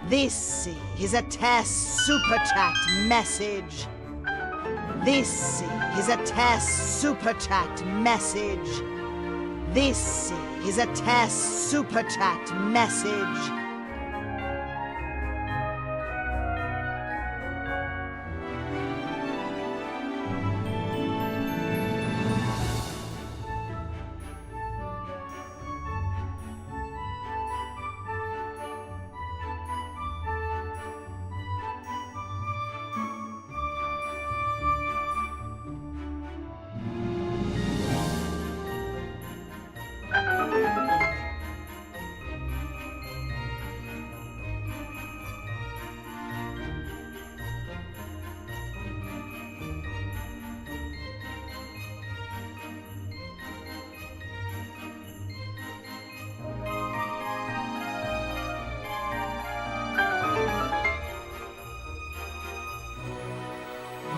This is a test super chat message. This is a test super chat message. This is a test super chat message.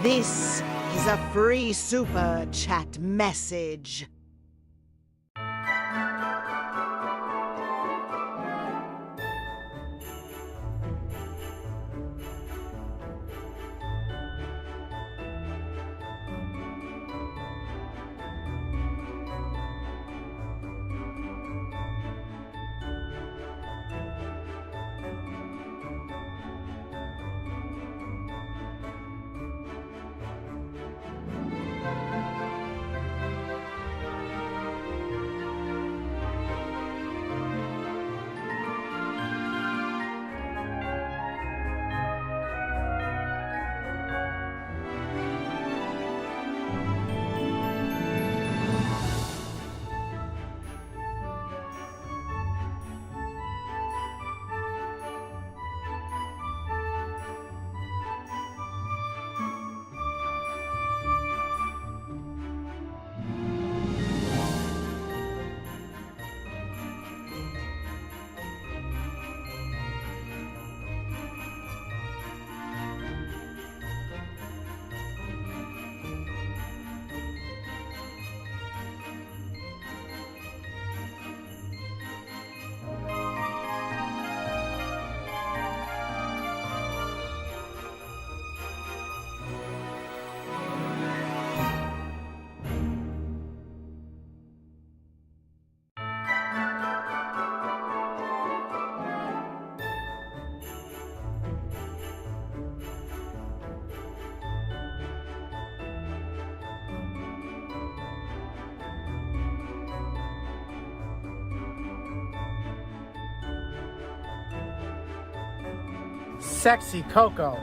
This is a free super chat message. Sexy Coco.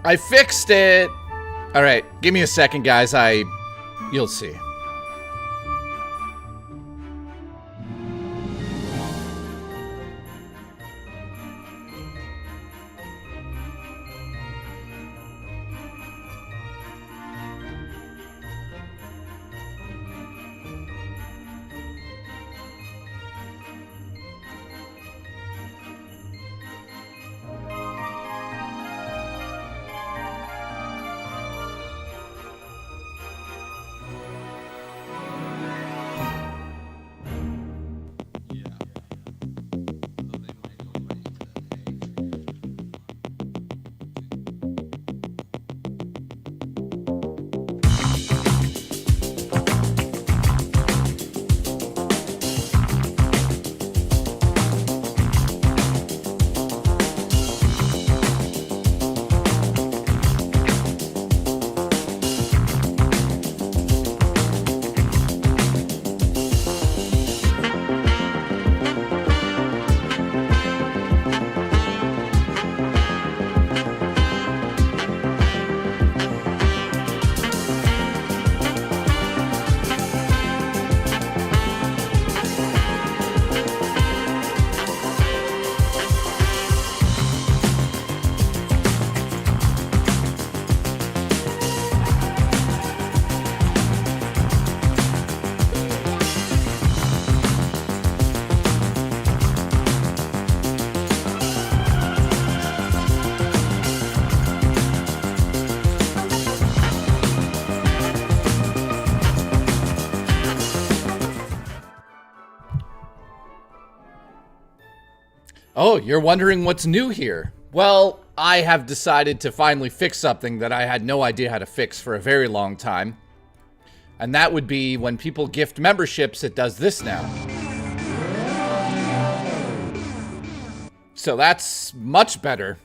I fixed it. All right, give me a second, guys. You'll see. Oh, you're wondering what's new here? Well, I have decided to finally fix something that I had no idea how to fix for a very long time. And that would be when people gift memberships, it does this now. So that's much better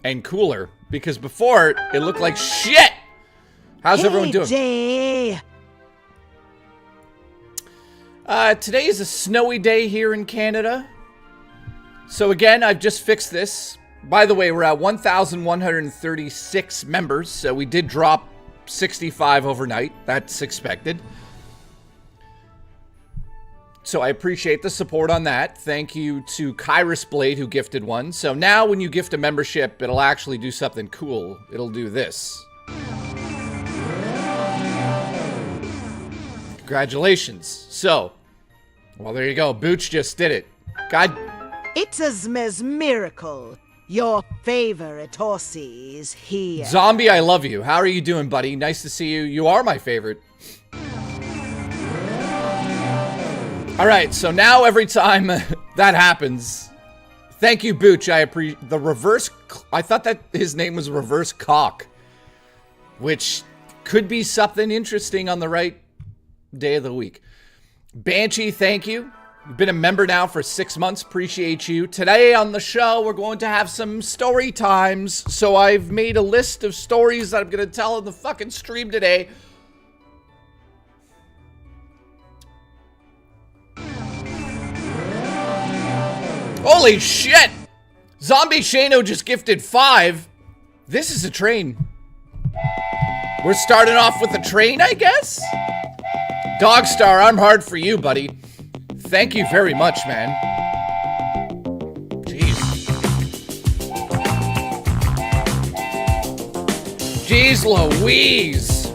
and cooler, because before it looked like shit. How's everyone doing? Jay. Today is a snowy day here in Canada. So again, I've just fixed this. By the way, we're at 1,136 members, so we did drop 65 overnight. That's expected. So I appreciate the support on that. Thank you to Kyrus Blade who gifted one. So now when you gift a membership, it'll actually do something cool. It'll do this. Congratulations. So, well, there you go. Booch just did it. God. It's a miracle. Your favorite horsey is here. Zombie, I love you. How are you doing, buddy? Nice to see you. You are my favorite. All right, so now every time that happens, thank you, Booch. I appreciate the reverse. I thought that his name was Reverse Cock, which could be something interesting on the right day of the week. Banshee, thank you. You've been a member now for 6 months. Appreciate you. Today on the show, we're going to have some story times. So I've made a list of stories that I'm going to tell in the fucking stream today. Holy shit! Zombie Shano just gifted 5. This is a train. We're starting off with a train, I guess? Dogstar, I'm hard for you, buddy. Thank you very much, man. Jeez. Jeez Louise.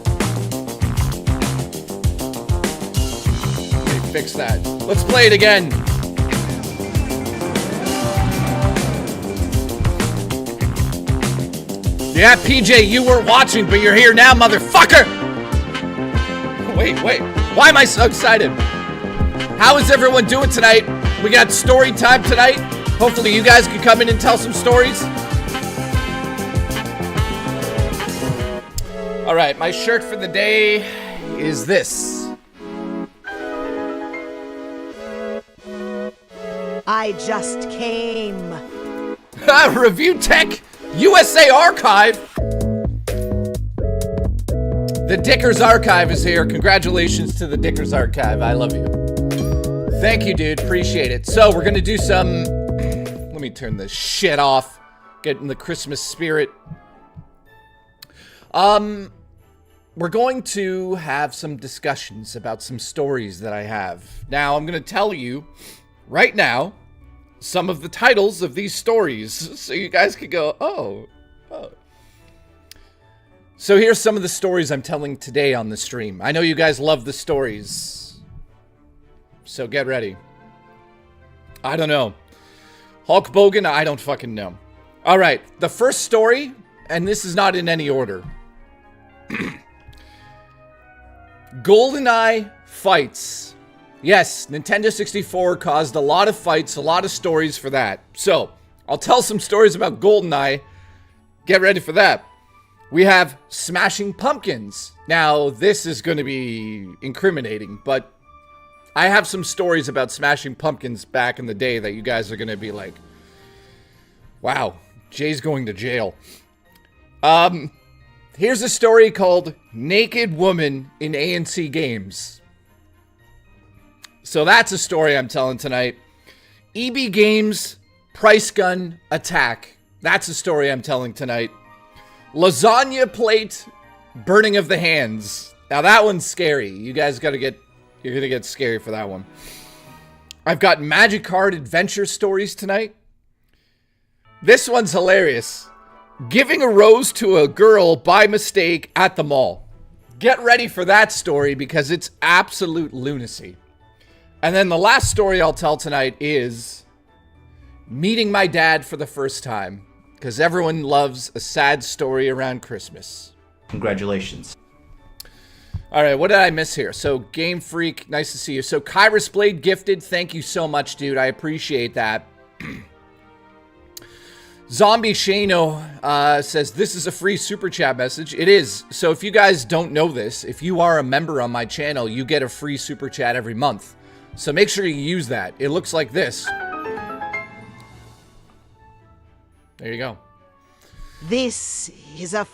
Let me fix that. Let's play it again. Yeah, PJ, you weren't watching, but you're here now, motherfucker! Wait. Why am I so excited? How is everyone doing tonight? We got story time tonight. Hopefully you guys can come in and tell some stories. All right, my shirt for the day is this. I just came. Review Tech USA Archive. The Dickers Archive is here. Congratulations to the Dickers Archive. I love you. Thank you, dude. Appreciate it. So we're gonna do some. Let me turn this shit off. Get in the Christmas spirit. We're going to have some discussions about some stories that I have. Now, I'm gonna tell you right now some of the titles of these stories, so you guys could go, oh. So here's some of the stories I'm telling today on the stream. I know you guys love the stories, so get ready. I don't know. Hulk Bogan, I don't fucking know. All right, the first story, and this is not in any order. GoldenEye fights. Yes, Nintendo 64 caused a lot of fights, a lot of stories for that. So, I'll tell some stories about GoldenEye. Get ready for that. We have Smashing Pumpkins. Now, this is going to be incriminating, but I have some stories about Smashing Pumpkins back in the day that you guys are going to be like, wow, Jay's going to jail. Here's a story called Naked Woman in A&C Games. So that's a story I'm telling tonight. EB Games Price Gun Attack. That's a story I'm telling tonight. Lasagna plate burning of the hands. Now that one's scary. You guys you're gonna get scary for that one. I've got Magic Card Adventure stories tonight. This one's hilarious. Giving a rose to a girl by mistake at the mall. Get ready for that story because it's absolute lunacy. And then the last story I'll tell tonight is meeting my dad for the first time. Because everyone loves a sad story around Christmas. Congratulations. All right, what did I miss here? So, Game Freak, nice to see you. So, Kyrus Blade gifted. Thank you so much, dude. I appreciate that. Zombie Shano says, this is a free super chat message. It is. So, if you guys don't know this, if you are a member on my channel, you get a free super chat every month. So, make sure you use that. It looks like this. There you go. This is a...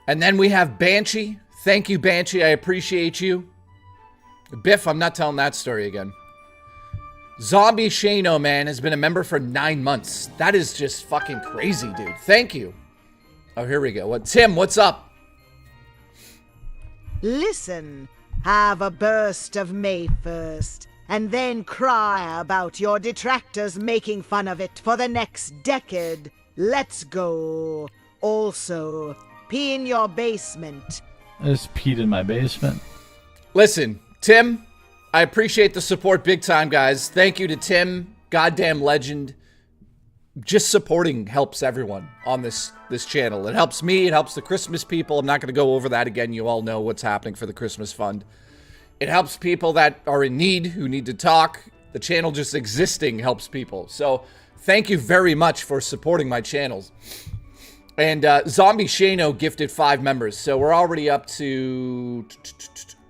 And then we have Banshee. Thank you, Banshee. I appreciate you. Biff, I'm not telling that story again. Zombie Shano, man, has been a member for 9 months. That is just fucking crazy, dude. Thank you. Oh, here we go. Tim, what's up? Listen, have a burst of May 1st, and then cry about your detractors making fun of it for the next decade. Let's go. Also, pee in your basement. I just peed in my basement. Listen, Tim, I appreciate the support big time, guys. Thank you to Tim, goddamn legend. Just supporting helps everyone on this channel. It helps me. It helps the Christmas people. I'm not going to go over that again. You all know what's happening for the Christmas fund. It helps people that are in need, who need to talk. The channel just existing helps people. So thank you very much for supporting my channels. And Zombie Shano gifted 5 members. So we're already up to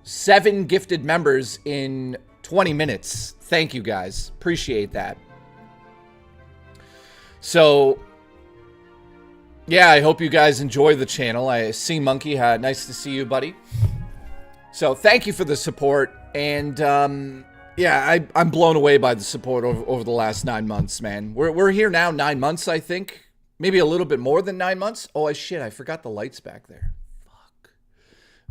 7 gifted members in 20 minutes. Thank you, guys. Appreciate that. So, yeah, I hope you guys enjoy the channel. I see Monkey. Nice to see you, buddy. So, thank you for the support. And, yeah, I'm blown away by the support over the last 9 months, man. We're here now 9 months, I think. Maybe a little bit more than 9 months. Oh, shit, I forgot the lights back there. Fuck.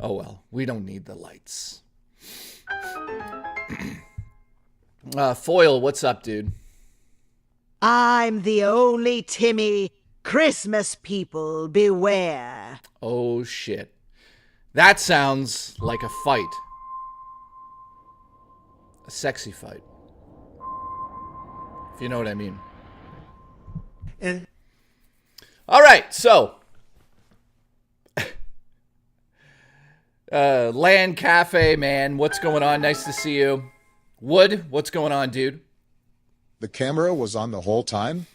Oh, well, we don't need the lights. Foil, what's up, dude? I'm the only Timmy. Christmas people, beware. Oh, shit. That sounds like a fight. A sexy fight. If you know what I mean. And all right, so. Land Cafe, man. What's going on? Nice to see you. Wood, what's going on, dude? The camera was on the whole time?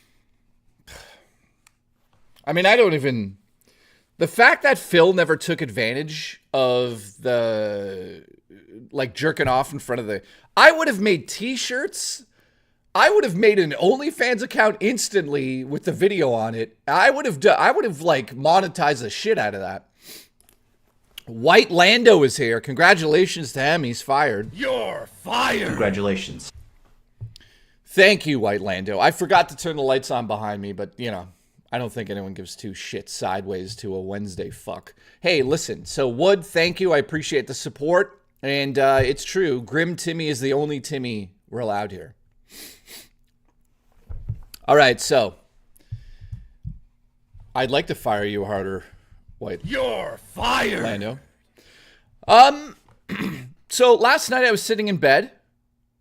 I mean, I don't even... The fact that Phil never took advantage of the... Like, jerking off in front of the... I would have made t-shirts. I would have made an OnlyFans account instantly with the video on it. I would have, like, monetized the shit out of that. White Lando is here. Congratulations to him. He's fired. You're fired! Congratulations. Thank you, White Lando. I forgot to turn the lights on behind me, but, you know, I don't think anyone gives two shits sideways to a Wednesday fuck. Hey, listen, so Wood, thank you. I appreciate the support. And it's true. Grim Timmy is the only Timmy we're allowed here. All right, so. I'd like to fire you harder, White. You're fired! Lando. So last night I was sitting in bed.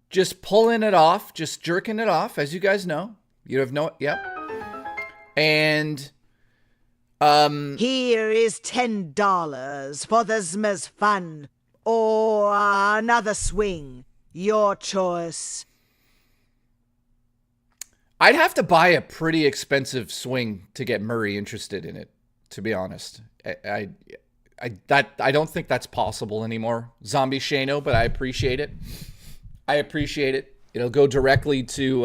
Just pulling it off, just jerking it off, as you guys know. You have no, yep. And, Here is $10 for the Zma's fun. Or another swing. Your choice. I'd have to buy a pretty expensive swing to get Murray interested in it, to be honest. I don't think that's possible anymore, Zombie Shano, but I appreciate it. I appreciate it. It'll go directly to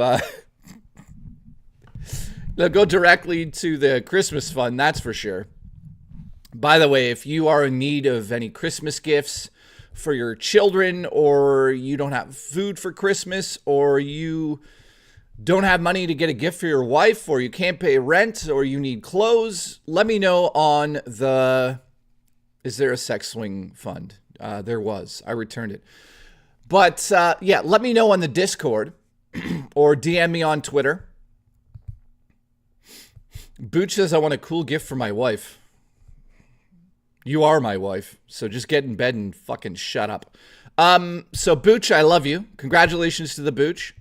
the Christmas fund, that's for sure. By the way, if you are in need of any Christmas gifts for your children, or you don't have food for Christmas, or you don't have money to get a gift for your wife, or you can't pay rent, or you need clothes, let me know on the... Is there a sex swing fund? There was. I returned it. But, yeah, let me know on the Discord or DM me on Twitter. Booch says I want a cool gift for my wife. You are my wife, so just get in bed and fucking shut up. So, Booch, I love you. Congratulations to the Booch.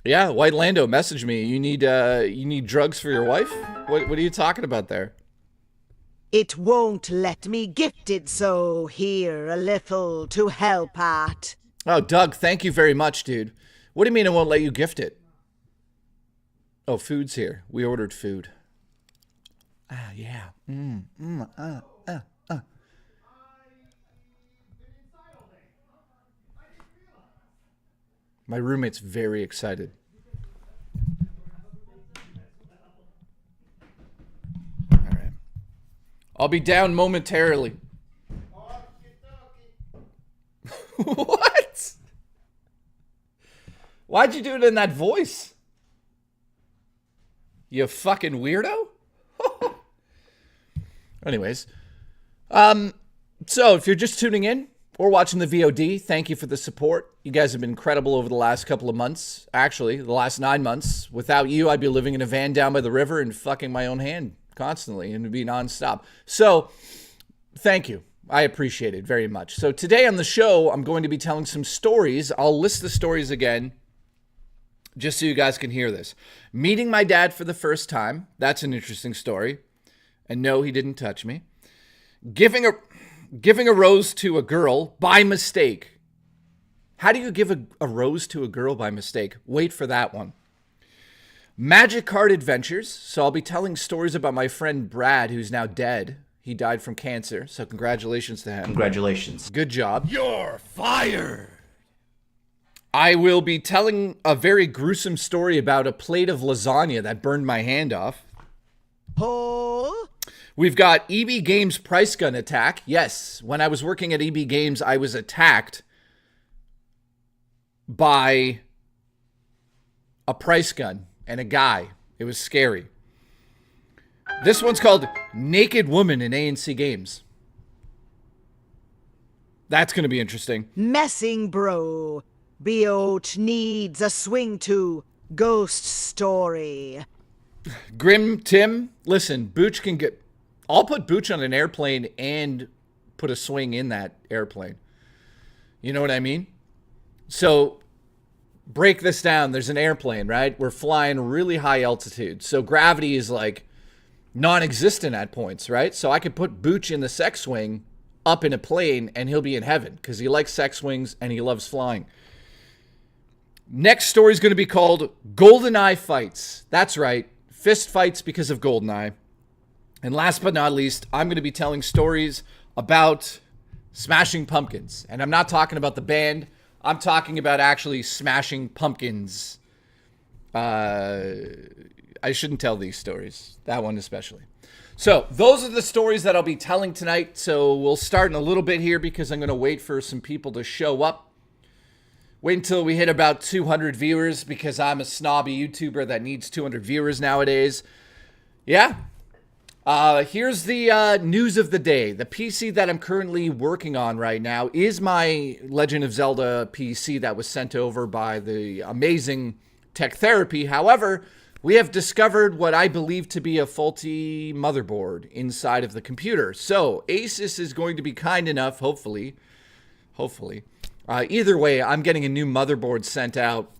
Yeah, White Lando, message me. You need drugs for your wife? What are you talking about there? It won't let me gift it, so here a little to help at. Oh, Doug, thank you very much, dude. What do you mean it won't let you gift it? Oh, food's here. We ordered food. Ah, yeah. My roommate's very excited. All right. I'll be down momentarily. What? Why'd you do it in that voice? You fucking weirdo? Anyways. So if you're just tuning in or watching the VOD, thank you for the support. You guys have been incredible over the last couple of months. Actually, the last 9 months. Without you, I'd be living in a van down by the river and fucking my own hand constantly, and it'd be nonstop. So, thank you. I appreciate it very much. So today on the show, I'm going to be telling some stories. I'll list the stories again, just so you guys can hear this. Meeting my dad for the first time. That's an interesting story. And no, he didn't touch me. Giving a rose to a girl by mistake. How do you give a rose to a girl by mistake? Wait for that one. Magic card adventures. So I'll be telling stories about my friend Brad, who's now dead. He died from cancer, so congratulations to him. Congratulations. Good job. You're fired. I will be telling a very gruesome story about a plate of lasagna that burned my hand off. Oh. We've got EB Games price gun attack. Yes, when I was working at EB Games, I was attacked by a price gun and a guy. It was scary. This one's called Naked Woman in A&C Games. That's going to be interesting. Messing bro. Biot needs a swing to ghost story. Grim Tim, listen, Booch can get... I'll put Booch on an airplane and put a swing in that airplane. You know what I mean? So, break this down. There's an airplane, right? We're flying really high altitude. So gravity is like non-existent at points, right? So I could put Booch in the sex swing up in a plane and he'll be in heaven because he likes sex swings and he loves flying. Next story is going to be called GoldenEye Fights. That's right. Fist fights because of GoldenEye. And last but not least, I'm going to be telling stories about Smashing Pumpkins. And I'm not talking about the band. I'm talking about actually smashing pumpkins. I shouldn't tell these stories. That one especially. So those are the stories that I'll be telling tonight. So we'll start in a little bit here because I'm going to wait for some people to show up. Wait until we hit about 200 viewers because I'm a snobby YouTuber that needs 200 viewers nowadays. Yeah. Here's the news of the day. The PC that I'm currently working on right now is my Legend of Zelda PC that was sent over by the amazing Tech Therapy. However, we have discovered what I believe to be a faulty motherboard inside of the computer. So Asus is going to be kind enough, hopefully. Either way, I'm getting a new motherboard sent out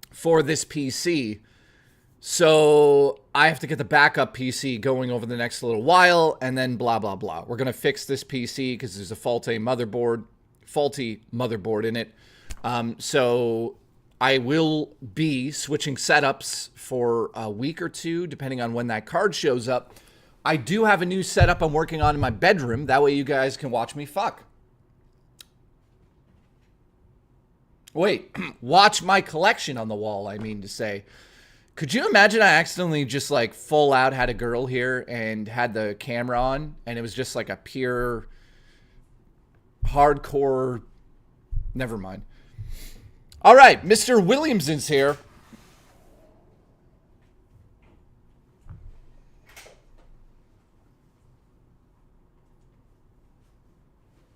for this PC. So I have to get the backup PC going over the next little while and then blah, blah, blah. We're going to fix this PC because there's a faulty motherboard in it. So I will be switching setups for a week or two, depending on when that card shows up. I do have a new setup I'm working on in my bedroom. That way you guys can watch me fuck. Wait, watch my collection on the wall, I mean to say. Could you imagine I accidentally just like full out had a girl here and had the camera on and it was just like a pure hardcore... Never mind. All right, Mr. Williamson's here.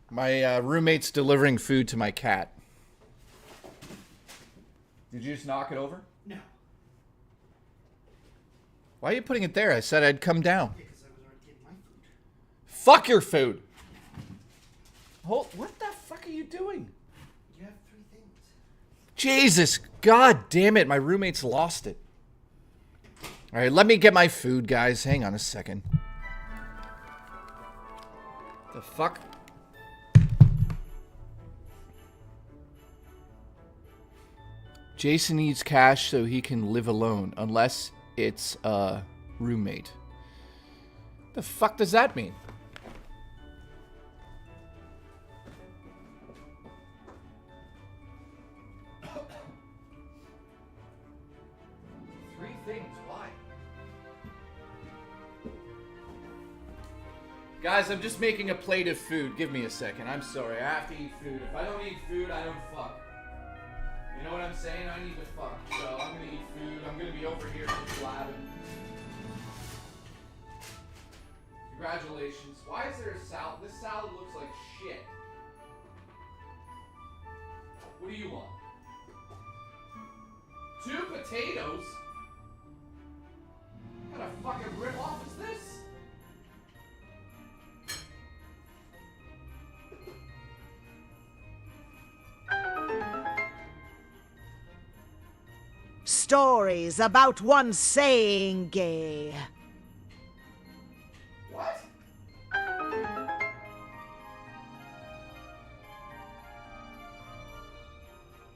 My roommate's delivering food to my cat. Did you just knock it over? No. Why are you putting it there? I said I'd come down. Because I was already getting my food. Fuck your food. What the fuck are you doing? You have 3 things. Jesus, god damn it. My roommate's lost it. All right, let me get my food, guys. Hang on a second. The fuck? Jason needs cash so he can live alone, unless it's a roommate. The fuck does that mean? Three things, why? Guys, I'm just making a plate of food. Give me a second. I'm sorry. I have to eat food. If I don't eat food, I don't fuck. You know what I'm saying? I need to fuck. So I'm gonna eat food. I'm gonna be over here just blabbing. Congratulations. Why is there a salad? This salad looks like shit. What do you want? 2 potatoes? What a fucking rip-off is this? Stories about one saying gay. What?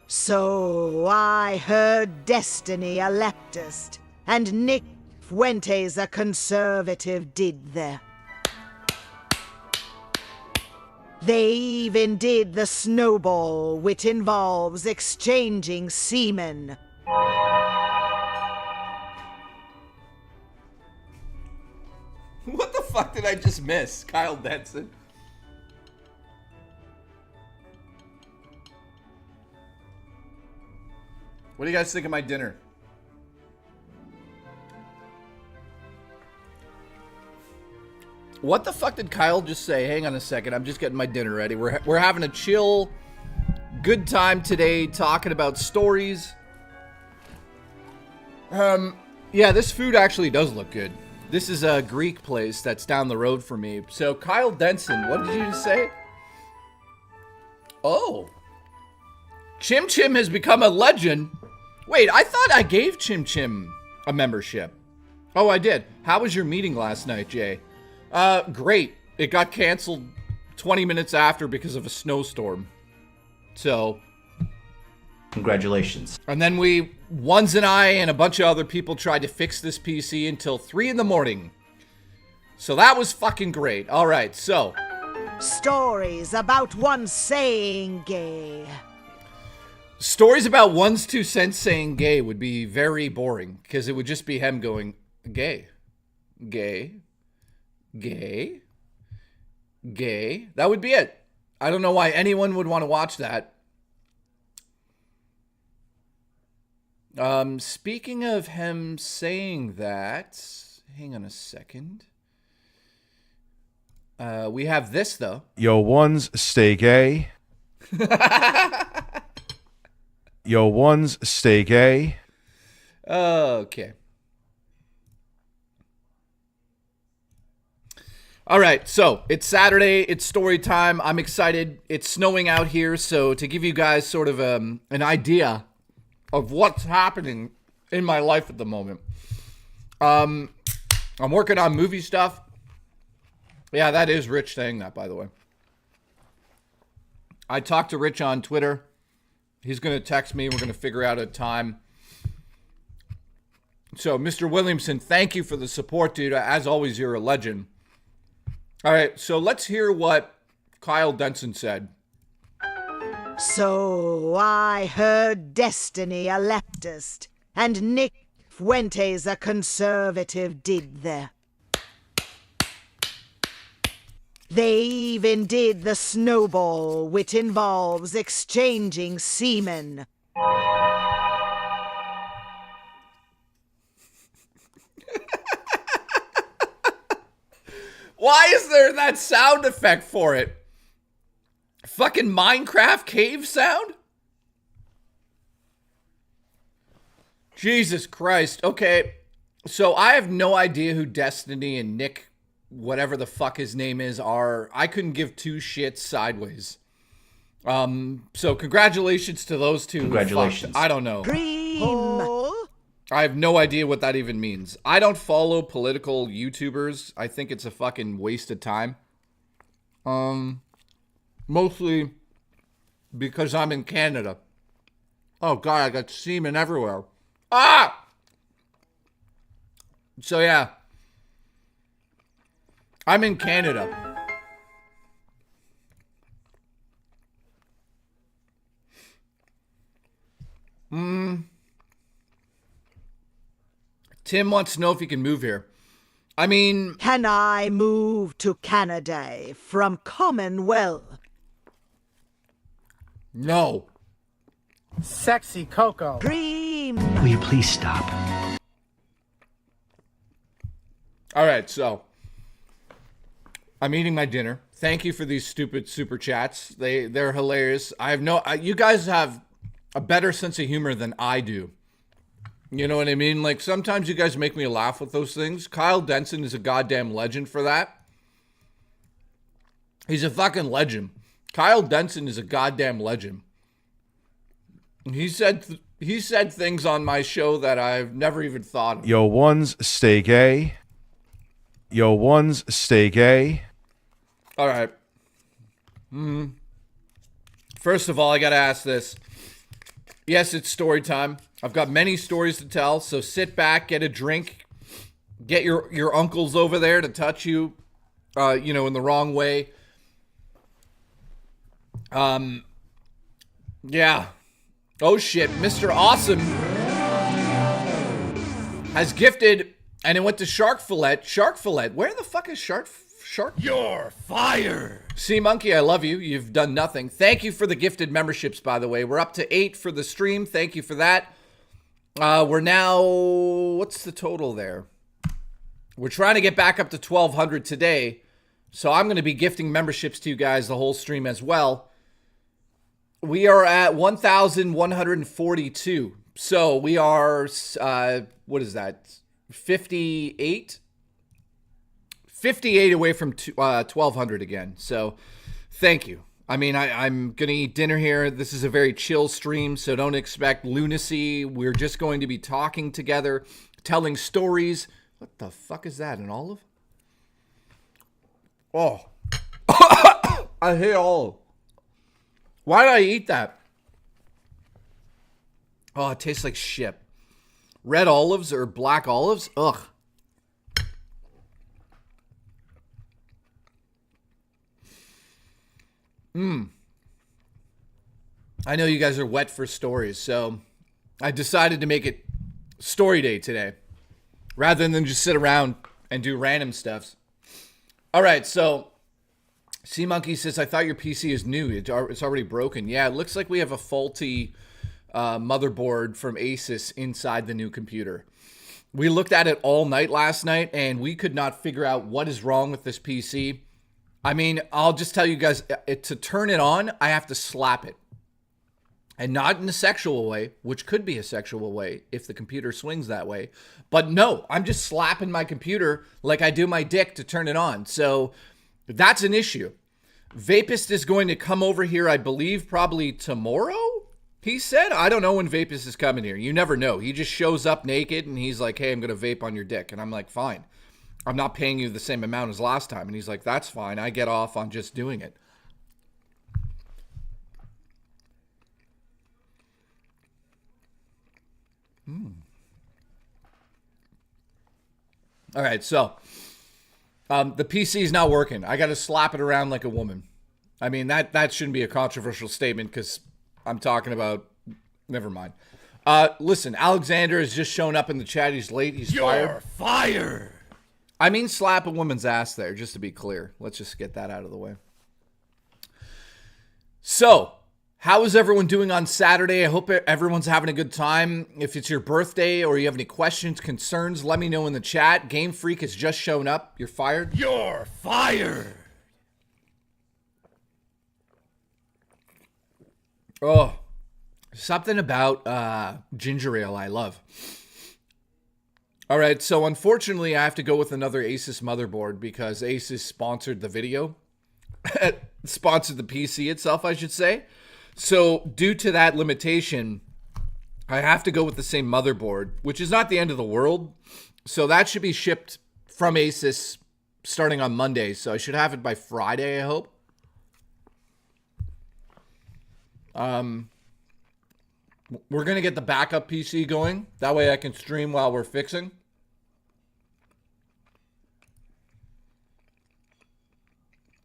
So I heard Destiny a leftist, and Nick Fuentes a conservative did there. They even did the snowball, which involves exchanging semen. What the fuck did I just miss? Kyle Denson. What do you guys think of my dinner? What the fuck did Kyle just say? Hang on a second. I'm just getting my dinner ready. We're having a chill, good time today talking about stories. Yeah, this food actually does look good. This is a Greek place that's down the road from me. So, Kyle Denson, what did you just say? Oh. Chim Chim has become a legend. Wait, I thought I gave Chim Chim a membership. Oh, I did. How was your meeting last night, Jay? Great. It got canceled 20 minutes after because of a snowstorm. So... Congratulations. And then Ones and I and a bunch of other people tried to fix this PC until 3 in the morning. So that was fucking great. All right, so. Stories about one saying gay. Stories about one's 2 cents saying gay would be very boring because it would just be him going, gay, gay, gay, gay. That would be it. I don't know why anyone would want to watch that. Speaking of him saying that, hang on a second. We have this, though. Yo, ones stay gay. Yo, ones stay gay. Okay. All right, so it's Saturday. It's story time. I'm excited. It's snowing out here, so to give you guys sort of an idea of what's happening in my life at the moment. I'm working on movie stuff. Yeah, that is Rich saying that, by the way. I talked to Rich on Twitter. He's going to text me. We're going to figure out a time. So, Mr. Williamson, thank you for the support, dude. As always, you're a legend. All right, so let's hear what Kyle Denson said. So I heard Destiny a leftist, and Nick Fuentes a conservative did there. They even did the snowball, which involves exchanging semen. Why is there that sound effect for it? Fucking Minecraft cave sound? Jesus Christ. Okay, so I have no idea who Destiny and Nick, whatever the fuck his name is, are. I couldn't give 2 shits sideways. So congratulations to those 2. Congratulations. I don't know. Green. I have no idea what that even means. I don't follow political YouTubers. I think it's a fucking waste of time. Mostly because I'm in Canada. Oh God, I got semen everywhere. Ah! So yeah. I'm in Canada. Tim wants to know if he can move here. I mean, Can I move to Canada from Commonwealth? no. Sexy Coco. Dream. Will you please stop? All right, so I'm eating my dinner. Thank you for these stupid super chats. They're hilarious. You guys have a better sense of humor than I do. You know what I mean? Like, sometimes you guys make me laugh with those things. Kyle Denson is a goddamn legend for that. He's a fucking legend. Kyle Denson is a goddamn legend. He said things on my show that I've never even thought of. Yo, one's steak A. Yo, one's steak A. All right. First of all, I got to ask this. Yes, it's story time. I've got many stories to tell, so sit back, get a drink, get your uncles over there to touch you, in the wrong way. Yeah. Oh shit, Mr. Awesome has gifted, and it went to Shark Fillet. Shark Fillet, where the fuck is Shark? You're fired. Sea Monkey, I love you. You've done nothing. Thank you for the gifted memberships, by the way. We're up to 8 for the stream. Thank you for that. We're now, what's the total there? We're trying to get back up to 1,200 today. So I'm going to be gifting memberships to you guys the whole stream as well. We are at 1,142. So we are, what is that? 58? 58 away from 1,200 again. So thank you. I mean, I'm going to eat dinner here. This is a very chill stream, so don't expect lunacy. We're just going to be talking together, telling stories. What the fuck is that, an olive? Oh. I hate olive. Why did I eat that? Oh, it tastes like shit. Red olives or black olives? Ugh. I know you guys are wet for stories, so I decided to make it story day today, rather than just sit around and do random stuffs. All right, so Sea Monkey says, I thought your PC is new. It's already broken. Yeah, it looks like we have a faulty motherboard from Asus inside the new computer. We looked at it all night last night, and we could not figure out what is wrong with this PC. I mean, I'll just tell you guys, to turn it on, I have to slap it. And not in a sexual way, which could be a sexual way if the computer swings that way. But no, I'm just slapping my computer like I do my dick to turn it on. So that's an issue. Vapist is going to come over here, I believe, probably tomorrow, he said. I don't know when Vapist is coming here. You never know. He just shows up naked and he's like, hey, I'm going to vape on your dick. And I'm like, fine. I'm not paying you the same amount as last time. And he's like, that's fine. I get off on just doing it. All right, so the PC is not working. I got to slap it around like a woman. I mean, that shouldn't be a controversial statement because I'm talking about... Never mind. Listen, Alexander has just shown up in the chat. He's late. He's fired. You're fired. I mean, slap a woman's ass there, just to be clear. Let's just get that out of the way. So, how is everyone doing on Saturday? I hope everyone's having a good time. If it's your birthday or you have any questions, concerns, let me know in the chat. Game Freak has just shown up. You're fired. You're fired. Oh, something about ginger ale I love. All right, so unfortunately, I have to go with another Asus motherboard because Asus sponsored the video. Sponsored the PC itself, I should say. So due to that limitation, I have to go with the same motherboard, which is not the end of the world. So that should be shipped from Asus starting on Monday. So I should have it by Friday, I hope. We're going to get the backup PC going. That way I can stream while we're fixing.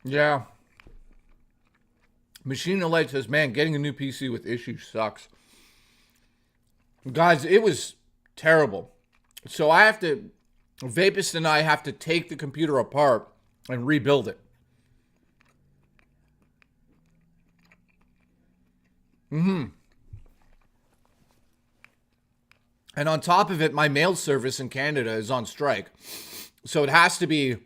Yeah. Machine of Light says, man, getting a new PC with issues sucks. Guys, it was terrible. So I have to Vapist and I have to take the computer apart and rebuild it. And on top of it, my mail service in Canada is on strike. So it has to be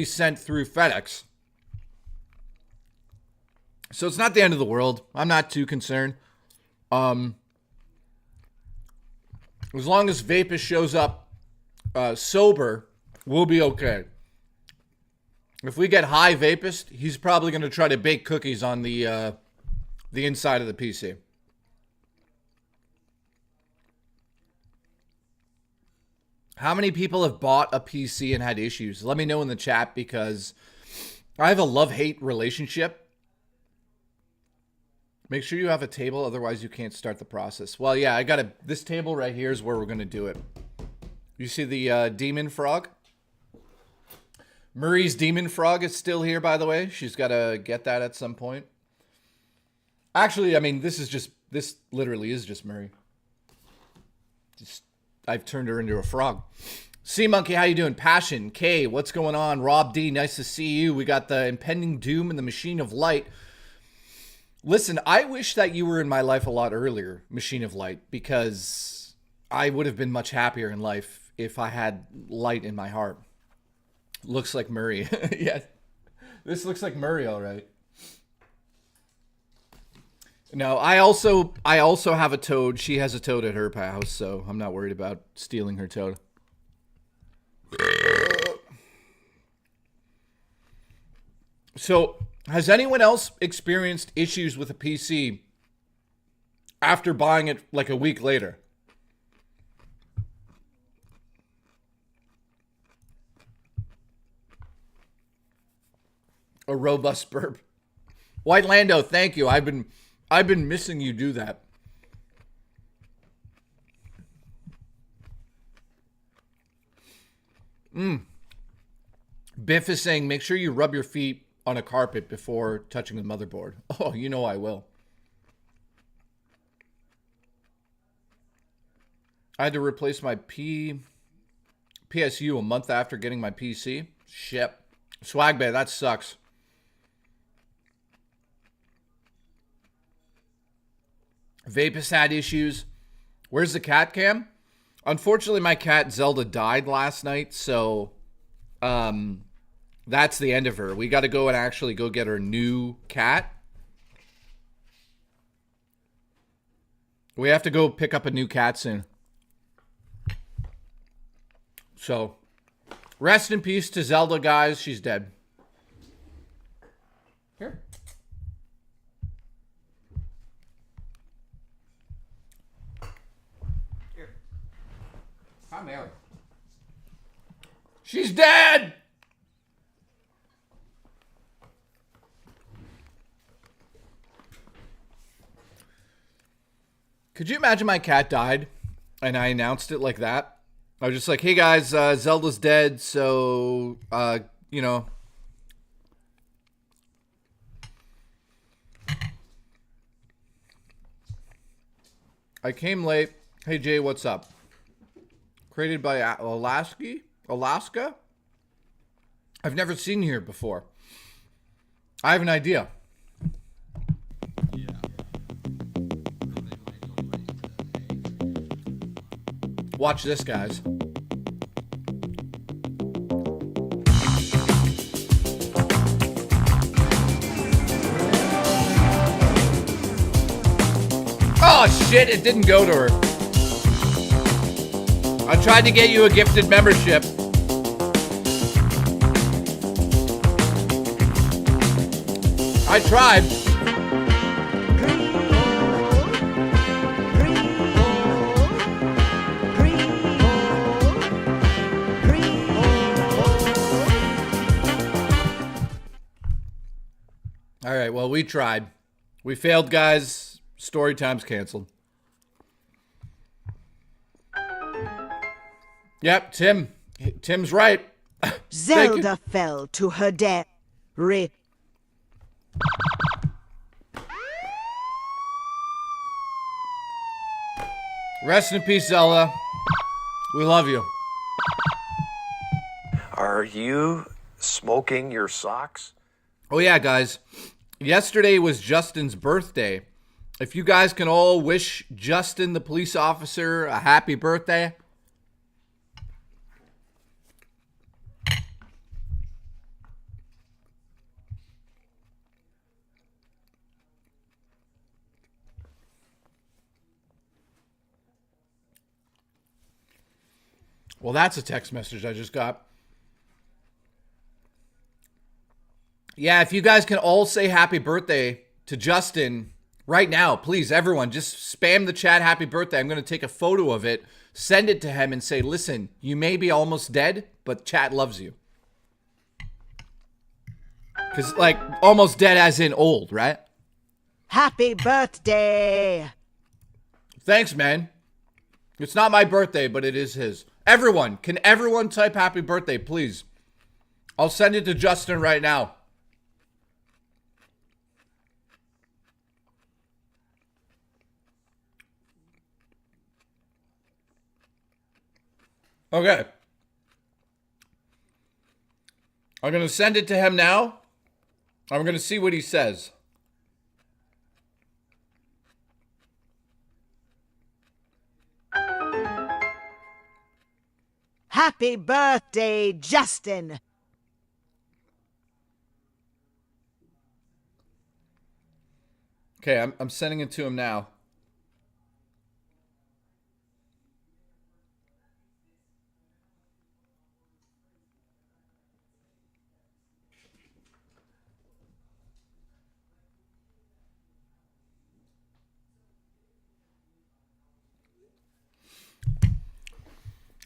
sent through FedEx. So it's not the end of the world. I'm not too concerned. As long as Vapist shows up sober, we'll be okay. If we get high Vapist, he's probably going to try to bake cookies on the inside of the PC. How many people have bought a PC and had issues? Let me know in the chat, because I have a love-hate relationship. Make sure you have a table, otherwise you can't start the process. Well, yeah, I got this table right here is where we're going to do it. You see the demon frog? Murray's demon frog is still here, by the way. She's got to get that at some point. Actually, I mean, this literally is just Murray. I've turned her into a frog. Sea Monkey, how you doing? Passion, K, what's going on? Rob D, nice to see you. We got the impending doom and the machine of light. Listen, I wish that you were in my life a lot earlier, Machine of Light, because I would have been much happier in life if I had light in my heart. Looks like Murray. Yeah, this looks like Murray, all right. No, I also have a toad. She has a toad at her house, so I'm not worried about stealing her toad. So, has anyone else experienced issues with a PC after buying it like a week later? A robust burp. White Lando, thank you. I've been missing you do that. Biff is saying, make sure you rub your feet on a carpet before touching the motherboard. Oh, you know I will. I had to replace my PSU a month after getting my PC. Shit. Swagbay, that sucks. Vapus had issues. Where's the cat cam? Unfortunately, my cat Zelda died last night, so that's the end of her. We got to go and actually go get her new cat. We have to go pick up a new cat soon. So, rest in peace to Zelda, guys. She's dead. Here. Here. Come here. She's dead! Could you imagine my cat died and I announced it like that? I was just like, hey guys, Zelda's dead, so, you know. I came late. Hey Jay, what's up? Created by Alaska? I've never seen you here before. I have an idea. Watch this, guys. Oh shit, it didn't go to her. I tried to get you a gifted membership. I tried. All right, well, we tried. We failed, guys. Story time's canceled. Yep, Tim's right. Zelda fell to her death. Rest in peace, Zelda. We love you. Are you smoking your socks? Oh yeah, guys. Yesterday was Justin's birthday. If you guys can all wish Justin, the police officer, a happy birthday. Well, that's a text message I just got. Yeah, if you guys can all say happy birthday to Justin right now, please, everyone, just spam the chat happy birthday. I'm going to take a photo of it, send it to him, and say, listen, you may be almost dead, but chat loves you. Because, like, almost dead as in old, right? Happy birthday! Thanks, man. It's not my birthday, but it is his. Everyone, can everyone type happy birthday, please? I'll send it to Justin right now. Okay. I'm going to send it to him now. I'm going to see what he says. Happy birthday, Justin! Okay, I'm sending it to him now.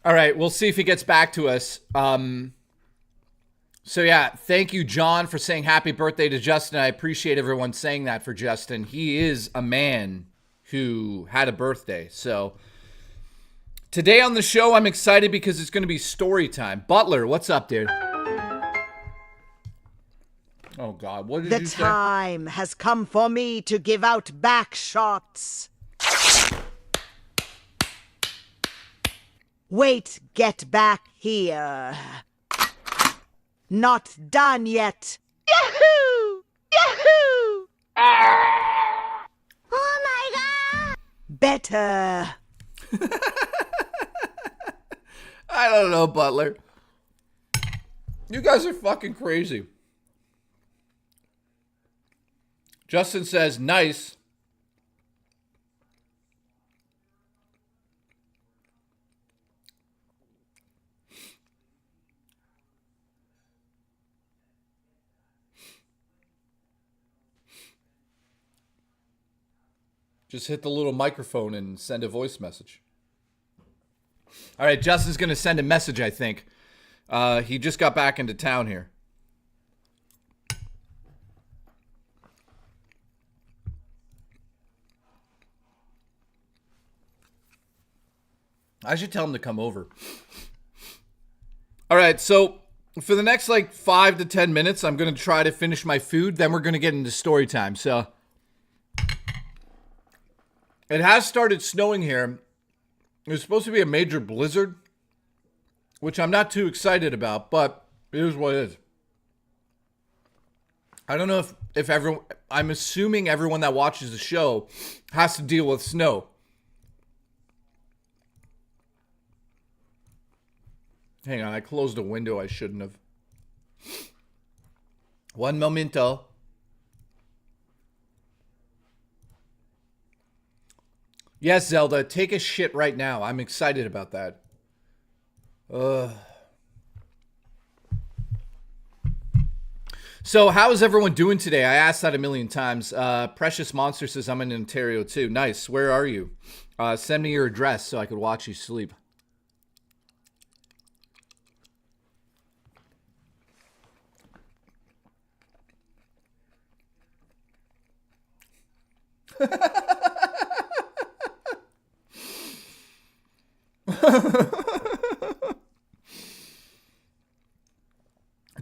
All right, we'll see if he gets back to us. So yeah, thank you, John, for saying happy birthday to Justin. I appreciate everyone saying that for Justin. He is a man who had a birthday. So today on the show, I'm excited because it's going to be story time. Butler, what's up, dude? Oh, God, what did you say? The time has come for me to give out back shots. Wait, get back here. Not done yet. Yahoo! Yahoo! Oh my God! Better. I don't know, Butler. You guys are fucking crazy. Justin says, nice. Just hit the little microphone and send a voice message. All right, Justin's going to send a message, I think. He just got back into town here. I should tell him to come over. All right, so for the next like 5 to 10 minutes, I'm going to try to finish my food. Then we're going to get into story time. So it has started snowing here. There's supposed to be a major blizzard, which I'm not too excited about, but it is what it is. I don't know if everyone, I'm assuming everyone that watches the show has to deal with snow. Hang on, I closed a window I shouldn't have. One momento. Yes, Zelda, take a shit right now. I'm excited about that. So, how is everyone doing today? I asked that a million times. Precious Monster says I'm in Ontario too. Nice. Where are you? Send me your address so I could watch you sleep.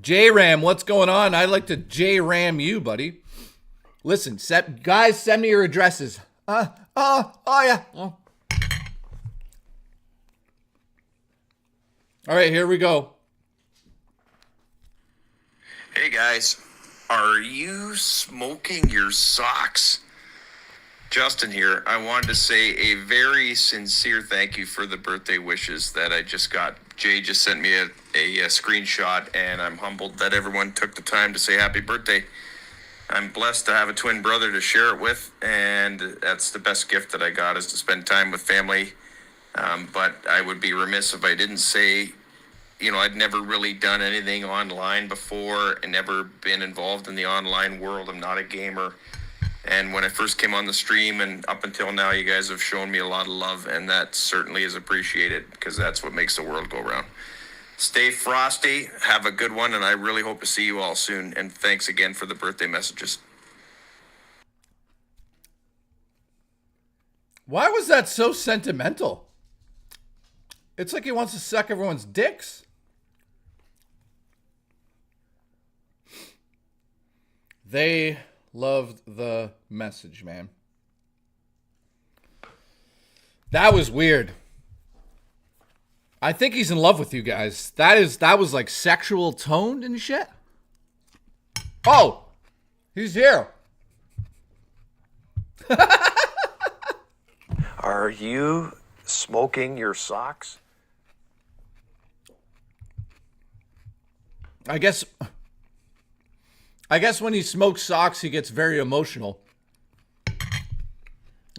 J-Ram, what's going on? I'd like to J-Ram you, buddy. Listen, guys, send me your addresses. Yeah. Oh. All right, here we go. Hey guys, are you smoking your socks? Justin here. I wanted to say a very sincere thank you for the birthday wishes that I just got. Jay just sent me a screenshot, and I'm humbled that everyone took the time to say happy birthday. I'm blessed to have a twin brother to share it with, and that's the best gift that I got, is to spend time with family. But I would be remiss if I didn't say, I'd never really done anything online before and never been involved in the online world. I'm not a gamer. And when I first came on the stream and up until now, you guys have shown me a lot of love, and that certainly is appreciated, because that's what makes the world go round. Stay frosty, have a good one, and I really hope to see you all soon. And thanks again for the birthday messages. Why was that so sentimental? It's like he wants to suck everyone's dicks. They loved the message, man. That was weird. I think he's in love with you guys. That was like sexual toned and shit. Oh, he's here. Are you smoking your socks? I guess when he smokes socks, he gets very emotional.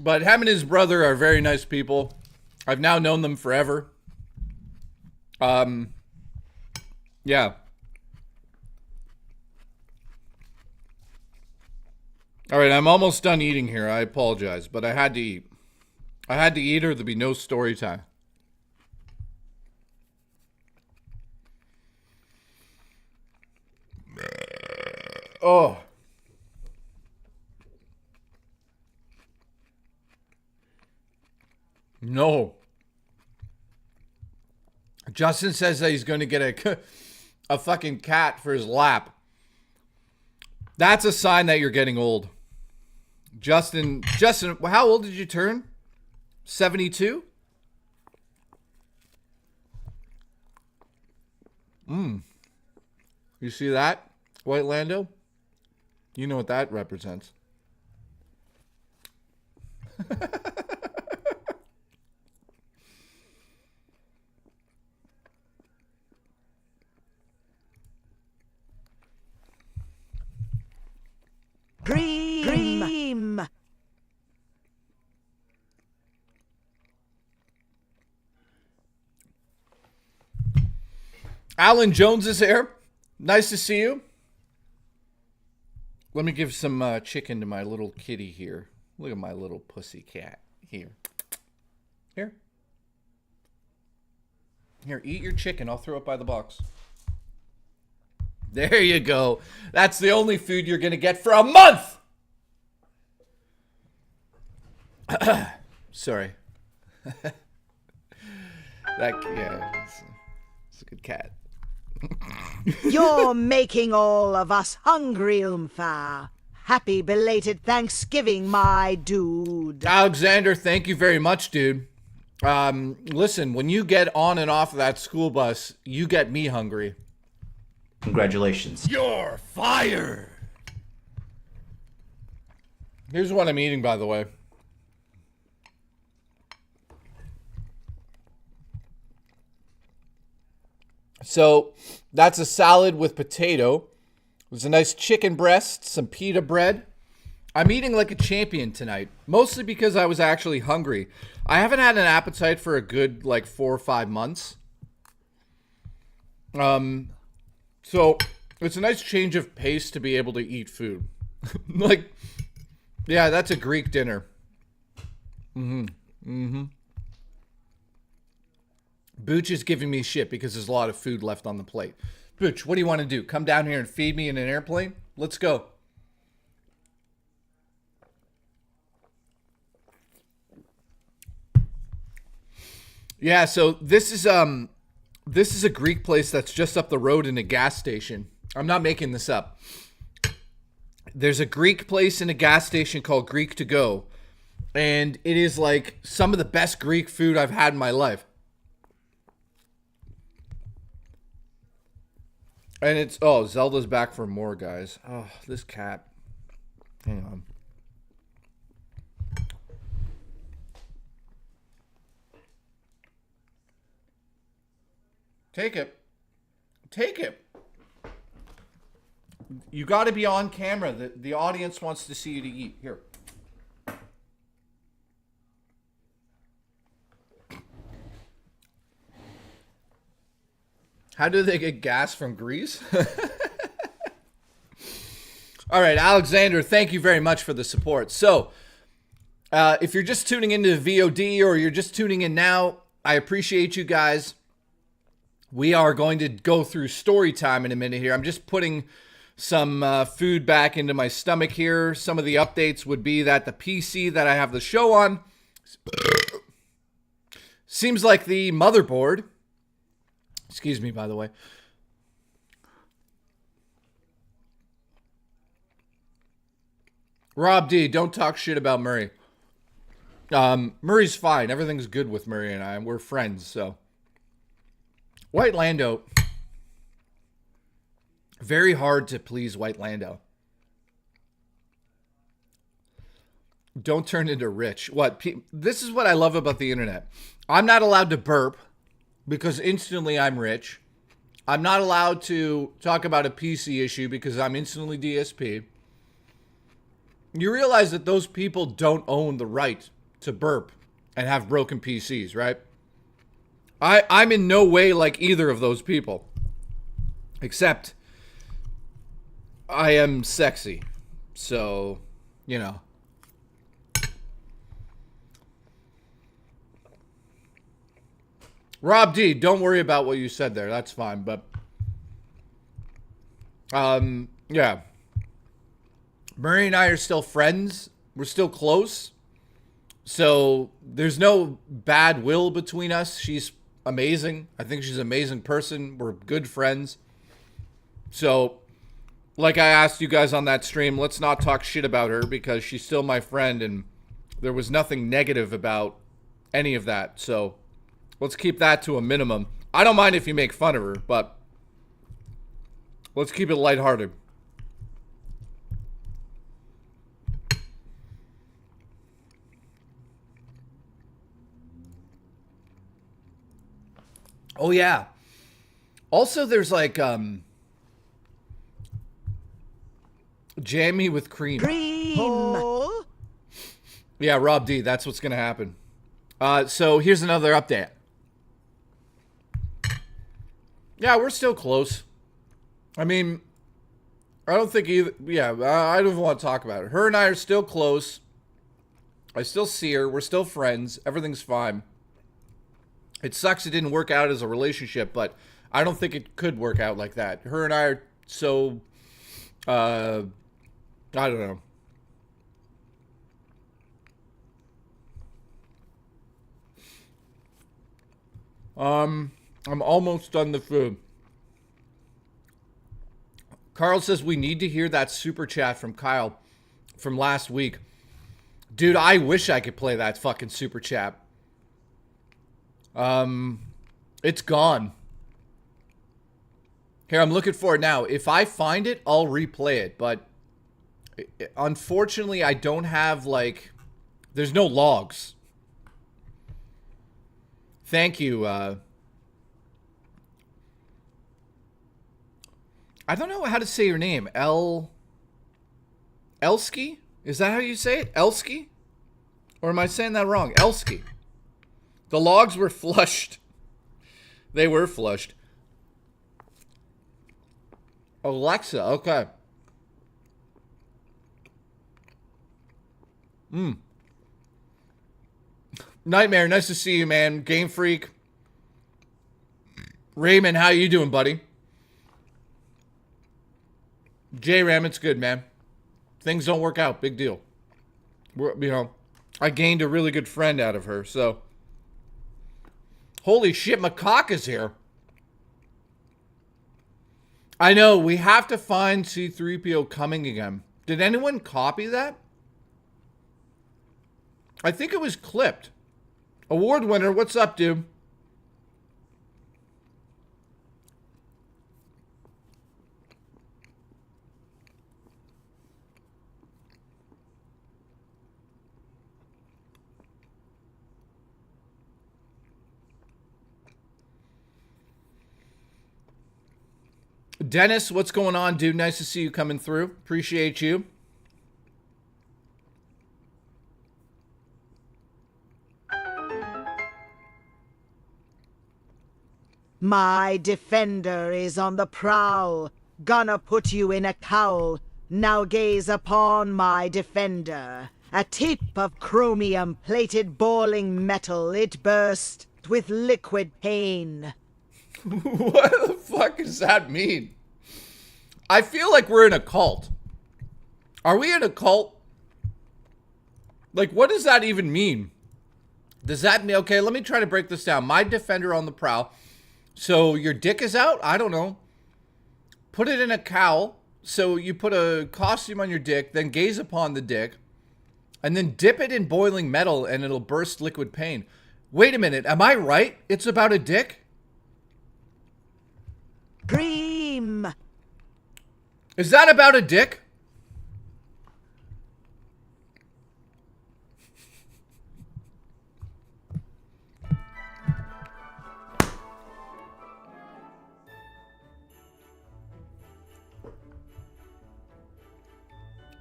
But him and his brother are very nice people. I've now known them forever. Yeah. All right, I'm almost done eating here. I apologize, but I had to eat. I had to eat or there'd be no story time. Oh. No. Justin says that he's going to get a fucking cat for his lap. That's a sign that you're getting old. Justin, how old did you turn? 72? You see that, White Lando? You know what that represents. Cream. Alan Jones is here. Nice to see you. Let me give some chicken to my little kitty here. Look at my little pussy cat here. Here. Here, eat your chicken. I'll throw it by the box. There you go. That's the only food you're going to get for a month. Sorry. It's a good cat. You're making all of us hungry, Umfa. Happy belated Thanksgiving, my dude. Alexander, thank you very much, dude. Listen, when you get on and off of that school bus, you get me hungry. Congratulations. You're fired. Here's what I'm eating, by the way. So, that's a salad with potato. There's a nice chicken breast, some pita bread. I'm eating like a champion tonight, mostly because I was actually hungry. I haven't had an appetite for a good, 4 or 5 months. So, it's a nice change of pace to be able to eat food. Yeah, that's a Greek dinner. Booch is giving me shit because there's a lot of food left on the plate. Booch, what do you want to do? Come down here and feed me in an airplane? Let's go. Yeah, so this is a Greek place that's just up the road in a gas station. I'm not making this up. There's a Greek place in a gas station called Greek to Go, and it is like some of the best Greek food I've had in my life. And it's, oh, Zelda's back for more, guys. Oh, this cat. Hang on. Take it. Take it. You got to be on camera. The audience wants to see you to eat. Here. How do they get gas from Greece? All right, Alexander, thank you very much for the support. So, if you're just tuning into VOD or you're just tuning in now, I appreciate you guys. We are going to go through story time in a minute here. I'm just putting some food back into my stomach here. Some of the updates would be that the PC that I have the show on seems like the motherboard. Excuse me, by the way. Rob D, don't talk shit about Murray. Murray's fine. Everything's good with Murray and I. We're friends, so. White Lando. Very hard to please White Lando. Don't turn into Rich. What? This is what I love about the internet. I'm not allowed to burp because instantly I'm rich. I'm not allowed to talk about a PC issue because I'm instantly DSP. You realize that those people don't own the right to burp and have broken PCs, right? I'm in no way like either of those people. Except I am sexy. So, you know. Rob D, don't worry about what you said there. That's fine, but yeah. Murray and I are still friends. We're still close. So there's no bad will between us. She's amazing. I think she's an amazing person. We're good friends. So, like I asked you guys on that stream, let's not talk shit about her because she's still my friend and there was nothing negative about any of that. So let's keep that to a minimum. I don't mind if you make fun of her, but let's keep it lighthearted. Oh, yeah. Also, there's like, jammy with cream. Cream. Yeah, Rob D, that's what's going to happen. So here's another update. Yeah, we're still close. I mean, I don't think either. Yeah, I don't want to talk about it. Her and I are still close. I still see her. We're still friends. Everything's fine. It sucks it didn't work out as a relationship, but I don't think it could work out like that. Her and I are so, I don't know. I'm almost done the food. Carl says we need to hear that super chat from Kyle from last week. Dude, I wish I could play that fucking super chat. It's gone. Here, I'm looking for it now. If I find it, I'll replay it, but unfortunately, I don't have, like, there's no logs. Thank you, I don't know how to say your name. Elsky? Is that how you say it? Elsky? Or am I saying that wrong? Elsky. The logs were flushed. They were flushed. Alexa, okay. Nightmare, nice to see you, man. Game Freak. Raymond, how you doing, buddy? J-Ram, it's good, man. Things don't work out. Big deal. I gained a really good friend out of her, so. Holy shit, Macaque is here. I know, we have to find C-3PO coming again. Did anyone copy that? I think it was clipped. Award winner, what's up, dude? Dennis, what's going on, dude? Nice to see you coming through. Appreciate you. My defender is on the prowl. Gonna put you in a cowl. Now gaze upon my defender. A tip of chromium-plated boiling metal. It burst with liquid pain. What the fuck does that mean? I feel like we're in a cult. Are we in a cult? Like, what does that even mean? Does that mean... Okay, let me try to break this down. My defender on the prowl. So your dick is out? I don't know. Put it in a cowl. So you put a costume on your dick, then gaze upon the dick, and then dip it in boiling metal and it'll burst liquid pain. Wait a minute. Am I right? It's about a dick? Cream. Is that about a dick?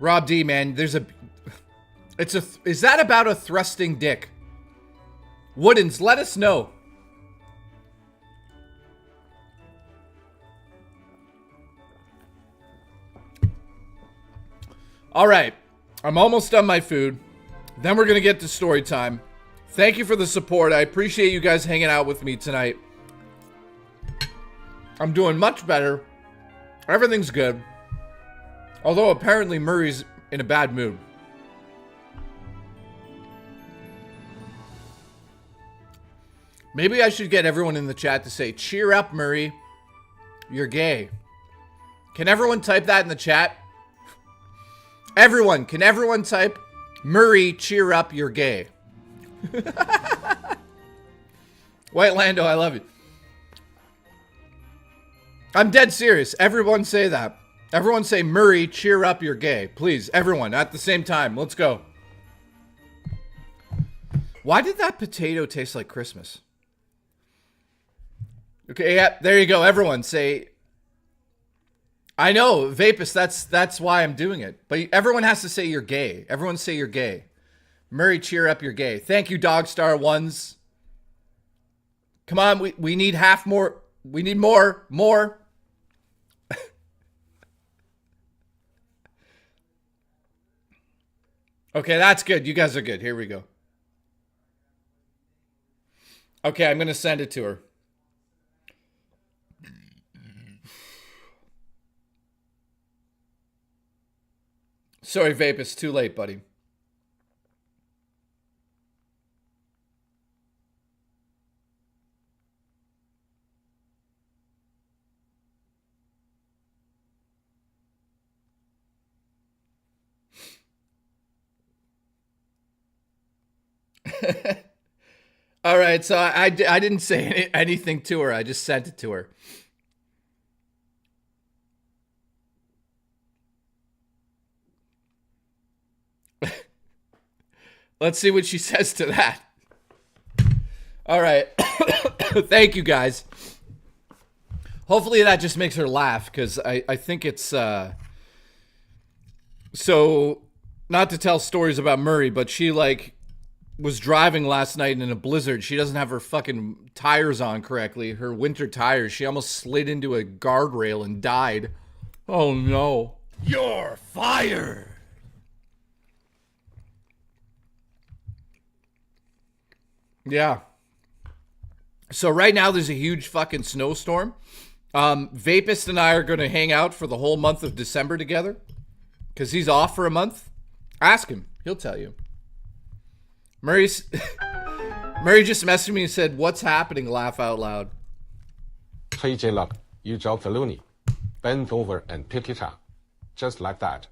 Rob D, man, there's a... Is that about a thrusting dick? Woodens, let us know. All right, I'm almost done my food. Then we're going to get to story time. Thank you for the support. I appreciate you guys hanging out with me tonight. I'm doing much better. Everything's good. Although apparently Murray's in a bad mood. Maybe I should get everyone in the chat to say, cheer up, Murray. You're gay. Can everyone type that in the chat? Everyone, can everyone type, Murray, cheer up, you're gay. White Lando, I love you. I'm dead serious. Everyone say that. Everyone say, Murray, cheer up, you're gay. Please, everyone, at the same time. Let's go. Why did that potato taste like Christmas? Okay, yeah, there you go. Everyone say... I know, Vapus, that's why I'm doing it. But everyone has to say you're gay. Everyone say you're gay. Murray, cheer up, you're gay. Thank you, Dogstar Ones. Come on, we need half more. We need more. More. Okay, that's good. You guys are good. Here we go. Okay, I'm going to send it to her. Sorry, Vape, it's too late, buddy. All right, so I didn't say anything to her. I just sent it to her. Let's see what she says to that. All right. Thank you, guys. Hopefully that just makes her laugh, because I think it's... So, not to tell stories about Murray, but she, like, was driving last night in a blizzard. She doesn't have her fucking tires on correctly, her winter tires. She almost slid into a guardrail and died. Oh, no. You're fired! Yeah. So right now there's a huge fucking snowstorm. Vapist and I are going to hang out for the whole month of December together. Because he's off for a month. Ask him. He'll tell you. Murray just messaged me and said, what's happening? Laugh out loud. Hey J-Luck, you drop the loony. Bend over and pick it up. Just like that.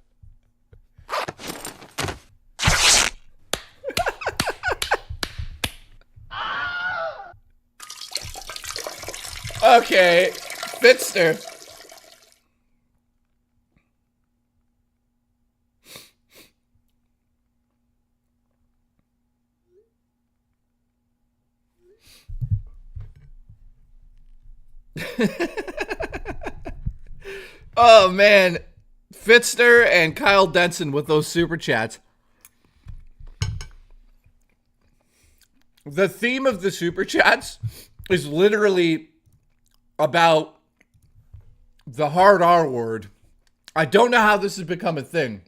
Okay, Fitster. Oh, man. Fitzner and Kyle Denson with those super chats. The theme of the super chats is literally about the hard R word. I don't know how this has become a thing.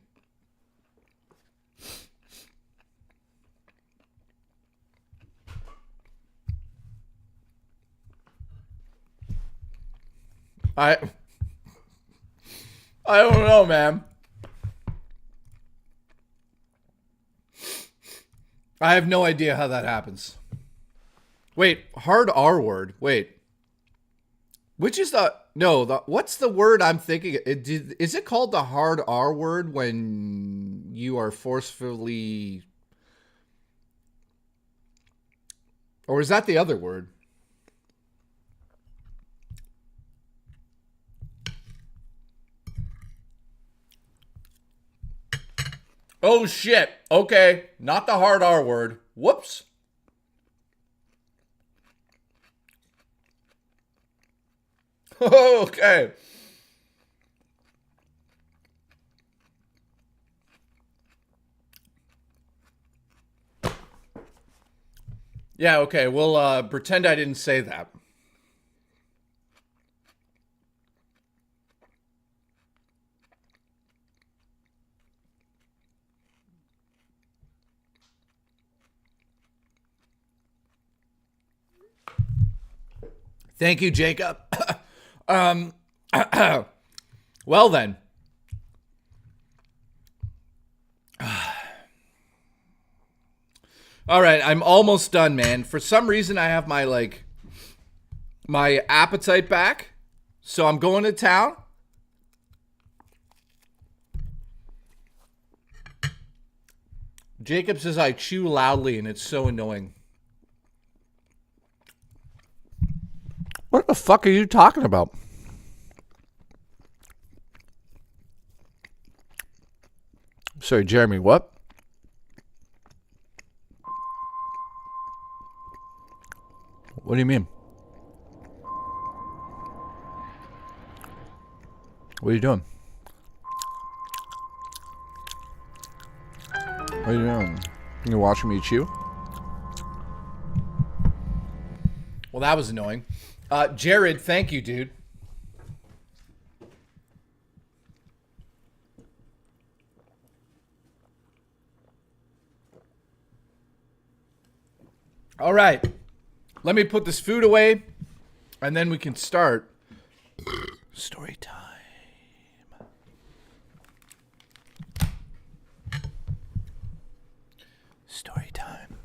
I don't know, man. I have no idea how that happens. Wait, hard R word. Wait. Which is what's the word I'm thinking? Is it called the hard R word when you are forcefully... Or is that the other word? Oh, shit. Okay. Not the hard R word. Whoops. Okay. Yeah, okay. We'll pretend I didn't say that. Thank you, Jacob. Well then. All right, I'm almost done, man. For some reason, I have my appetite back, so I'm going to town. Jacob says I chew loudly, and it's so annoying. What the fuck are you talking about? Sorry, Jeremy, what? What do you mean? What are you doing? What are you doing? You watching me chew? Well, that was annoying. Jared, thank you, dude. All right. Let me put this food away, and then we can start story time. Story time.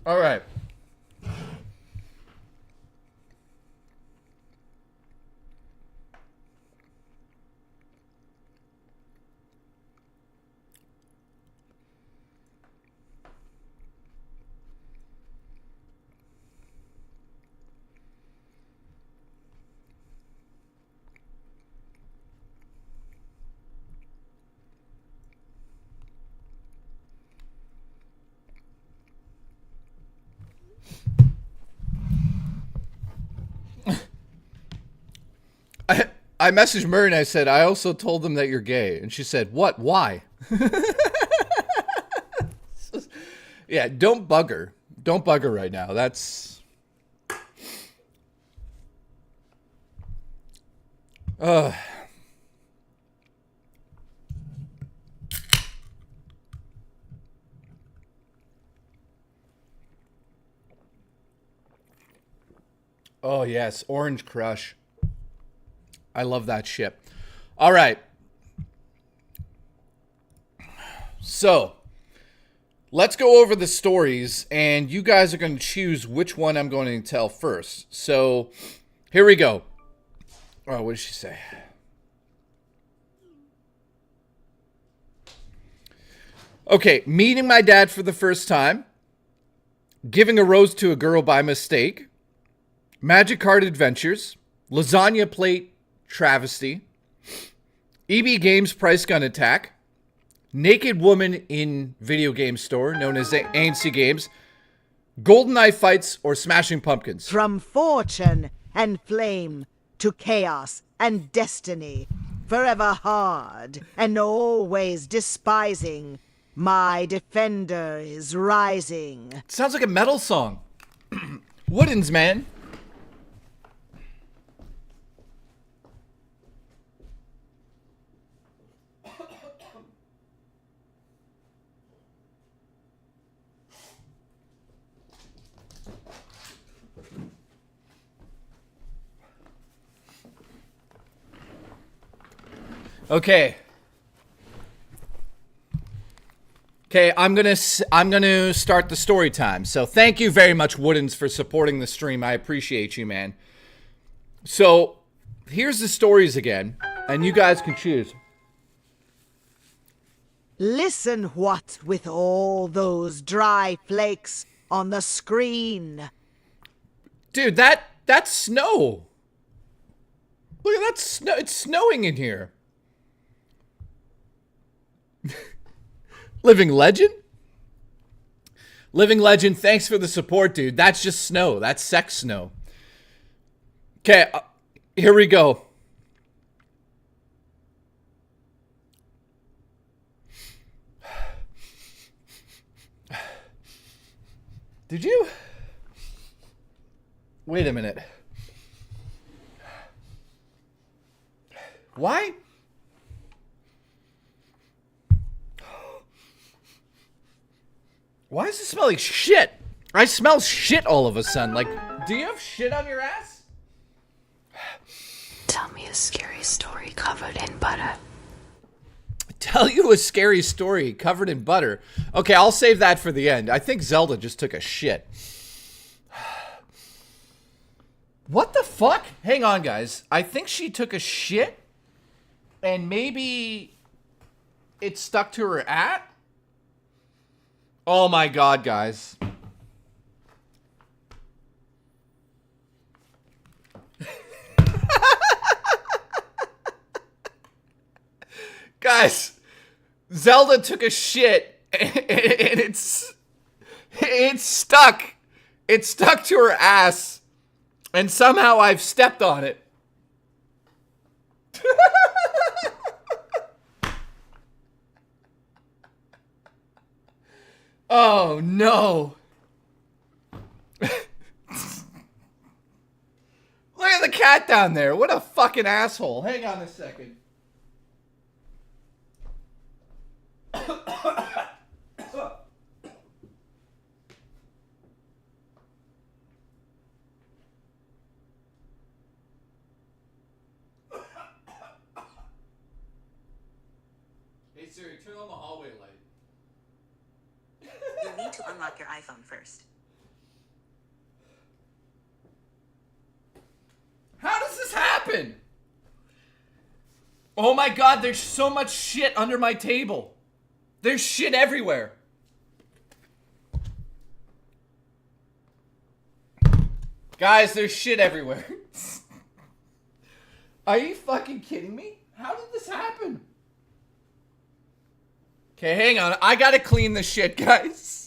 All right. I messaged Murray and I said, I also told them that you're gay. And she said, what? Why? Yeah, don't bug her. Don't bug her right now. That's... Oh, yes. Orange Crush. I love that shit. All right. So, let's go over the stories, and you guys are going to choose which one I'm going to tell first. So, here we go. Oh, what did she say? Okay, meeting my dad for the first time. Giving a rose to a girl by mistake. Magic card adventures. Lasagna plate travesty. EB Games price gun attack. Naked woman in video game store known as A&C Games. GoldenEye fights or smashing pumpkins. From fortune and flame to chaos and destiny, forever hard and always despising, my defender is rising. Sounds like a metal song. Woodens, man. Okay. Okay, I'm gonna start the story time. So thank you very much, Woodens, for supporting the stream. I appreciate you, man. So here's the stories again, and you guys can choose. Listen, what with all those dry flakes on the screen? Dude, that's snow. Look at that snow. It's snowing in here. Living Legend? Living Legend, thanks for the support, dude. That's just snow. That's sex snow. Okay, here we go. Did you? Wait a minute. Why? Why does it smell like shit? I smell shit all of a sudden. Like, do you have shit on your ass? Tell me a scary story covered in butter. Tell you a scary story covered in butter. Okay, I'll save that for the end. I think Zelda just took a shit. What the fuck? Hang on, guys. I think she took a shit and maybe it stuck to her at. Oh my god, guys. Guys, Zelda took a shit and it's stuck. It stuck to her ass and somehow I've stepped on it. Oh no. Look at the cat down there. What a fucking asshole. Hang on a second. Hey Siri, turn on the hallway light. You need to unlock your iPhone first. How does this happen? Oh my god, there's so much shit under my table. There's shit everywhere. Guys, there's shit everywhere. Are you fucking kidding me? How did this happen? Okay, hang on. I gotta clean this shit, guys.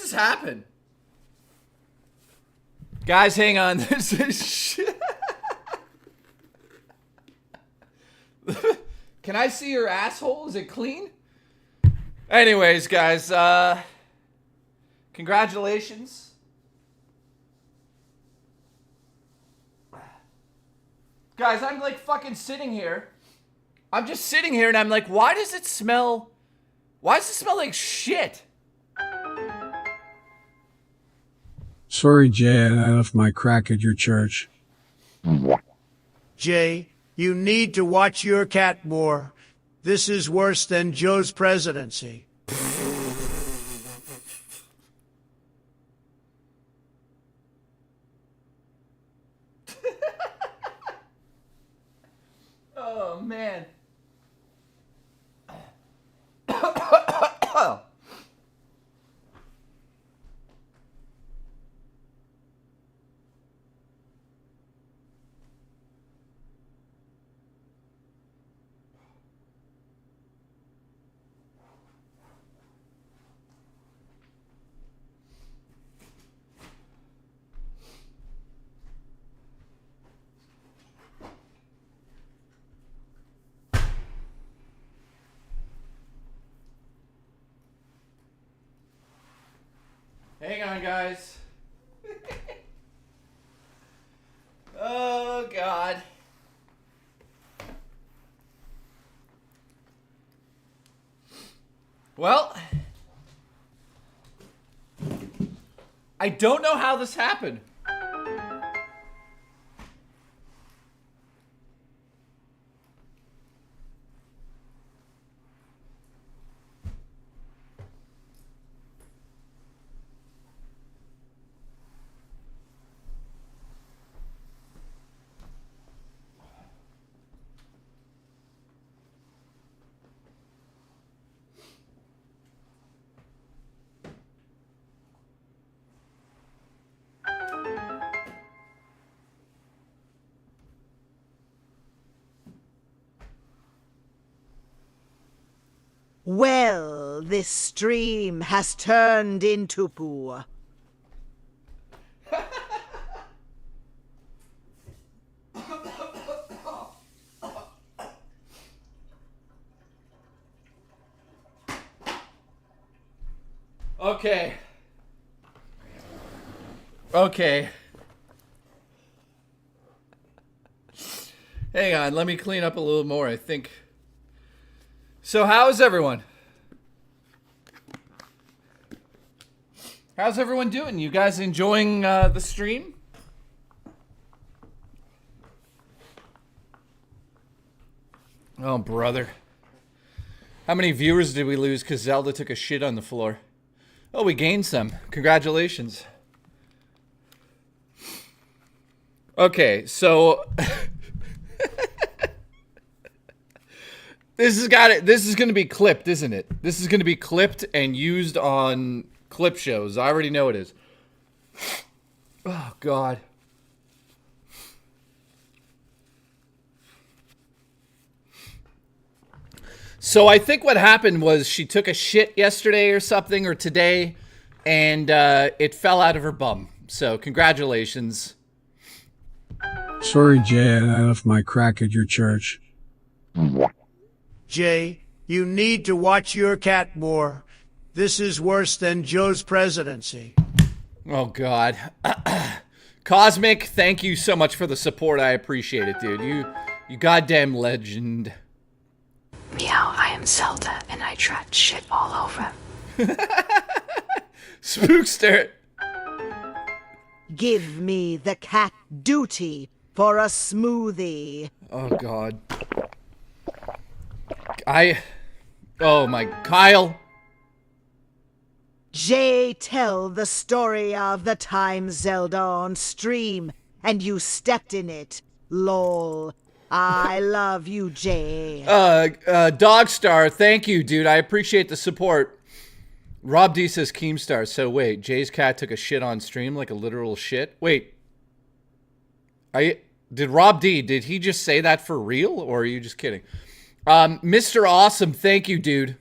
just happen? Guys, hang on. This is shit. Can I see your asshole? Is it clean? Anyways, guys, congratulations. Guys, I'm like fucking sitting here. I'm just sitting here and I'm like, why does it smell like shit? Sorry, Jay, I left my crack at your church. Jay, you need to watch your cat more. This is worse than Joe's presidency. Oh, man. Hang on, guys. Oh, God. Well, I don't know how this happened. Well, this stream has turned into poo. Okay. Okay. Hang on, let me clean up a little more, I think. So how's everyone? How's everyone doing? You guys enjoying the stream? Oh, brother. How many viewers did we lose because Zelda took a shit on the floor? Oh, we gained some. Congratulations. Okay, so... This is going to be clipped, isn't it? This is going to be clipped and used on clip shows. I already know it is. Oh, God. So I think what happened was she took a shit yesterday or something, or today, and it fell out of her bum. So congratulations. Sorry, Jay, I left my crack at your church. Jay, you need to watch your cat more. This is worse than Joe's presidency. Oh, God. Cosmic, thank you so much for the support. I appreciate it, dude. You goddamn legend. Meow, I am Zelda, and I trot shit all over. Spookster. Give me the cat duty for a smoothie. Oh, God. Oh, my... Kyle. Jay, tell the story of the time Zelda on stream, and you stepped in it. Lol. I love you, Jay. Dogstar, thank you, dude. I appreciate the support. Rob D says Keemstar. So wait, Jay's cat took a shit on stream, like a literal shit? Wait. Did Rob D, did he just say that for real, or are you just kidding? Mr. Awesome, thank you, dude.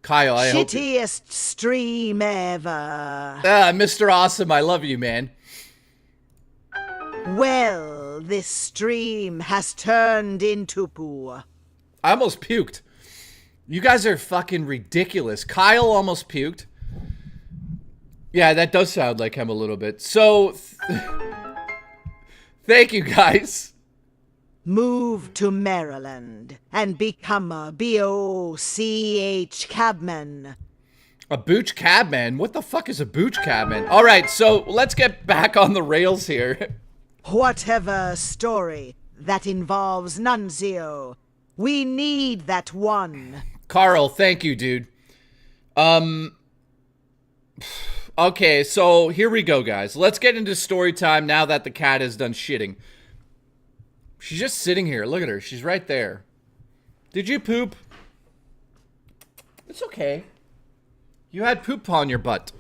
Kyle, I hope... Shittiest stream ever. Mr. Awesome, I love you, man. Well, this stream has turned into poo. I almost puked. You guys are fucking ridiculous. Kyle almost puked. Yeah, that does sound like him a little bit. So, thank you guys. Move to Maryland and become a BOCH cabman. A booch cabman? What the fuck is a booch cabman? Alright, so let's get back on the rails here. Whatever story that involves Nunzio, we need that one. Carl, thank you, dude. Okay, so here we go, guys. Let's get into story time now that the cat is done shitting. She's just sitting here. Look at her. She's right there. Did you poop? It's okay. You had poop on your butt.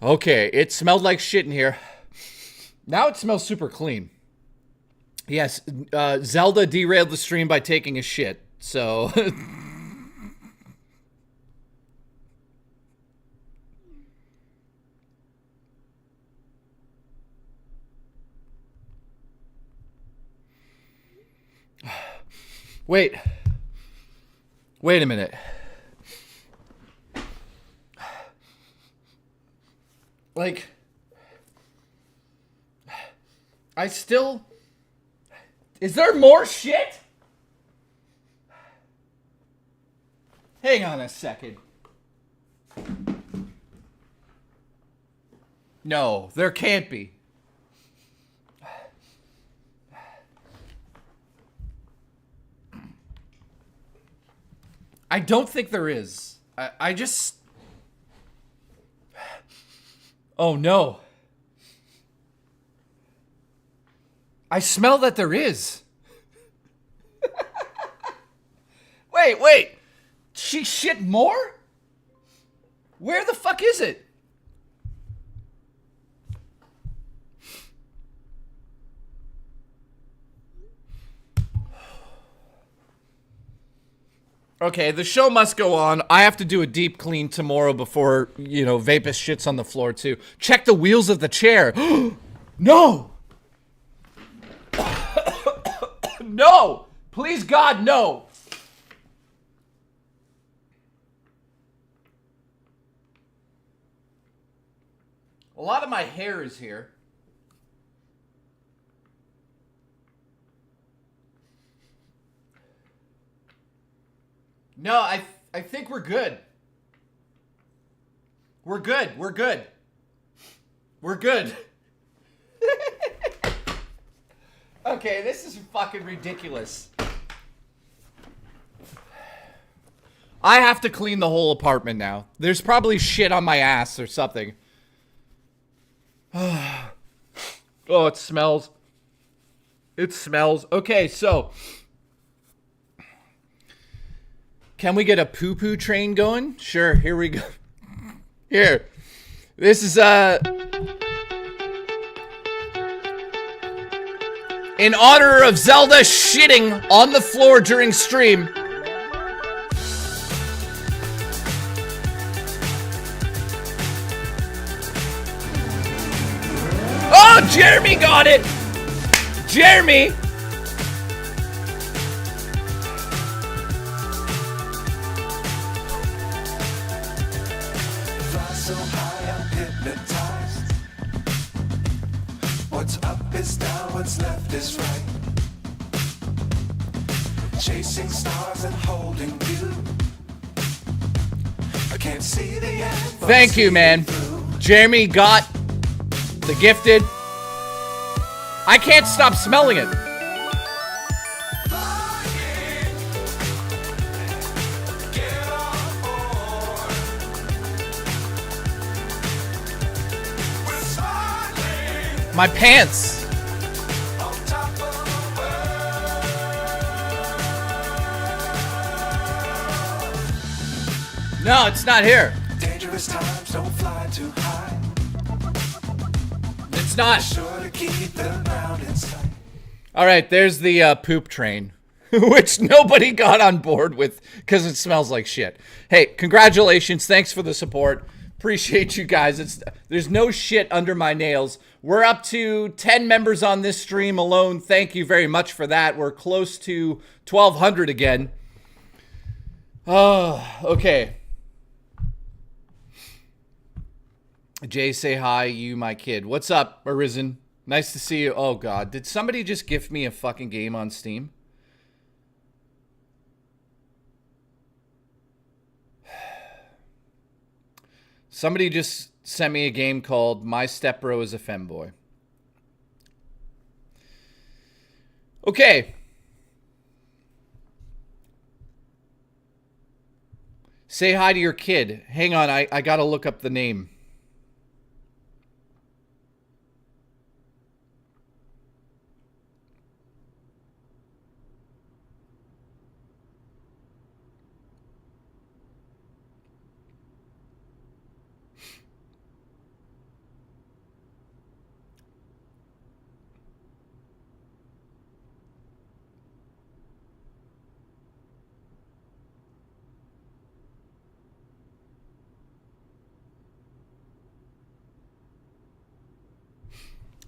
Okay, it smelled like shit in here. Now it smells super clean. Yes, Zelda derailed the stream by taking a shit, so... Wait a minute. Like, I still... Is there more shit? Hang on a second. No, there can't be. I don't think there is. I just... Oh no. I smell that there is. Wait. She shit more? Where the fuck is it? Okay, the show must go on. I have to do a deep clean tomorrow before, you know, Vapus shits on the floor too. Check the wheels of the chair. No! No! Please God, no! A lot of my hair is here. No, I think we're good. We're good. Okay, this is fucking ridiculous. I have to clean the whole apartment now. There's probably shit on my ass or something. Oh, it smells. It smells. Okay, so... Can we get a poo-poo train going? Sure, here we go. Here. This is, in honor of Zelda shitting on the floor during stream. Oh, Jeremy got it! Jeremy! What's up is down, what's left is right. Chasing stars and holding you. I can't see the end. Thank you, man. Jeremy got the gifted. I can't stop smelling it. My pants. No, it's not here. Dangerous times, don't fly too high. It's not. All right, there's the poop train. which nobody got on board with because it smells like shit. Hey, congratulations. Thanks for the support. Appreciate you guys. There's no shit under my nails. We're up to 10 members on this stream alone. Thank you very much for that. We're close to 1,200 again. Oh, okay. Jay, say hi, you my kid. What's up, Arisen? Nice to see you. Oh, God. Did somebody just gift me a fucking game on Steam? Somebody just sent me a game called My Stepbro is a Femboy. Okay. Say hi to your kid. Hang on, I gotta look up the name.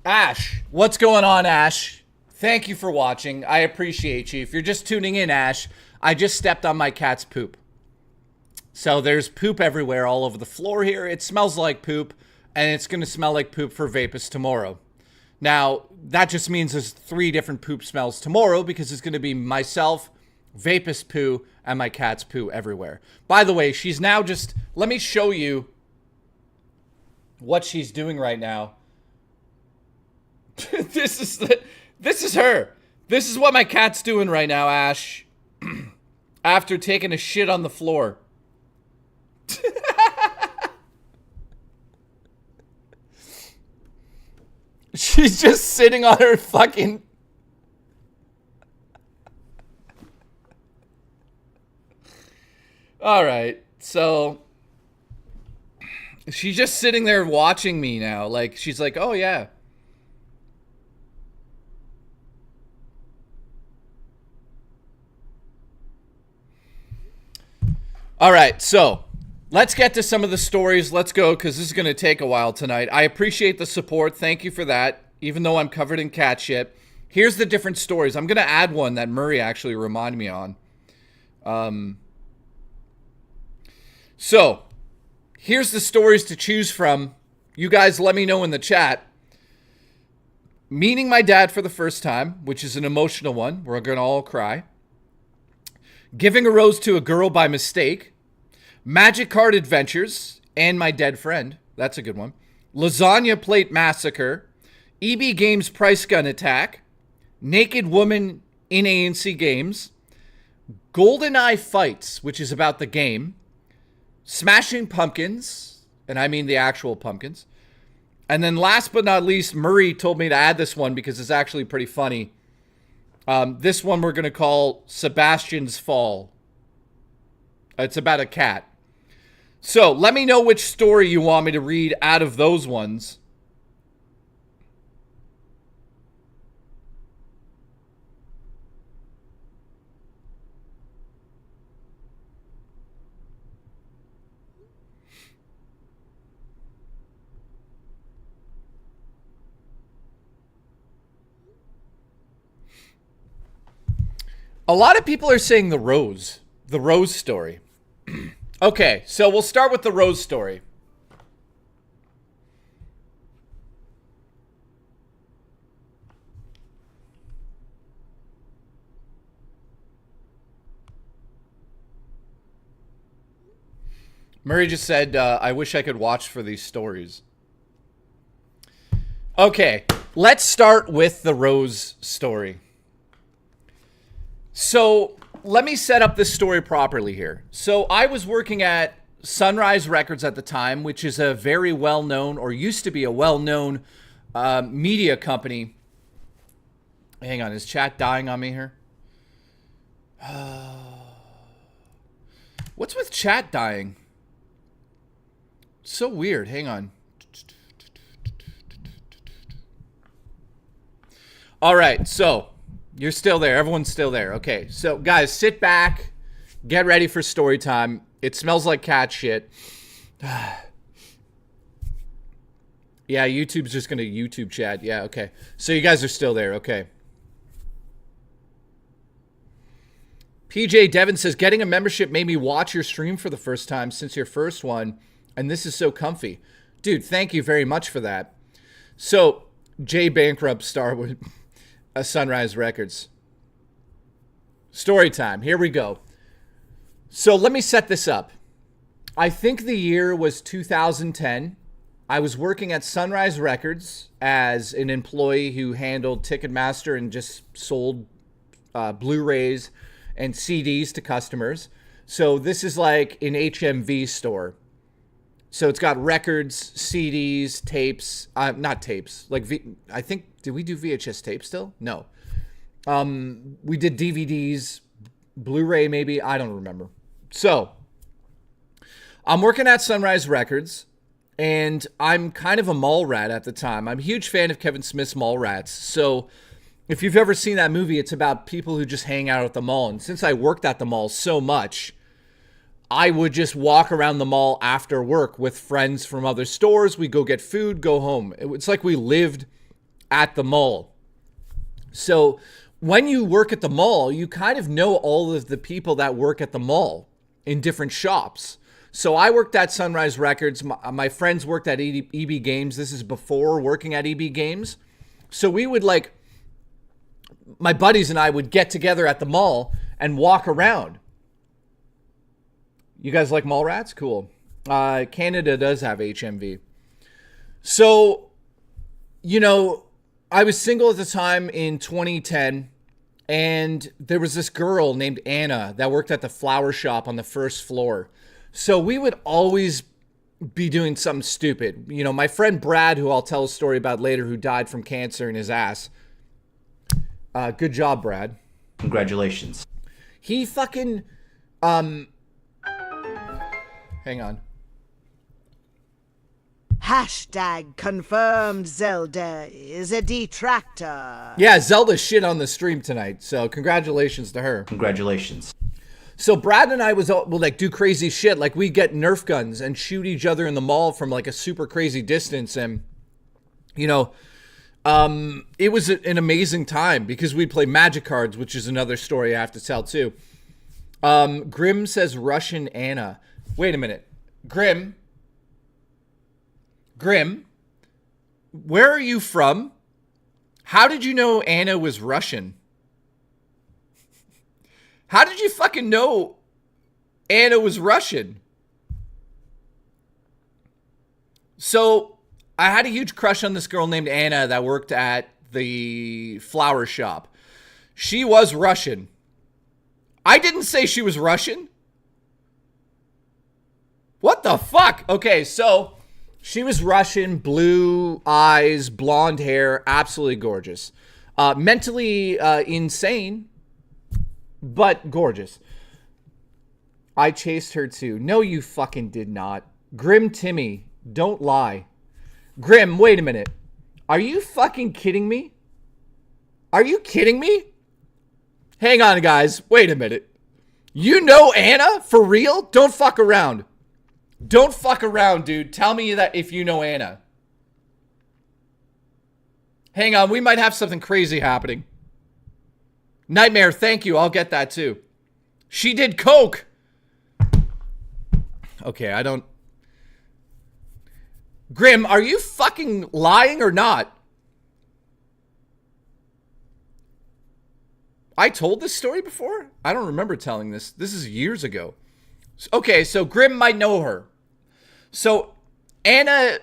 Ash, what's going on, Ash? Thank you for watching. I appreciate you. If you're just tuning in, Ash, I just stepped on my cat's poop. So there's poop everywhere all over the floor here. It smells like poop, and it's going to smell like poop for Vapus tomorrow. Now, that just means there's 3 different poop smells tomorrow because it's going to be myself, Vapus poo, and my cat's poo everywhere. By the way, she's now just... Let me show you what she's doing right now. This is her. This is what my cat's doing right now, Ash. After taking a shit on the floor. She's just sitting on her fucking... Alright, so... She's just sitting there watching me now. Like, she's like, oh yeah. All right, so let's get to some of the stories. Let's go, because this is going to take a while tonight. I appreciate the support. Thank you for that, even though I'm covered in cat shit. Here's the different stories. I'm going to add one that Murray actually reminded me on. So, here's the stories to choose from. You guys let me know in the chat. Meeting my dad for the first time, which is an emotional one. We're going to all cry. Giving a rose to a girl by mistake. Magic card adventures. And my dead friend. That's a good one. Lasagna plate massacre. A&C Games price gun attack. Naked woman in A&C Games. GoldenEye fights, which is about the game. Smashing pumpkins. And I mean the actual pumpkins. And then last but not least, Murray told me to add this one because it's actually pretty funny. This one we're going to call Sebastian's Fall. It's about a cat. So, let me know which story you want me to read out of those ones. A lot of people are saying the rose story. Okay, so we'll start with the rose story. Murray just said, I wish I could watch for these stories. Okay, let's start with the rose story. So, let me set up this story properly here. So, I was working at Sunrise Records at the time, which is a very well-known, or used to be a well-known media company. Hang on, is chat dying on me here? What's with chat dying? So weird, hang on. All right, so... You're still there. Everyone's still there. Okay, so guys, sit back. Get ready for story time. It smells like cat shit. Yeah, YouTube's just going to YouTube chat. Yeah, okay. So you guys are still there. Okay. PJ Devin says, getting a membership made me watch your stream for the first time since your first one, and this is so comfy. Dude, thank you very much for that. So, Jay Bankrupt Starwood, Sunrise Records. Story time. Here we go. So let me set this up. I think the year was 2010. I was working at Sunrise Records as an employee who handled Ticketmaster and just sold Blu-rays and CDs to customers. So this is like an HMV store. So it's got records, CDs, tapes, not tapes. Like I think, did we do VHS tapes still? No. We did DVDs, Blu-ray maybe, I don't remember. So I'm working at Sunrise Records. And I'm kind of a mall rat at the time. I'm a huge fan of Kevin Smith's Mallrats. So if you've ever seen that movie, it's about people who just hang out at the mall. And since I worked at the mall so much, I would just walk around the mall after work with friends from other stores. We go get food, go home. It's like we lived at the mall. So when you work at the mall, you kind of know all of the people that work at the mall in different shops. So I worked at Sunrise Records. My friends worked at EB Games. This is before working at EB Games. So we would my buddies and I would get together at the mall and walk around. You guys like mall rats? Cool. Canada does have HMV. So, I was single at the time in 2010. And there was this girl named Anna that worked at the flower shop on the first floor. So we would always be doing something stupid. My friend Brad, who I'll tell a story about later, who died from cancer in his ass. Good job, Brad. Congratulations. He fucking, hang on. Hashtag confirmed Zelda is a detractor. Yeah, Zelda shit on the stream tonight. So congratulations to her. Congratulations. So Brad and I would do crazy shit. Like we'd get Nerf guns and shoot each other in the mall from a super crazy distance. And, it was an amazing time because we'd play Magic cards, which is another story I have to tell too. Grim says Russian Anna. Wait a minute. Grim, where are you from? How did you know Anna was Russian? How did you fucking know Anna was Russian? So, I had a huge crush on this girl named Anna that worked at the flower shop. She was Russian. I didn't say she was Russian. What the fuck? Okay, so she was Russian, blue eyes, blonde hair, absolutely gorgeous. Mentally insane. But gorgeous. I chased her too. No, you fucking did not. Grim Timmy, don't lie. Grim, wait a minute. Are you fucking kidding me? Are you kidding me? Hang on, guys. Wait a minute. You know Anna? For real? Don't fuck around. Don't fuck around, dude. Tell me that if you know Anna. Hang on. We might have something crazy happening. Nightmare, thank you. I'll get that too. She did coke. Okay, I don't... Grim, are you fucking lying or not? I told this story before? I don't remember telling this. This is years ago. Okay, so Grim might know her. So, Anna...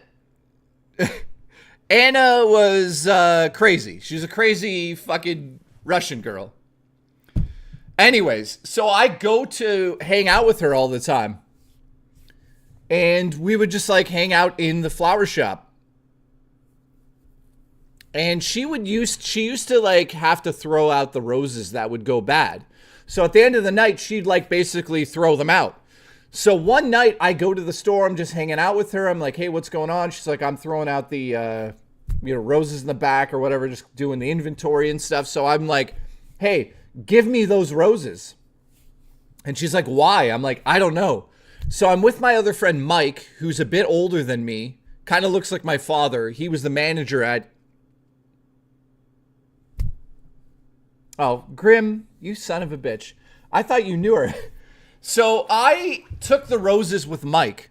Anna was crazy. She's a crazy fucking Russian girl. Anyways, so I go to hang out with her all the time. And we would just hang out in the flower shop. And she used to have to throw out the roses that would go bad. So at the end of the night, she'd basically throw them out. So one night I go to the store, I'm just hanging out with her. I'm like, hey, what's going on? She's like, I'm throwing out the, roses in the back or whatever, just doing the inventory and stuff. So I'm hey, give me those roses. And she's like, why? I'm like, I don't know. So I'm with my other friend, Mike, who's a bit older than me. Kind of looks like my father. He was the manager at... Oh, Grim, you son of a bitch. I thought you knew her. So I took the roses with Mike.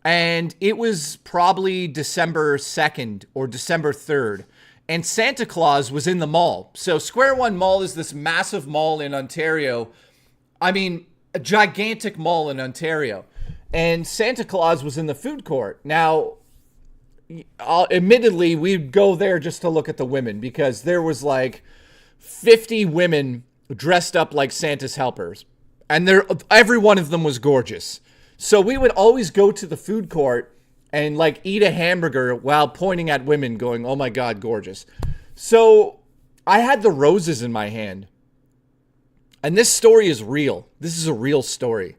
And it was probably December 2nd or December 3rd. And Santa Claus was in the mall. So Square One Mall is this massive mall in Ontario. I mean, a gigantic mall in Ontario. And Santa Claus was in the food court. Now, admittedly, we'd go there just to look at the women. Because there was like 50 women dressed up like Santa's helpers. And every one of them was gorgeous. So we would always go to the food court and like eat a hamburger while pointing at women going, oh my God, gorgeous. So I had the roses in my hand. And this story is real. This is a real story.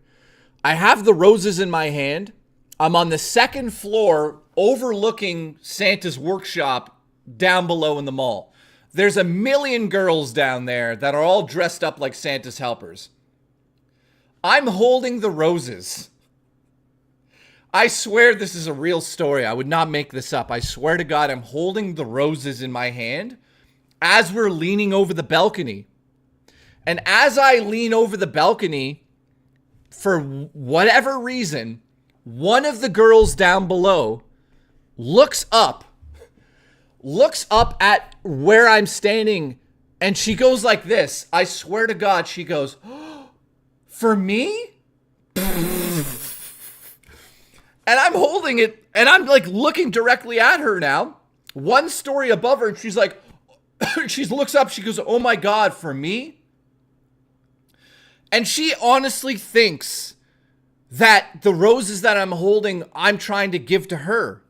I have the roses in my hand. I'm on the second floor overlooking Santa's workshop down below in the mall. There's a million girls down there that are all dressed up like Santa's helpers. I'm holding the roses. I swear this is a real story. I would not make this up. I swear to God, I'm holding the roses in my hand as we're leaning over the balcony. And as I lean over the balcony, for whatever reason, one of the girls down below looks up at where I'm standing, and she goes like this. I swear to God, she goes, oh, for me? And I'm holding it, and I'm like looking directly at her now. One story above her, and she's like, she looks up, she goes, oh my God, for me? And she honestly thinks that the roses that I'm holding, I'm trying to give to her.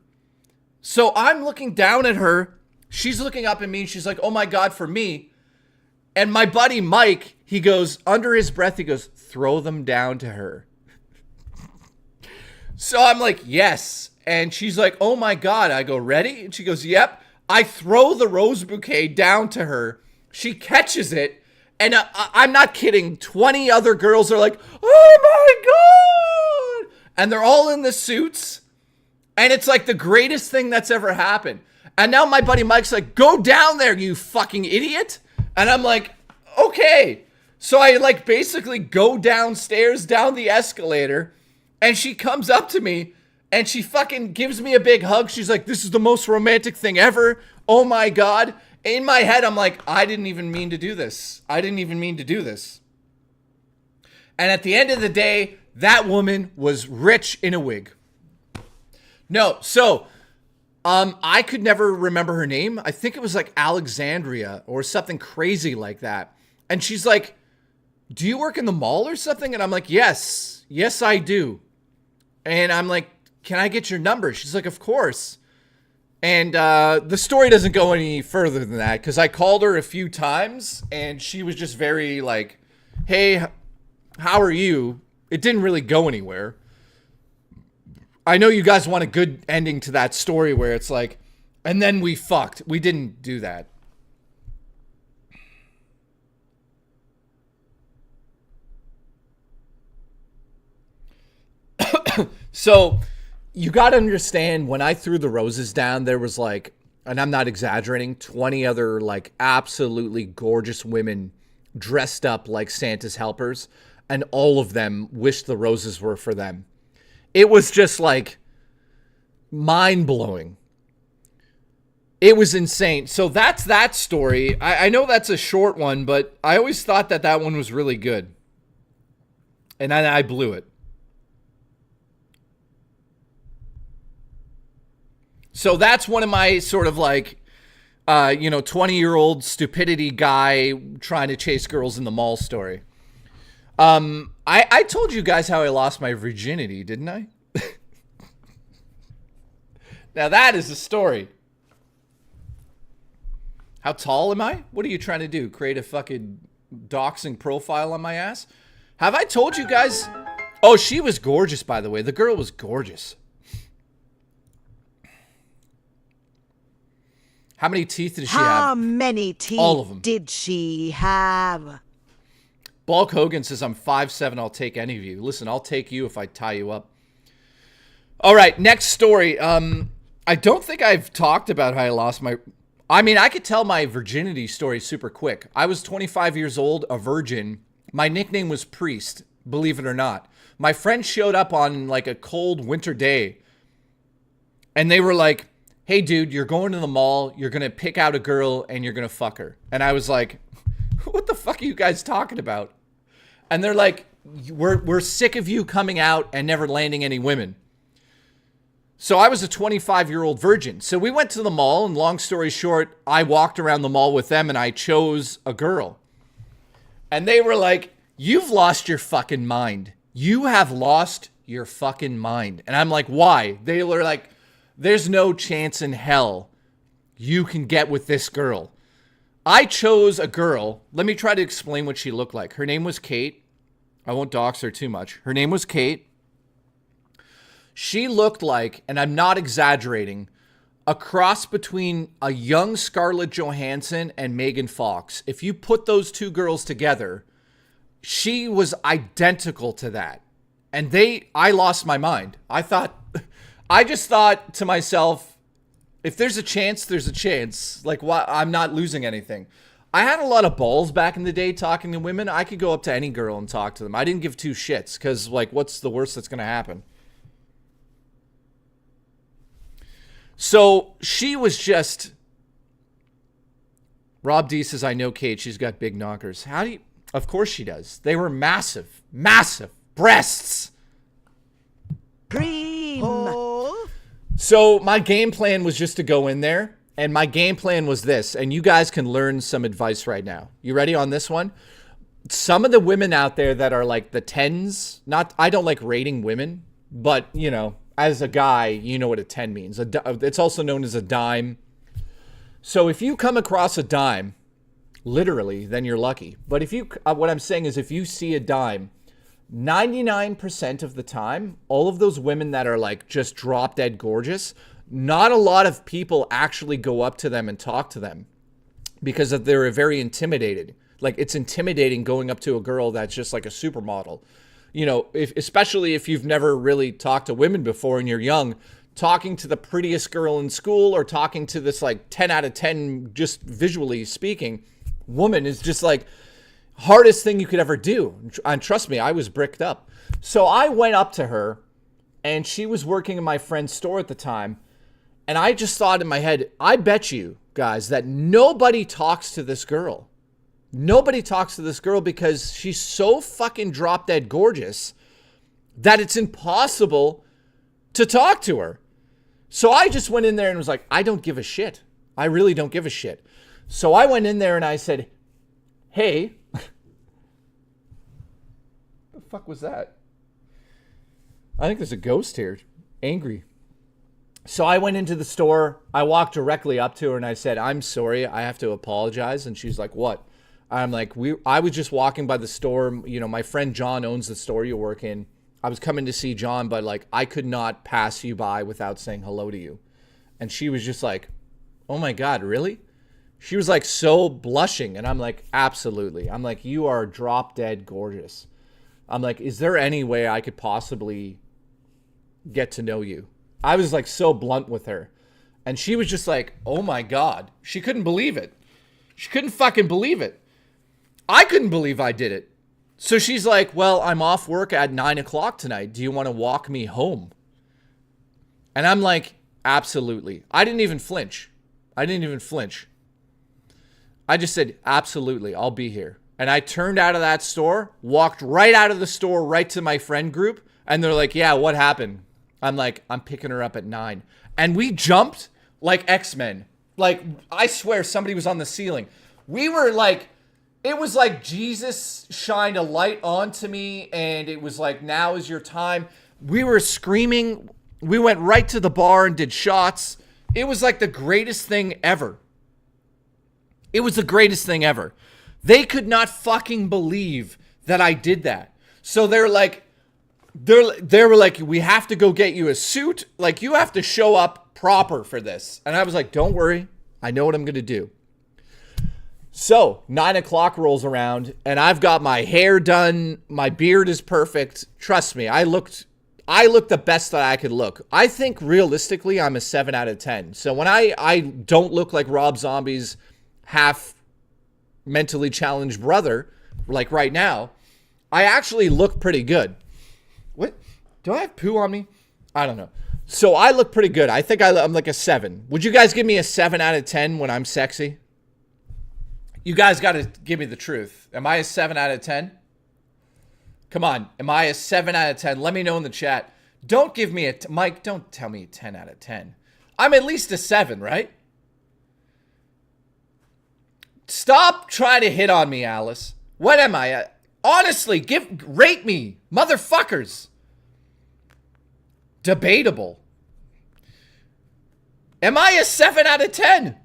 So I'm looking down at her. She's looking up at me, and she's like, oh my God, for me? And my buddy Mike, he goes, under his breath, he goes, throw them down to her. So I'm like, yes. And she's like, oh my God. I go, ready? And she goes, yep. I throw the rose bouquet down to her. She catches it. And I'm not kidding. 20 other girls are like, oh my God. And they're all in the suits. And it's like the greatest thing that's ever happened. And now my buddy Mike's like, go down there, you fucking idiot. And I'm like, okay. So I like basically go downstairs, down the escalator. And she comes up to me and she fucking gives me a big hug. She's like, this is the most romantic thing ever. Oh my God. In my head, I'm like, I didn't even mean to do this. I didn't even mean to do this. And at the end of the day, that woman was rich in a wig. No, so I could never remember her name. I think it was like Alexandria or something crazy like that. And she's like, do you work in the mall or something? And I'm like, yes, I do. And I'm like, can I get your number? She's like, of course. And the story doesn't go any further than that because I called her a few times and she was just very like, hey, how are you? It didn't really go anywhere. I know you guys want a good ending to that story where it's like, and then we fucked. We didn't do that. So you got to understand, when I threw the roses down, there was like, and I'm not exaggerating, 20 other like absolutely gorgeous women dressed up like Santa's helpers, and all of them wished the roses were for them. It was just like mind-blowing. It was insane. So that's that story. I know that's a short one, but I always thought that that one was really good. And I blew it. So that's one of my sort of like, 20-year-old stupidity guy trying to chase girls in the mall story. I told you guys how I lost my virginity, didn't I? Now that is a story. How tall am I? What are you trying to do? Create a fucking doxing profile on my ass? Have I told you guys? Oh, she was gorgeous, by the way. The girl was gorgeous. How many teeth did she How have? many teeth All of them. did she have? Bulk Hogan says, I'm 5'7", I'll take any of you. Listen, I'll take you if I tie you up. All right, next story. I don't think I've talked about how I lost my... I mean, I could tell my virginity story super quick. I was 25 years old, a virgin. My nickname was Priest, believe it or not. My friends showed up on like a cold winter day. And they were like, hey, dude, you're going to the mall. You're going to pick out a girl and you're going to fuck her. And I was like, what the fuck are you guys talking about? And they're like, we're sick of you coming out and never landing any women. So I was a 25-year-old virgin. So we went to the mall, and long story short, I walked around the mall with them and I chose a girl. And they were like, you've lost your fucking mind. You have lost your fucking mind. And I'm like, why? They were like, there's no chance in hell you can get with this girl. I chose a girl. Let me try to explain what she looked like. Her name was Kate. I won't dox her too much. Her name was Kate. She looked like, and I'm not exaggerating, a cross between a young Scarlett Johansson and Megan Fox. If you put those two girls together, she was identical to that. And I lost my mind. I just thought to myself, if there's a chance, there's a chance. Like, why? I'm not losing anything. I had a lot of balls back in the day talking to women. I could go up to any girl and talk to them. I didn't give two shits because, like, what's the worst that's going to happen? So she was just... Rob D says, I know Kate. She's got big knockers. How do you... Of course she does. They were massive. Massive. Breasts. Cream. So my game plan was just to go in there. And my game plan was this. And you guys can learn some advice right now. You ready on this one? Some of the women out there that are like the tens. I don't like rating women. But, you know... As a guy, you know what a 10 means. It's also known as a dime. So if you come across a dime, literally, then you're lucky. But if you, what I'm saying is if you see a dime, 99% of the time, all of those women that are like just drop dead gorgeous, not a lot of people actually go up to them and talk to them because they're very intimidated. Like it's intimidating going up to a girl that's just like a supermodel. You know, especially if you've never really talked to women before and you're young, talking to the prettiest girl in school or talking to this like 10 out of 10, just visually speaking, woman is just like hardest thing you could ever do. And trust me, I was bricked up. So I went up to her and she was working in my friend's store at the time. And I just thought in my head, I bet you guys that nobody talks to this girl. Nobody talks to this girl because she's so fucking drop dead gorgeous that it's impossible to talk to her. So I just went in there and was like, I don't give a shit. I really don't give a shit. So I went in there and I said, hey, the fuck was that? I think there's a ghost here. Angry. So I went into the store. I walked directly up to her and I said, I'm sorry. I have to apologize. And she's like, what? I'm like, I was just walking by the store. You know, my friend John owns the store you work in. I was coming to see John, but like, I could not pass you by without saying hello to you. And she was just like, oh my God, really? She was like so blushing. And I'm like, absolutely. I'm like, you are drop dead gorgeous. I'm like, is there any way I could possibly get to know you? I was like so blunt with her. And she was just like, oh my God. She couldn't believe it. She couldn't fucking believe it. I couldn't believe I did it. So she's like, well, I'm off work at 9 o'clock tonight. Do you want to walk me home? And I'm like, absolutely. I didn't even flinch. I just said, absolutely, I'll be here. And I turned out of that store, walked right out of the store, right to my friend group. And they're like, yeah, what happened? I'm like, I'm picking her up at 9. And we jumped like X-Men. Like, I swear somebody was on the ceiling. We were like, it was like Jesus shined a light onto me and it was like, now is your time. We were screaming. We went right to the bar and did shots. It was like the greatest thing ever. It was the greatest thing ever. They could not fucking believe that I did that. So they were like, we have to go get you a suit. Like, you have to show up proper for this. And I was like, don't worry. I know what I'm going to do. So 9 o'clock rolls around and I've got my hair done. My beard is perfect. Trust me, I looked the best that I could look. I think realistically, I'm a 7 out of 10. So when I don't look like Rob Zombie's half mentally challenged brother, like right now, I actually look pretty good. What? Do I have poo on me? I don't know. So I look pretty good. I think I'm like a 7. Would you guys give me a 7 out of 10 when I'm sexy? You guys got to give me the truth. Am I a 7 out of 10? Come on. Am I a 7 out of 10? Let me know in the chat. Don't give me Mike, don't tell me 10 out of 10. I'm at least a 7, right? Stop trying to hit on me, Alice. What am I? Honestly, rate me, motherfuckers. Debatable. Am I a 7 out of 10?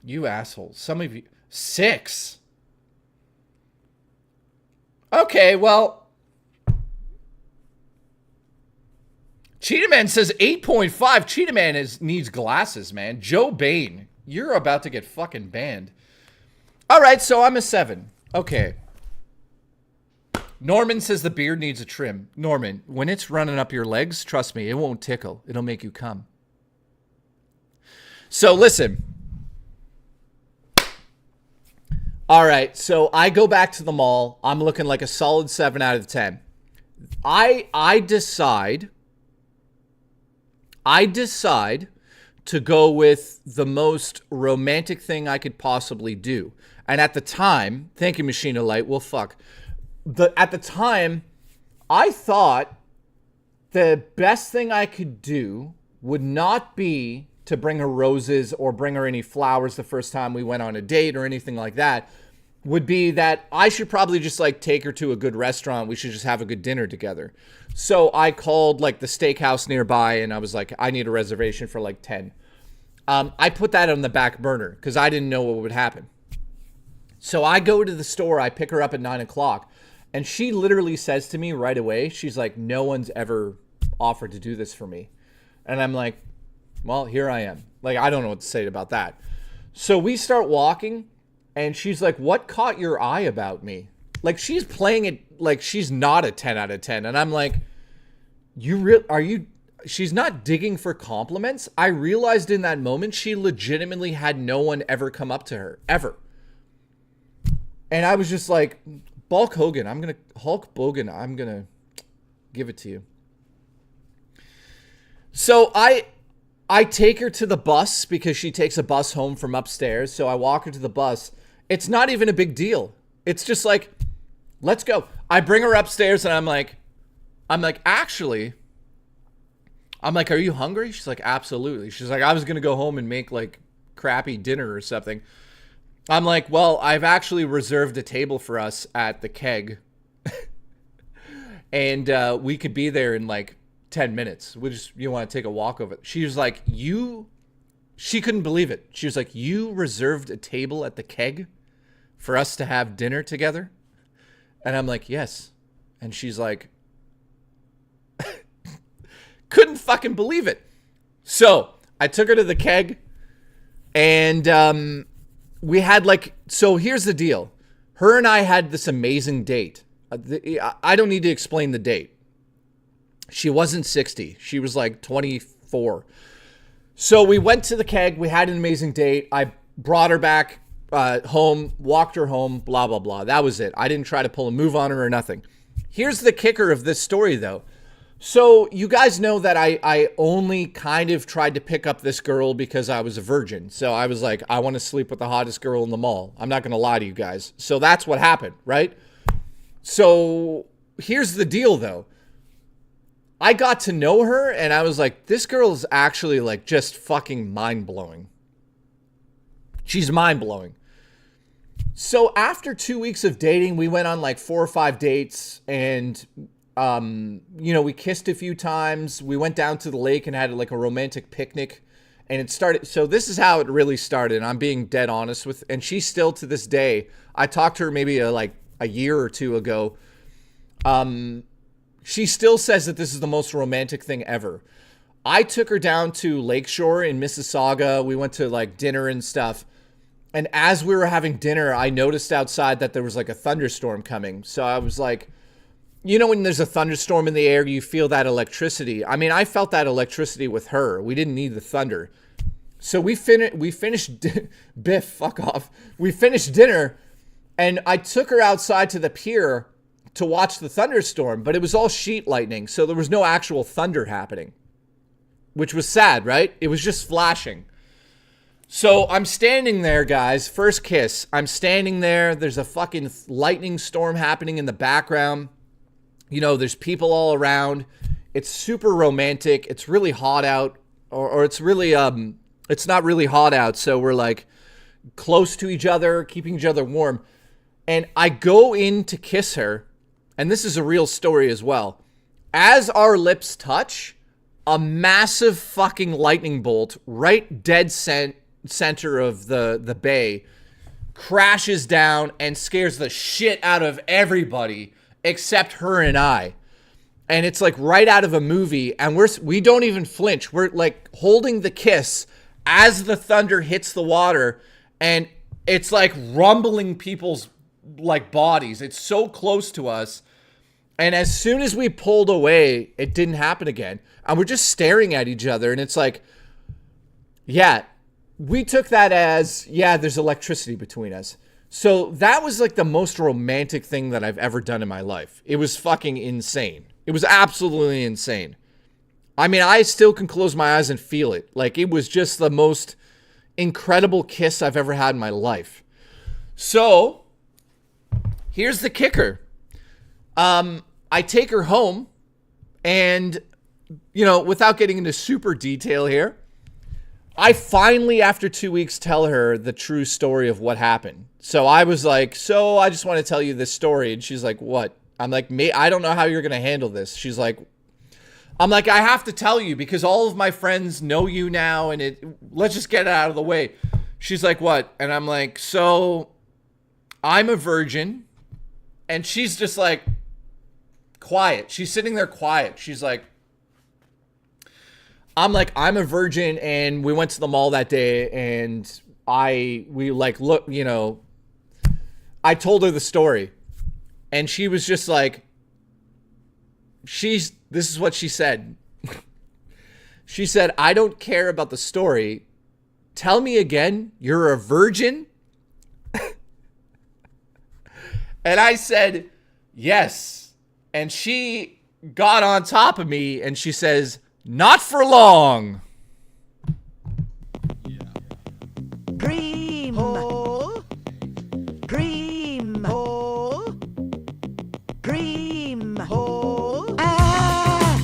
You assholes. Some of you. 6. Okay, well. Cheetah Man says 8.5. Cheetah Man needs glasses, man. Joe Bain. You're about to get fucking banned. All right, so I'm a 7. Okay. Norman says the beard needs a trim. Norman, when it's running up your legs, trust me, it won't tickle. It'll make you come. So listen. All right, so I go back to the mall. I'm looking like a solid 7 out of 10. I decide to go with the most romantic thing I could possibly do. And at the time, thank you, Machine of Light. Well, fuck. At the time, I thought the best thing I could do would not be to bring her roses or bring her any flowers the first time we went on a date or anything like that. Would be that I should probably just like take her to a good restaurant. We should just have a good dinner together. So I called like the steakhouse nearby and I was like, I need a reservation for like 10. I put that on the back burner because I didn't know what would happen. So I go to the store, I pick her up at 9 o'clock and she literally says to me right away, she's like, no one's ever offered to do this for me. And I'm like, well, here I am. Like, I don't know what to say about that. So we start walking. And she's like, what caught your eye about me? Like, she's playing it like she's not a 10 out of 10. And I'm like, she's not digging for compliments. I realized in that moment, she legitimately had no one ever come up to her, ever. And I was just like, Hulk Hogan, I'm going to give it to you. So I take her to the bus because she takes a bus home from upstairs. So I walk her to the bus. It's not even a big deal. It's just like, let's go. I bring her upstairs and I'm like, actually, are you hungry? She's like, absolutely. She's like, I was going to go home and make like crappy dinner or something. I'm like, well, I've actually reserved a table for us at the Keg. And we could be there in like 10 minutes. You want to take a walk over it. She was like, she couldn't believe it. She was like, you reserved a table at the Keg for us to have dinner together? And I'm like, yes. And she's like, couldn't fucking believe it. So I took her to the Keg and we had like, so here's the deal. Her and I had this amazing date. I don't need to explain the date. She wasn't 60. She was like 24. So we went to the Keg. We had an amazing date. I brought her back home, walked her home, blah, blah, blah. That was it. I didn't try to pull a move on her or nothing. Here's the kicker of this story, though. So you guys know that I only kind of tried to pick up this girl because I was a virgin. So I was like, I want to sleep with the hottest girl in the mall. I'm not going to lie to you guys. So that's what happened, right? So here's the deal, though. I got to know her and I was like, this girl is actually like just fucking mind-blowing. She's mind-blowing. So after 2 weeks of dating, we went on like 4 or 5 dates and, we kissed a few times. We went down to the lake and had like a romantic picnic and it started. So this is how it really started. I'm being dead honest with, and she's still to this day, I talked to her maybe like a year or two ago. She still says that this is the most romantic thing ever. I took her down to Lakeshore in Mississauga. We went to like dinner and stuff. And as we were having dinner, I noticed outside that there was like a thunderstorm coming. So I was like, you know, when there's a thunderstorm in the air, you feel that electricity. I mean, I felt that electricity with her. We didn't need the thunder. So we finished Biff, fuck off. We finished dinner and I took her outside to the pier to watch the thunderstorm, but it was all sheet lightning. So there was no actual thunder happening, which was sad, right? It was just flashing. So I'm standing there, guys. First kiss. I'm standing there. There's a fucking lightning storm happening in the background. You know, there's people all around. It's super romantic. It's really hot out. Or it's really, it's not really hot out. So we're like close to each other, keeping each other warm. And I go in to kiss her. And this is a real story as well. As our lips touch, a massive fucking lightning bolt right dead center of the bay crashes down and scares the shit out of everybody except her and I. And it's like right out of a movie, and we don't even flinch. We're like holding the kiss as the thunder hits the water, and it's like rumbling people's like bodies. It's so close to us. And as soon as we pulled away, it didn't happen again. And we're just staring at each other, and it's like, yeah, we took that as, yeah, there's electricity between us. So that was like the most romantic thing that I've ever done in my life. It was fucking insane. It was absolutely insane. I mean, I still can close my eyes and feel it. Like, it was just the most incredible kiss I've ever had in my life. So, here's the kicker. I take her home, and, you know, without getting into super detail here, I finally, after 2 weeks, tell her the true story of what happened. So I was like, so I just want to tell you this story. And she's like, what? I'm like, I don't know how you're going to handle this. She's like, I'm like, I have to tell you because all of my friends know you now, and let's just get it out of the way. She's like, what? And I'm like, so I'm a virgin. And she's just like quiet. She's sitting there quiet. She's like, I'm like, I'm a virgin, and we went to the mall that day, and we like, look, you know, I told her the story, and she was just like, this is what she said. She said, I don't care about the story. Tell me again, you're a virgin? And I said, yes. And she got on top of me, and she says, not for long. Dream hole. Dream hole. Dream hole. Ah!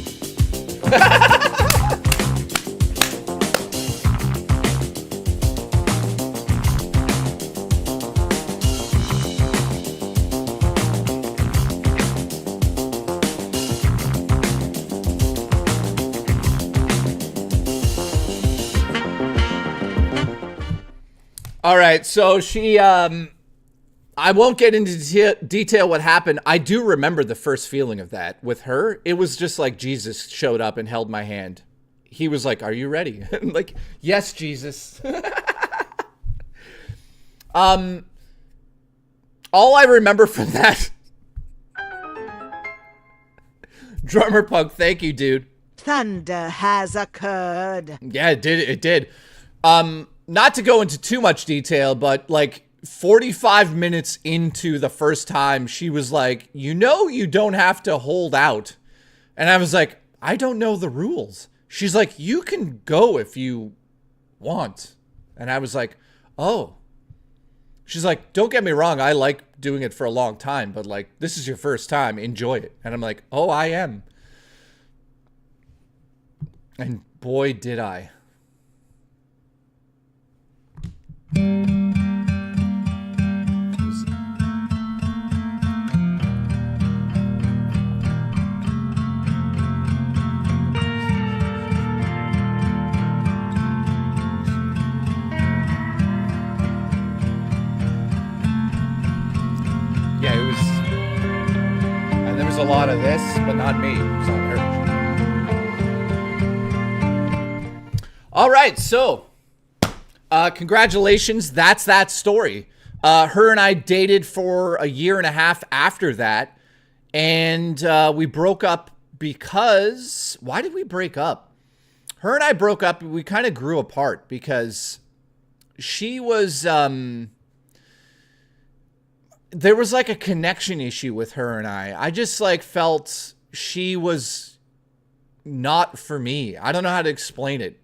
All right, so she, I won't get into detail what happened. I do remember the first feeling of that with her. It was just like Jesus showed up and held my hand. He was like, are you ready? I'm like, yes, Jesus. All I remember from that, Drummer Punk, thank you, dude. Thunder has occurred. Yeah, it did. It did. Not to go into too much detail, but like 45 minutes into the first time, she was like, you know, you don't have to hold out. And I was like, I don't know the rules. She's like, you can go if you want. And I was like, oh. She's like, don't get me wrong. I like doing it for a long time, but like, this is your first time. Enjoy it. And I'm like, oh, I am. And boy, did I. a lot of this, but not me. It's on her. All right, so congratulations. That's that story. Her and I dated for a year and a half after that, and we broke up because... Why did we break up? Her and I broke up. We kind of grew apart because she was... there was like a connection issue with her and I. I just like felt she was not for me. I don't know how to explain it.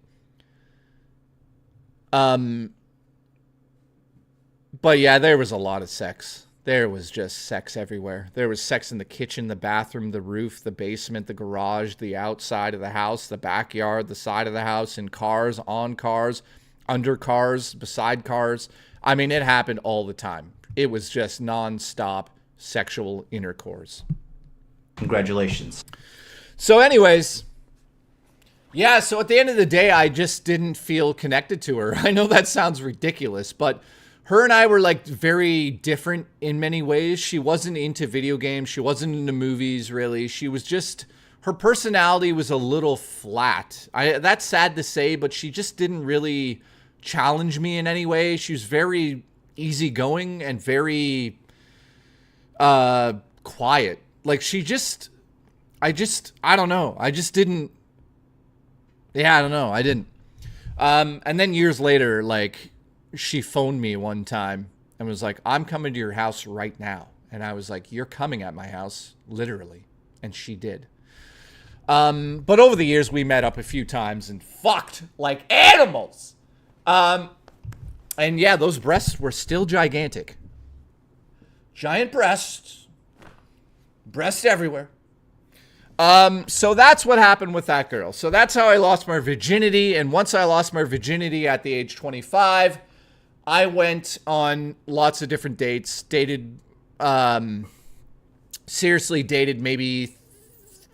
But yeah, there was a lot of sex. There was just sex everywhere. There was sex in the kitchen, the bathroom, the roof, the basement, the garage, the outside of the house, the backyard, the side of the house, in cars, on cars, under cars, beside cars. I mean, it happened all the time. It was just non-stop sexual intercourse. Congratulations. So anyways, yeah, so at the end of the day, I just didn't feel connected to her. I know that sounds ridiculous, but her and I were like very different in many ways. She wasn't into video games. She wasn't into movies, really. She was just, her personality was a little flat. That's sad to say, but she just didn't really challenge me in any way. She was very easygoing and very quiet. Like she just, I don't know. I just didn't. Yeah, I don't know. I didn't. And then years later, like she phoned me one time and was like, I'm coming to your house right now. And I was like, you're coming at my house, literally. And she did. But over the years, we met up a few times and fucked like animals. And yeah, those breasts were still gigantic. Giant breasts. Breasts everywhere. So that's what happened with that girl. So that's how I lost my virginity. And once I lost my virginity at the age 25, I went on lots of different dates. Seriously dated maybe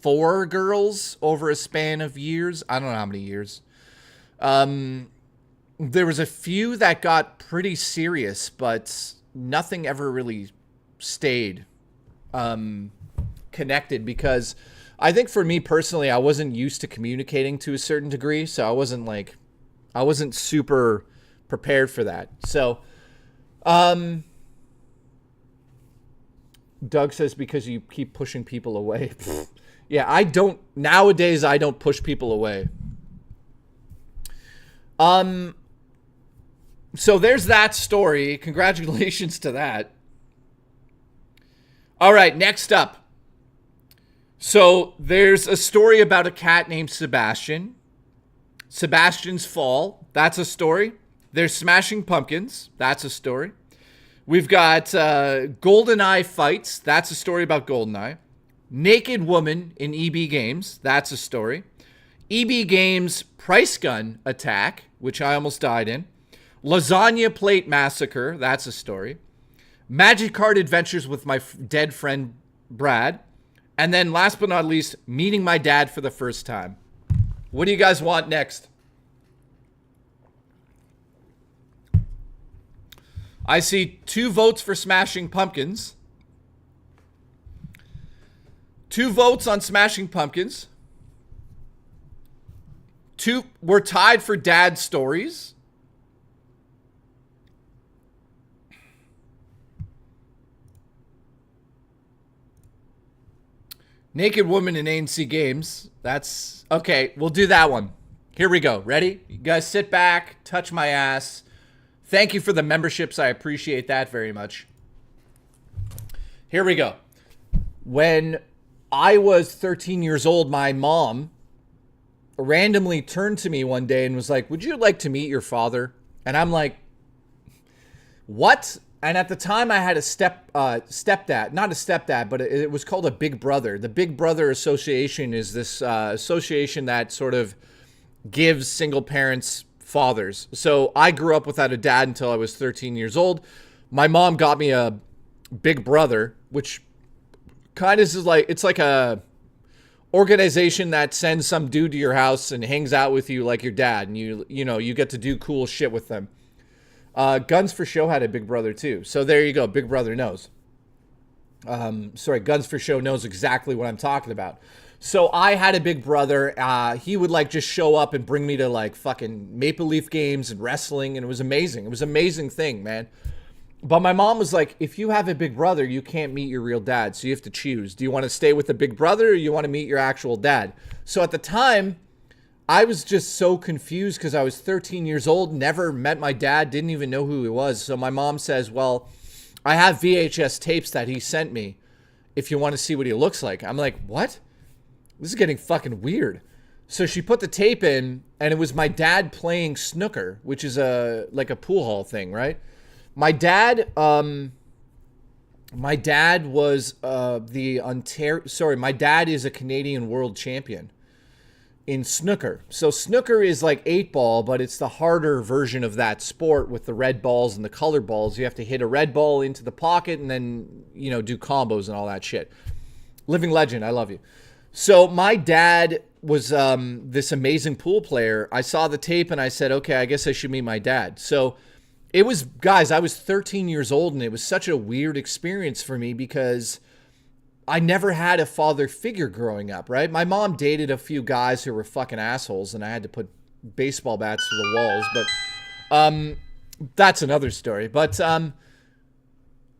4 girls over a span of years. I don't know how many years. There was a few that got pretty serious, but nothing ever really stayed connected because I think for me personally, I wasn't used to communicating to a certain degree. So I wasn't super prepared for that. So, Doug says, because you keep pushing people away. Yeah, nowadays I don't push people away. So there's that story. Congratulations to that. All right, next up. So there's a story about a cat named Sebastian. Sebastian's Fall. That's a story. There's Smashing Pumpkins. That's a story. We've got GoldenEye Fights. That's a story about GoldenEye. Naked Woman in EB Games. That's a story. EB Games Price Gun Attack, which I almost died in. Lasagna Plate Massacre. That's a story. Magic Card Adventures with my dead friend Brad. And then last but not least, meeting my dad for the first time. What do you guys want next? I see 2 votes for Smashing Pumpkins. 2 votes on Smashing Pumpkins. 2, we're tied for dad stories. Naked Woman in A&C Games. That's... Okay, we'll do that one. Here we go. Ready? You guys sit back, touch my ass. Thank you for the memberships. I appreciate that very much. Here we go. When I was 13 years old, my mom randomly turned to me one day and was like, would you like to meet your father? And I'm like, what? And at the time I had a stepdad, not a stepdad, but it was called a big brother. The Big Brother Association is this association that sort of gives single parents fathers. So I grew up without a dad until I was 13 years old. My mom got me a big brother, which kind of is like, it's like a organization that sends some dude to your house and hangs out with you like your dad. And you know, you get to do cool shit with them. Guns for Show had a big brother too. So there you go. Big Brother knows. Sorry, Guns for Show knows exactly what I'm talking about. So I had a big brother. He would like just show up and bring me to like fucking Maple Leaf games and wrestling, and it was amazing. It was an amazing thing, man. But my mom was like, if you have a big brother, you can't meet your real dad. So you have to choose. Do you want to stay with the big brother or you want to meet your actual dad? So at the time, I was just so confused because I was 13 years old, never met my dad, didn't even know who he was. So my mom says, well, I have VHS tapes that he sent me if you want to see what he looks like. I'm like, what? This is getting fucking weird. So she put the tape in, and it was my dad playing snooker, which is like a pool hall thing, right? My dad was my dad is a Canadian world champion in snooker. So snooker is like 8-ball, but it's the harder version of that sport with the red balls and the color balls. You have to hit a red ball into the pocket and then, you know, do combos and all that shit. Living legend. I love you. So my dad was this amazing pool player. I saw the tape and I said, okay, I guess I should meet my dad. So it was, guys, I was 13 years old and it was such a weird experience for me because I never had a father figure growing up, right? My mom dated a few guys who were fucking assholes and I had to put baseball bats to the walls, but that's another story. But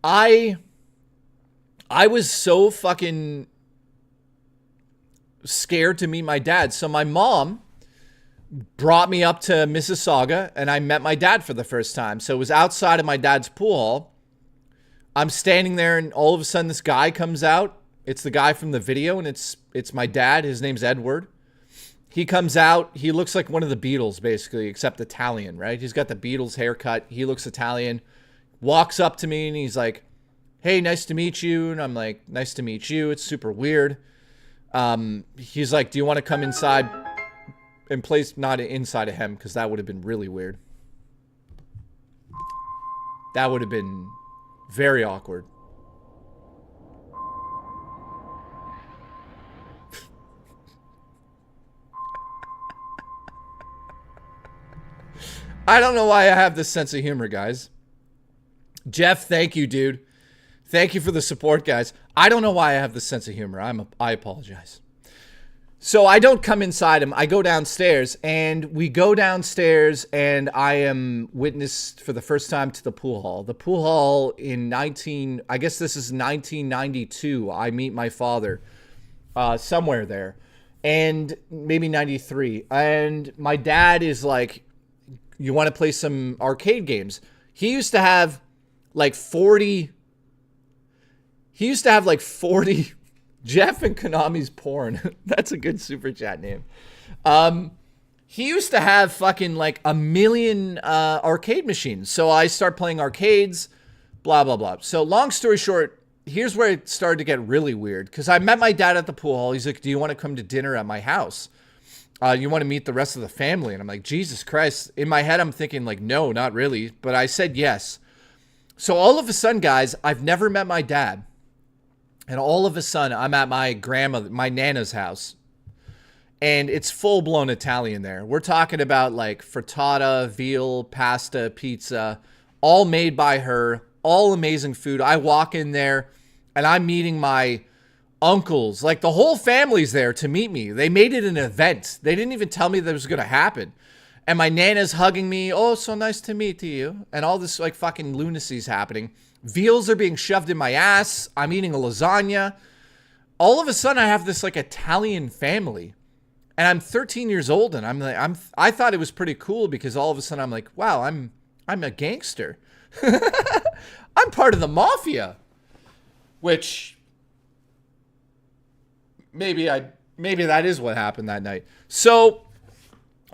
I was so fucking scared to meet my dad. So my mom brought me up to Mississauga and I met my dad for the first time. So it was outside of my dad's pool hall. I'm standing there and all of a sudden this guy comes out. It's the guy from the video and it's my dad. His name's Edward. He comes out. He looks like one of the Beatles basically, except Italian, right? He's got the Beatles haircut. He looks Italian. Walks up to me and he's like, hey, nice to meet you. And I'm like, nice to meet you. It's super weird. He's like, do you want to come inside and place, not inside of him, because that would have been really weird. That would have been very awkward. I don't know why I have this sense of humor, guys. Jeff, thank you, dude. Thank you for the support, guys. I don't know why I have this sense of humor. I apologize. So I don't come inside him. I go downstairs, and we go downstairs, and I am witnessed for the first time to the pool hall. The pool hall in I guess this is 1992. I meet my father somewhere there, and maybe 93. And my dad is like, you want to play some arcade games? He used to have like 40... Jeff and Konami's porn. That's a good super chat name. He used to have fucking like 1 million arcade machines. So I start playing arcades, blah, blah, blah. So long story short, here's where it started to get really weird. Because I met my dad at the pool hall. He's like, do you want to come to dinner at my house? You want to meet the rest of the family? And I'm like, Jesus Christ. In my head, I'm thinking like, no, not really. But I said yes. So all of a sudden, guys, I've never met my dad. And all of a sudden, I'm at my Nana's house. And it's full-blown Italian there. We're talking about like frittata, veal, pasta, pizza, all made by her, all amazing food. I walk in there and I'm meeting my uncles. Like the whole family's there to meet me. They made it an event. They didn't even tell me that it was going to happen. And my Nana's hugging me. Oh, so nice to meet you. And all this like fucking lunacy's happening. Veals are being shoved in my ass. I'm eating a lasagna. All of a sudden, I have this like Italian family, and I'm 13 years old, and I thought it was pretty cool because all of a sudden I'm like, wow, I'm a gangster. I'm part of the mafia, which maybe that is what happened that night. So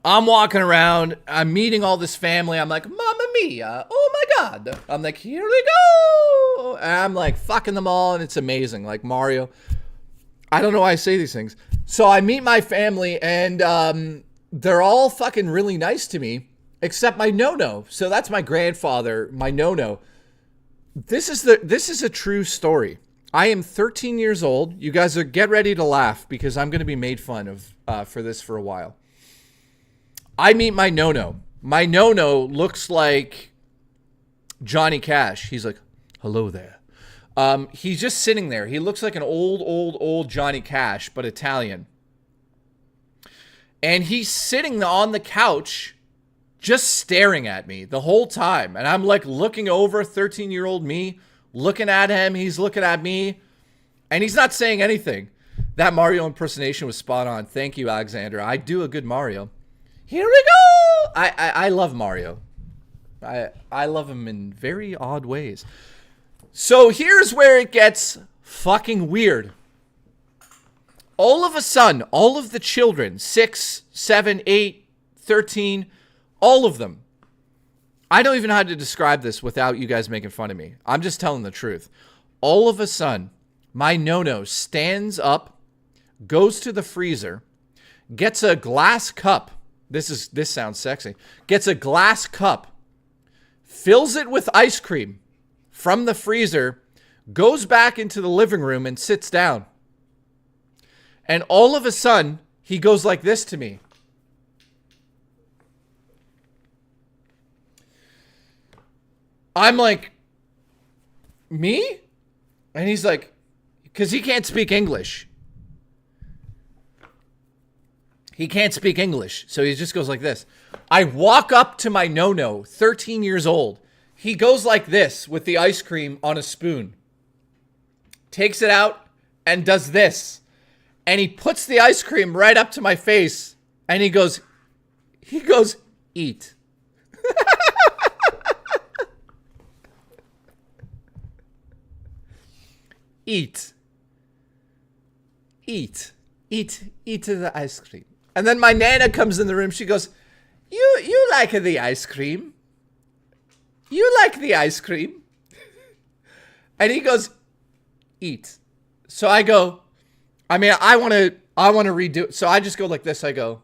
I'm walking around, I'm meeting all this family. I'm like, Mamma Mia, oh my God. I'm like, here we go. And I'm like fucking them all, and it's amazing. Like Mario. I don't know why I say these things. So I meet my family, and they're all fucking really nice to me, except my no-no. So that's my grandfather, my no-no. This is a true story. I am 13 years old. You guys get ready to laugh because I'm going to be made fun of for this for a while. I meet my no-no. My no-no looks like Johnny Cash. He's like, hello there. He's just sitting there. He looks like an old Johnny Cash, but Italian. And he's sitting on the couch just staring at me the whole time. And I'm like looking over 13-year-old me, looking at him. He's looking at me. And he's not saying anything. That Mario impersonation was spot on. Thank you, Alexander. I do a good Mario. Here we go. I love Mario. I love him in very odd ways. So here's where it gets fucking weird. All of a sudden, all of the children, 6, 7, 8, 13, all of them. I don't even know how to describe this without you guys making fun of me. I'm just telling the truth. All of a sudden, my no-no stands up, goes to the freezer, gets a glass cup. This sounds sexy. Gets a glass cup, fills it with ice cream from the freezer, goes back into the living room and sits down. And all of a sudden, he goes like this to me. I'm like, me? And he's like, because he can't speak English. He can't speak English. So he just goes like this. I walk up to my no-no, 13 years old. He goes like this with the ice cream on a spoon. Takes it out and does this. And he puts the ice cream right up to my face. And he goes, eat. Eat. Eat. Eat. Eat the ice cream. And then my Nana comes in the room. She goes, You like the ice cream? You like the ice cream? And he goes, eat. So I go, I want to redo it. So I just go like this. I go,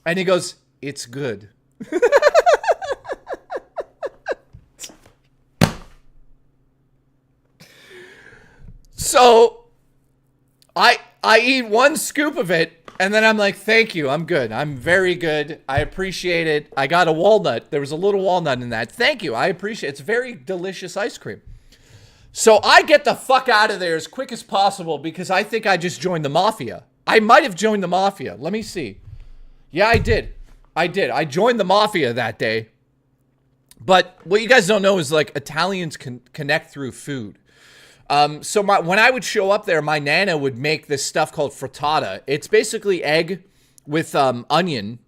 and he goes, it's good. So I eat one scoop of it. And then I'm like, thank you. I'm good. I'm very good. I appreciate it. I got a walnut. There was a little walnut in that. Thank you. I appreciate it. It's very delicious ice cream. So I get the fuck out of there as quick as possible because I think I just joined the mafia. I might have joined the mafia. Let me see. Yeah, I did. I joined the mafia that day. But what you guys don't know is like Italians can connect through food. So when I would show up there, my Nana would make this stuff called frittata. It's basically egg with onion,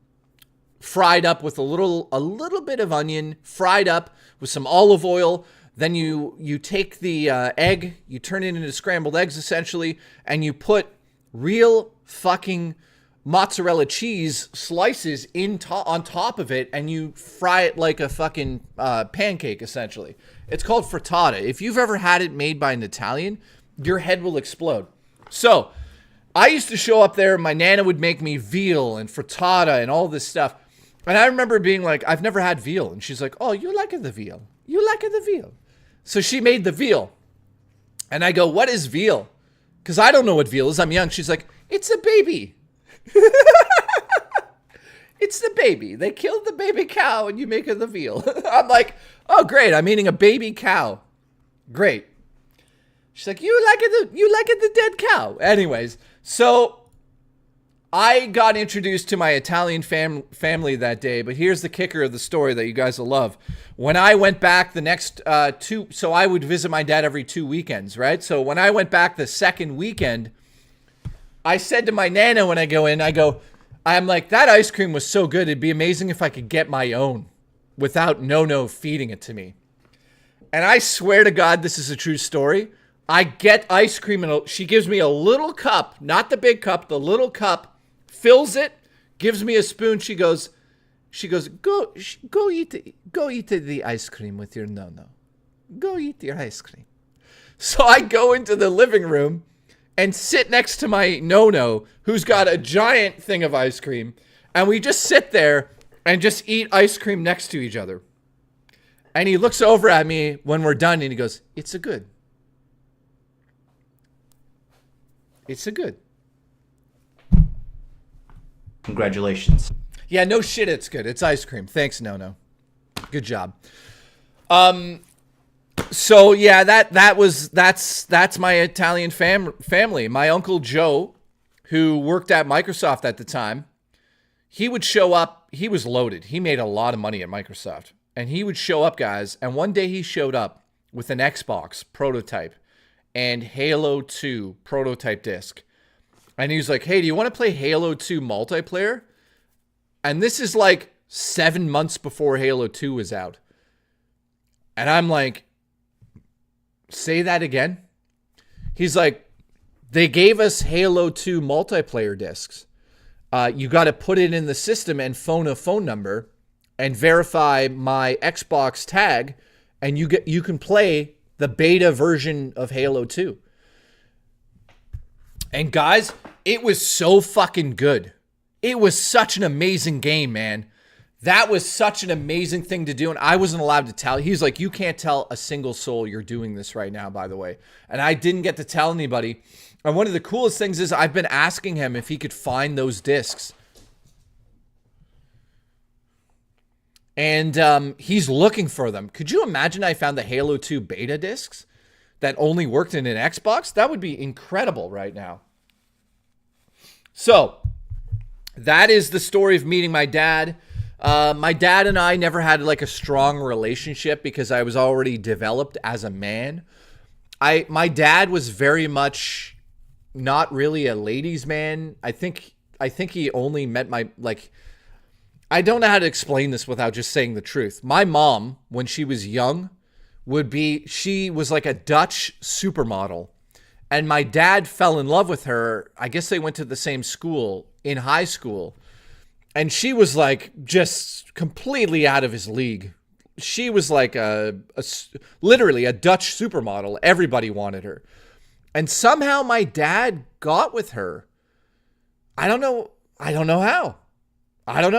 fried up with a little bit of onion, fried up with some olive oil. Then you take the egg, you turn it into scrambled eggs essentially, and you put real fucking mozzarella cheese slices on top of it, and you fry it like a fucking pancake essentially. It's called frittata. If you've ever had it made by an Italian, your head will explode. So I used to show up there, and my Nana would make me veal and frittata and all this stuff. And I remember being like, I've never had veal. And she's like, oh, you like the veal. You like the veal. So she made the veal. And I go, what is veal? Because I don't know what veal is. I'm young. She's like, it's a baby. It's the baby. They killed the baby cow and you make it the veal. I'm like, oh, great. I'm eating a baby cow. Great. She's like, you like it the dead cow. Anyways, so I got introduced to my Italian family that day, but here's the kicker of the story that you guys will love. When I went back the next so I would visit my dad every 2 weekends, right? So when I went back the second weekend, I said to my Nana when I go in, I'm like, that ice cream was so good, it'd be amazing if I could get my own without No feeding it to me. And I swear to God, this is a true story. I get ice cream, and she gives me a little cup, not the big cup, the little cup, fills it, gives me a spoon. She goes, go eat the ice cream with your No. Go eat your ice cream. So I go into the living room and sit next to my No, who's got a giant thing of ice cream. And we just sit there and just eat ice cream next to each other. And he looks over at me when we're done and he goes, it's a good. It's a good. Congratulations. Yeah, no shit, it's good. It's ice cream. Thanks, No. Good job. So yeah, that's my Italian family. My Uncle Joe, who worked at Microsoft at the time, he would show up. He was loaded. He made a lot of money at Microsoft. And he would show up, guys. And one day he showed up with an Xbox prototype and Halo 2 prototype disc. And he was like, hey, do you want to play Halo 2 multiplayer? And this is like 7 months before Halo 2 was out. And I'm like, say that again? He's like, they gave us Halo 2 multiplayer discs. You got to put it in the system and phone a phone number and verify my Xbox tag, and you can play the beta version of Halo 2. And guys, it was so fucking good. It was such an amazing game, man. That was such an amazing thing to do, and I wasn't allowed to tell. He's like, you can't tell a single soul you're doing this right now, by the way. And I didn't get to tell anybody. And one of the coolest things is I've been asking him if he could find those discs. And he's looking for them. Could you imagine I found the Halo 2 beta discs that only worked in an Xbox? That would be incredible right now. So, that is the story of meeting my dad. My dad and I never had like a strong relationship because I was already developed as a man. My dad was very much not really a ladies' man. I think he only met my, like, I don't know how to explain this without just saying the truth. My mom, when she was young, she was like a Dutch supermodel. And my dad fell in love with her. I guess they went to the same school in high school. And she was like just completely out of his league. She was like literally a Dutch supermodel. Everybody wanted her. And somehow my dad got with her. I don't know how. I don't know.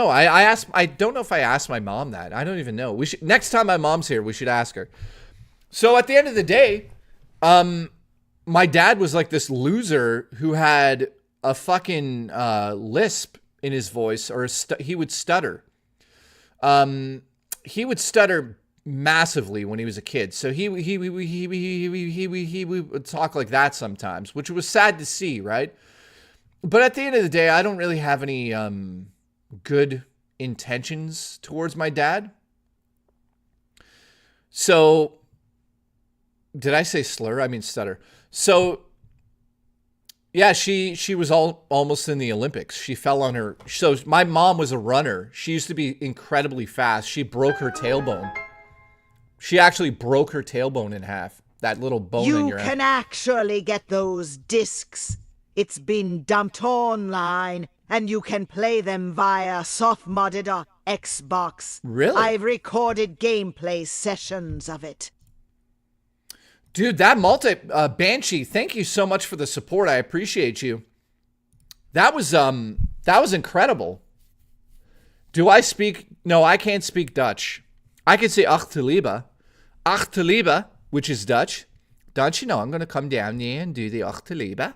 I don't know if I asked my mom that. I don't even know. Next time my mom's here, we should ask her. So at the end of the day, my dad was like this loser who had a fucking lisp in his voice, or he would stutter. He would stutter massively when he was a kid. So he would talk like that sometimes, which was sad to see, right? But at the end of the day, I don't really have any good intentions towards my dad. So, did I say slur? I mean stutter. So, yeah, she was almost in the Olympics. She fell on her. So my mom was a runner. She used to be incredibly fast. She broke her tailbone. She actually broke her tailbone in half. That little bone in your You can actually get those discs. It's been dumped online, and you can play them via soft-modded or Xbox. Really? I've recorded gameplay sessions of it. Dude, that Banshee, thank you so much for the support. I appreciate you. That was incredible. Do I speak? No, I can't speak Dutch. I can say ach te liebe. Ach te liebe, which is Dutch. Don't you know, I'm going to come down here and do the ach te liebe.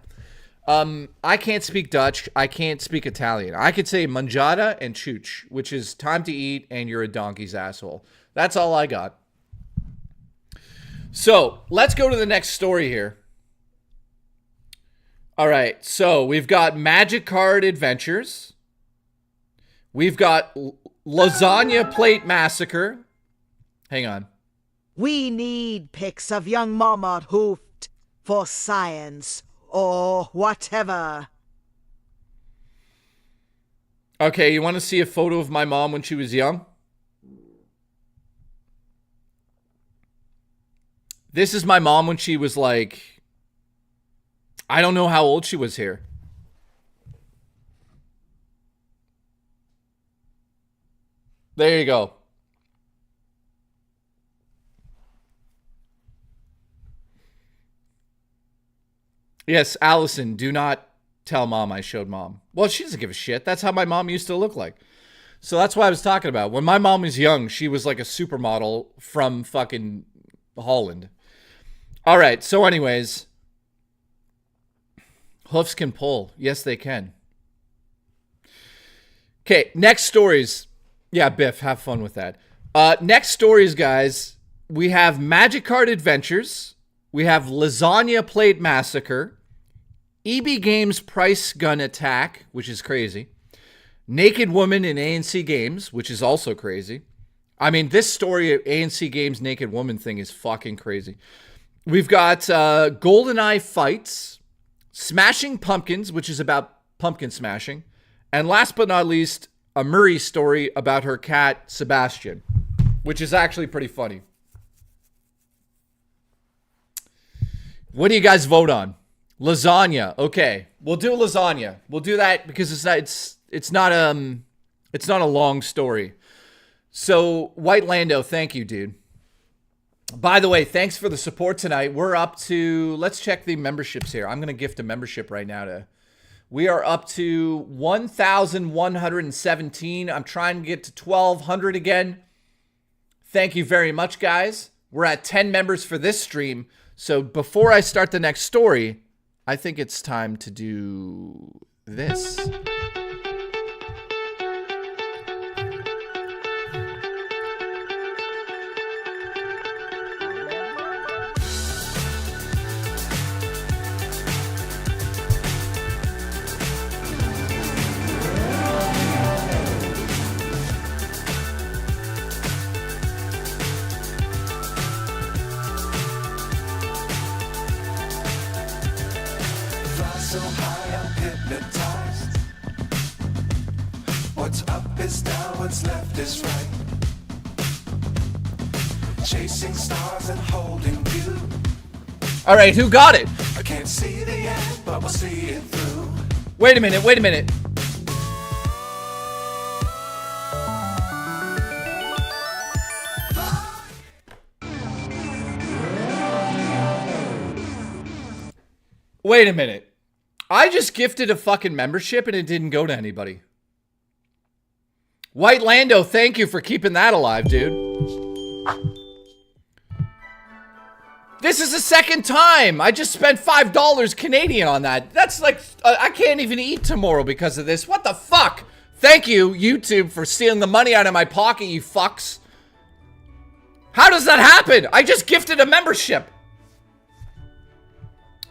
I can't speak Dutch. I can't speak Italian. I could say mangiata and chooch, which is time to eat and you're a donkey's asshole. That's all I got. So, let's go to the next story here. All right, so we've got Magic Card Adventures. We've got Lasagna Plate Massacre. Hang on. We need pics of young Mama Hoofed for science or whatever. Okay, you want to see a photo of my mom when she was young? This is my mom when she was like, I don't know how old she was here. There you go. Yes, Allison, do not tell mom I showed mom. Well, she doesn't give a shit. That's how my mom used to look like. So that's what I was talking about. When my mom was young, she was like a supermodel from fucking Holland. All right, so anyways, hoofs can pull. Yes, they can. Okay, next stories. Yeah, Biff, have fun with that. Next stories, guys. We have Magic Card Adventures. We have Lasagna Plate Massacre. EB Games Price Gun Attack, which is crazy. Naked Woman in A&C Games, which is also crazy. I mean, this story of A&C Games Naked Woman thing is fucking crazy. We've got GoldenEye Fights. Smashing Pumpkins, which is about pumpkin smashing. And last but not least, a Murray story about her cat, Sebastian, which is actually pretty funny. What do you guys vote on? Lasagna. Okay, we'll do lasagna. We'll do that because it's not a long story. So White Lando, thank you, dude. By the way, thanks for the support tonight. We're up to, let's check the memberships here. I'm gonna gift a membership right now. We are up to 1,117. I'm trying to get to 1,200 again. Thank you very much, guys. We're at 10 members for this stream. So before I start the next story, I think it's time to do this. So high, I'm hypnotized. What's up is down, what's left is right. Chasing stars and holding you. All right, who got it? I can't see the end, but we'll see it through. Wait a minute, wait a minute. Wait a minute. I just gifted a fucking membership and it didn't go to anybody. White Lando, thank you for keeping that alive, dude. This is the second time. I just spent $5 Canadian on that. That's like, I can't even eat tomorrow because of this. What the fuck? Thank you, YouTube, for stealing the money out of my pocket, you fucks. How does that happen? I just gifted a membership.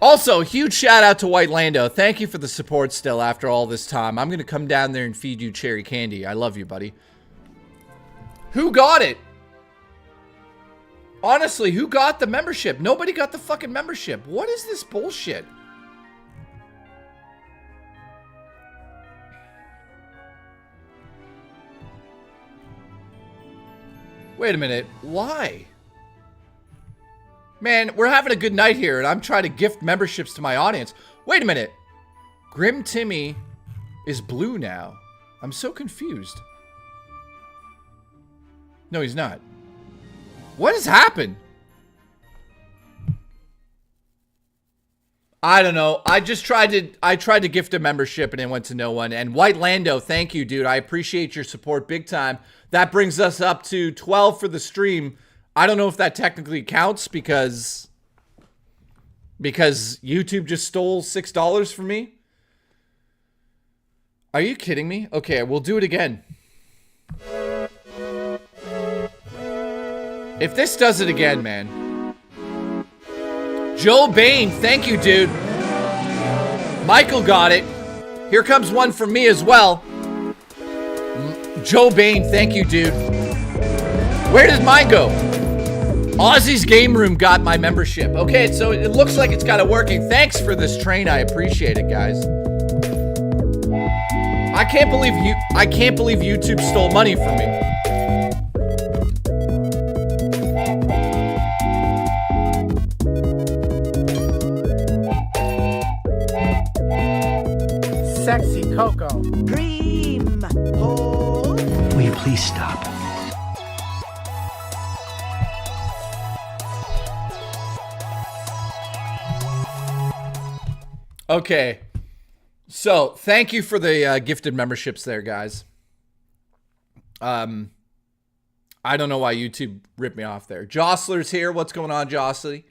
Also, huge shout out to White Lando. Thank you for the support still after all this time. I'm going to come down there and feed you cherry candy. I love you, buddy. Who got it? Honestly, who got the membership? Nobody got the fucking membership. What is this bullshit? Wait a minute. Why? Man, we're having a good night here, and I'm trying to gift memberships to my audience. Wait a minute. Grim Timmy is blue now. I'm so confused. No, he's not. What has happened? I don't know. I tried to gift a membership and it went to no one. And White Lando, thank you, dude. I appreciate your support big time. That brings us up to 12 for the stream. I don't know if that technically counts because YouTube just stole $6 from me. Are you kidding me? Okay, we'll do it again. If this does it again, man. Joe Bain, thank you, dude. Michael got it. Here comes one from me as well. Joe Bain, thank you, dude. Where did mine go? Aussie's Game Room got my membership. Okay, so it looks like it's got it working. Thanks for this train. I appreciate it, guys. I can't believe YouTube stole money from me. Sexy Coco. Dream hole. Will you please stop? Okay, so thank you for the gifted memberships there, guys. I don't know why YouTube ripped me off there. Jostler's here. What's going on, Jostly?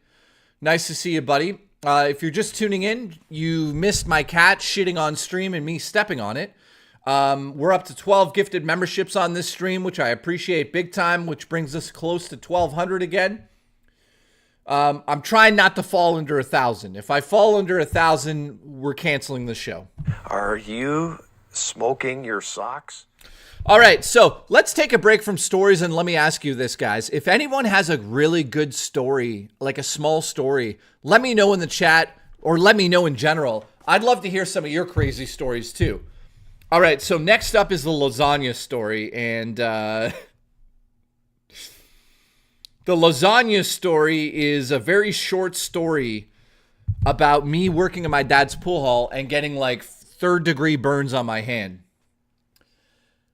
Nice to see you, buddy. If you're just tuning in, you missed my cat shitting on stream and me stepping on it. We're up to 12 gifted memberships on this stream, which I appreciate big time, which brings us close to 1,200 again. I'm trying not to fall under 1,000. If I fall under 1,000, we're canceling the show. Are you smoking your socks? All right, so let's take a break from stories and let me ask you this, guys. If anyone has a really good story, like a small story, let me know in the chat or let me know in general. I'd love to hear some of your crazy stories too. All right, so next up is the lasagna story, and the lasagna story is a very short story about me working in my dad's pool hall and getting like third-degree burns on my hand.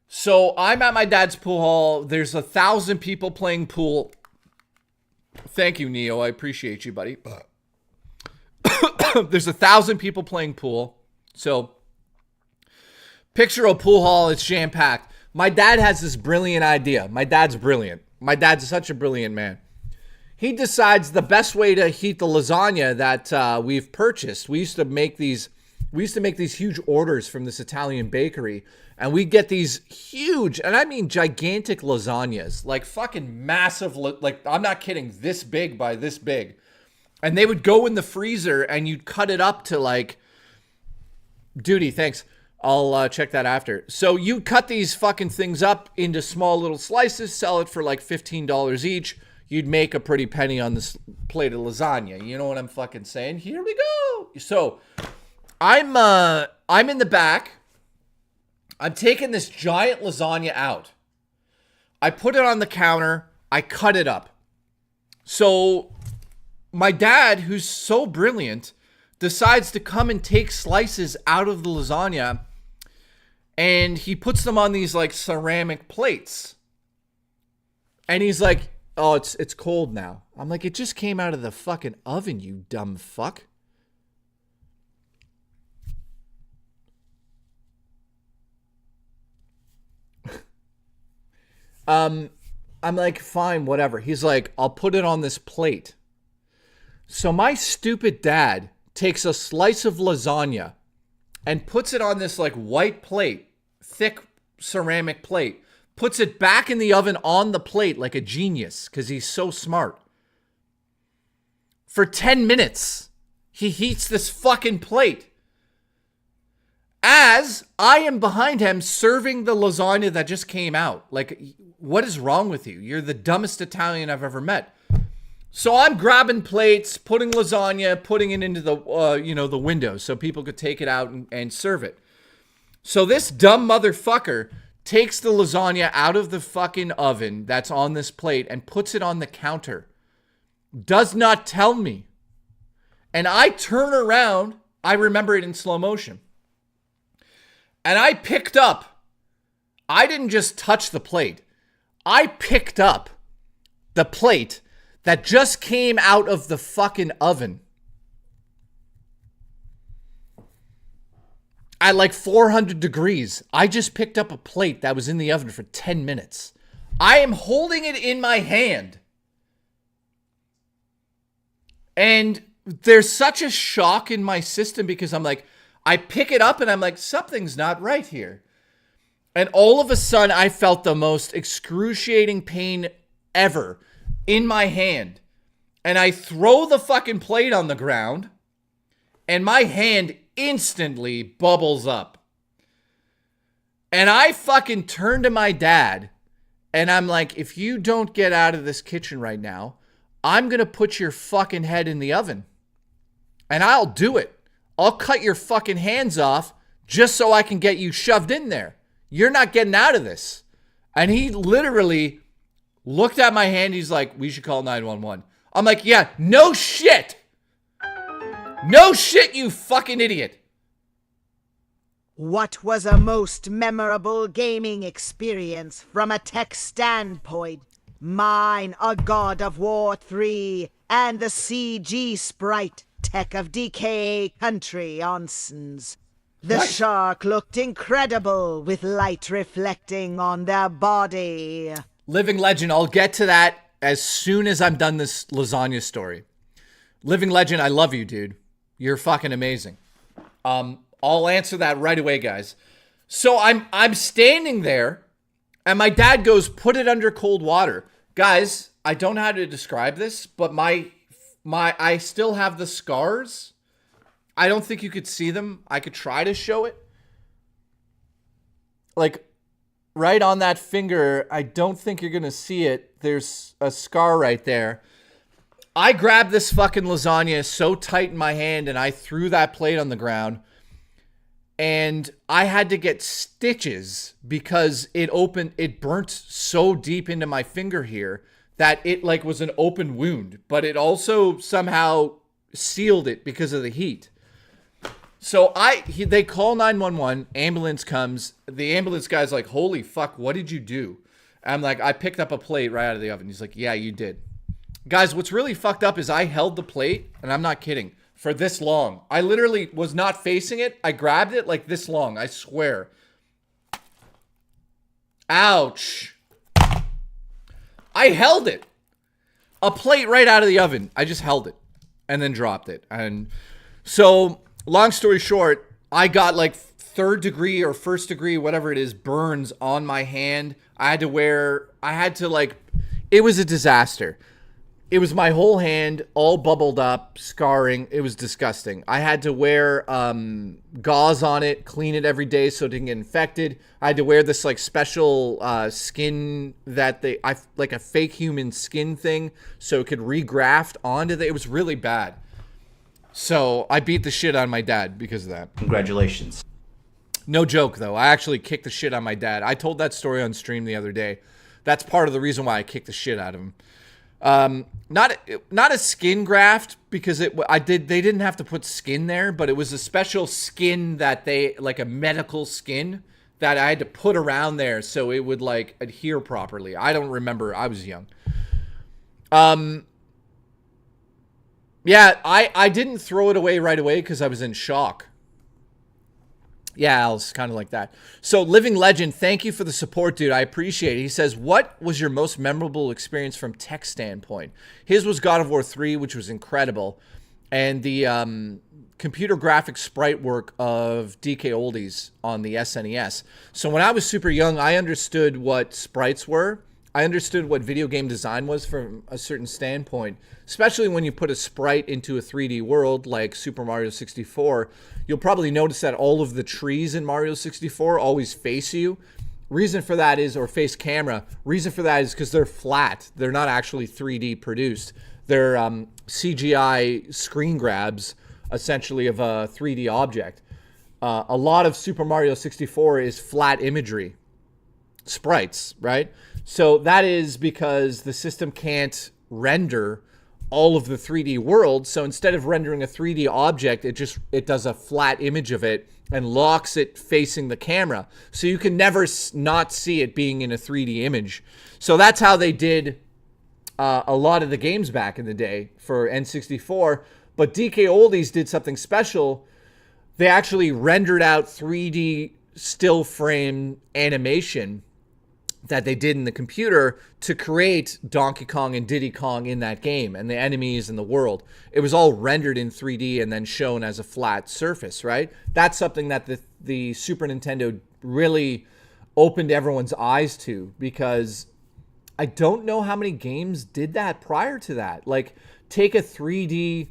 So I'm at my dad's pool hall. There's 1,000 people playing pool. Thank you, Neo. I appreciate you, buddy. There's 1,000 people playing pool. So picture a pool hall. It's jam-packed. My dad has this brilliant idea. My dad's brilliant. My dad's such a brilliant man. He decides the best way to heat the lasagna that we've purchased. We used to make these huge orders from this Italian bakery. And we get these huge, and I mean gigantic lasagnas, like fucking massive, like I'm not kidding, this big by this big. And they would go in the freezer and you'd cut it up to like, duty, thanks. I'll check that after. So you cut these fucking things up into small little slices, sell it for like $15 each. You'd make a pretty penny on this plate of lasagna. You know what I'm fucking saying? Here we go. So I'm in the back. I'm taking this giant lasagna out. I put it on the counter. I cut it up. So my dad, who's so brilliant, decides to come and take slices out of the lasagna, and he puts them on these like ceramic plates. And he's like, "Oh, it's cold now." I'm like, "It just came out of the fucking oven, you dumb fuck." I'm like, "Fine, whatever." He's like, "I'll put it on this plate." So my stupid dad takes a slice of lasagna and puts it on this like white plate, thick ceramic plate, puts it back in the oven on the plate like a genius because he's so smart. For 10 minutes, he heats this fucking plate. As I am behind him serving the lasagna that just came out. Like, what is wrong with you? You're the dumbest Italian I've ever met. So I'm grabbing plates, putting lasagna, putting it into the the window so people could take it out and serve it. So this dumb motherfucker takes the lasagna out of the fucking oven that's on this plate and puts it on the counter. Does not tell me. And I turn around. I remember it in slow motion. And I picked up. I didn't just touch the plate. I picked up the plate that just came out of the fucking oven at like 400 degrees. I just picked up a plate that was in the oven for 10 minutes. I am holding it in my hand. And there's such a shock in my system because I'm like, I pick it up and I'm like, something's not right here. And all of a sudden, I felt the most excruciating pain ever in my hand. And I throw the fucking plate on the ground. And my hand instantly bubbles up. And I fucking turn to my dad. And I'm like, if you don't get out of this kitchen right now, I'm going to put your fucking head in the oven. And I'll do it. I'll cut your fucking hands off just so I can get you shoved in there. You're not getting out of this. And he literally looked at my hand. He's like, we should call 911. I'm like, yeah, no shit. No shit, you fucking idiot. What was a most memorable gaming experience from a tech standpoint? Mine, a God of War 3 and the CG sprite tech of DK Country Onsens. The shark looked incredible with light reflecting on their body. Living Legend, I'll get to that as soon as I'm done this lasagna story. Living Legend, I love you, dude. You're fucking amazing. I'll answer that right away, guys. So I'm standing there, and my dad goes, put it under cold water. Guys, I don't know how to describe this, but I still have the scars. I don't think you could see them. I could try to show it. Like, right on that finger, I don't think you're going to see it. There's a scar right there. I grabbed this fucking lasagna so tight in my hand, and I threw that plate on the ground. And I had to get stitches because it burnt so deep into my finger here that it like was an open wound, but it also somehow sealed it because of the heat. So they call 911, ambulance comes. The ambulance guy's like, holy fuck, what did you do? I'm like, I picked up a plate right out of the oven. He's like, yeah, you did. Guys, what's really fucked up is I held the plate, and I'm not kidding, for this long. I literally was not facing it. I grabbed it like this long, I swear. Ouch. I held it. A plate right out of the oven. I just held it and then dropped it. And so, long story short, I got like 3rd degree or 1st degree, whatever it is, burns on my hand. It was a disaster. It was my whole hand, all bubbled up, scarring. It was disgusting. I had to wear gauze on it, clean it every day so it didn't get infected. I had to wear this like special skin like a fake human skin thing so it could regraft onto it was really bad. So I beat the shit out of my dad because of that. Congratulations. No joke, though. I actually kicked the shit out of my dad. I told that story on stream the other day. That's part of the reason why I kicked the shit out of him. Not a skin graft because they didn't have to put skin there, but it was a special skin that like a medical skin that I had to put around there so it would like adhere properly. I don't remember. I was young. Yeah, I didn't throw it away right away because I was in shock. Yeah, Al's kind of like that. So, Living Legend, thank you for the support, dude. I appreciate it. He says, what was your most memorable experience from tech standpoint? His was God of War 3, which was incredible. And the computer graphics sprite work of DK Oldies on the SNES. So, when I was super young, I understood what sprites were. I understood what video game design was from a certain standpoint, especially when you put a sprite into a 3D world like Super Mario 64. You'll probably notice that all of the trees in Mario 64 always face you. Reason for that is, or face camera. Reason for that is because they're flat. They're not actually 3D produced. They're CGI screen grabs, essentially, of a 3D object. A lot of Super Mario 64 is flat imagery. Sprites, right? So that is because the system can't render all of the 3D world. So instead of rendering a 3D object, it does a flat image of it and locks it facing the camera. So you can never not see it being in a 3D image. So that's how they did a lot of the games back in the day for N64. But DK Oldies did something special. They actually rendered out 3D still frame animation that they did in the computer to create Donkey Kong and Diddy Kong in that game and the enemies and the world. It was all rendered in 3D and then shown as a flat surface, right? That's something that the Super Nintendo really opened everyone's eyes to, because I don't know how many games did that prior to that. Like, take a 3D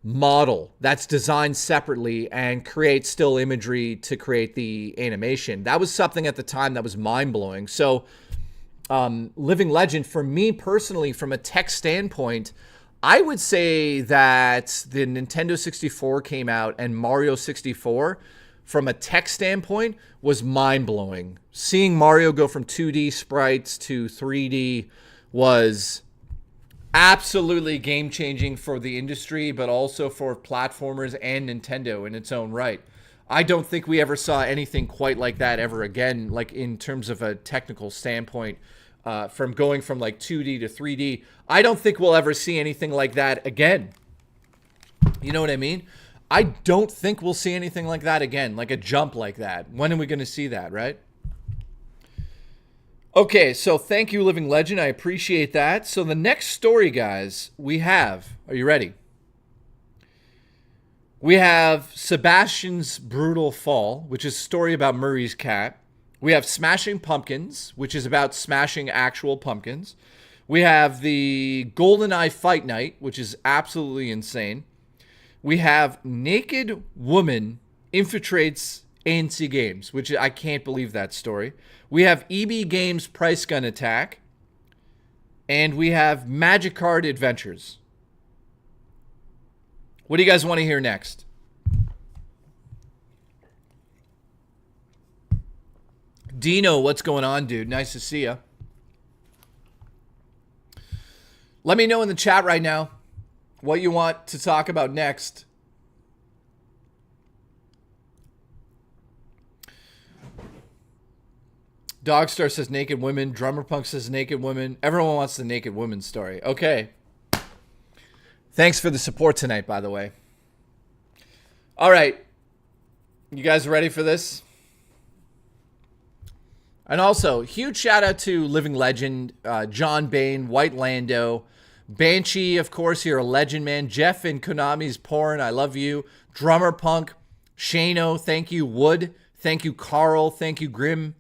model that's designed separately and create still imagery to create the animation. That was something at the time that was mind-blowing. So Living Legend, for me personally, from a tech standpoint, I would say that the Nintendo 64 came out and Mario 64, from a tech standpoint, was mind-blowing. Seeing Mario go from 2D sprites to 3D was absolutely game-changing for the industry, but also for platformers and Nintendo in its own right. I don't think we ever saw anything quite like that ever again, like in terms of a technical standpoint, from going from like 2D to 3D. I don't think we'll ever see anything like that again. You know what I mean? I don't think we'll see anything like that again, like a jump like that. When are we going to see that, right? Okay, so thank you, Living Legend. I appreciate that. So the next story, guys, we have... Are you ready? We have Sebastian's Brutal Fall, which is a story about Murray's cat. We have Smashing Pumpkins, which is about smashing actual pumpkins. We have the GoldenEye Fight Night, which is absolutely insane. We have Naked Woman Infiltrates A&C Games, which I can't believe that story. We have EB Games Price Gun Attack. And we have Magic Card Adventures. What do you guys want to hear next? Dino, what's going on, dude? Nice to see you. Let me know in the chat right now what you want to talk about next. Dogstar says naked women. Drummer Punk says naked women. Everyone wants the naked women story. Okay. Thanks for the support tonight, by the way. All right. You guys ready for this? And also, huge shout out to Living Legend, John Bain, White Lando, Banshee, of course, you're a legend, man. Jeff and Konami's Porn, I love you. Drummer Punk, Shano, thank you. Wood, thank you. Carl, thank you. Grim,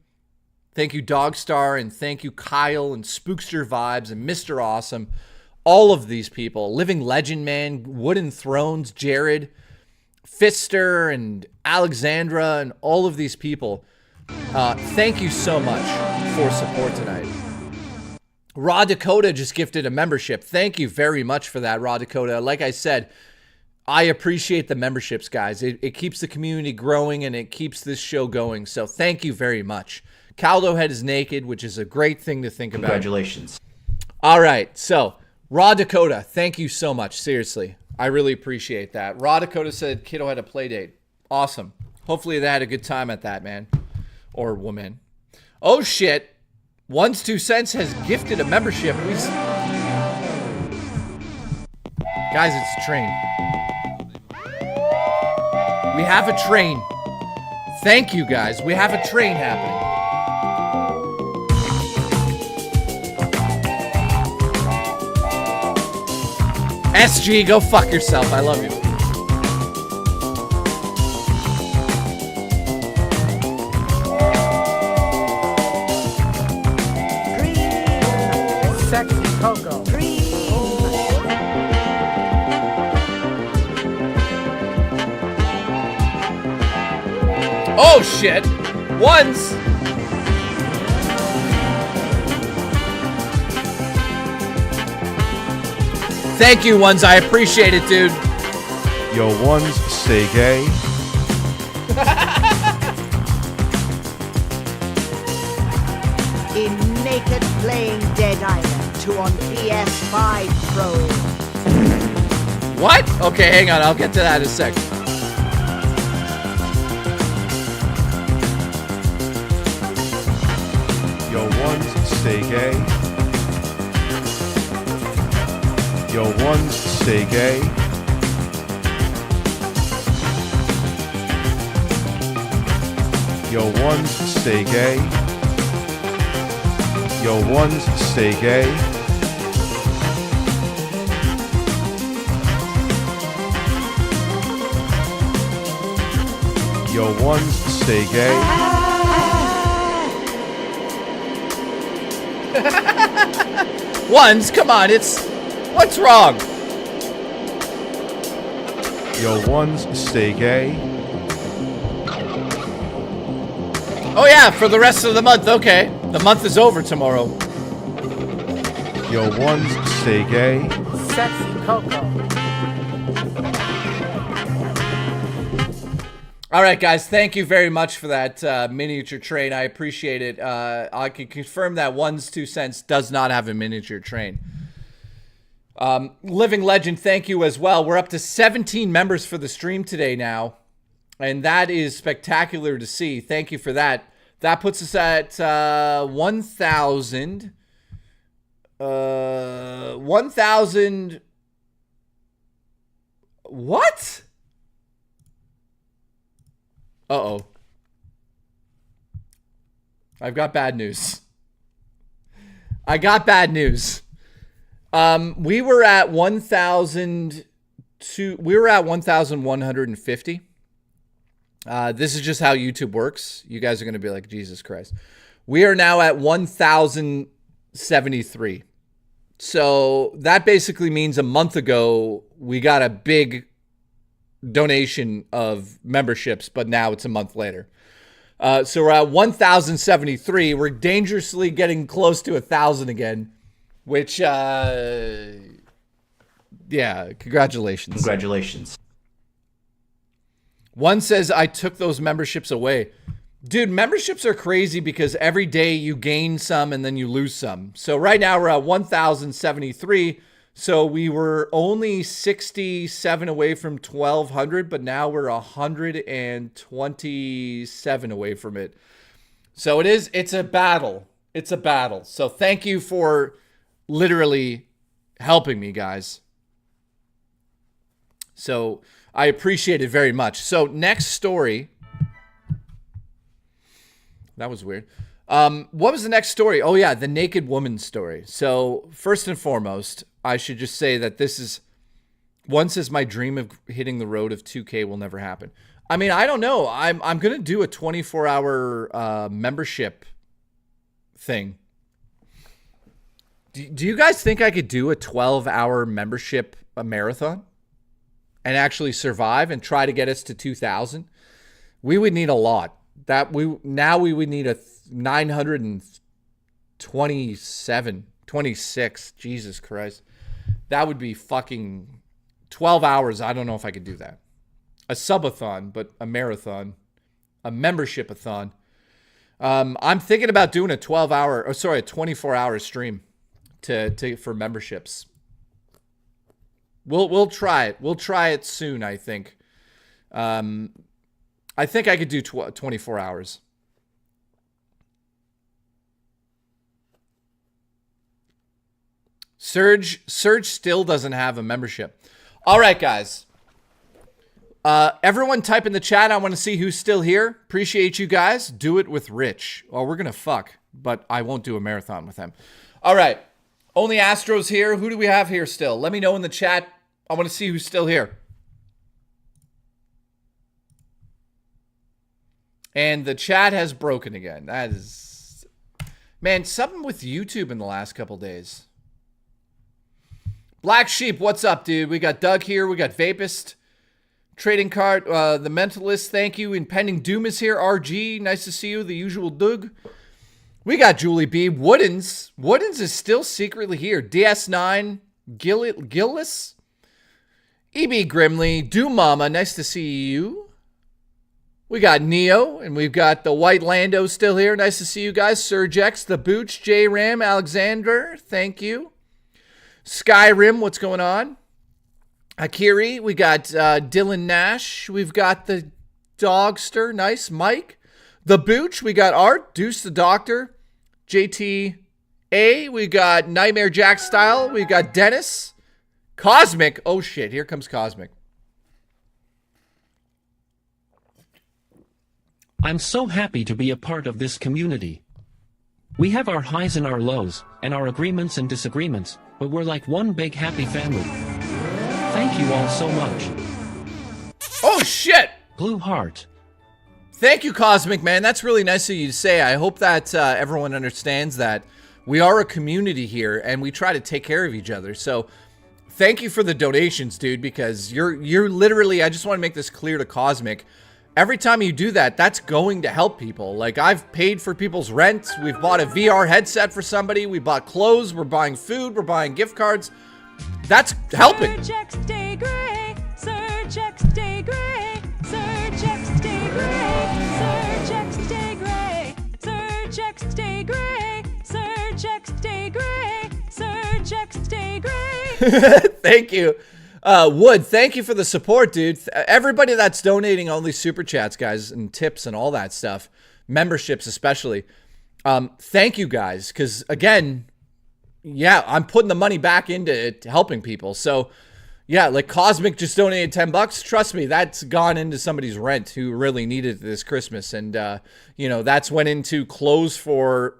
thank you. Dogstar, and thank you. Kyle and Spookster Vibes and Mr. Awesome. All of these people, Living Legend, man, Wooden Thrones, Jared, Fister, and Alexandra, and all of these people. Thank you so much for support tonight. Raw Dakota just gifted a membership. Thank you very much for that, Raw Dakota. Like I said, I appreciate the memberships, guys. It keeps the community growing and it keeps this show going. So thank you very much. Caldo Head is naked, which is a great thing to think about. Congratulations. All right, so Raw Dakota, thank you so much. Seriously, I really appreciate that. Raw Dakota said Kiddo had a play date. Awesome. Hopefully they had a good time at that, man. Or woman. Oh, shit. One's 2 cents has gifted a membership. Guys, it's a train. We have a train. Thank you, guys. We have a train happening. SG, go fuck yourself. I love you. Sexy Coco. Oh shit! Ones! Thank you, Ones. I appreciate it, dude. Yo, Ones, stay gay. In Naked Playing Dead Island 2 on PS5 Pro. What? Okay, hang on. I'll get to that in a sec. Yo, Ones, stay gay. Yo, Ones, stay gay. Yo, Ones, stay gay. Yo, Ones, stay gay. Yo, Ones, stay gay. Ones, come on, what's wrong? Yo, Ones, stay gay. Oh yeah, for the rest of the month, okay. The month is over tomorrow. Yo, Ones, stay gay. Sexy Coco. All right, guys, thank you very much for that miniature train. I appreciate it. I can confirm that One's 2 cents does not have a miniature train. Living Legend, thank you as well. We're up to 17 members for the stream today now, and that is spectacular to see. Thank you for that. That puts us at 1,000. 1,000. What? Uh-oh. I've got bad news. I got bad news. We were at 1,000 we were at 1,150. This is just how YouTube works. You guys are going to be like, Jesus Christ. We are now at 1,073. So that basically means a month ago, we got a big donation of memberships, but now it's a month later. So we're at 1,073. We're dangerously getting close to 1,000 again, which, yeah, congratulations. Congratulations. One says, I took those memberships away. Dude, memberships are crazy because every day you gain some and then you lose some. So right now we're at 1,073. So we were only 67 away from 1,200, but now we're 127 away from it. So it's a battle. It's a battle. So thank you for literally helping me, guys. So I appreciate it very much. So next story. That was weird. What was the next story? Oh, yeah, the naked woman story. So first and foremost, I should just say that this is, one says my dream of hitting the road of 2K will never happen. I mean, I don't know. I'm going to do a 24-hour membership thing. Do you guys think I could do a 12-hour membership marathon and actually survive and try to get us to 2,000? We would need a lot. We would need a 927, 26. Jesus Christ. That would be fucking 12 hours. I don't know if I could do that. A subathon, but a marathon, a membership-a-thon. I'm thinking about doing a 24-hour stream for memberships. We'll try it. We'll try it soon, I think. I think I could do 24 hours. Surge still doesn't have a membership. All right, guys. Everyone type in the chat. I want to see who's still here. Appreciate you guys. Do it with Rich. Well, we're going to fuck, but I won't do a marathon with him. All right. Only Astro's here. Who do we have here still? Let me know in the chat. I want to see who's still here. And the chat has broken again. That is... Man, something with YouTube in the last couple days. Black Sheep, what's up, dude? We got Doug here. We got Vapist. Trading card, the Mentalist, thank you. Impending Doom is here. RG, nice to see you. The usual Doug. We got Julie B. Woodens. Woodens is still secretly here. DS9. Gillis. EB Grimley. Doom Mama, nice to see you. We got Neo, and we've got the White Lando still here. Nice to see you guys. Surgex, the Booch, J Ram, Alexander, thank you. Skyrim, what's going on? Akiri, we got Dylan Nash. We've got the Dogster, nice. Mike, the Booch, we got Art, Deuce the Doctor, JT A, we got Nightmare Jack Style, we got Dennis, Cosmic. Oh shit, here comes Cosmic. I'm so happy to be a part of this community. We have our highs and our lows, and our agreements and disagreements, but we're like one big happy family. Thank you all so much. Oh shit! Blue Heart. Thank you, Cosmic, man. That's really nice of you to say. I hope that everyone understands that we are a community here, and we try to take care of each other. So thank you for the donations, dude, because you're literally, I just want to make this clear to Cosmic. Every time you do that, that's going to help people. Like, I've paid for people's rent. We've bought a VR headset for somebody. We bought clothes. We're buying food. We're buying gift cards. That's helping. Sir Jex Day Gray. Sir Jex Day Gray. Sir Jex Day Gray. Sir Jex Day Gray. Sir Jex Day Gray. Sir Jex Day Gray. Sir Jex Day Gray. Thank you. Wood, thank you for the support, dude. Everybody that's donating all these super chats, guys, and tips and all that stuff, memberships especially, thank you guys, because again, yeah, I'm putting the money back into helping people. So yeah, like Cosmic just donated $10. Trust me, that's gone into somebody's rent who really needed it this Christmas. And, you know, that's went into clothes for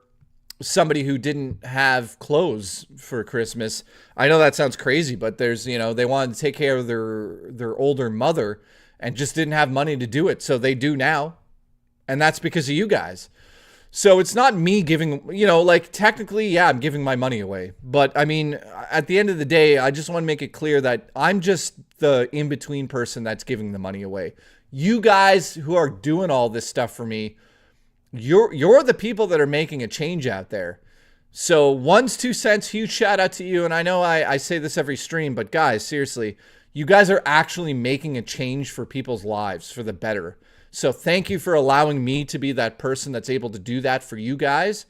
somebody who didn't have clothes for Christmas. I know that sounds crazy, but there's, they wanted to take care of their older mother and just didn't have money to do it. So they do now. And that's because of you guys. So it's not me giving, technically, yeah, I'm giving my money away. But I mean, at the end of the day, I just want to make it clear that I'm just the in-between person that's giving the money away. You guys who are doing all this stuff for me, you're the people that are making a change out there. So 1's 2 cents, huge shout out to you. And I know I say this every stream, but guys, seriously, you guys are actually making a change for people's lives for the better. So thank you for allowing me to be that person that's able to do that for you guys.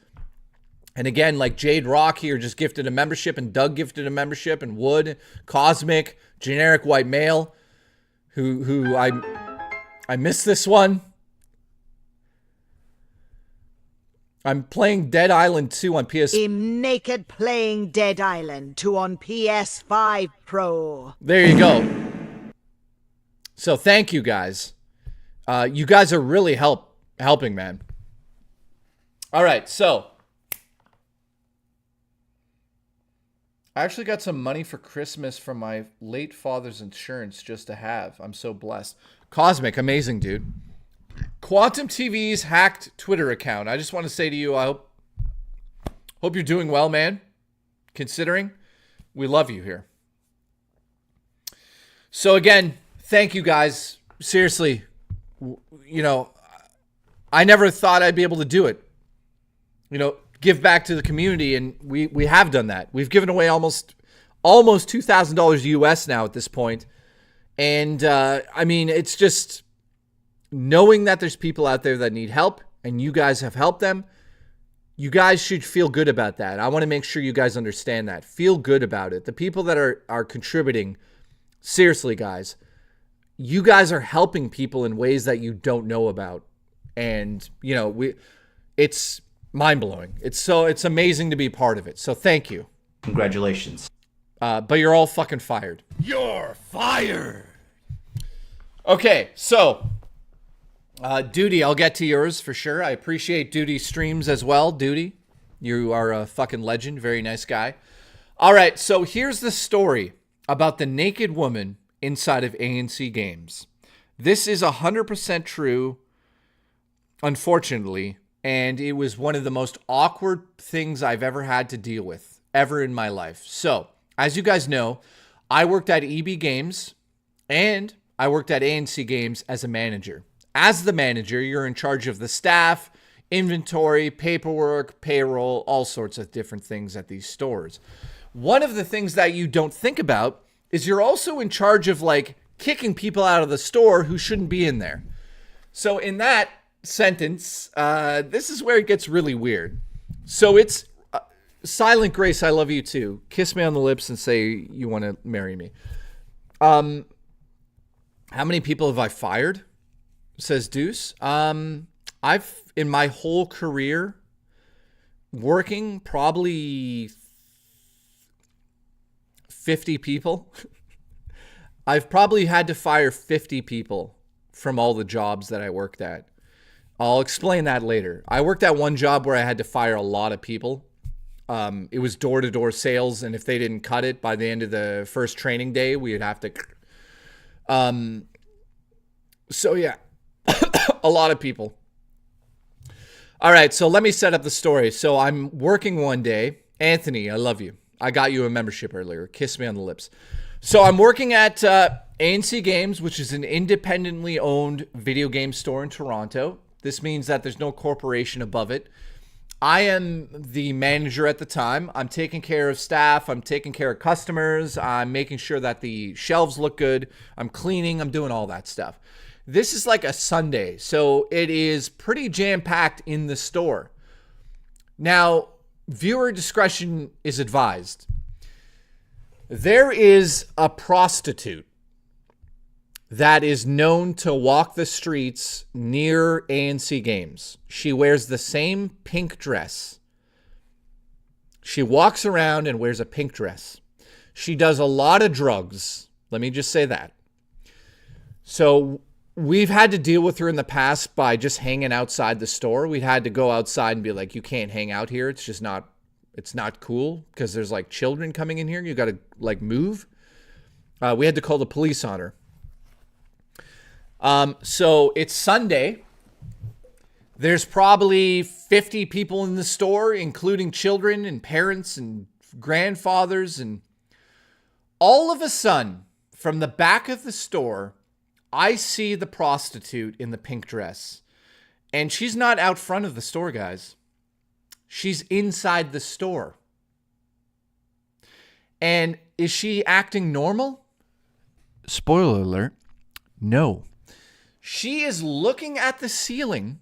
And again, like Jade Rock here just gifted a membership, and Doug gifted a membership, and Wood, Cosmic, Generic White Male, who I missed this one. I'm playing Dead Island 2 on PS... I'm naked playing Dead Island 2 on PS5 Pro. There you go. So thank you guys. You guys are really helping, man. All right, so I actually got some money for Christmas from my late father's insurance just to have. I'm so blessed. Cosmic, amazing, dude. Quantum TV's hacked Twitter account. I just want to say to you, I hope you're doing well, man. Considering we love you here. So again, thank you guys. Seriously, I never thought I'd be able to do it. Give back to the community, and we have done that. We've given away almost $2,000 US now at this point. And I mean, it's just knowing that there's people out there that need help, and you guys have helped them. You guys should feel good about that. I want to make sure you guys understand that. Feel good about it. The people that are contributing, seriously, guys, you guys are helping people in ways that you don't know about. And, it's mind-blowing. It's amazing to be part of it. So thank you. Congratulations. But you're all fucking fired. You're fired. Okay, so Duty, I'll get to yours for sure. I appreciate Duty's streams as well. Duty, you are a fucking legend. Very nice guy. All right, so here's the story about the naked woman inside of A&C Games. This is 100% true, unfortunately, and it was one of the most awkward things I've ever had to deal with, ever in my life. So, as you guys know, I worked at EB Games, and I worked at A&C Games as a manager. As the manager, you're in charge of the staff, inventory, paperwork, payroll, all sorts of different things at these stores. One of the things that you don't think about is you're also in charge of kicking people out of the store who shouldn't be in there. So in that sentence, this is where it gets really weird. So it's Silent Grace, I love you too. Kiss me on the lips and say you want to marry me. How many people have I fired? Says Deuce. I've, in my whole career working, probably 50 people. I've probably had to fire 50 people from all the jobs that I worked at. I'll explain that later. I worked at one job where I had to fire a lot of people. It was door-to-door sales, and if they didn't cut it by the end of the first training day, we would have to... So yeah, a lot of people. All right, so let me set up the story. So I'm working one day. Anthony, I love you. I got you a membership earlier. Kiss me on the lips. So I'm working at A&C Games, which is an independently owned video game store in Toronto. This means that there's no corporation above it. I am the manager at the time. I'm taking care of staff. I'm taking care of customers. I'm making sure that the shelves look good. I'm cleaning. I'm doing all that stuff. This is like a Sunday, so it is pretty jam-packed in the store. Now, viewer discretion is advised. There is a prostitute that is known to walk the streets near A&C Games. She wears the same pink dress. She walks around and wears a pink dress. She does a lot of drugs. Let me just say that. So we've had to deal with her in the past by just hanging outside the store. We had to go outside and be like, you can't hang out here. It's just not, it's not cool because there's like children coming in here. You got to like move. We had to call the police on her. So it's Sunday. There's probably 50 people in the store, including children and parents and grandfathers. And all of a sudden, from the back of the store, I see the prostitute in the pink dress. And she's not out front of the store, guys. She's inside the store. And is she acting normal? Spoiler alert, no. She is looking at the ceiling,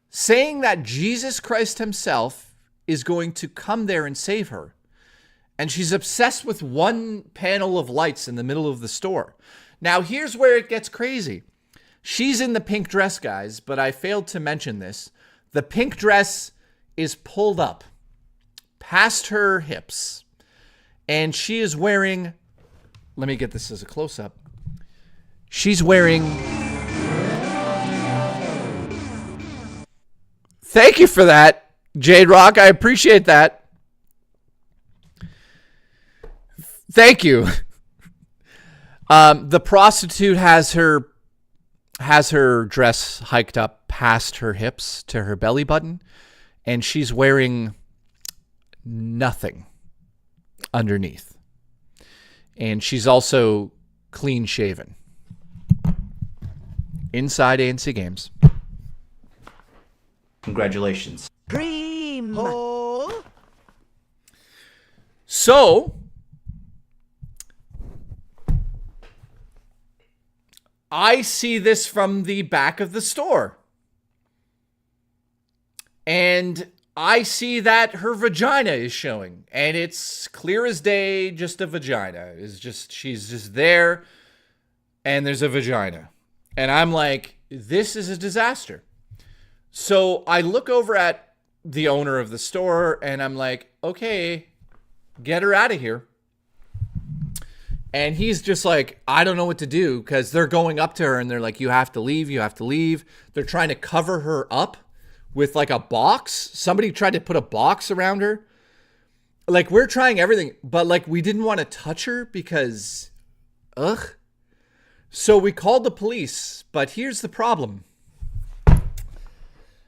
saying that Jesus Christ himself is going to come there and save her. And she's obsessed with one panel of lights in the middle of the store. Now, here's where it gets crazy. She's in the pink dress, guys, but I failed to mention this. The pink dress is pulled up past her hips. And she is wearing, let me get this as a close-up. She's wearing, thank you for that, Jade Rock. I appreciate that. Thank you. The prostitute has her dress hiked up past her hips to her belly button, and she's wearing nothing underneath. And she's also clean shaven. Inside A&C Games. Congratulations. Cream. So, I see this from the back of the store. And I see that her vagina is showing. And it's clear as day, just a vagina. She's just there, and there's a vagina. And I'm like, this is a disaster. So I look over at the owner of the store, and I'm like, okay, get her out of here. And he's just like, I don't know what to do, because they're going up to her and they're like, you have to leave, you have to leave. They're trying to cover her up with like a box. Somebody tried to put a box around her. Like, we're trying everything, but like, we didn't want to touch her because, ugh. So we called the police, but here's the problem.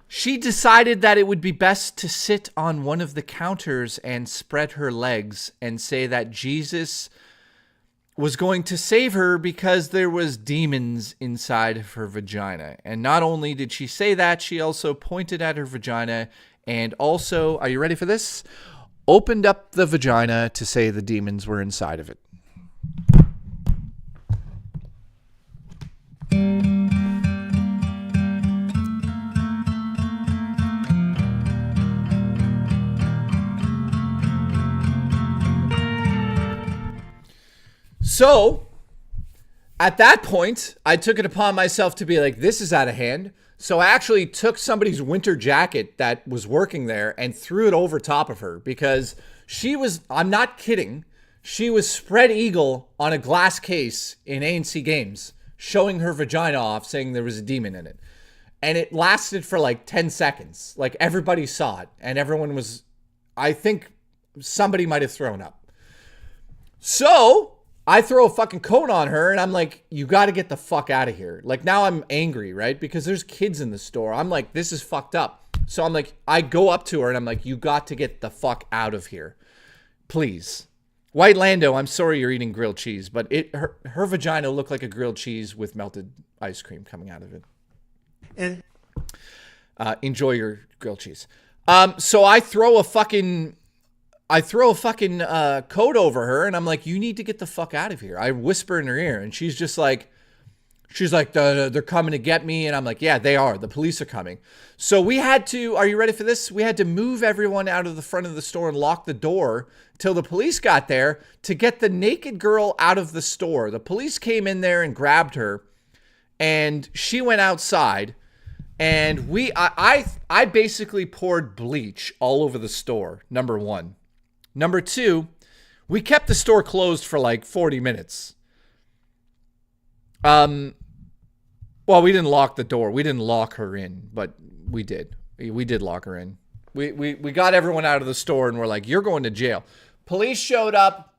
She decided that it would be best to sit on one of the counters and spread her legs and say that Jesus was going to save her because there was demons inside of her vagina. And not only did she say that, she also pointed at her vagina and also, are you ready for this? Opened up the vagina to say the demons were inside of it. So, at that point, I took it upon myself to be like, this is out of hand. So I actually took somebody's winter jacket that was working there and threw it over top of her because she was, I'm not kidding, she was spread eagle on a glass case in A&C Games, showing her vagina off, saying there was a demon in it. And it lasted for like 10 seconds. Like, everybody saw it and everyone was, I think somebody might have thrown up. So I throw a fucking coat on her and I'm like, you got to get the fuck out of here. Like, now I'm angry, right? Because there's kids in the store. I'm like, this is fucked up. So I'm like, I go up to her and I'm like, you got to get the fuck out of here. Please. White Lando, I'm sorry you're eating grilled cheese, but her vagina looked like a grilled cheese with melted ice cream coming out of it. And enjoy your grilled cheese. So I throw a fucking coat over her and I'm like, you need to get the fuck out of here. I whisper in her ear and she's like, they're coming to get me. And I'm like, yeah, they are. The police are coming. So we had to, are you ready for this? We had to move everyone out of the front of the store and lock the door till the police got there to get the naked girl out of the store. The police came in there and grabbed her and she went outside. And I basically poured bleach all over the store, number one. Number two, we kept the store closed for like 40 minutes. Well, we didn't lock the door. We didn't lock her in, but we did. We did lock her in. We got everyone out of the store and we're like, you're going to jail. Police showed up.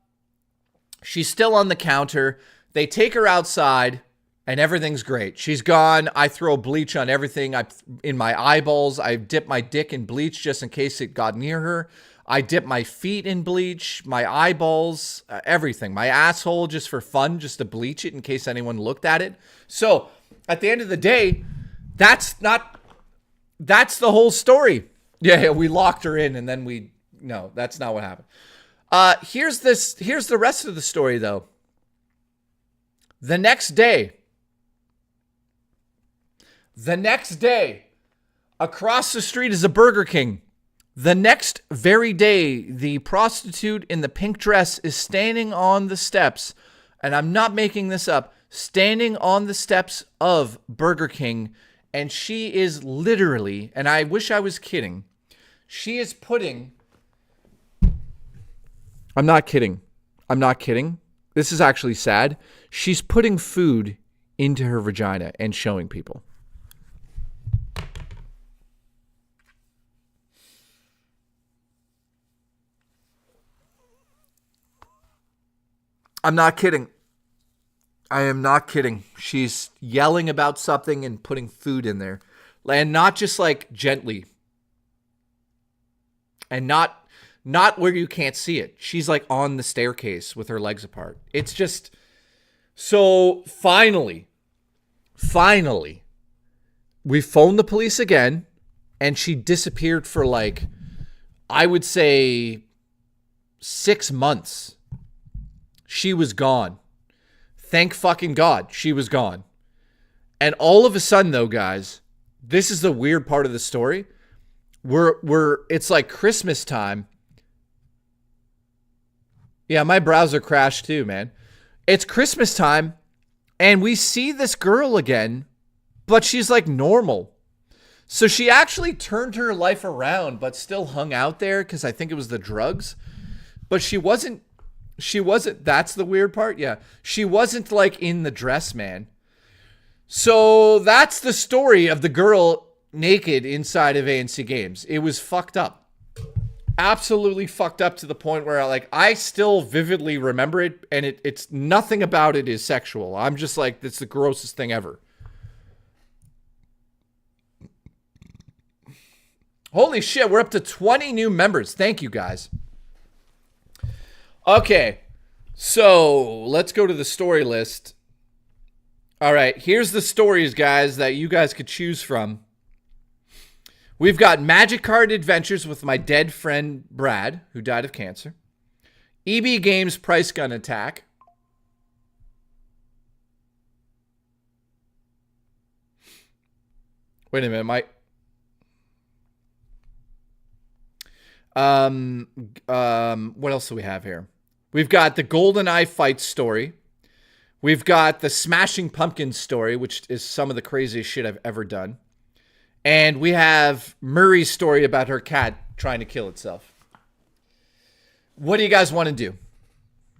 She's still on the counter. They take her outside and everything's great. She's gone. I throw bleach on everything. In my eyeballs. I dip my dick in bleach just in case it got near her. I dip my feet in bleach, my eyeballs, everything. My asshole just for fun, just to bleach it in case anyone looked at it. So at the end of the day, that's the whole story. Yeah, we locked her in and then no, that's not what happened. Here's the rest of the story though. The next day, across the street is a Burger King. The next very day, the prostitute in the pink dress is standing on the steps, and I'm not making this up, standing on the steps of Burger King, and she is literally, and I wish I was kidding, she is putting... I'm not kidding. This is actually sad. She's putting food into her vagina and showing people. I'm not kidding. I am not kidding. She's yelling about something and putting food in there. And not just like gently. And not where you can't see it. She's like on the staircase with her legs apart. It's just... So finally, we phoned the police again. And she disappeared for like, I would say 6 months. She was gone. Thank fucking God she was gone. And all of a sudden though, guys, this is the weird part of the story. It's like Christmas time. Yeah, my browser crashed too, man. It's Christmas time and we see this girl again, but she's like normal. So she actually turned her life around, but still hung out there because I think it was the drugs. But she wasn't, that's the weird part. Yeah. She wasn't like in the dress, man. So that's the story of the girl naked inside of A&C Games. It was fucked up. Absolutely fucked up to the point where I still vividly remember it and it's nothing about it is sexual. I'm just like, it's the grossest thing ever. Holy shit, we're up to 20 new members. Thank you guys. Okay, so let's go to the story list. All right, here's the stories, guys, that you guys could choose from. We've got Magic Card Adventures with my dead friend Brad, who died of cancer. EB Games Price Gun Attack. Wait a minute, what else do we have here? We've got the GoldenEye fight story. We've got the Smashing Pumpkins story, which is some of the craziest shit I've ever done. And we have Murray's story about her cat trying to kill itself. What do you guys want to do?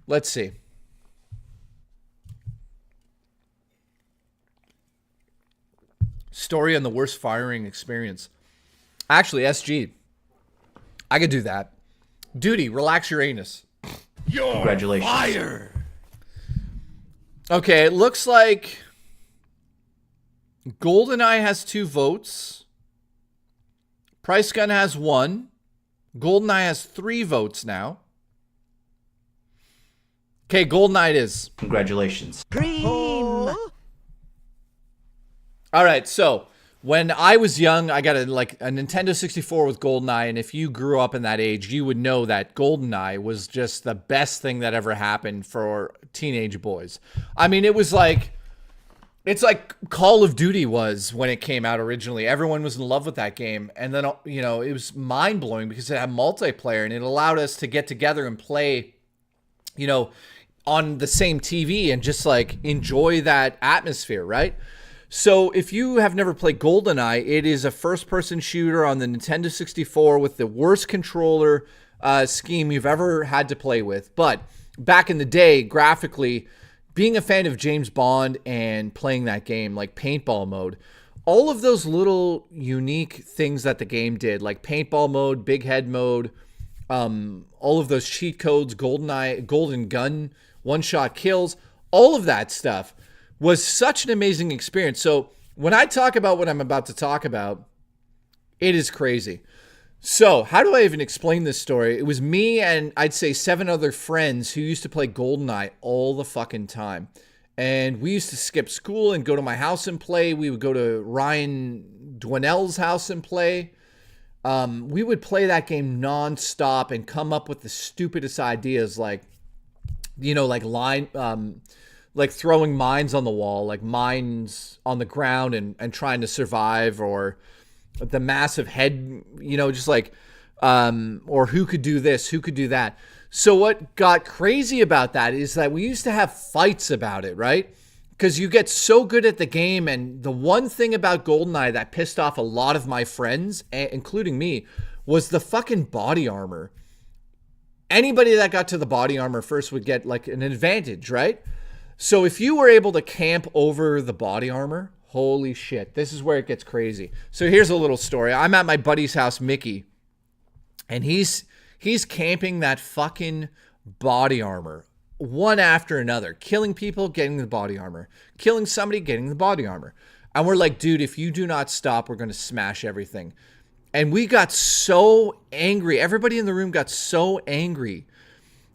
Let's see. Story on the worst firing experience. Actually, SG. I could do that. Duty, relax your anus. You're Congratulations. fired. Okay, it looks like GoldenEye has 2 votes. Price Gun has 1. GoldenEye has 3 votes now. Okay, GoldenEye it is. Congratulations. Cream. All right, so when I was young, I got a Nintendo 64 with GoldenEye, and if you grew up in that age, you would know that GoldenEye was just the best thing that ever happened for teenage boys. I mean, it's like Call of Duty was when it came out originally. Everyone was in love with that game, and then, you know, it was mind-blowing because it had multiplayer, and it allowed us to get together and play, you know, on the same TV and just like enjoy that atmosphere, right? So if you have never played GoldenEye, it is a first-person shooter on the Nintendo 64 with the worst controller scheme you've ever had to play with. But back in the day, graphically, being a fan of James Bond and playing that game, like paintball mode, all of those little unique things that the game did, like paintball mode, big head mode, all of those cheat codes, GoldenEye, golden gun, one-shot kills, all of that stuff was such an amazing experience. So when I talk about what I'm about to talk about, it is crazy. So how do I even explain this story? It was me and I'd say 7 other friends who used to play GoldenEye all the fucking time. And we used to skip school and go to my house and play. We would go to Ryan Dwinell's house and play. We would play that game nonstop and come up with the stupidest ideas, like, you know, like like throwing mines on the wall, like mines on the ground and trying to survive, or the massive head, you know, just like, or who could do this, who could do that. So what got crazy about that is that we used to have fights about it, right? Because you get so good at the game, and the one thing about GoldenEye that pissed off a lot of my friends, including me, was the fucking body armor. Anybody that got to the body armor first would get like an advantage, right? So if you were able to camp over the body armor, holy shit, this is where it gets crazy. So here's a little story. I'm at my buddy's house, Mickey, and he's camping that fucking body armor one after another, killing people, getting the body armor, killing somebody, getting the body armor. And we're like, dude, if you do not stop, we're going to smash everything. And we got so angry. Everybody in the room got so angry.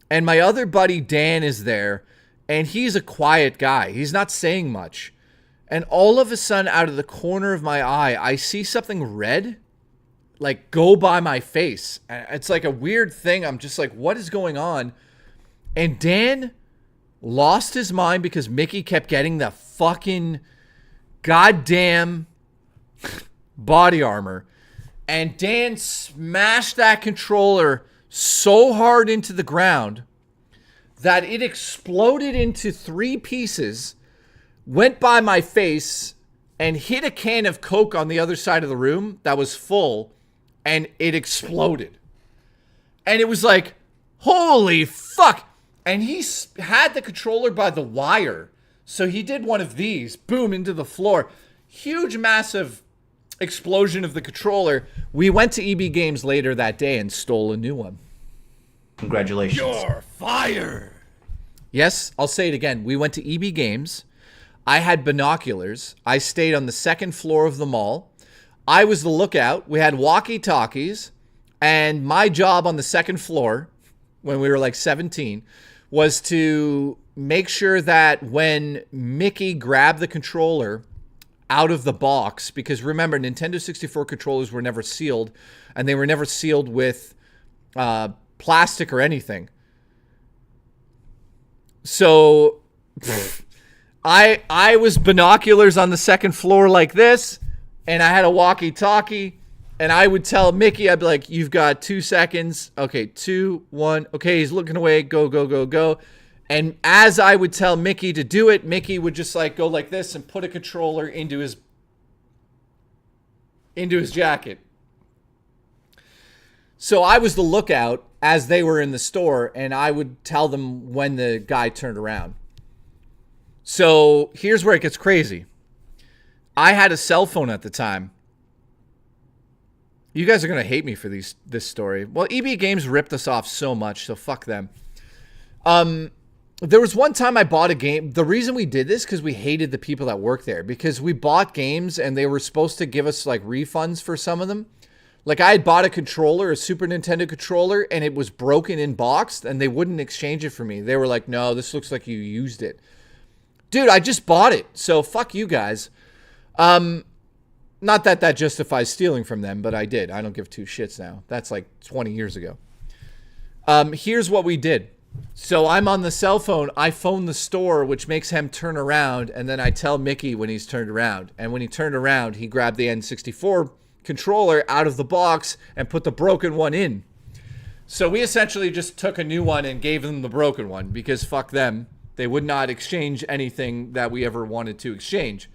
And my other buddy, Dan, is there, and he's a quiet guy. He's not saying much. And all of a sudden, out of the corner of my eye, I see something red, like, go by my face. It's like a weird thing. I'm just like, what is going on? And Dan lost his mind because Mickey kept getting the fucking goddamn body armor. And Dan smashed that controller so hard into the ground that it exploded into 3 pieces, went by my face, and hit a can of Coke on the other side of the room that was full, and it exploded. And it was like, holy fuck. And he had the controller by the wire. So he did one of these, boom, into the floor. Huge, massive explosion of the controller. We went to EB Games later that day and stole a new one. Congratulations. You're fired. Yes, I'll say it again. We went to EB Games. I had binoculars. I stayed on the 2nd floor of the mall. I was the lookout. We had walkie-talkies. And my job on the 2nd floor, when we were like 17, was to make sure that when Mickey grabbed the controller out of the box, because remember, Nintendo 64 controllers were never sealed, and they were never sealed with plastic or anything. So I was binoculars on the 2nd floor like this, and I had a walkie-talkie, and I would tell Mickey, I'd be like, you've got 2 seconds. Okay, 2, 1. Okay, he's looking away. Go, go, go, go. And as I would tell Mickey to do it, Mickey would just like go like this and put a controller into his jacket. So I was the lookout as they were in the store, and I would tell them when the guy turned around. So here's where it gets crazy. I had a cell phone at the time. You guys are going to hate me for this story. Well, EB Games ripped us off so much, so fuck them. There was one time I bought a game. The reason we did this because we hated the people that worked there, because we bought games and they were supposed to give us like refunds for some of them. Like I had bought a controller, a Super Nintendo controller, and it was broken in box, and they wouldn't exchange it for me. They were like, no, this looks like you used it. Dude, I just bought it, so fuck you guys. Not that that justifies stealing from them, but I did. I don't give 2 shits now. That's like 20 years ago. Here's what we did. So I'm on the cell phone. I phone the store, which makes him turn around, and then I tell Mickey when he's turned around. And when he turned around, he grabbed the N64 controller out of the box and put the broken one in. So we essentially just took a new one and gave them the broken one, because fuck them. They would not exchange anything that we ever wanted to exchange.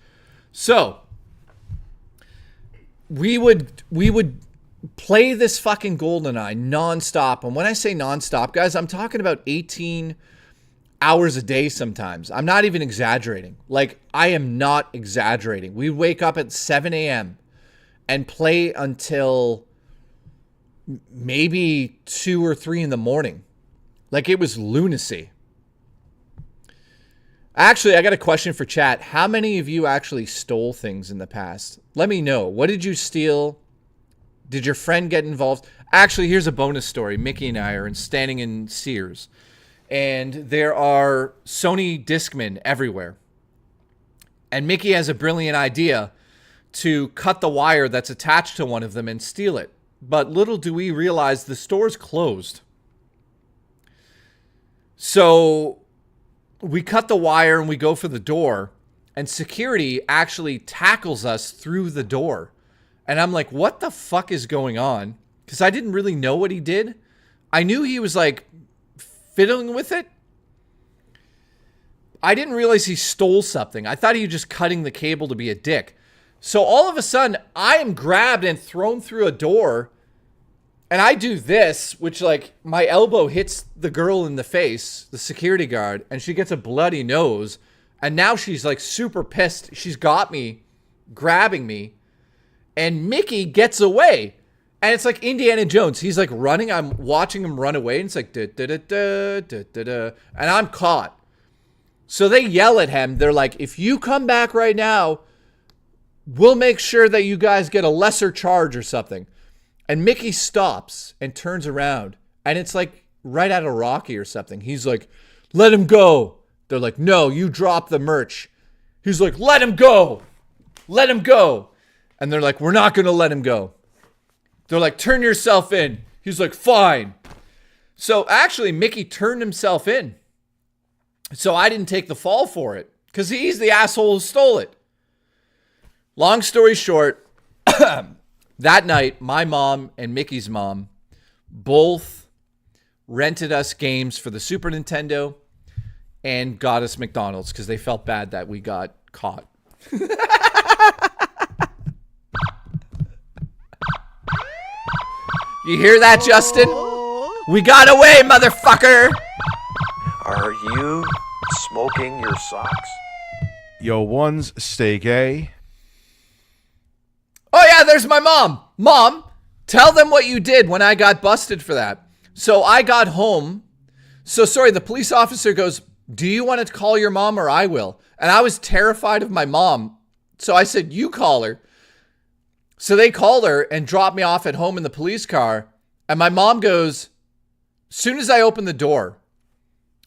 So we would play this fucking GoldenEye nonstop. And when I say nonstop, guys, I'm talking about 18 hours a day sometimes. I'm not even exaggerating. Like, I am not exaggerating. We wake up at 7 a.m. and play until maybe 2 or 3 in the morning. Like, it was lunacy. Actually, I got a question for chat. How many of you actually stole things in the past? Let me know. What did you steal? Did your friend get involved? Actually, here's a bonus story. Mickey and I are standing in Sears, and there are Sony Discmen everywhere. And Mickey has a brilliant idea to cut the wire that's attached to one of them and steal it. But little do we realize the store's closed. So we cut the wire and we go for the door, and security actually tackles us through the door. And I'm like, what the fuck is going on? Because I didn't really know what he did. I knew he was like fiddling with it. I didn't realize he stole something. I thought he was just cutting the cable to be a dick. So all of a sudden, I am grabbed and thrown through a door. And I do this, which like my elbow hits the girl in the face, the security guard, and she gets a bloody nose. And now she's like super pissed. She's got me, grabbing me. And Mickey gets away. And it's like Indiana Jones. He's like running. I'm watching him run away. And it's like, da, da, da, da, da, da, da. And I'm caught. So they yell at him. They're like, if you come back right now, we'll make sure that you guys get a lesser charge or something. And Mickey stops and turns around. And it's like right out of Rocky or something. He's like, let him go. They're like, no, you drop the merch. He's like, let him go. Let him go. And they're like, we're not going to let him go. They're like, turn yourself in. He's like, fine. So actually, Mickey turned himself in. So I didn't take the fall for it. Because he's the asshole who stole it. Long story short, that night, my mom and Mickey's mom both rented us games for the Super Nintendo and got us McDonald's because they felt bad that we got caught. You hear that, Justin? We got away, motherfucker! Are you smoking your socks? Yo, one's steak, eh? Oh yeah, there's my mom. Mom, tell them what you did when I got busted for that. So I got home. So sorry, the police officer goes, do you want to call your mom or I will? And I was terrified of my mom. So I said, you call her. So they called her and dropped me off at home in the police car. And my mom goes, as soon as I opened the door,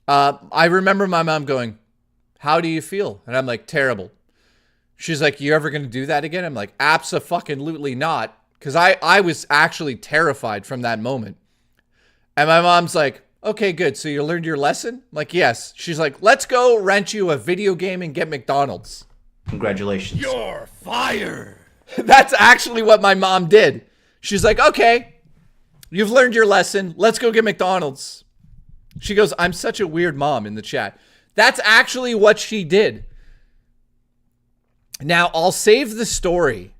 I remember my mom going, how do you feel? And I'm like, terrible. She's like, you ever going to do that again? I'm like, abso-fucking-lutely not. Because I was actually terrified from that moment. And my mom's like, okay, good. So you learned your lesson? I'm like, yes. She's like, let's go rent you a video game and get McDonald's. Congratulations. You're fired. That's actually what my mom did. She's like, okay, you've learned your lesson. Let's go get McDonald's. She goes, I'm such a weird mom in the chat. That's actually what she did. Now, I'll save the story.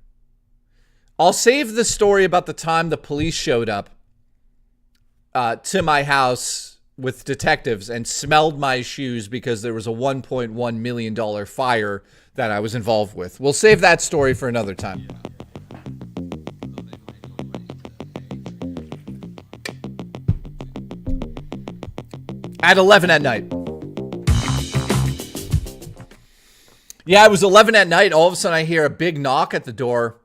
I'll save the story about the time the police showed up to my house with detectives and smelled my shoes because there was a $1.1 million fire that I was involved with. We'll save that story for another time. At 11 at night. Yeah, it was 11 at night. All of a sudden I hear a big knock at the door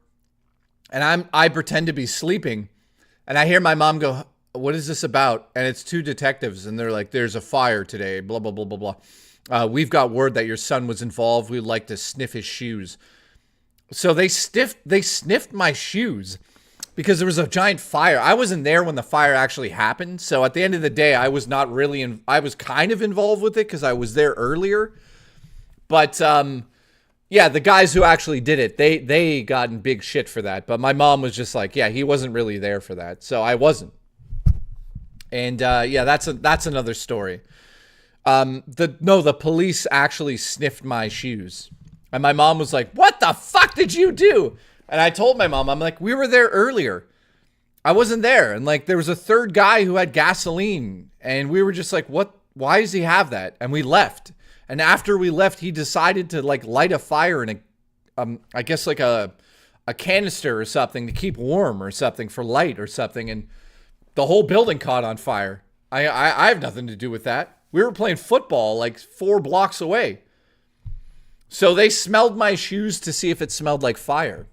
and I pretend to be sleeping and I hear my mom go, what is this about? And it's two detectives and they're like, there's a fire today, blah, blah, blah, blah, blah. We've got word that your son was involved. We'd like to sniff his shoes. So they sniffed my shoes because there was a giant fire. I wasn't there when the fire actually happened. So at the end of the day, I was not really, I was kind of involved with it because I was there earlier. But yeah, the guys who actually did it, they got in big shit for that. But my mom was just like, yeah, he wasn't really there for that. So I wasn't. And yeah, that's another story. The police actually sniffed my shoes. And my mom was like, what the fuck did you do? And I told my mom, I'm like, we were there earlier. I wasn't there. And like, there was a third guy who had gasoline. And we were just like, what Why does he have that? And we left. And after we left, he decided to like light a fire in a, I guess like a canister or something to keep warm or something for light or something. And the whole building caught on fire. I have nothing to do with that. We were playing football like 4 blocks away. So they smelled my shoes to see if it smelled like fire.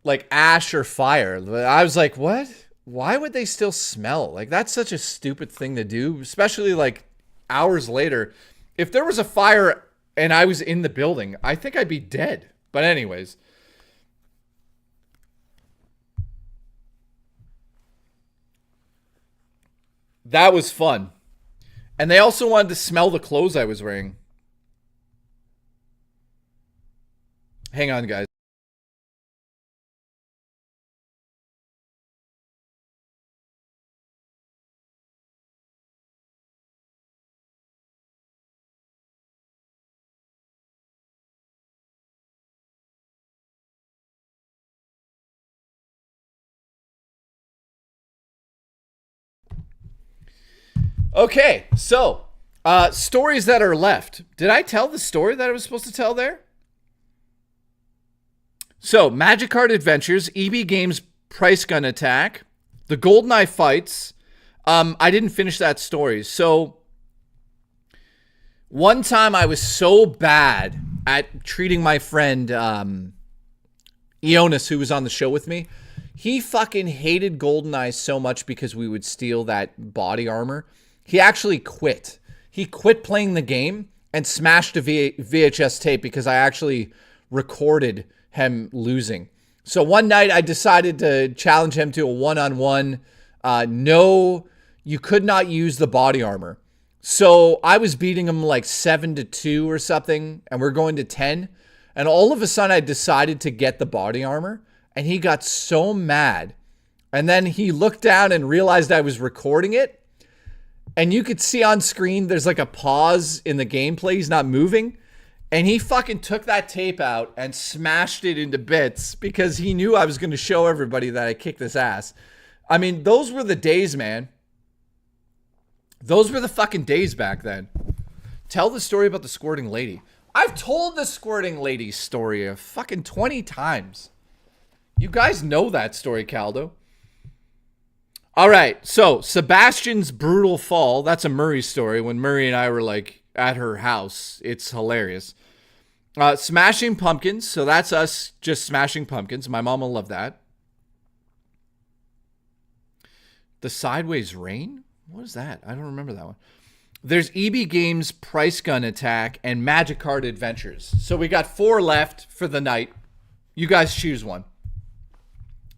Like ash or fire. I was like, what? Why would they still smell? Like, that's such a stupid thing to do, especially like hours later. If there was a fire and I was in the building, I think I'd be dead. But anyways. That was fun. And they also wanted to smell the clothes I was wearing. Hang on, guys. Okay, so stories that are left. Did I tell the story that I was supposed to tell there? So, Magic Card Adventures, EB Games Price Gun Attack, the GoldenEye fights. I didn't finish that story. So, one time I was so bad at treating my friend Eonis, who was on the show with me. He fucking hated GoldenEye so much because we would steal that body armor. He actually quit. He quit playing the game and smashed a VHS tape because I actually recorded him losing. So one night I decided to challenge him to a one-on-one. No, you could not use the body armor. So I was beating him like 7-2 or something, and we're going to 10. And all of a sudden I decided to get the body armor, and he got so mad. And then he looked down and realized I was recording it. And you could see on screen, there's like a pause in the gameplay. He's not moving. And he fucking took that tape out and smashed it into bits because he knew I was going to show everybody that I kicked his ass. I mean, those were the days, man. Those were the fucking days back then. Tell the story about the squirting lady. I've told the squirting lady story a fucking 20 times. You guys know that story, Caldo. All right, so Sebastian's brutal fall. That's a Murray story when Murray and I were like at her house. It's hilarious. Smashing pumpkins. So that's us just smashing pumpkins. My mom will love that. The sideways rain? What is that? I don't remember that one. There's EB Games Price Gun Attack and Magic Card Adventures. So we got 4 left for the night. You guys choose one.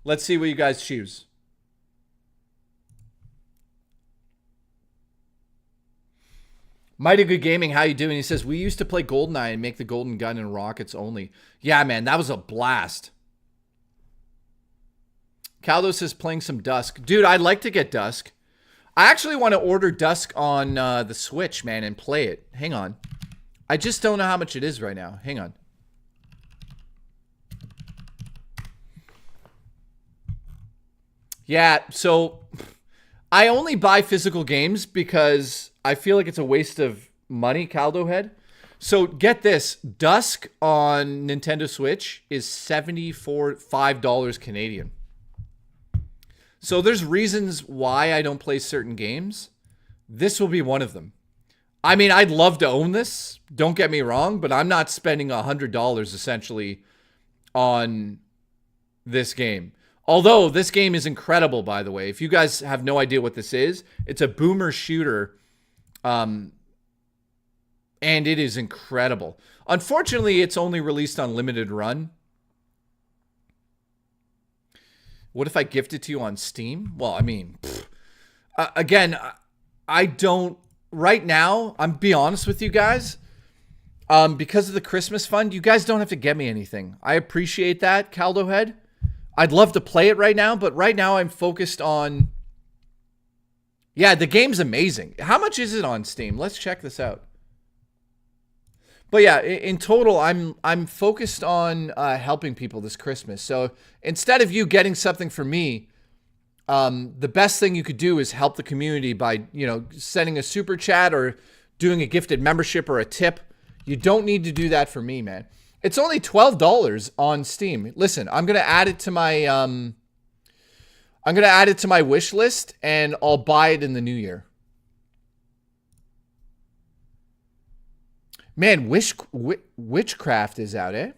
Let's see what you guys choose. Mighty Good Gaming, how you doing? He says, we used to play GoldenEye and make the golden gun and rockets only. Yeah, man, that was a blast. Caldo says, playing some Dusk. Dude, I'd like to get Dusk. I actually want to order Dusk on the Switch, man, and play it. Hang on. I just don't know how much it is right now. Hang on. Yeah, so I only buy physical games because I feel like it's a waste of money, Caldo Head. So get this. Dusk on Nintendo Switch is $75 Canadian. So there's reasons why I don't play certain games. This will be one of them. I mean, I'd love to own this. Don't get me wrong, but I'm not spending $100 essentially on this game. Although this game is incredible, by the way. If you guys have no idea what this is, it's a boomer shooter. And it is incredible. Unfortunately, it's only released on limited run. What if I gift it to you on Steam? Well, I mean, again, I don't, right now, I'm be honest with you guys, because of the Christmas fund, you guys don't have to get me anything. I appreciate that, Caldo Head. I'd love to play it right now, but right now I'm focused on, yeah, the game's amazing. How much is it on Steam? Let's check this out. But yeah, in total, I'm focused on helping people this Christmas. So instead of you getting something for me, the best thing you could do is help the community by, you know, sending a super chat or doing a gifted membership or a tip. You don't need to do that for me, man. It's only $12 on Steam. Listen, I'm gonna add it to my wish list, and I'll buy it in the new year. Man, Witchcraft is out, eh?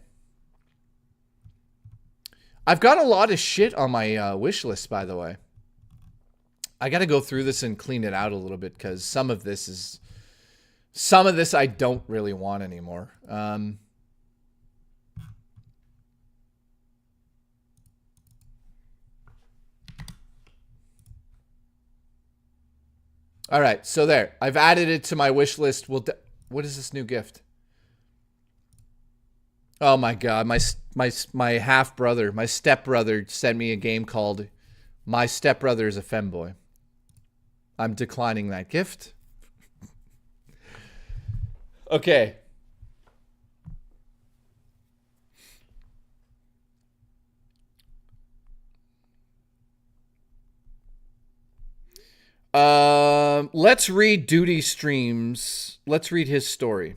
I've got a lot of shit on my wish list, by the way. I got to go through this and clean it out a little bit because some of this I don't really want anymore. All right, so there. I've added it to my wish list. What is this new gift? Oh my god, my half brother, my stepbrother sent me a game called My Stepbrother is a Femboy. I'm declining that gift. Okay. Let's read Duty Streams. Let's read his story.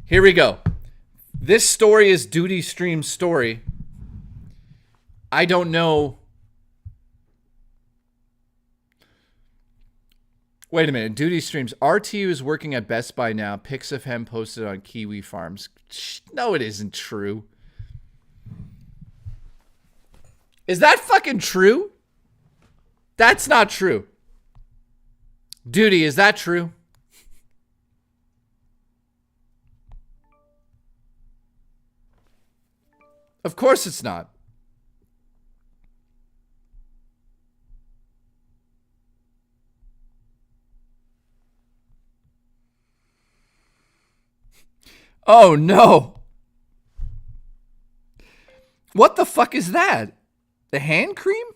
Here we go. This story is Duty Stream's story. I don't know. Wait a minute. Duty Streams. RTU is working at Best Buy now. Pics of him posted on Kiwi Farms. No, it isn't true. Is that fucking true? That's not true. Duty, is that true? Of course it's not. Oh no. What the fuck is that? The hand cream?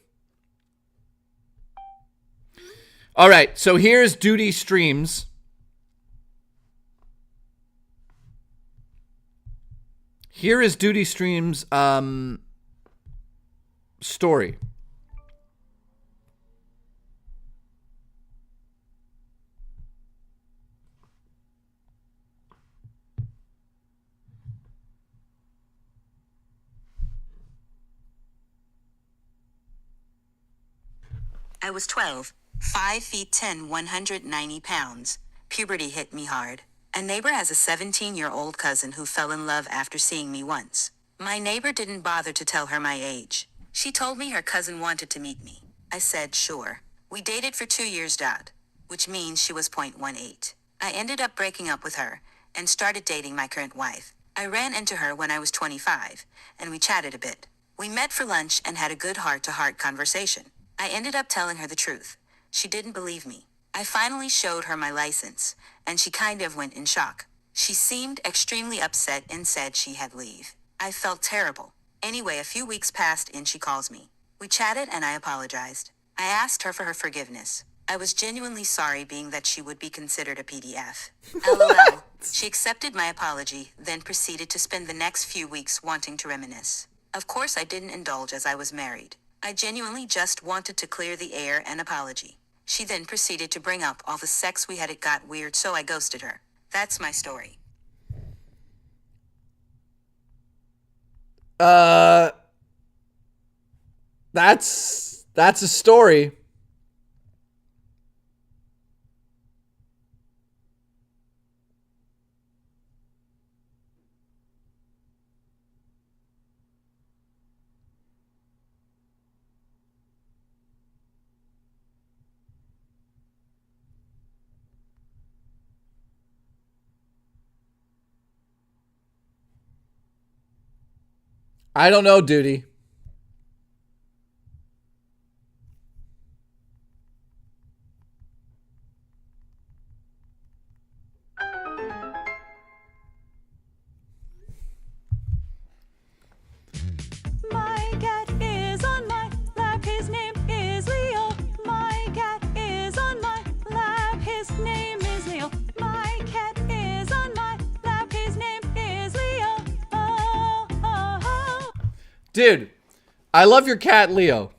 All right, so here's Duty Streams. Here is Duty Streams' story. I was 12, 5 feet 10, 190 pounds. Puberty hit me hard. A neighbor has a 17-year-old cousin who fell in love after seeing me once. My neighbor didn't bother to tell her my age. She told me her cousin wanted to meet me. I said sure. We dated for 2 years, which means she was 0.18. I ended up breaking up with her and started dating my current wife. I ran into her when I was 25, and we chatted a bit. We met for lunch and had a good heart-to-heart conversation. I ended up telling her the truth. She didn't believe me. I finally showed her my license, and she kind of went in shock. She seemed extremely upset and said she had leave. I felt terrible. Anyway, a few weeks passed and she calls me. We chatted and I apologized. I asked her for her forgiveness. I was genuinely sorry, being that she would be considered a PDF. LOL. She accepted my apology, then proceeded to spend the next few weeks wanting to reminisce. Of course I didn't indulge as I was married. I genuinely just wanted to clear the air and apology. She then proceeded to bring up all the sex we had. It got weird, so I ghosted her. That's my story. That's a story. I don't know, Duty. My cat is on my lap, his name is Leo. My cat is on my lap, his name is Leo. My cat is on my lap, his name is Leo. Oh, oh, oh. Dude, I love your cat, Leo.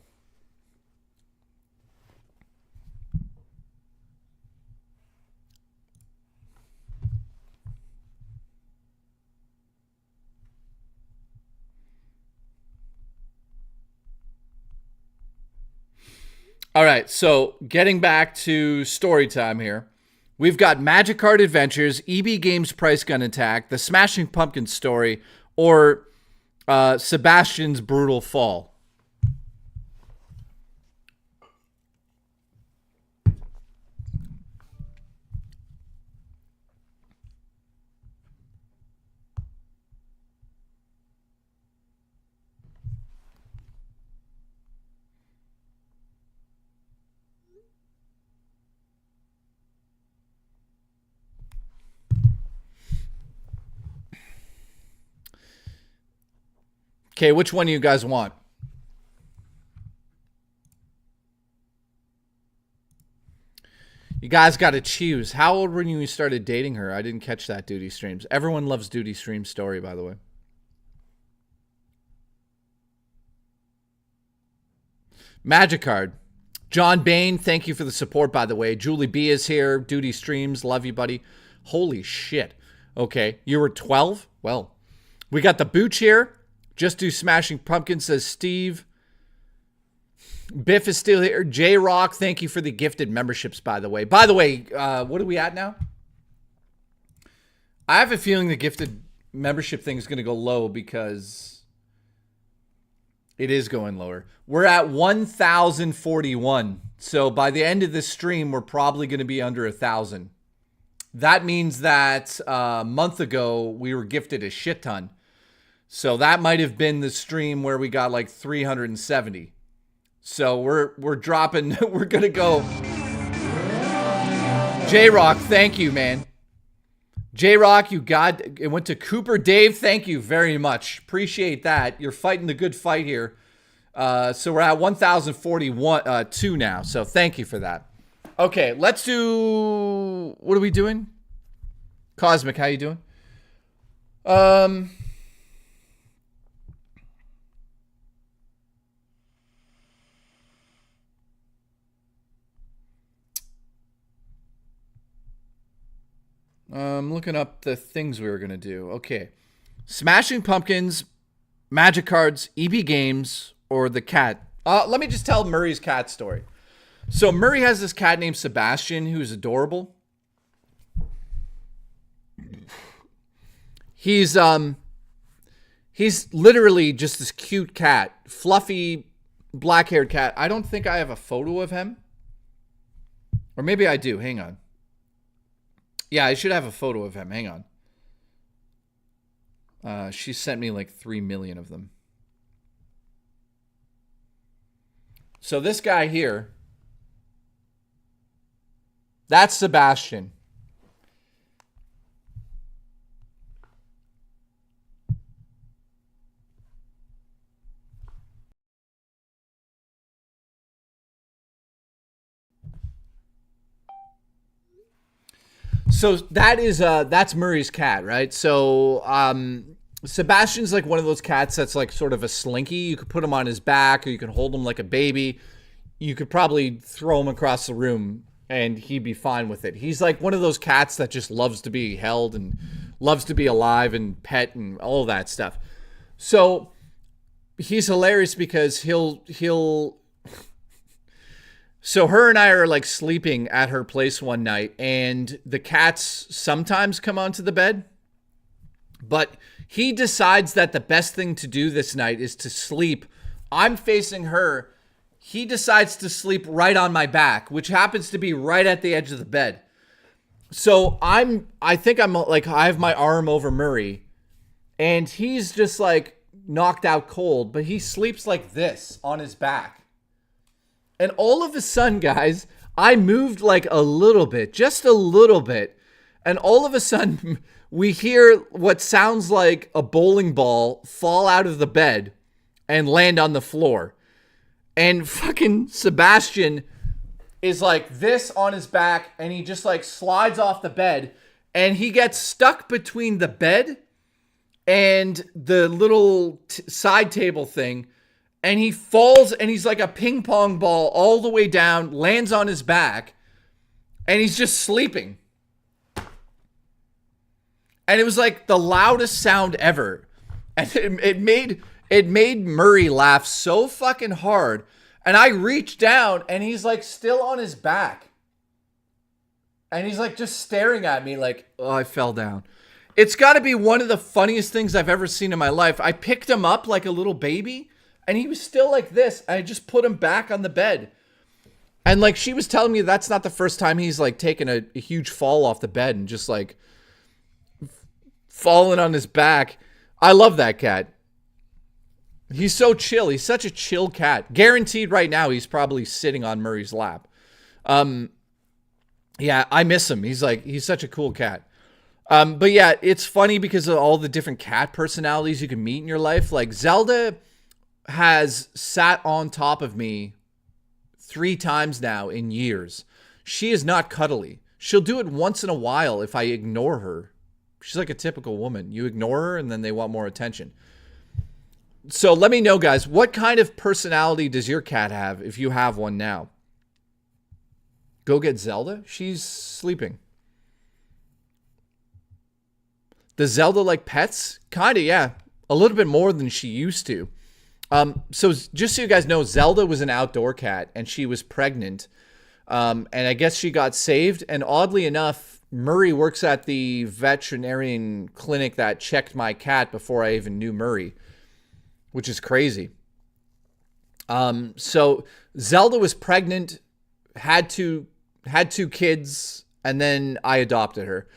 All right, so getting back to story time here. We've got Magic Card Adventures, EB Games Price Gun Attack, The Smashing Pumpkins Story, or Sebastian's Brutal Fall. Okay, which one do you guys want? You guys got to choose. How old were you when you started dating her? I didn't catch that, Duty Streams. Everyone loves Duty Streams story, by the way. Magic Card. John Bain, thank you for the support, by the way. Julie B is here. Duty Streams, love you, buddy. Holy shit. Okay, you were 12? Well, we got the Booch here. Just do Smashing Pumpkins, says Steve. Biff is still here. J-Rock, thank you for the gifted memberships, by the way. By the way, what are we at now? I have a feeling the gifted membership thing is going to go low because it is going lower. We're at 1,041. So by the end of this stream, we're probably going to be under 1,000. That means that a month ago, we were gifted a shit ton. So that might have been the stream where we got like 370. So we're dropping. We're going to go. J-Rock, thank you, man. J-Rock, you got it. Went to Cooper Dave. Thank you very much. Appreciate that. You're fighting the good fight here. So we're at 1,041 2 now. So thank you for that. Okay, let's do. What are we doing? Cosmic, how you doing? I'm looking up the things we were going to do. Okay. Smashing Pumpkins, Magic Cards, EB Games, or the cat. Let me just tell Murray's cat story. So Murray has this cat named Sebastian who's adorable. He's literally just this cute cat. Fluffy, black-haired cat. I don't think I have a photo of him. Or maybe I do. Hang on. Yeah, I should have a photo of him. Hang on. She sent me like 3 million of them. So this guy here, that's Sebastian. So that is that's Murray's cat, right? So Sebastian's like one of those cats that's like sort of a slinky. You could put him on his back, or you could hold him like a baby. You could probably throw him across the room and he'd be fine with it. He's like one of those cats that just loves to be held and loves to be alive and pet and all that stuff. So he's hilarious because he'll So her and I are like sleeping at her place one night, and the cats sometimes come onto the bed, but he decides that the best thing to do this night is to sleep. I'm facing her. He decides to sleep right on my back, which happens to be right at the edge of the bed. So I think I'm like, I have my arm over Murray, and he's just like knocked out cold, but he sleeps like this on his back. And all of a sudden, guys, I moved like a little bit, just a little bit. And all of a sudden, we hear what sounds like a bowling ball fall out of the bed and land on the floor. And fucking Sebastian is like this on his back, and he just like slides off the bed, and he gets stuck between the bed and the little side table thing. And he falls, and he's like a ping pong ball all the way down, lands on his back, and he's just sleeping. And it was like the loudest sound ever. And it made Murray laugh so fucking hard. And I reached down, and he's like still on his back. And he's like just staring at me like, oh, I fell down. It's got to be one of the funniest things I've ever seen in my life. I picked him up like a little baby, and he was still like this. I just put him back on the bed. And like she was telling me that's not the first time he's like taken a huge fall off the bed and just like falling on his back. I love that cat. He's so chill. He's such a chill cat. Guaranteed right now he's probably sitting on Murray's lap. Yeah, I miss him. He's such a cool cat. But yeah, it's funny because of all the different cat personalities you can meet in your life. Like Zelda has sat on top of me 3 times now in years. She is not cuddly. She'll do it once in a while if I ignore her. She's like a typical woman. You ignore her and then they want more attention. So let me know, guys, what kind of personality does your cat have if you have one now? Go get Zelda? She's sleeping. Does Zelda like pets? Kinda, yeah. A little bit more than she used to. So just so you guys know, Zelda was an outdoor cat and she was pregnant. And I guess she got saved. And oddly enough, Murray works at the veterinarian clinic that checked my cat before I even knew Murray, which is crazy. So Zelda was pregnant, had two kids, and then I adopted her.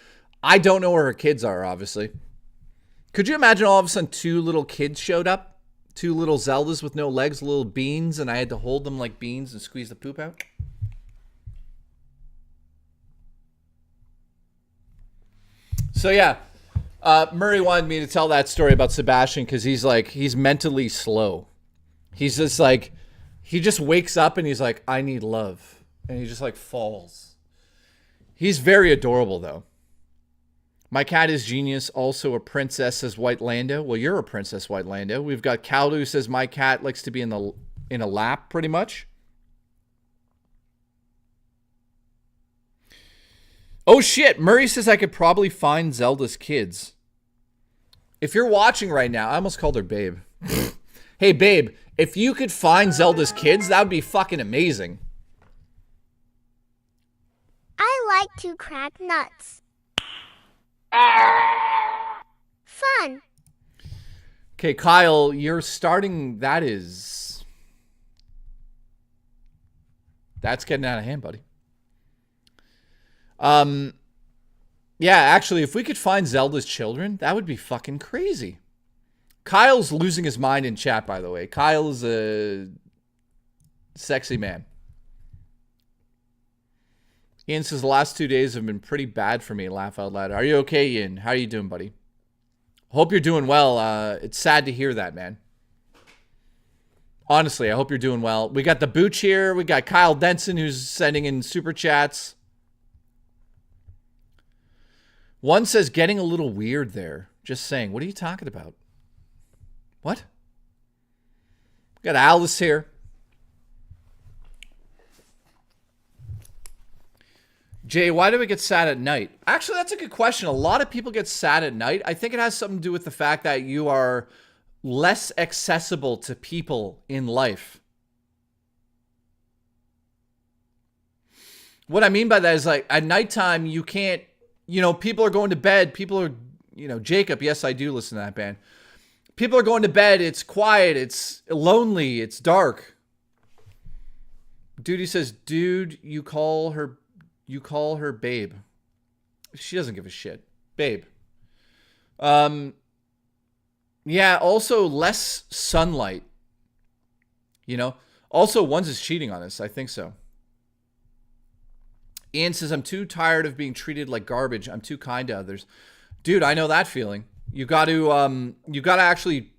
I don't know where her kids are, obviously. Could you imagine all of a sudden 2 little kids showed up? 2 little Zeldas with no legs, little beans, and I had to hold them like beans and squeeze the poop out? So yeah, Murray wanted me to tell that story about Sebastian because he's mentally slow. He's just like, he just wakes up and he's like, I need love. And he just like falls. He's very adorable though. My cat is genius. Also a princess, says White Lando. Well, you're a princess, White Lando. We've got Caldo who says my cat likes to be in a lap pretty much. Oh shit, Murray says I could probably find Zelda's kids. If you're watching right now, I almost called her babe. Hey babe, if you could find Zelda's kids, that would be fucking amazing. I like to crack nuts. Fun. Okay, Kyle, you're starting, that's getting out of hand, buddy. Yeah, actually, if we could find Zelda's children, that would be fucking crazy. Kyle's losing his mind in chat, by the way. Kyle is a sexy man. Ian says the last 2 days have been pretty bad for me. Laugh out loud. Are you okay, Ian? How are you doing, buddy? Hope you're doing well. It's sad to hear that, man. Honestly, I hope you're doing well. We got the Booch here. We got Kyle Denson who's sending in super chats. One says getting a little weird there. Just saying. What are you talking about? What? We got Alice here. Jay, why do we get sad at night? Actually, that's a good question. A lot of people get sad at night. I think it has something to do with the fact that you are less accessible to people in life. What I mean by that is like at nighttime, you can't, people are going to bed. People are, Jacob, yes, I do listen to that band. People are going to bed. It's quiet. It's lonely. It's dark. Dude, he says, dude, you call her babe. She doesn't give a shit. Babe. Yeah, also less sunlight. Also, one's is cheating on us. I think so. Ian says, I'm too tired of being treated like garbage. I'm too kind to others. Dude, I know that feeling. You got to actually,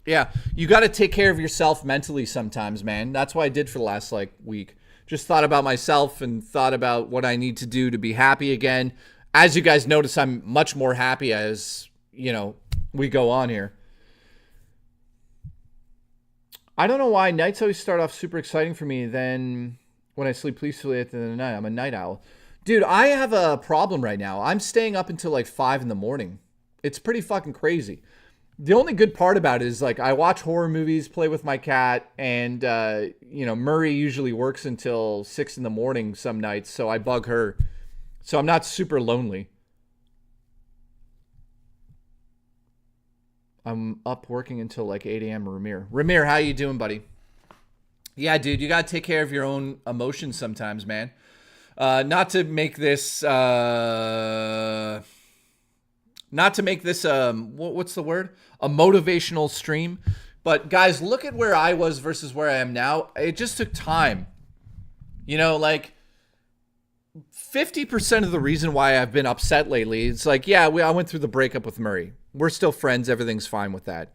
yeah, you got to take care of yourself mentally sometimes, man. That's what I did for the last week. Just thought about myself and thought about what I need to do to be happy again. As you guys notice, I'm much more happy as, we go on here. I don't know why nights always start off super exciting for me. Then when I sleep peacefully at the end of the night, I'm a night owl. Dude, I have a problem right now. I'm staying up until like 5 in the morning. It's pretty fucking crazy. The only good part about it is like I watch horror movies, play with my cat, and you know, Murray usually works until 6 in the morning some nights, so I bug her. So I'm not super lonely. I'm up working until like 8 a.m. Ramir. Ramir, how you doing, buddy? Yeah, dude, you gotta take care of your own emotions sometimes, man. Not to make this what's the word? A motivational stream. But guys, look at where I was versus where I am now. It just took time. You know, like 50% of the reason why I've been upset lately, it's like, yeah, I went through the breakup with Murray. We're still friends. Everything's fine with that.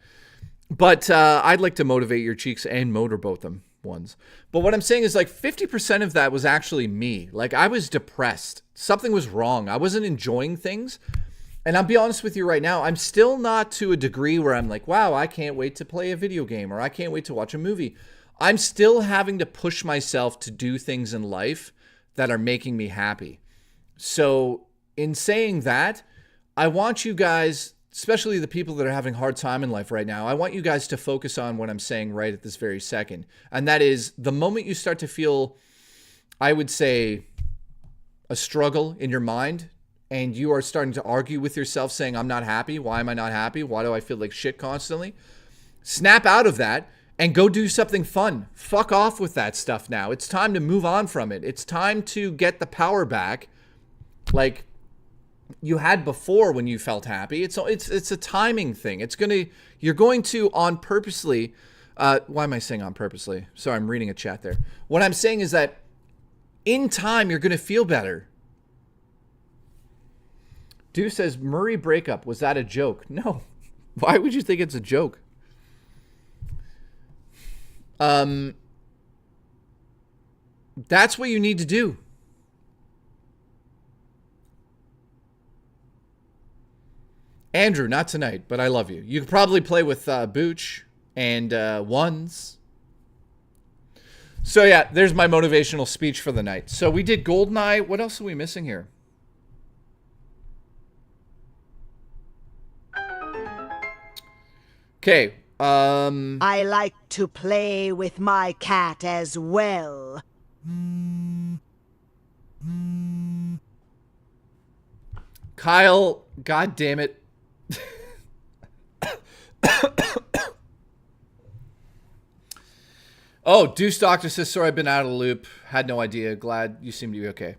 But I'd like to motivate your cheeks and motor both them ones. But what I'm saying is like 50% of that was actually me. Like I was depressed. Something was wrong. I wasn't enjoying things. And I'll be honest with you right now, I'm still not to a degree where I'm like, wow, I can't wait to play a video game or I can't wait to watch a movie. I'm still having to push myself to do things in life that are making me happy. So in saying that, I want you guys, especially the people that are having a hard time in life right now, I want you guys to focus on what I'm saying right at this very second. And that is the moment you start to feel, I would say, a struggle in your mind, and you are starting to argue with yourself saying, I'm not happy. Why am I not happy? Why do I feel like shit constantly? Snap out of that and go do something fun. Fuck off with that stuff now. It's time to move on from it. It's time to get the power back like you had before when you felt happy. It's a timing thing. You're going to on purposely, why am I saying on purposely? Sorry, I'm reading a chat there. What I'm saying is that in time, you're going to feel better. Dude says, Murray breakup, was that a joke? No. Why would you think it's a joke? That's what you need to do. Andrew, not tonight, but I love you. You could probably play with Booch and Ones. So yeah, there's my motivational speech for the night. So we did GoldenEye. What else are we missing here? Okay. I like to play with my cat as well. Kyle, god damn it. Oh, Deuce Doctor says, sorry, I've been out of the loop. Had no idea. Glad you seem to be okay.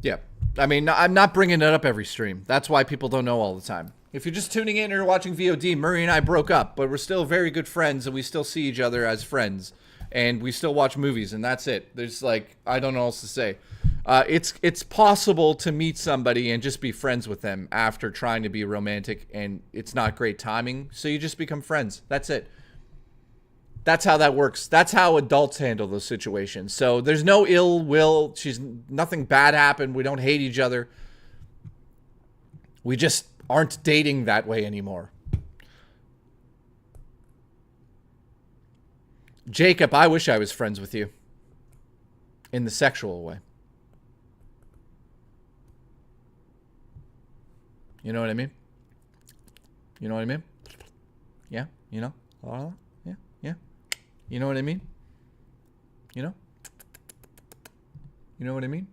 Yeah. I mean, I'm not bringing it up every stream. That's why people don't know all the time. If you're just tuning in and you're watching VOD, Murray and I broke up, but we're still very good friends and we still see each other as friends. And we still watch movies and that's it. There's like, I don't know what else to say. It's possible to meet somebody and just be friends with them after trying to be romantic and it's not great timing. So you just become friends. That's it. That's how that works. That's how adults handle those situations. So there's no ill will. Nothing bad happened. We don't hate each other. We just aren't dating that way anymore. Jacob, I wish I was friends with you. In the sexual way. You know what I mean? You know what I mean? Yeah? You know? Yeah? Yeah? You know what I mean? You know? You know what I mean?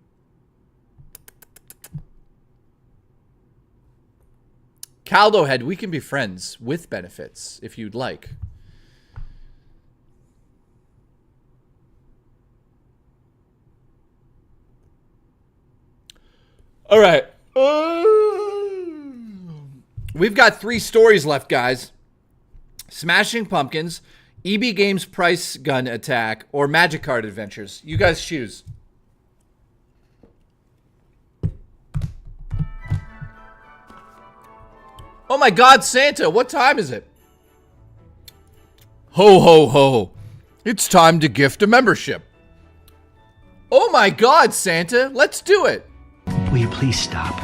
Caldo Head, we can be friends with benefits if you'd like. All right. We've got 3 stories left, guys. Smashing Pumpkins, EB Games Price Gun Attack, or Magic Card Adventures. You guys choose. Oh my God, Santa, what time is it? Ho, ho, ho. It's time to gift a membership. Oh my God, Santa, let's do it. Will you please stop?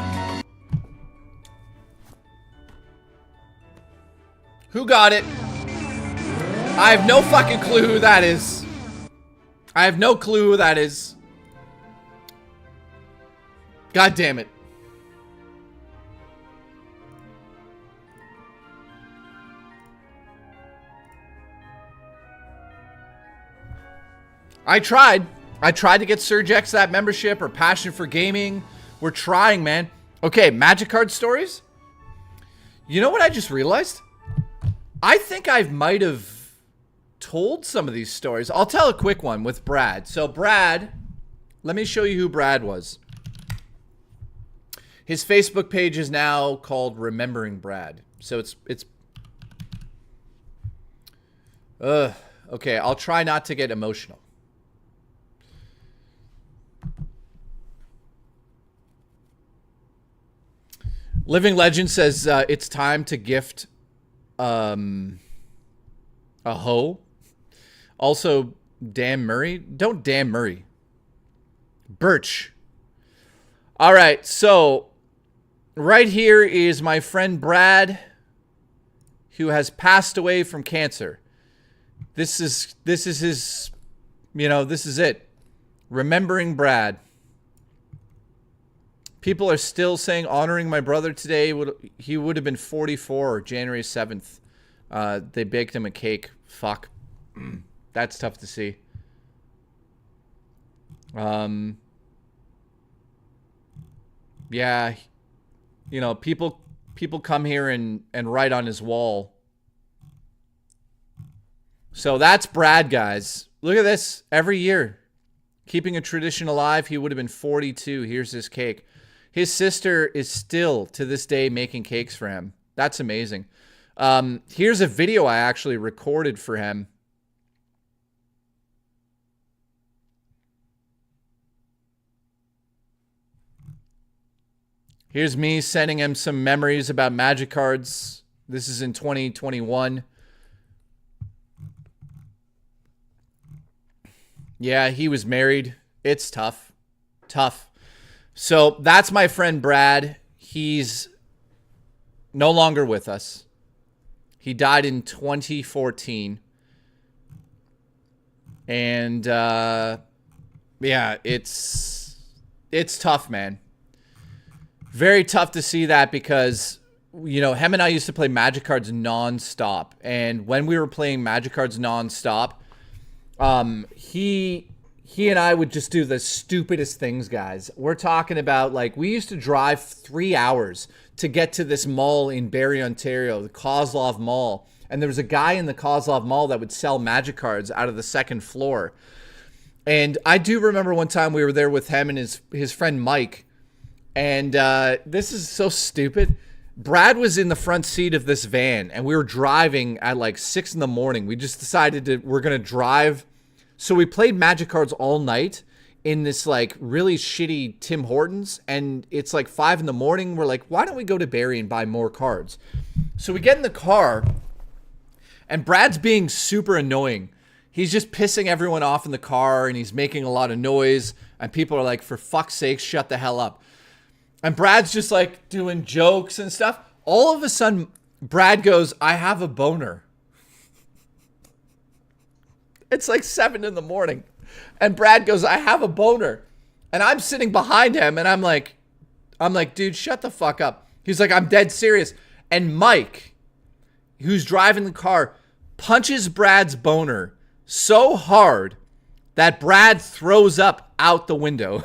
Who got it? I have no fucking clue who that is. I have no clue who that is. God damn it. I tried to get Surgex that membership or passion for gaming. We're trying, man. Okay, Magic Card stories? You know what I just realized? I think I might have told some of these stories. I'll tell a quick one with Brad. So Brad, let me show you who Brad was. His Facebook page is now called Remembering Brad. So it's okay, I'll try not to get emotional. Living Legend says it's time to gift a hoe. Also, Dan Murray. Don't Dan Murray. Birch. All right, so right here is my friend Brad, who has passed away from cancer. This is his, you know, this is it. Remembering Brad. People are still saying honoring my brother today. He would have been 44 January 7th. They baked him a cake. Fuck. That's tough to see. Yeah. You know, people come here and write on his wall. So that's Brad, guys. Look at this. Every year. Keeping a tradition alive. He would have been 42. Here's his cake. His sister is still, to this day, making cakes for him. That's amazing. Here's a video I actually recorded for him. Here's me sending him some memories about Magic cards. This is in 2021. Yeah, he was married. It's tough. Tough. So that's my friend Brad. He's no longer with us. He died in 2014. And yeah, it's tough, man. Very tough to see that because, you know, him and I used to play Magic cards nonstop. And when we were playing Magic cards nonstop, he and I would just do the stupidest things, guys. We're talking about, like, we used to drive 3 hours to get to this mall in Barrie, Ontario, the Kozlov Mall. And there was a guy in the Kozlov Mall that would sell Magic cards out of the second floor. And I do remember one time we were there with him and his friend Mike. And this is so stupid. Brad was in the front seat of this van, and we were driving at like 6 in the morning. We just decided we're going to drive. So we played Magic cards all night in this like really shitty Tim Hortons, and it's like 5 in the morning. We're like, why don't we go to Barrie and buy more cards? So we get in the car, and Brad's being super annoying. He's just pissing everyone off in the car, and he's making a lot of noise, and people are like, for fuck's sake, shut the hell up. And Brad's just like doing jokes and stuff. All of a sudden, Brad goes, I have a boner. It's like 7 in the morning. And Brad goes, I have a boner. And I'm sitting behind him and I'm like, dude, shut the fuck up. He's like, I'm dead serious. And Mike, who's driving the car, punches Brad's boner so hard that Brad throws up out the window.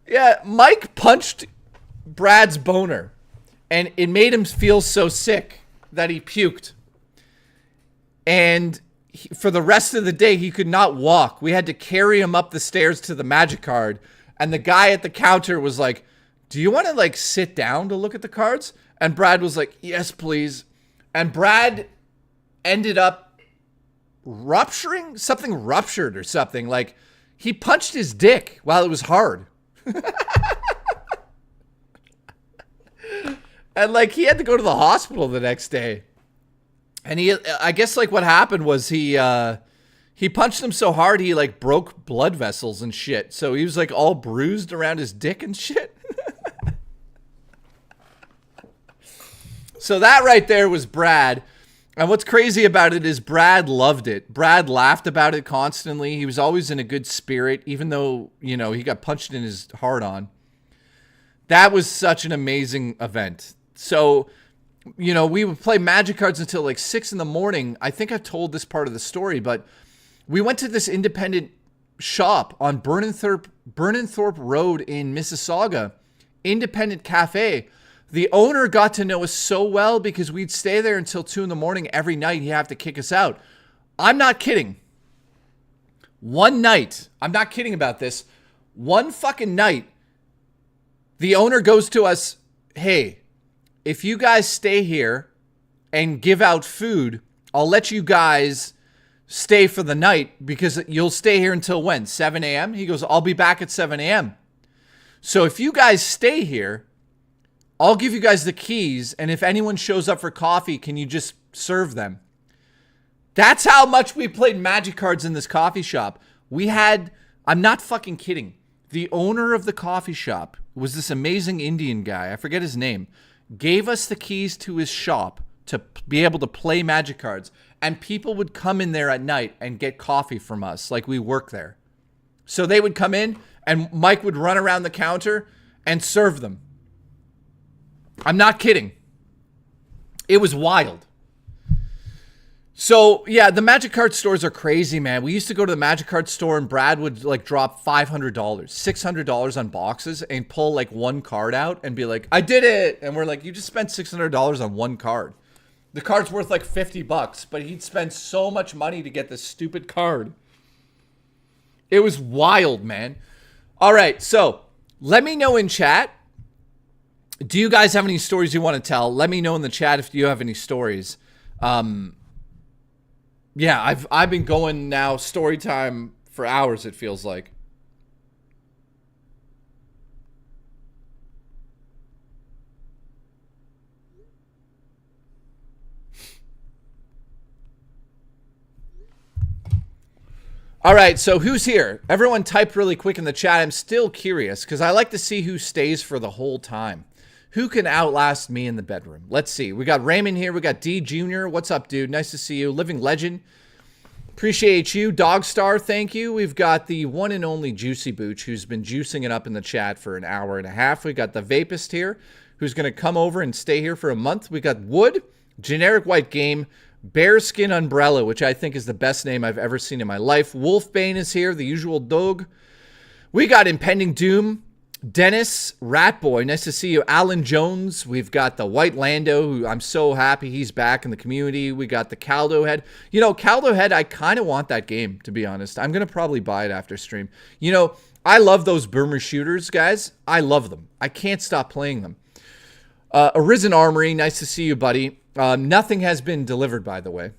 Yeah, Mike punched Brad's boner. And it made him feel so sick that he puked. And for the rest of the day, he could not walk. We had to carry him up the stairs to the Magic card. And the guy at the counter was like, do you want to like sit down to look at the cards? And Brad was like, yes, please. And Brad ended up rupturing, something ruptured or something. Like he punched his dick while it was hard. And like he had to go to the hospital the next day. And I guess like what happened was he punched him so hard he like broke blood vessels and shit. So he was like all bruised around his dick and shit. So that right there was Brad. And what's crazy about it is Brad loved it. Brad laughed about it constantly. He was always in a good spirit, even though, you know, he got punched in his heart on. That was such an amazing event. So, you know, we would play Magic cards until like 6 in the morning. I think I've told this part of the story, but we went to this independent shop on Burnenthorpe Road in Mississauga, independent cafe. The owner got to know us so well because we'd stay there until 2 in the morning every night. He'd have to kick us out. I'm not kidding. One night, I'm not kidding about this. One fucking night, the owner goes to us, hey, if you guys stay here and give out food, I'll let you guys stay for the night because you'll stay here until when? 7 a.m.? He goes, I'll be back at 7 a.m. So if you guys stay here, I'll give you guys the keys, and if anyone shows up for coffee, can you just serve them? That's how much we played Magic cards in this coffee shop. We had, I'm not fucking kidding, the owner of the coffee shop was this amazing Indian guy, I forget his name, gave us the keys to his shop to be able to play Magic cards, and people would come in there at night and get coffee from us, like we work there. So they would come in, and Mike would run around the counter and serve them. I'm not kidding. It was wild. So, yeah, the Magic card stores are crazy, man. We used to go to the Magic card store and Brad would like drop $500, $600 on boxes and pull like one card out and be like, I did it. And we're like, you just spent $600 on one card. The card's worth like $50, but he'd spend so much money to get this stupid card. It was wild, man. All right, so let me know in chat. Do you guys have any stories you want to tell? Let me know in the chat if you have any stories. Yeah, I've been going now story time for hours, it feels like. All right, so who's here? Everyone type really quick in the chat. I'm still curious because I like to see who stays for the whole time. Who can outlast me in the bedroom? Let's see. We got Raymond here. We got D Jr. What's up, dude? Nice to see you. Living Legend. Appreciate you. Dogstar, thank you. We've got the one and only Juicy Booch, who's been juicing it up in the chat for an hour and a half. We got the Vapist here, who's going to come over and stay here for a month. We got Wood, Generic White Game, Bearskin Umbrella, which I think is the best name I've ever seen in my life. Wolfbane is here, the usual dog. We got Impending Doom. Dennis, Ratboy, nice to see you. Alan Jones, we've got the White Lando, who I'm so happy he's back in the community. We got the Caldo Head. You know, Caldo Head, I kind of want that game, to be honest. I'm going to probably buy it after stream. You know, I love those boomer shooters, guys. I love them. I can't stop playing them. Arisen Armory, nice to see you, buddy. Nothing has been delivered, by the way.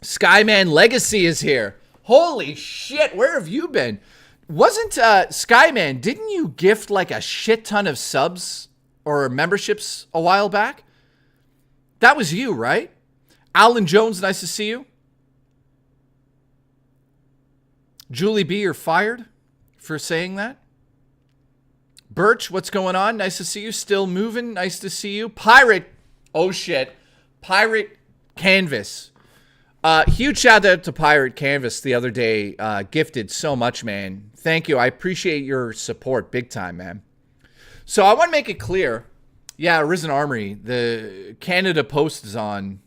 Skyman Legacy is here. Holy shit, where have you been? Wasn't Skyman, didn't you gift like a shit ton of subs or memberships a while back? That was you, right? Alan Jones, nice to see you. Julie B, you're fired for saying that. Birch, what's going on? Nice to see you. Still moving. Nice to see you. Pirate, oh shit. Pirate Canvas. Huge shout out to Pirate Canvas the other day. Gifted so much, man. Thank you. I appreciate your support big time, man. So I want to make it clear. Yeah, Arisen Armory. The Canada Post is on.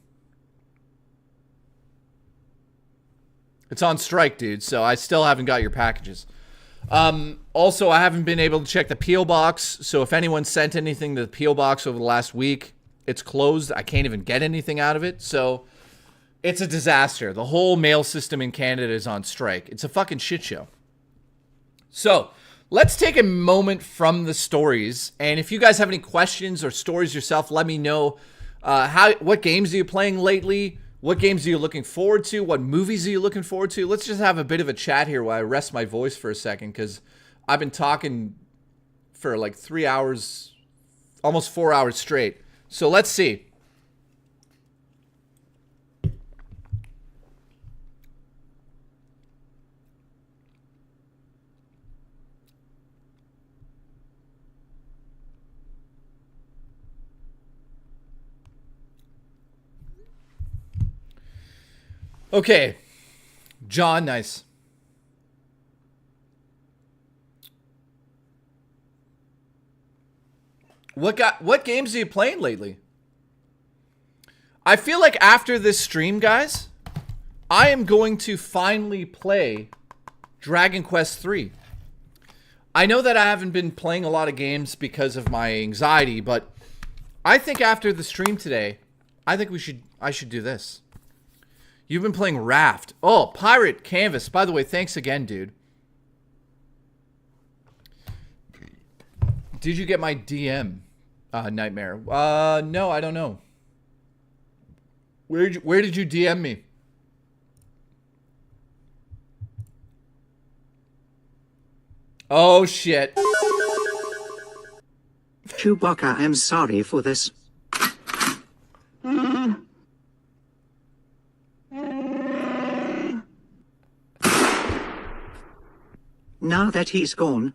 It's on strike, dude. So I still haven't got your packages. Also, I haven't been able to check the P.O. Box. So if anyone sent anything to the P.O. Box over the last week, it's closed. I can't even get anything out of it. So it's a disaster. The whole mail system in Canada is on strike. It's a fucking shit show. So let's take a moment from the stories. And if you guys have any questions or stories yourself, let me know. What games are you playing lately? What games are you looking forward to? What movies are you looking forward to? Let's just have a bit of a chat here while I rest my voice for a second, because I've been talking for like 3 hours, almost 4 hours straight. So let's see. Okay. John, nice. What games are you playing lately? I feel like after this stream, guys, I am going to finally play Dragon Quest III. I know that I haven't been playing a lot of games because of my anxiety, but I think after the stream today, I think I should do this. You've been playing Raft. Oh, Pirate Canvas. By the way, thanks again, dude. Did you get my DM, Nightmare? No, I don't know. Where did you DM me? Oh, shit. Chewbacca, I'm sorry for this. Now that he's gone.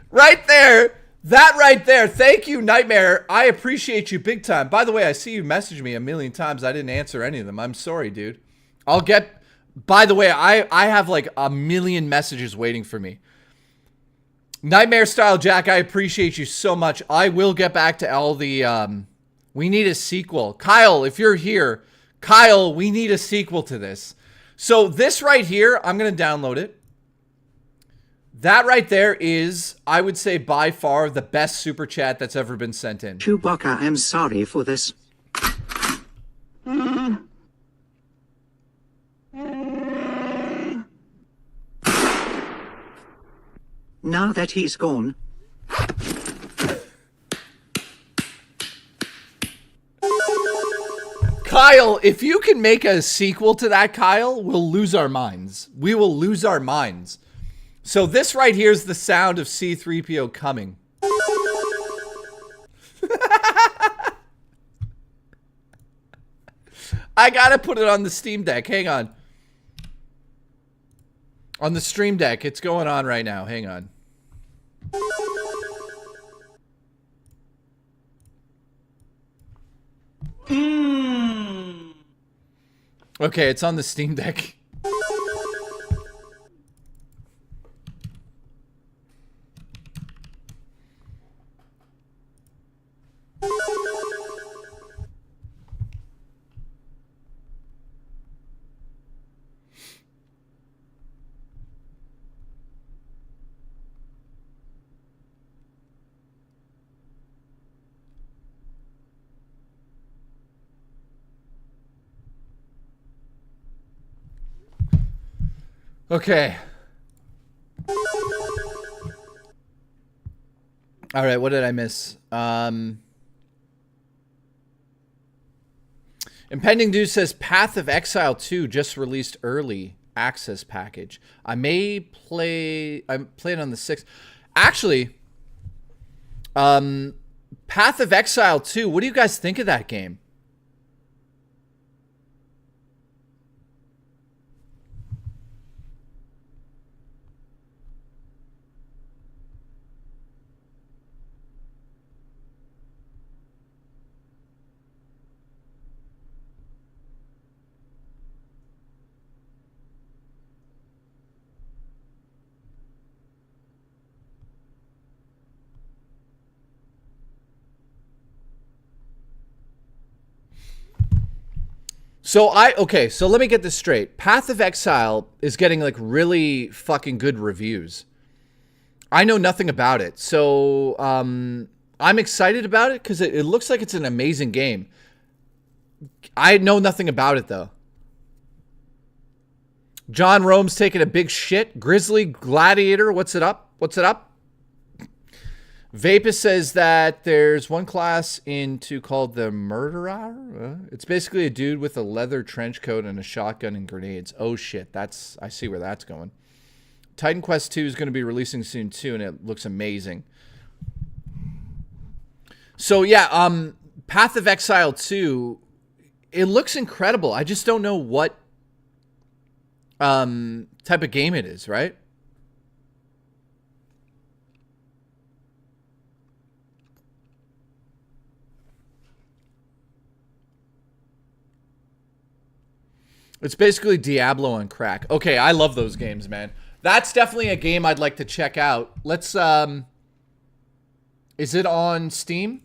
Right there. That right there. Thank you, Nightmare. I appreciate you big time. By the way, I see you message me a million times. I didn't answer any of them. I'm sorry, dude. I'll get... By the way, I have like a million messages waiting for me. Nightmare Style Jack, I appreciate you so much. I will get back to all the... we need a sequel. Kyle, if you're here, Kyle, we need a sequel to this. So this right here, I'm going to download it. That right there is, I would say, by far the best super chat that's ever been sent in. Chewbacca, I'm sorry for this. Now that he's gone. Kyle, if you can make a sequel to that, Kyle, we'll lose our minds. We will lose our minds. So this right here is the sound of C-3PO coming. I gotta put it on the Steam Deck. Hang on. On the Stream Deck. It's going on right now. Hang on. Okay, it's on the Steam Deck. Okay. All right, what did I miss? Impending Dude says Path of Exile 2 just released early access package. I may play it on the 6th. Actually, Path of Exile 2, what do you guys think of that game? So so let me get this straight. Path of Exile is getting like really fucking good reviews. I know nothing about it. So I'm excited about it because it looks like it's an amazing game. I know nothing about it though. John Rome's taking a big shit. Grizzly Gladiator, what's it up? What's it up? Vapus says that there's one class into called the Murderer. It's basically a dude with a leather trench coat and a shotgun and grenades. Oh shit, I see where that's going. Titan Quest 2 is going to be releasing soon too, and it looks amazing. So yeah, Path of Exile 2, it looks incredible. I just don't know what type of game it is, right? It's basically Diablo on crack. Okay, I love those games, man. That's definitely a game I'd like to check out. Let's, is it on Steam?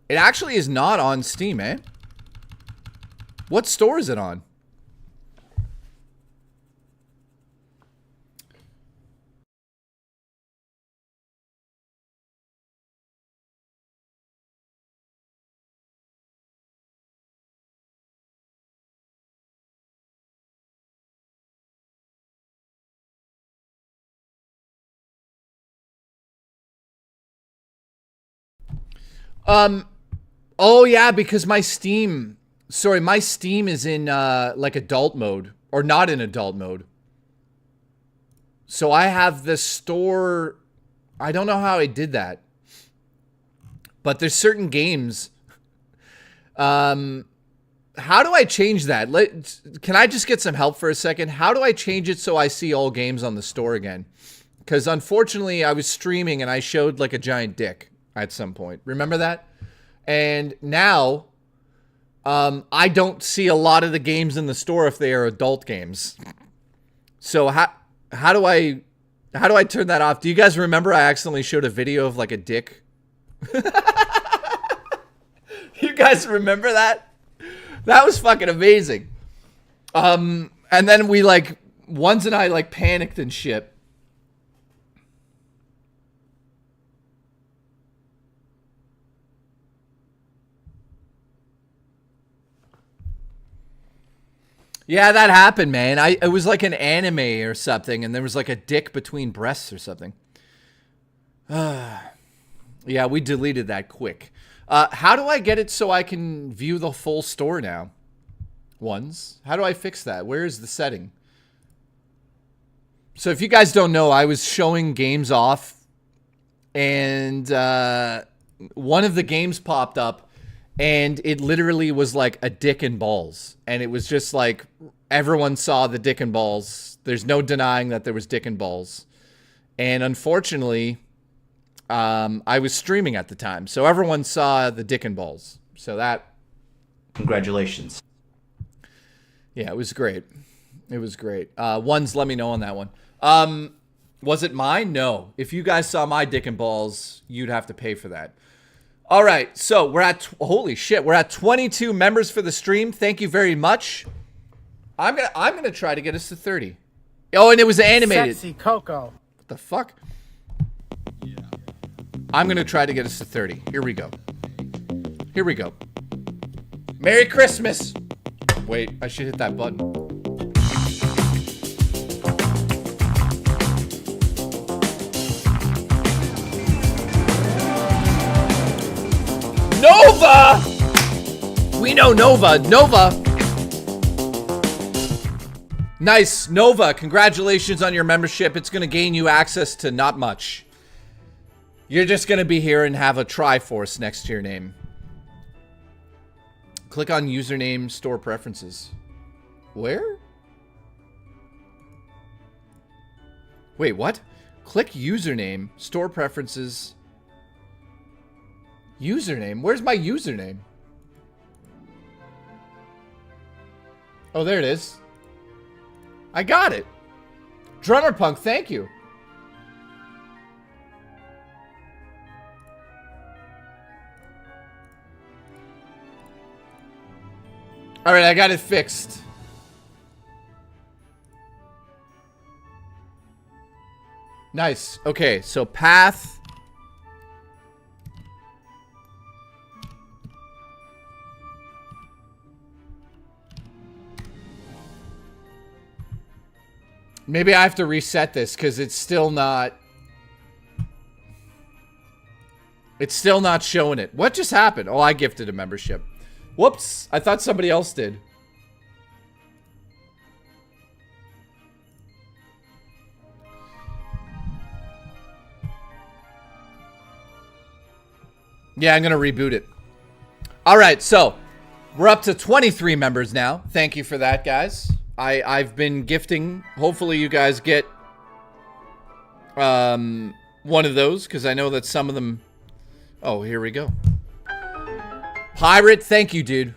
It actually is not on Steam, eh? What store is it on? Oh yeah, because my Steam, sorry, my Steam is in, like adult mode, or not in adult mode. So I have the store, I don't know how I did that. But there's certain games, how do I change that? Can I just get some help for a second? How do I change it so I see all games on the store again? Because unfortunately, I was streaming and I showed like a giant dick at some point. Remember that? And now, I don't see a lot of the games in the store if they are adult games. So how do I turn that off? Do you guys remember I accidentally showed a video of like a dick? You guys remember that? That was fucking amazing. And then we like, Ones and I like panicked and shit. Yeah, that happened, man. It was like an anime or something, and there was like a dick between breasts or something. Yeah, we deleted that quick. How do I get it so I can view the full store now? Ones. How do I fix that? Where is the setting? So if you guys don't know, I was showing games off, and one of the games popped up, and it literally was like a dick and balls. And it was just like, everyone saw the dick and balls. There's no denying that there was dick and balls. And unfortunately, I was streaming at the time. So everyone saw the dick and balls. So that... Congratulations. Yeah, it was great. It was great. Ones, let me know on that one. Was it mine? No. If you guys saw my dick and balls, you'd have to pay for that. All right, so we're at, holy shit, we're at 22 members for the stream. Thank you very much. I'm gonna try to get us to 30. Oh, and it was animated. Sexy Coco. What the fuck? Yeah. I'm gonna try to get us to 30. Here we go. Here we go. Merry Christmas. Wait, I should hit that button. Nova! We know Nova. Nova! Nice. Nova, congratulations on your membership. It's going to gain you access to not much. You're just going to be here and have a Triforce next to your name. Click on username, store preferences. Where? Wait, what? Click username, store preferences... Username? Where's my username? Oh, there it is. I got it. Drummer Punk, thank you. All right, I got it fixed. Nice. Okay, so path... Maybe I have to reset this because it's still not... It's still not showing it. What just happened? Oh, I gifted a membership. Whoops. I thought somebody else did. Yeah, I'm going to reboot it. All right, so we're up to 23 members now. Thank you for that, guys. I've been gifting. Hopefully you guys get one of those, because I know that some of them... Oh, here we go. Pirate, thank you, dude.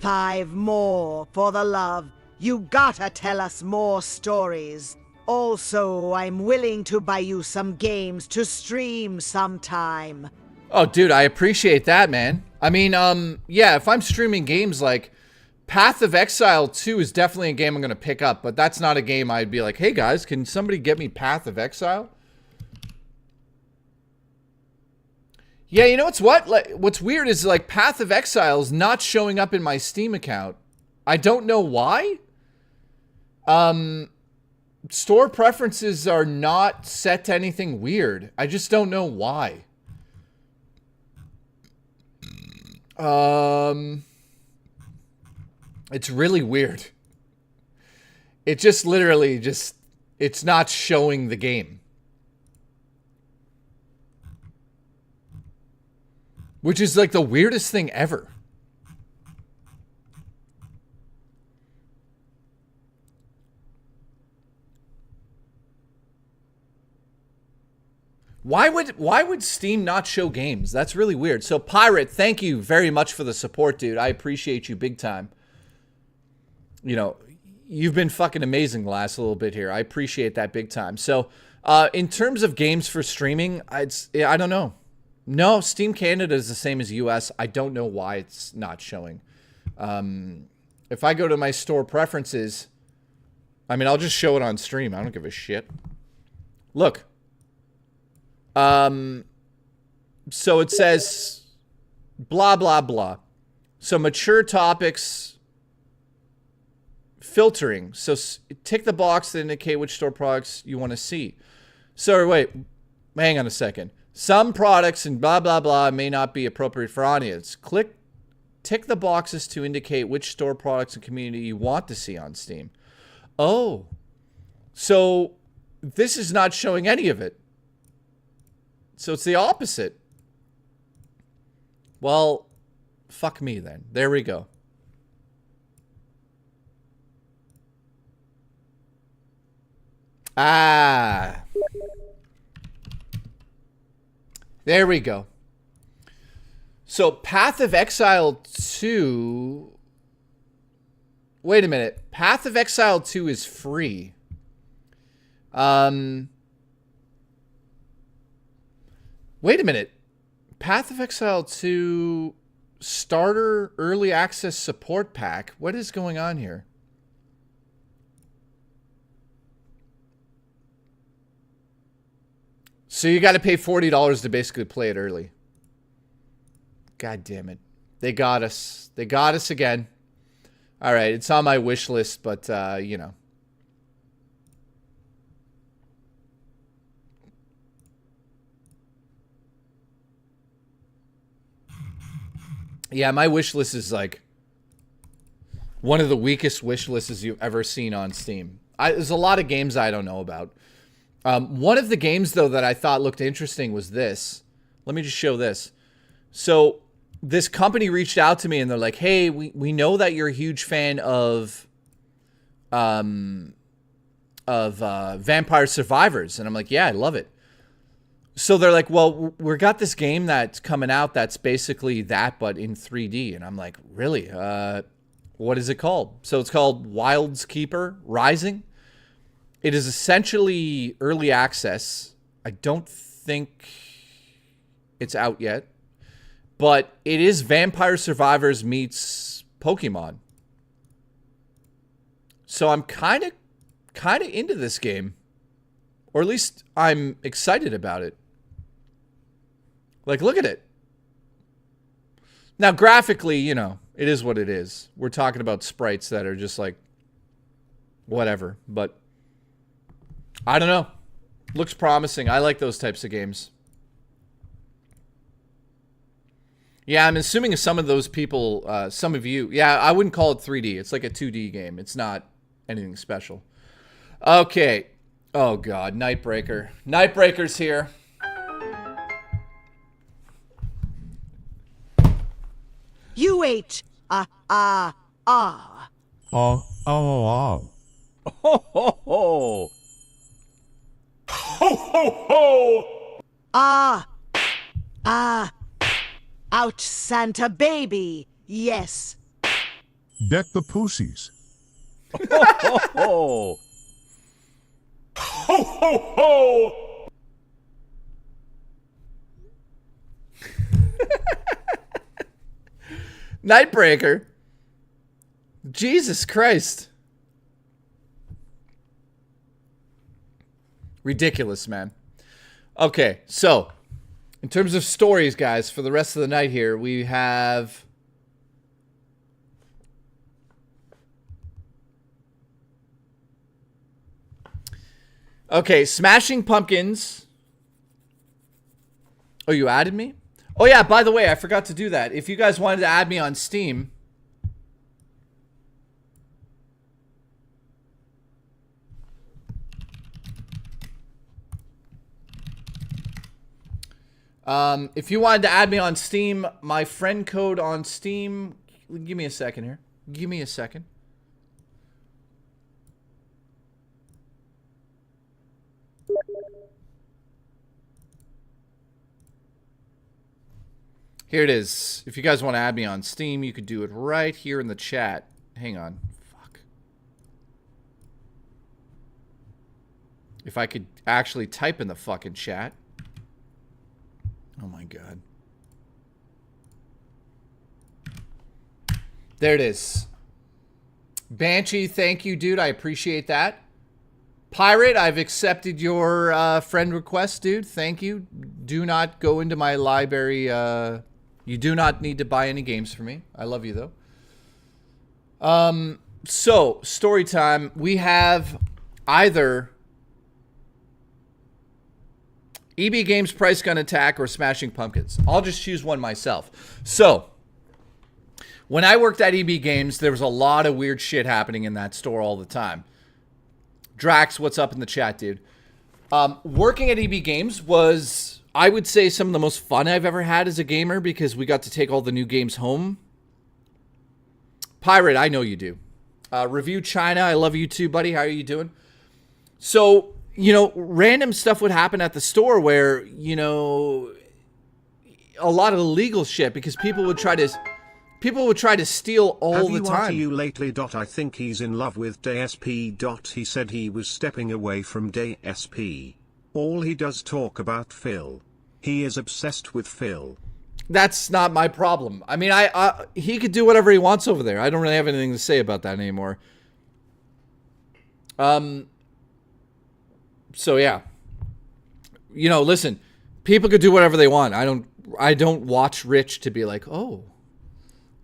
$5 more for the love. You gotta tell us more stories. Also, I'm willing to buy you some games to stream sometime. Oh, dude, I appreciate that, man. I mean, yeah, if I'm streaming games like Path of Exile 2 is definitely a game I'm going to pick up, but that's not a game I'd be like, hey guys, can somebody get me Path of Exile? Yeah, you know what's weird is like Path of Exile is not showing up in my Steam account. I don't know why. Store preferences are not set to anything weird. I just don't know why. It's really weird. It just literally just, it's not showing the game. Which is like the weirdest thing ever. Why would Steam not show games? That's really weird. So Pirate, thank you very much for the support, dude. I appreciate you big time. You know, you've been fucking amazing the last little bit here. I appreciate that big time. So, in terms of games for streaming, I don't know. No, Steam Canada is the same as US. I don't know why it's not showing. If I go to my store preferences, I mean, I'll just show it on stream. I don't give a shit. Look. So it says blah, blah, blah. So mature topics, filtering. So tick the box to indicate which store products you want to see. So wait, hang on a second. Some products and blah, blah, blah may not be appropriate for audience. Tick the boxes to indicate which store products and community you want to see on Steam. Oh, so this is not showing any of it. So it's the opposite. Well, fuck me then. There we go. Ah. There we go. So Path of Exile 2... Wait a minute. Path of Exile 2 is free. Wait a minute. Path of Exile 2 Starter Early Access Support Pack. What is going on here? So you got to pay $40 to basically play it early. God damn it. They got us. They got us again. All right, it's on my wish list, but, you know. Yeah, my wish list is like one of the weakest wish lists you've ever seen on Steam. There's a lot of games I don't know about. One of the games, though, that I thought looked interesting was this. Let me just show this. So this company reached out to me and they're like, hey, we know that you're a huge fan of Vampire Survivors. And I'm like, yeah, I love it. So they're like, well, we got this game that's coming out that's basically that, but in 3D. And I'm like, really? What is it called? So it's called Wild's Keeper Rising. It is essentially early access. I don't think it's out yet. But it is Vampire Survivors meets Pokemon. So I'm kind of into this game. Or at least I'm excited about it. Like, look at it. Now, graphically, you know, it is what it is. We're talking about sprites that are just like, whatever. But, I don't know. Looks promising. I like those types of games. Yeah, I'm assuming some of those people, some of you, yeah, I wouldn't call it 3D. It's like a 2D game. It's not anything special. Okay. Oh, God. Nightbreaker. Nightbreaker's here. UH. Ho ho ho! Ho ho ho! Ah! Ah! Ouch, Santa baby! Yes! Deck the pussies. Ho ho ho! Ho ho ho! Nightbreaker. Jesus Christ. Ridiculous, man. Okay, so in terms of stories, guys, for the rest of the night here, we have okay, Smashing Pumpkins. Oh, you added me? Oh yeah, by the way, I forgot to do that. If you guys wanted to add me on Steam, if you wanted to add me on Steam, my friend code on Steam, give me a second here. Give me a second. Here it is. If you guys want to add me on Steam, you could do it right here in the chat. Hang on. Fuck. If I could actually type in the fucking chat. Oh my god. There it is. Banshee, thank you, dude. I appreciate that. Pirate, I've accepted your friend request, dude. Thank you. Do not go into my library. You do not need to buy any games for me. I love you, though. So, story time. We have either EB Games Price Gun Attack or Smashing Pumpkins. I'll just choose one myself. So, when I worked at EB Games, there was a lot of weird shit happening in that store all the time. Drax, what's up in the chat, dude? Working at EB Games was, I would say, some of the most fun I've ever had as a gamer because we got to take all the new games home. Pirate, I know you do. Review China, I love you too, buddy. How are you doing? So, you know, random stuff would happen at the store where, you know, a lot of illegal shit because people would try to steal all the time. Have you lately? I think he's in love with DSP. He said he was stepping away from DSP. All he does talk about Phil. He is obsessed with Phil. That's not my problem. I mean, he could do whatever he wants over there. I don't really have anything to say about that anymore. So yeah. You know, listen, people could do whatever they want. I don't watch Rich to be like, "Oh,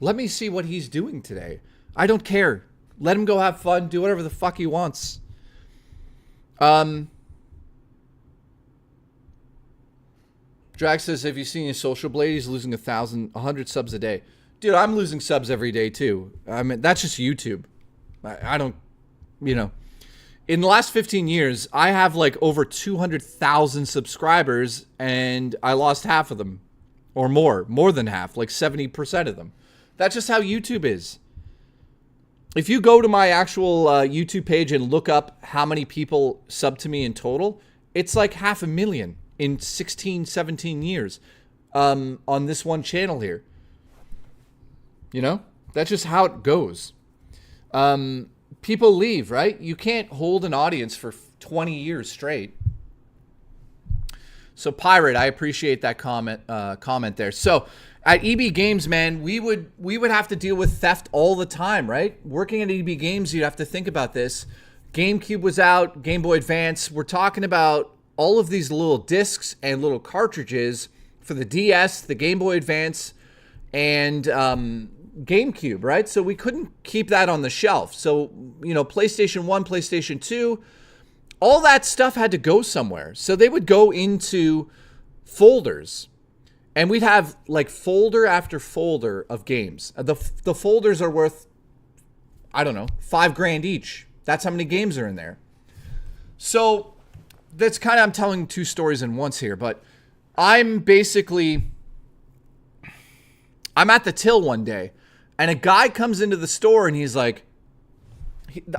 let me see what he's doing today." I don't care. Let him go have fun, do whatever the fuck he wants. Drax says, have you seen his Social Blade? He's losing 100 subs a day. Dude, I'm losing subs every day too. I mean, that's just YouTube. I don't, you know. In the last 15 years, I have like over 200,000 subscribers and I lost half of them. Or more than half, like 70% of them. That's just how YouTube is. If you go to my actual YouTube page and look up how many people sub to me in total, it's like 500,000 in 16, 17 years on this one channel here. You know? That's just how it goes. People leave, right? You can't hold an audience for 20 years straight. So, Pirate, I appreciate that comment there. So, at EB Games, man, we would have to deal with theft all the time, right? Working at EB Games, you'd have to think about this. GameCube was out, Game Boy Advance. We're talking about all of these little discs and little cartridges for the DS, the Game Boy Advance, and GameCube, right? So we couldn't keep that on the shelf. So, you know, PlayStation 1, PlayStation 2, all that stuff had to go somewhere. So they would go into folders. And we'd have like folder after folder of games. The folders are worth, I don't know, $5,000 each. That's how many games are in there. So that's kind of, I'm telling two stories in once here, but I'm at the till one day and a guy comes into the store and he's like,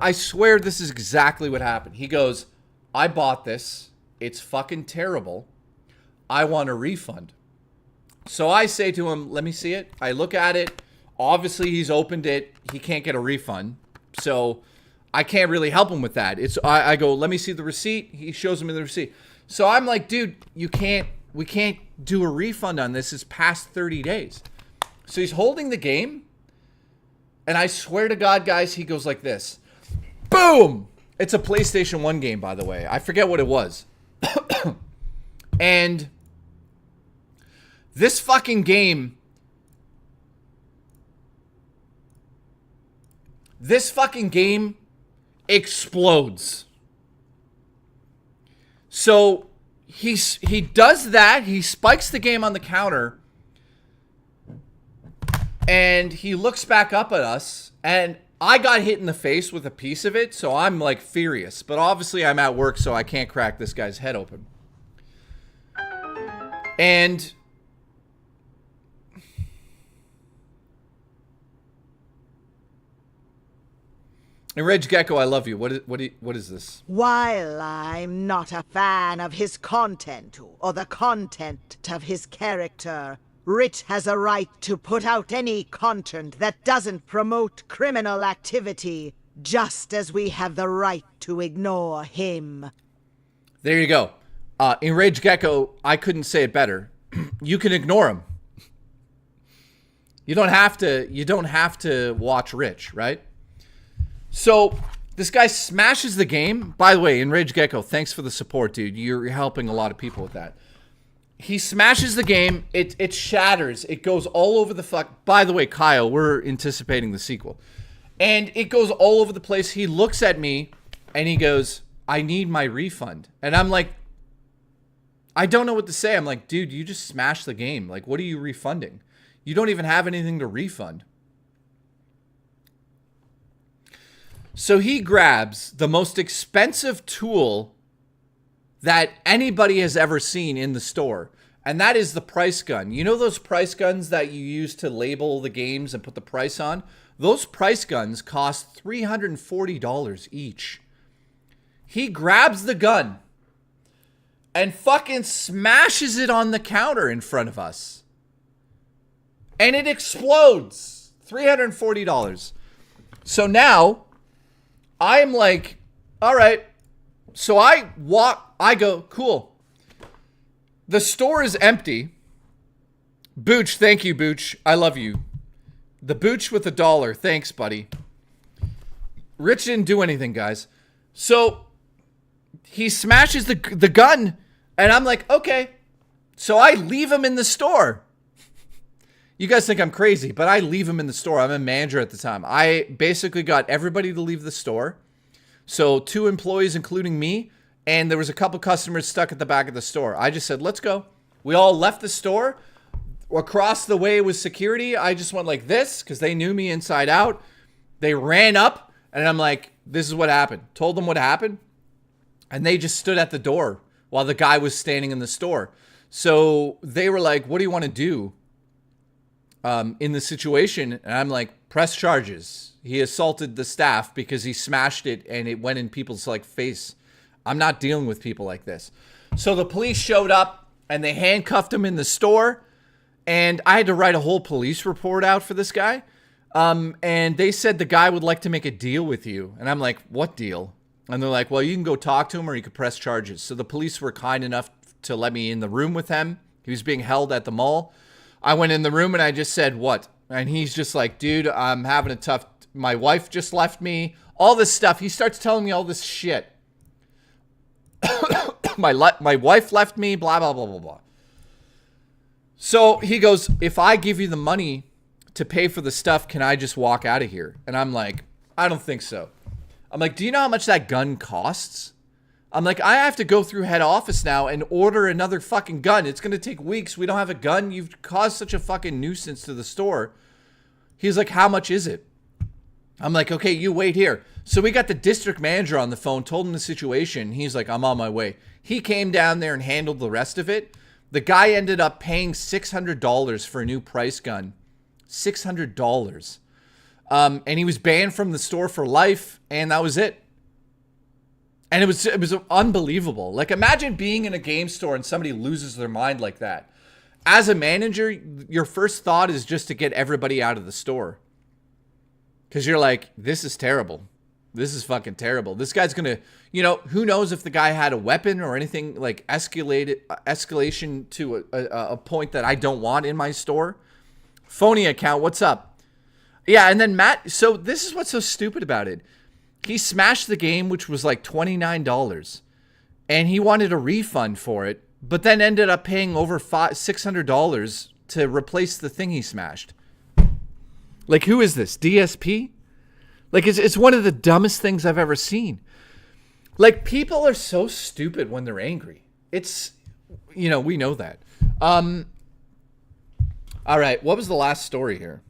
I swear this is exactly what happened. He goes, I bought this. It's fucking terrible. I want a refund. So I say to him, let me see it. I look at it. Obviously, he's opened it. He can't get a refund. So I can't really help him with that. I go, let me see the receipt. He shows me the receipt. So I'm like, dude, we can't do a refund on this. It's past 30 days. So he's holding the game. And I swear to God, guys, he goes like this. Boom! It's a PlayStation 1 game, by the way. I forget what it was. And this fucking game... This fucking game explodes. So he does that. He spikes the game on the counter. And he looks back up at us. And I got hit in the face with a piece of it. So I'm like furious. But obviously I'm at work, so I can't crack this guy's head open. And... And Reg Gecko, I love you. What is this? While I'm not a fan of his content or the content of his character, Rich has a right to put out any content that doesn't promote criminal activity, just as we have the right to ignore him. There you go. In Rage Gecko, I couldn't say it better. You can ignore him. You don't have to watch Rich, right? So this guy smashes the game. By the way, in Rage Gecko, thanks for the support, dude. You're helping a lot of people with that. He smashes the game. It shatters. It goes all over the fuck. By the way, Kyle, we're anticipating the sequel. And it goes all over the place. He looks at me and he goes, I need my refund. And I'm like, I don't know what to say. I'm like, dude, you just smashed the game. Like, what are you refunding? You don't even have anything to refund. So he grabs the most expensive tool that anybody has ever seen in the store. And that is the price gun. You know those price guns that you use to label the games and put the price on? Those price guns cost $340 each. He grabs the gun and fucking smashes it on the counter in front of us. And it explodes. $340. So now... I'm like, all right. So I go, cool. The store is empty. Booch, thank you, Booch. I love you. The Booch with $1. Thanks, buddy. Rich didn't do anything, guys. So he smashes the gun, and I'm like, okay. So I leave him in the store. You guys think I'm crazy, but I leave him in the store. I'm a manager at the time. I basically got everybody to leave the store. So 2 employees, including me, and there was a couple customers stuck at the back of the store. I just said, let's go. We all left the store. Across the way was security. I just went like this because they knew me inside out. They ran up, and I'm like, this is what happened. Told them what happened, and they just stood at the door while the guy was standing in the store. So they were like, what do you want to do? In the situation, and I'm like, press charges. He assaulted the staff because he smashed it and it went in people's like face. I'm not dealing with people like this. So the police showed up and they handcuffed him in the store, and I had to write a whole police report out for this guy. And they said the guy would like to make a deal with you, and I'm like, what deal? And they're like, well, you can go talk to him or you could press charges. So the police were kind enough to let me in the room with him. He was being held at the mall. I went in the room and I just said, what? And he's just like, dude, I'm having a tough... My wife just left me. All this stuff. He starts telling me all this shit. My wife left me, blah, blah, blah, blah, blah. So he goes, if I give you the money to pay for the stuff, can I just walk out of here? And I'm like, I don't think so. I'm like, do you know how much that gun costs? I'm like, I have to go through head office now and order another fucking gun. It's going to take weeks. We don't have a gun. You've caused such a fucking nuisance to the store. He's like, how much is it? I'm like, okay, you wait here. So we got the district manager on the phone, told him the situation. He's like, I'm on my way. He came down there and handled the rest of it. The guy ended up paying $600 for a new price gun. $600. And he was banned from the store for life, and that was it. And it was unbelievable. Like, imagine being in a game store and somebody loses their mind like that. As a manager, your first thought is just to get everybody out of the store. Because you're like, this is terrible. This is fucking terrible. This guy's going to, you know, who knows if the guy had a weapon or anything, like escalation to a point that I don't want in my store. Phony account, what's up? Yeah, and then Matt, so this is what's so stupid about it. He smashed the game, which was like $29, and he wanted a refund for it, but then ended up paying over $600 to replace the thing he smashed. Like, who is this? DSP? Like, it's one of the dumbest things I've ever seen. Like, people are so stupid when they're angry. It's, you know, we know that. All right, what was the last story here?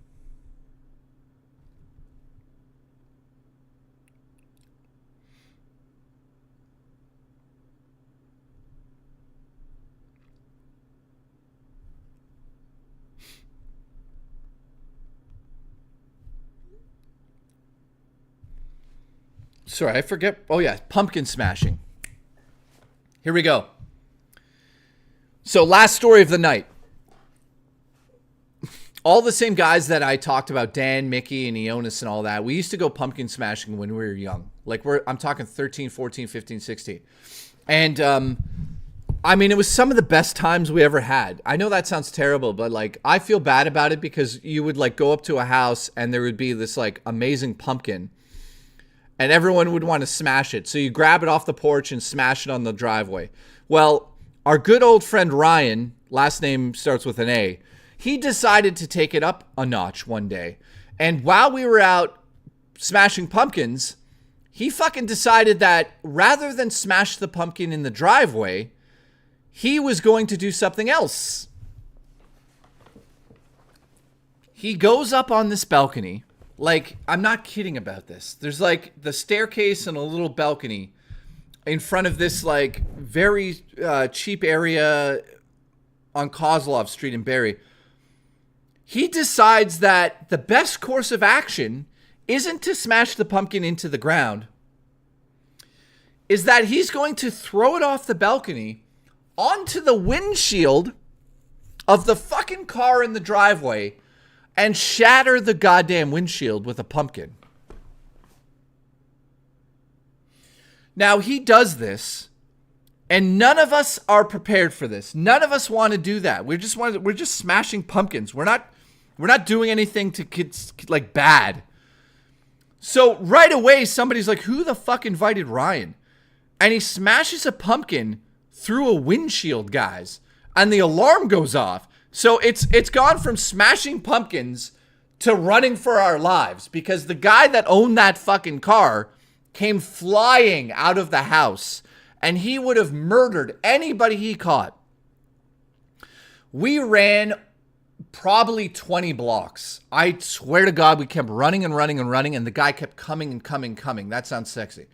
Sorry, I forget. Oh, yeah, pumpkin smashing. Here we go. So, last story of the night. All the same guys that I talked about, Dan, Mickey, and Eonis and all that, we used to go pumpkin smashing when we were young. Like, I'm talking 13, 14, 15, 16. And, I mean, it was some of the best times we ever had. I know that sounds terrible, but, like, I feel bad about it because you would, like, go up to a house and there would be this, like, amazing pumpkin. And everyone would want to smash it. So you grab it off the porch and smash it on the driveway. Well, our good old friend Ryan, last name starts with an A, he decided to take it up a notch one day. And while we were out smashing pumpkins, he fucking decided that rather than smash the pumpkin in the driveway, he was going to do something else. He goes up on this balcony. Like, I'm not kidding about this. There's like the staircase and a little balcony in front of this like very cheap area on Kozlov Street in Barrie. He decides that the best course of action isn't to smash the pumpkin into the ground, is that he's going to throw it off the balcony onto the windshield of the fucking car in the driveway and shatter the goddamn windshield with a pumpkin. Now, he does this, and none of us are prepared for this. None of us want to do that. We're just smashing pumpkins. We're not doing anything to kids like bad. So right away, somebody's like, who the fuck invited Ryan? And he smashes a pumpkin through a windshield, guys, and the alarm goes off. So it's gone from smashing pumpkins to running for our lives because the guy that owned that fucking car came flying out of the house and he would have murdered anybody he caught. We ran probably 20 blocks. I swear to God, we kept running and running and running, and the guy kept coming and coming. That sounds sexy.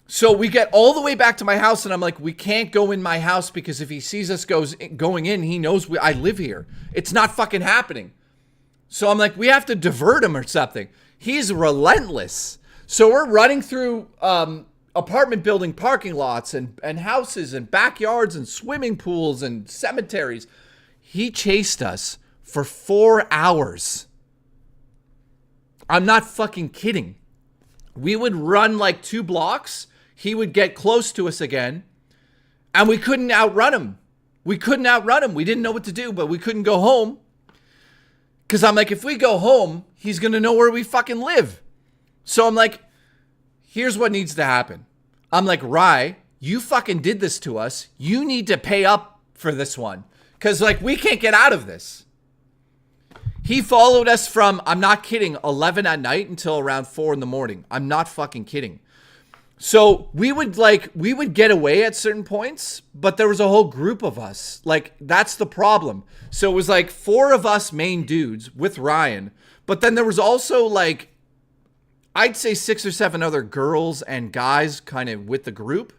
So we get all the way back to my house, and I'm like, we can't go in my house because if he sees us going in, he knows I live here. It's not fucking happening. So I'm like, we have to divert him or something. He's relentless. So we're running through apartment building parking lots and houses and backyards and swimming pools and cemeteries. He chased us for 4 hours. I'm not fucking kidding. We would run like 2 blocks. He would get close to us again, and we couldn't outrun him. We didn't know what to do, but we couldn't go home. Because I'm like, if we go home, he's going to know where we fucking live. So I'm like, here's what needs to happen. I'm like, Rye, you fucking did this to us. You need to pay up for this one. Because, like, we can't get out of this. He followed us from, I'm not kidding, 11 at night until around 4 in the morning. I'm not fucking kidding. So we would get away at certain points, but there was a whole group of us. Like, that's the problem. So it was like 4 of us main dudes with Ryan, but then there was also like, I'd say 6 or 7 other girls and guys kind of with the group.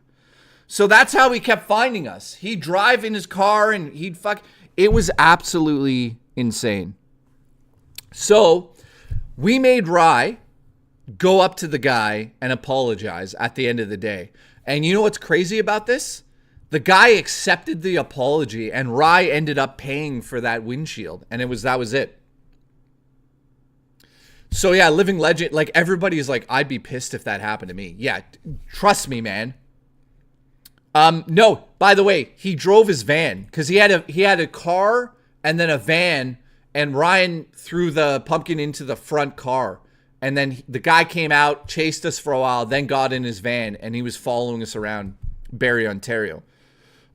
So that's how he kept finding us. He'd drive in his car and he'd fuck. It was absolutely insane. So We made Rye go up to the guy and apologize at the end of the day. And you know what's crazy about this? The guy accepted the apology and Rye ended up paying for that windshield. And that was it. So yeah, living legend, like everybody's like, I'd be pissed if that happened to me. Yeah, trust me, man. No, by the way, he drove his van because he had a car and then a van, and Ryan threw the pumpkin into the front car. And then the guy came out, chased us for a while, then got in his van, and he was following us around Barrie, Ontario.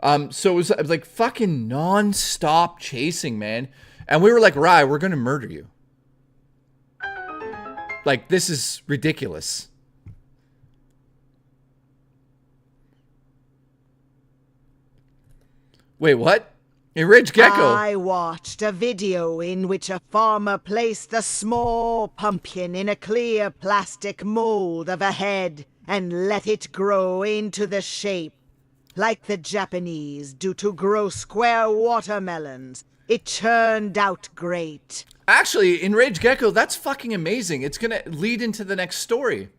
So it was like fucking non-stop chasing, man. And we were like, Rye, we're going to murder you. Like, this is ridiculous. Wait, what? Enraged Gecko. I watched a video in which a farmer placed a small pumpkin in a clear plastic mold of a head and let it grow into the shape. Like the Japanese do to grow square watermelons. It turned out great. Actually, Enraged Gecko, that's fucking amazing. It's going to lead into the next story.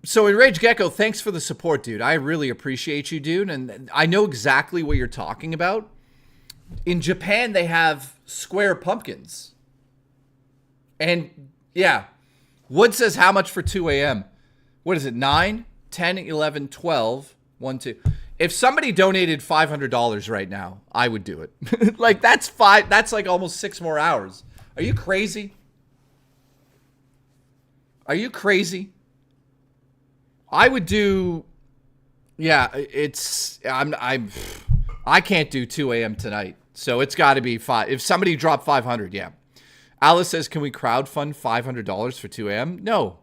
So Enraged Gecko, thanks for the support, dude. I really appreciate you, dude. And I know exactly what you're talking about. In Japan, they have square pumpkins. And yeah, Wood says how much for 2 a.m.? What is it, 9, 10, 11, 12, 1, 2. If somebody donated $500 right now, I would do it. Like, that's like almost 6 more hours. Are you crazy? Are you crazy? I would do, yeah, I can't do 2 a.m. tonight. So it's got to be 5. If somebody dropped 500, yeah. Alice says, can we crowdfund $500 for 2 a.m.? No.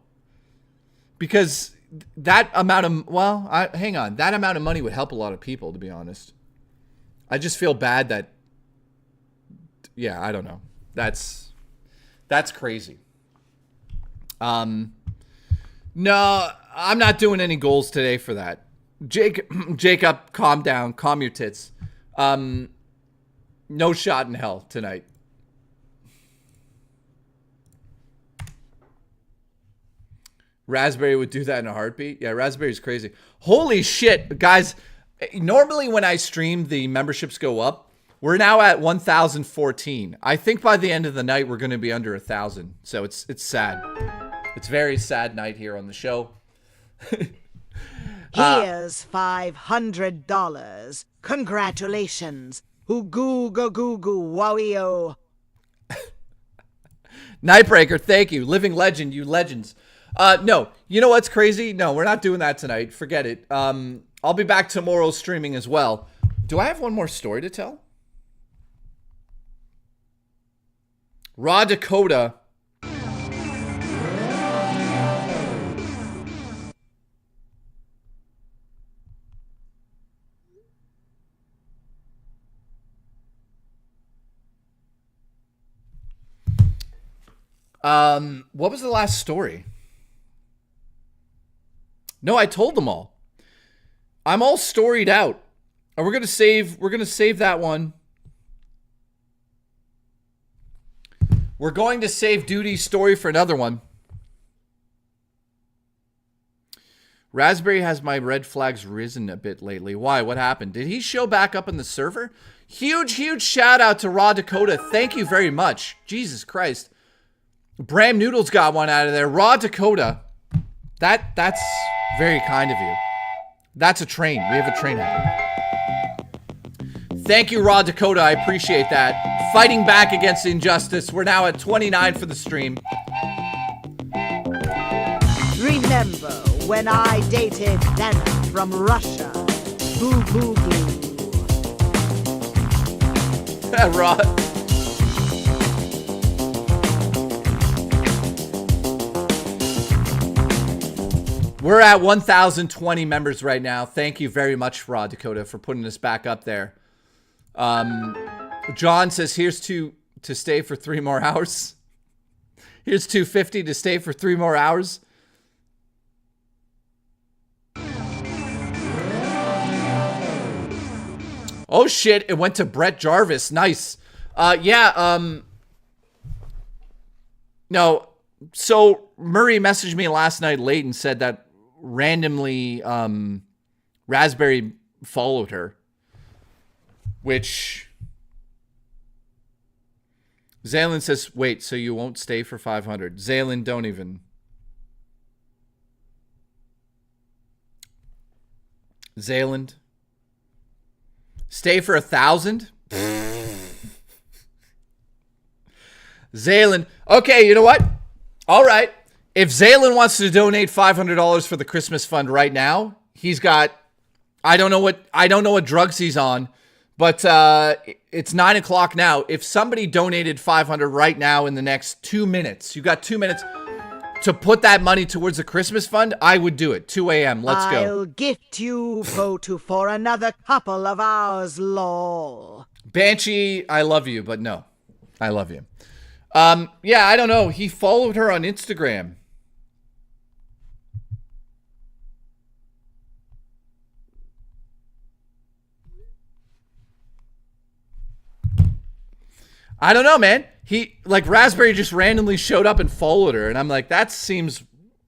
Because that amount of, hang on. That amount of money would help a lot of people, to be honest. I just feel bad that, yeah, I don't know. That's crazy. No, I'm not doing any goals today for that. Jacob, calm down. Calm your tits. No shot in hell tonight. Raspberry would do that in a heartbeat. Yeah, Raspberry's crazy. Holy shit, guys. Normally when I stream, the memberships go up. We're now at 1,014. I think by the end of the night, we're going to be under 1,000. So it's sad. It's a very sad night here on the show. Here's $500. Congratulations. Hoo-goo, go-goo-goo, wowie-o. Nightbreaker, thank you. Living legend, you legends. No, you know what's crazy? No, we're not doing that tonight. Forget it. I'll be back tomorrow streaming as well. Do I have one more story to tell? Raw Dakota. What was the last story? No, I told them all. I'm all storied out. And we're gonna save that one. We're going to save Duty's story for another one. Raspberry has my red flags risen a bit lately. Why? What happened? Did he show back up in the server? Huge shout out to Raw Dakota. Thank you very much. Jesus Christ. Bram Noodles got one out of there. Raw Dakota. That's very kind of you. That's a train. We have a train happening. Thank you, Raw Dakota. I appreciate that. Fighting back against injustice. We're now at 29 for the stream. Remember when I dated Dana from Russia? Boo, boo, boo. Raw. We're at 1,020 members right now. Thank you very much, Raw Dakota, for putting us back up there. John says, here's to stay for 3 more hours. Here's $250 to stay for 3 more hours. Oh shit, it went to Brett Jarvis. Nice. Yeah, No, so Murray messaged me last night late and said that randomly Raspberry followed her, which Zaylin says, wait, so you won't stay for 500? Zaylin, don't even. Zaylin, stay for 1,000? Zaylin. Okay, you know what? All right. If Zaylin wants to donate $500 for the Christmas fund right now, he's got, I don't know what drugs he's on, but it's 9 o'clock now. If somebody donated 500 right now in the next 2 minutes, you got 2 minutes to put that money towards the Christmas fund, I would do it. 2 a.m. Let's go. I'll gift you photo for another couple of hours, lol. Banshee, I love you, but no. I love you. Yeah, I don't know. He followed her on Instagram. I don't know, man. He, like, Raspberry just randomly showed up and followed her, and I'm like, that seems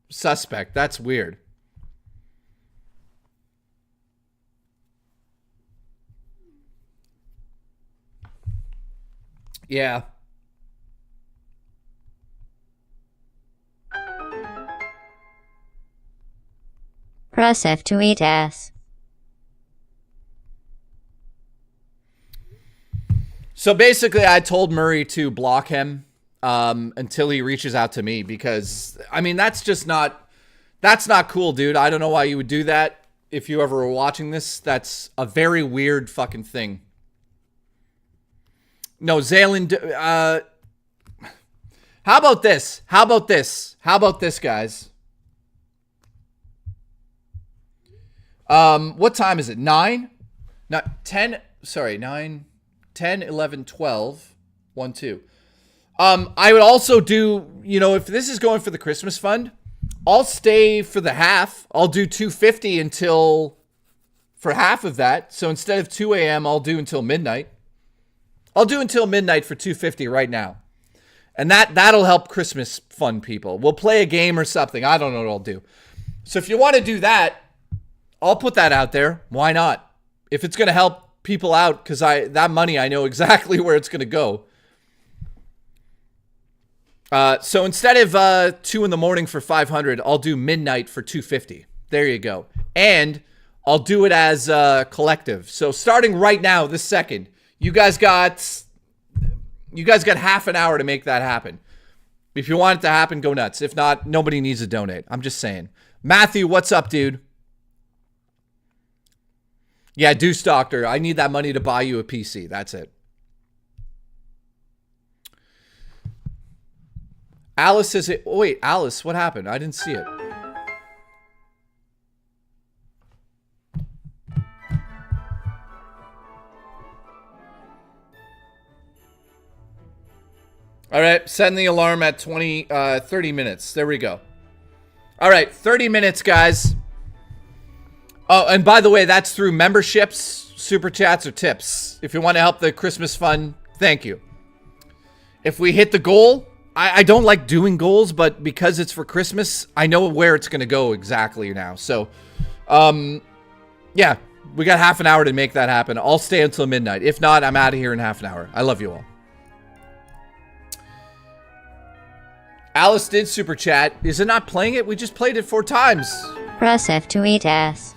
suspect. That's weird. Yeah. Press F to eat ass. So basically, I told Murray to block him until he reaches out to me because, I mean, that's not cool, dude. I don't know why you would do that. If you ever were watching this, that's a very weird fucking thing. No, Zaylin, how about this? How about this, guys? What time is it? 9? Not 10. Sorry, 9, 10, 11, 12, 1, 2. I would also do, you know, if this is going for the Christmas fund, I'll stay for the half. I'll do $250 for half of that. So instead of 2 a.m., I'll do until midnight. I'll do until midnight for $250 right now. And that'll help Christmas fund people. We'll play a game or something. I don't know what I'll do. So if you want to do that, I'll put that out there. Why not? If it's going to help people out, because that money, I know exactly where it's going to go. So instead of 2 in the morning for 500, I'll do midnight for 250. There you go. And I'll do it as collective. So starting right now, this second, you guys got half an hour to make that happen. If you want it to happen, go nuts. If not, nobody needs to donate. I'm just saying. Matthew, what's up, dude? Yeah, Deuce Doctor. I need that money to buy you a PC. That's it. Alice says it. Oh, wait, Alice, what happened? I didn't see it. All right, send the alarm at 30 minutes. There we go. All right, 30 minutes, guys. Oh, and by the way, that's through memberships, super chats, or tips. If you want to help the Christmas fund, thank you. If we hit the goal, I don't like doing goals, but because it's for Christmas, I know where it's going to go exactly now. So, yeah, we got half an hour to make that happen. I'll stay until midnight. If not, I'm out of here in half an hour. I love you all. Alice did super chat. Is it not playing it? We just played it 4 times. Press F to eat ass.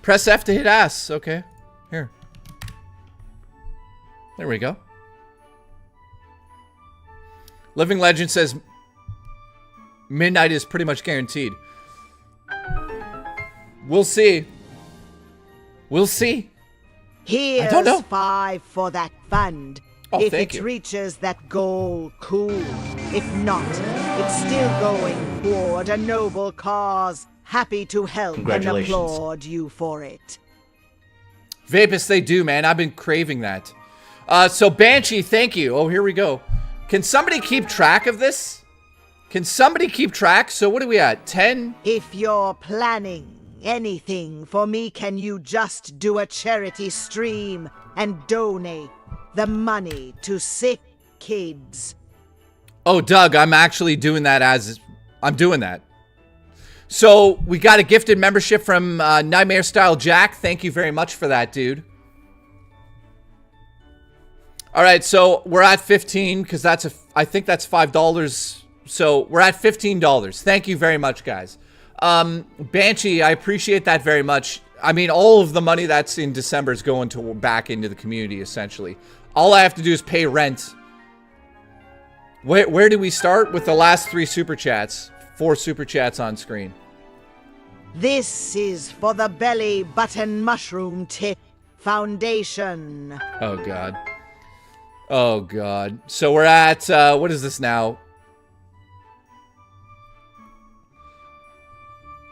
Press F to hit ass. Okay. Here. There we go. Living Legend says midnight is pretty much guaranteed. We'll see. We'll see. Here's I don't know. 5 for that fund. Oh, if thank it you. reaches that goal, cool. If not, it's still going toward a noble cause. Happy to help and Congratulations. applaud you for it. Vapus, they do, man. I've been craving that. So Banshee, thank you. Oh, here we go. Can somebody keep track of this? Can somebody keep track? So what are we at? 10? If you're planning anything for me, can you just do a charity stream and donate the money to Sickids? Oh, Doug, I'm actually doing that as... I'm doing that. So, we got a gifted membership from Nightmare Style Jack. Thank you very much for that, dude. All right, so we're at 15 because I think that's $5. So, we're at $15. Thank you very much, guys. Banshee, I appreciate that very much. I mean, all of the money that's in December is going back into the community, essentially. All I have to do is pay rent. Where do we start? With the last 3 super chats. 4 super chats on screen. This is for the belly button mushroom tip foundation. Oh, God. Oh, God. So we're at, what is this now?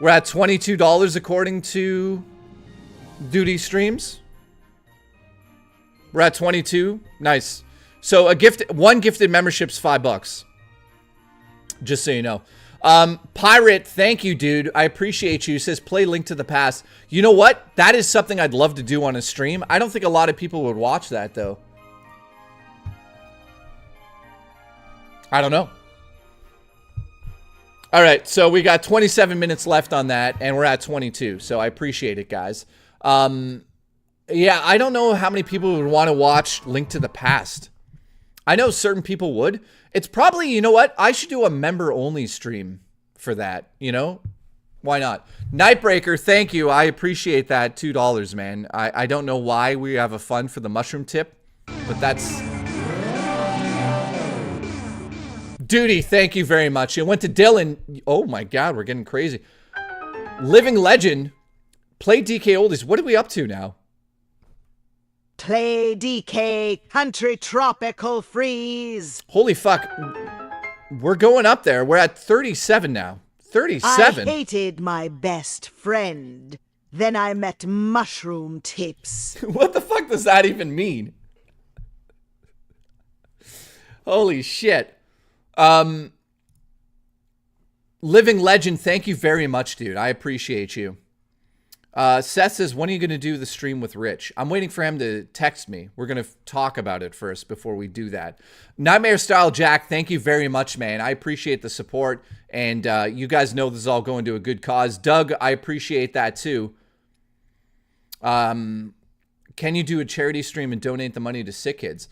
We're at $22 according to Duty Streams. We're at 22. Nice. So one gifted membership's $5. Just so you know. Pirate, thank you, dude. I appreciate you. Says play Link to the Past. You know what? That is something I'd love to do on a stream. I don't think a lot of people would watch that though. I don't know. All right, so we got 27 minutes left on that, and we're at 22. So I appreciate it, guys. Yeah, I don't know how many people would want to watch Link to the Past. I know certain people would. It's probably, you know what? I should do a member-only stream for that, you know? Why not? Nightbreaker, thank you. I appreciate that $2, man. I don't know why we have a fund for the mushroom tip, but that's... Duty, thank you very much. It went to Dylan. Oh my God, we're getting crazy. Living Legend, play DK Oldies. What are we up to now? Play DK Country Tropical Freeze. Holy fuck. We're going up there. We're at 37 now. 37? I hated my best friend. Then I met mushroom tips. What the fuck does that even mean? Holy shit. Living Legend, thank you very much, dude. I appreciate you. Seth says, when are you going to do the stream with Rich? I'm waiting for him to text me. We're going to talk about it first before we do that. Nightmare Style Jack, thank you very much, man. I appreciate the support, and you guys know this is all going to a good cause. Doug, I appreciate that too. Can you do a charity stream and donate the money to Sickids?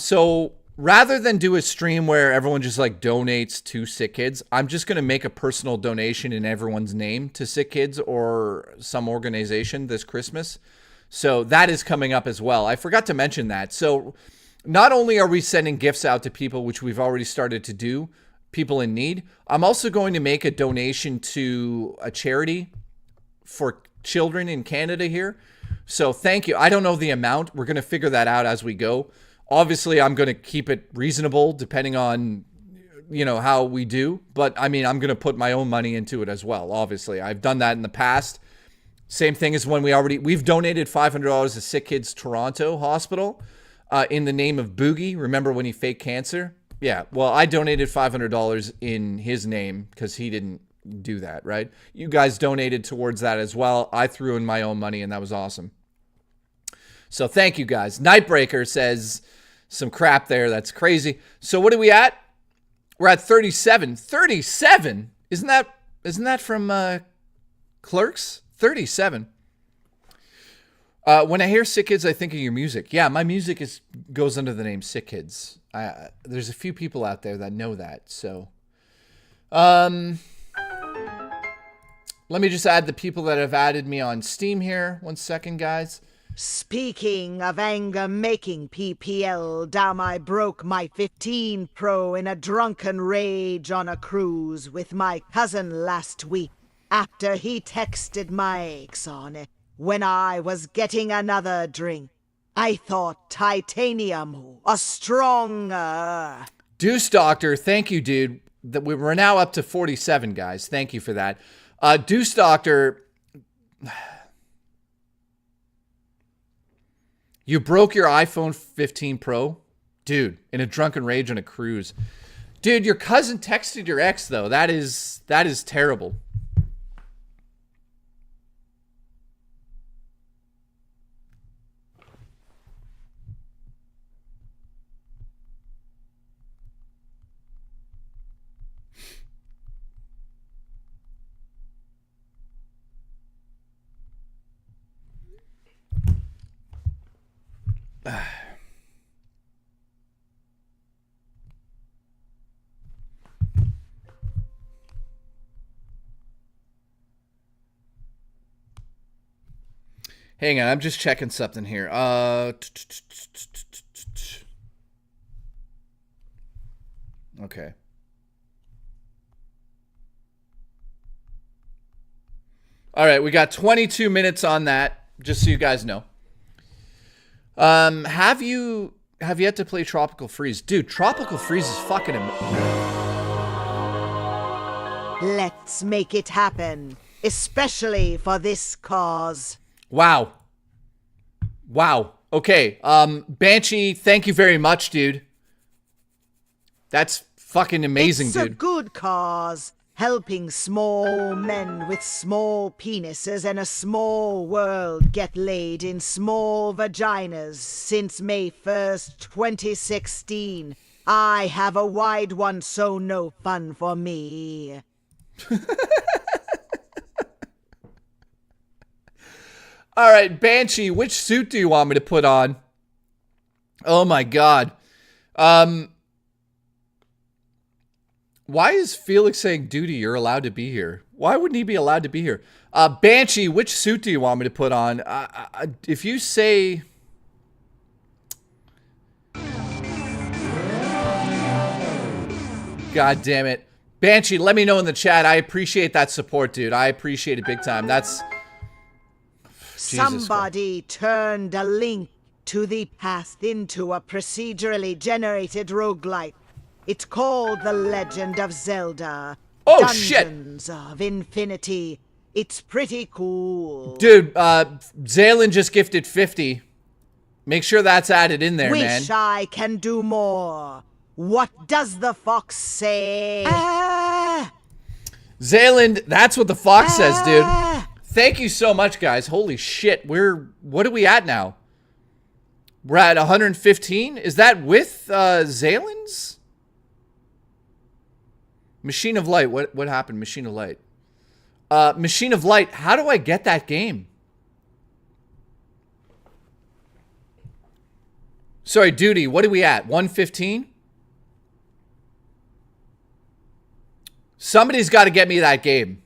So rather than do a stream where everyone just like donates to Sickids, I'm just going to make a personal donation in everyone's name to Sickids or some organization this Christmas. So that is coming up as well. I forgot to mention that. So not only are we sending gifts out to people, which we've already started to do, people in need, I'm also going to make a donation to a charity for children in Canada here. So thank you. I don't know the amount. We're going to figure that out as we go. Obviously, I'm going to keep it reasonable depending on, you know, how we do. But, I mean, I'm going to put my own money into it as well, obviously. I've done that in the past. Same thing as when we've donated $500 to Sickids Toronto Hospital in the name of Boogie. Remember when he faked cancer? Yeah, well, I donated $500 in his name because he didn't do that, right? You guys donated towards that as well. I threw in my own money, and that was awesome. So thank you, guys. Nightbreaker says... some crap there. That's crazy. So what are we at? We're at 37. 37? Isn't that from Clerks? 37. When I hear Sickids, I think of your music. Yeah, my music goes under the name Sickids. There's a few people out there that know that. So, let me just add the people that have added me on Steam here. 1 second, guys. Speaking of anger-making PPL, damn, I broke my 15 Pro in a drunken rage on a cruise with my cousin last week after he texted my ex on it when I was getting another drink. I thought titanium was stronger. Deuce Doctor, thank you, dude. We're now up to 47, guys. Thank you for that. Deuce Doctor... You broke your iPhone 15 Pro? Dude, in a drunken rage on a cruise. Dude, your cousin texted your ex, though. That is terrible. Hang on, I'm just checking something here. Okay. All right, we got 22 minutes on that, just so you guys know. Have you yet to play Tropical Freeze? Dude, Tropical Freeze is fucking Let's make it happen, especially for this cause. Wow. Wow. Okay, Banshee, thank you very much, dude. That's fucking amazing, dude. It's a good cause. Helping small men with small penises and a small world get laid in small vaginas since May 1st, 2016. I have a wide one, so no fun for me. All right, Banshee, which suit do you want me to put on? Oh my god. Why is Felix saying, Duty, you're allowed to be here? Why wouldn't he be allowed to be here? Banshee, which suit do you want me to put on? If you say... God damn it. Banshee, let me know in the chat. I appreciate that support, dude. I appreciate it big time. That's... Somebody turned a link to the past into a procedurally generated roguelike. It's called The Legend of Zelda. Oh, Dungeons of Infinity. It's pretty cool. Dude, Zalen just gifted 50. Make sure that's added in there, man. Wish I can do more. What does the fox say? Zayland, that's what the fox says, dude. Thank you so much, guys. Holy shit. What are we at now? We're at 115? Is that with Zayland's? Machine of Light. What happened? Machine of Light. Machine of Light. How do I get that game? Sorry, Duty. What are we at? 115? Somebody's got to get me that game.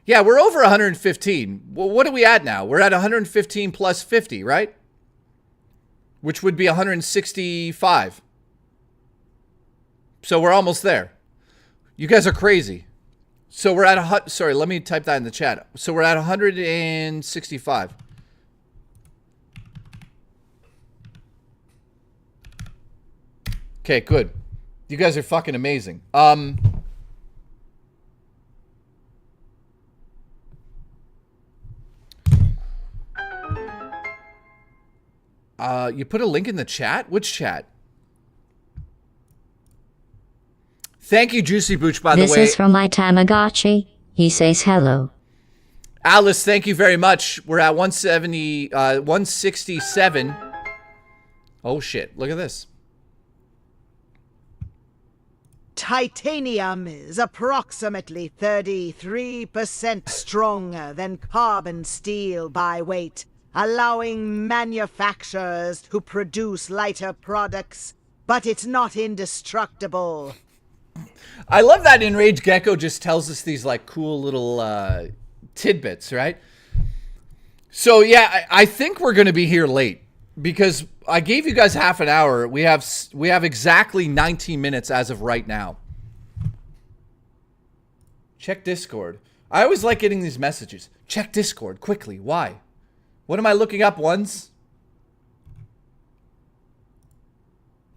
Yeah, we're over 115. Well, what are we at now? We're at 115 plus 50, right? Which would be 165. So we're almost there. You guys are crazy. So we're at sorry, let me type that in the chat. So we're at 165. Okay, good. You guys are fucking amazing. You put a link in the chat? Which chat? Thank you, Juicy Booch, by the way. This is from my Tamagotchi. He says hello. Alice, thank you very much. We're at 167. Oh, shit. Look at this. Titanium is approximately 33% stronger than carbon steel by weight, allowing manufacturers to produce lighter products, but it's not indestructible. I love that Enraged Gecko just tells us these like cool little tidbits, right? So yeah, I think we're going to be here late because I gave you guys half an hour. We have exactly 19 minutes as of right now. Check Discord. I always like getting these messages. Check Discord quickly. Why? What am I looking up, Ones?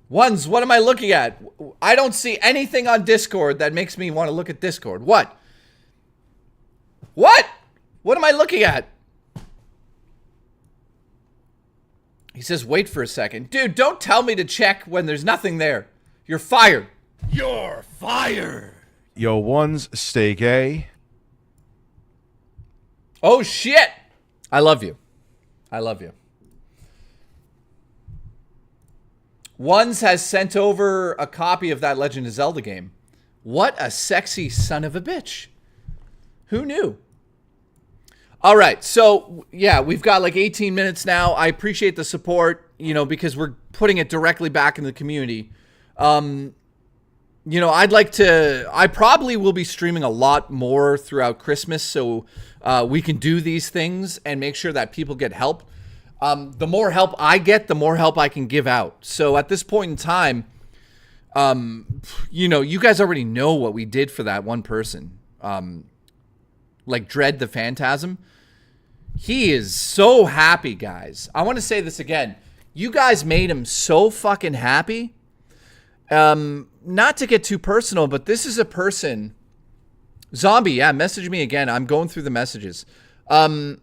Ones, what am I looking at? I don't see anything on Discord that makes me want to look at Discord. What? What? What am I looking at? He says, wait for a second. Dude, don't tell me to check when there's nothing there. You're fired. You're fired. Yo, Ones, stay gay. Oh, shit. I love you. I love you. Ones has sent over a copy of that Legend of Zelda game. What a sexy son of a bitch. Who knew? All right, so yeah, we've got like 18 minutes now. I appreciate the support, you know, because we're putting it directly back in the community. You know, I probably will be streaming a lot more throughout Christmas, so we can do these things and make sure that people get help. The more help I get, the more help I can give out. So at this point in time, you know, you guys already know what we did for that one person. Like Dread the Phantasm. He is so happy, guys. I want to say this again. You guys made him so fucking happy. Not to get too personal, but this is a person. Zombie, yeah, message me again. I'm going through the messages. Yo,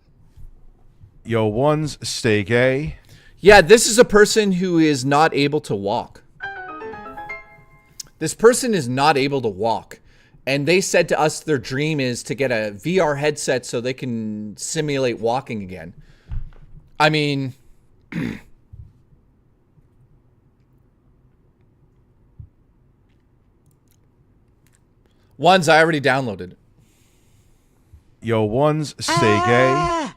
ones, stay gay. Yeah, this is a person who is not able to walk. This person is not able to walk. And they said to us their dream is to get a VR headset so they can simulate walking again. I mean... Ones I already downloaded. Yo, ones, stay gay.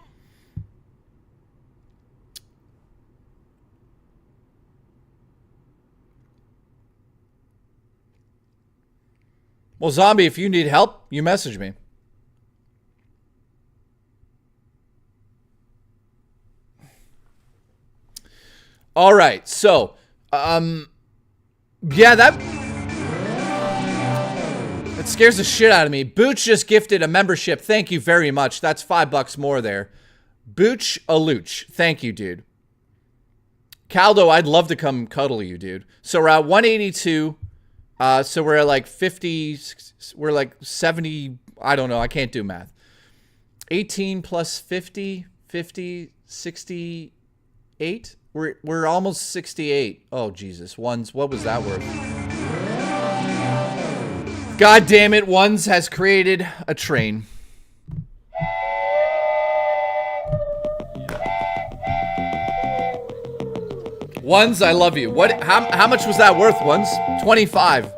Well, Zombie, if you need help, you message me. All right, so, yeah, that scares the shit out of me. Booch just gifted a membership. Thank you very much. That's $5 more there. Booch Aluch. Thank you, dude. Caldo, I'd love to come cuddle you, dude. So we're at 182. So we're at like 50, we're like 70, I don't know, I can't do math. 18 plus 50, 68? We're almost 68. Oh, Jesus. Ones, what was that worth? God damn it, Ones has created a train. Ones, I love you. What? How much was that worth, Ones? 25.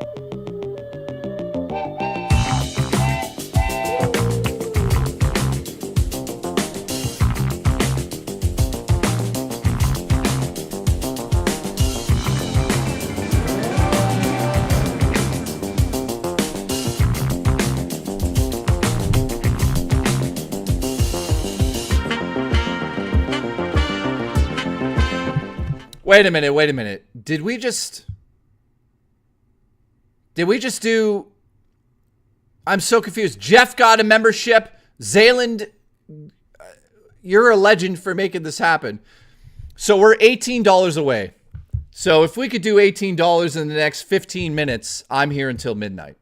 Wait a minute. Did we just do... I'm so confused. Jeff got a membership. Zayland, you're a legend for making this happen. So we're $18 away. So if we could do $18 in the next 15 minutes, I'm here until midnight.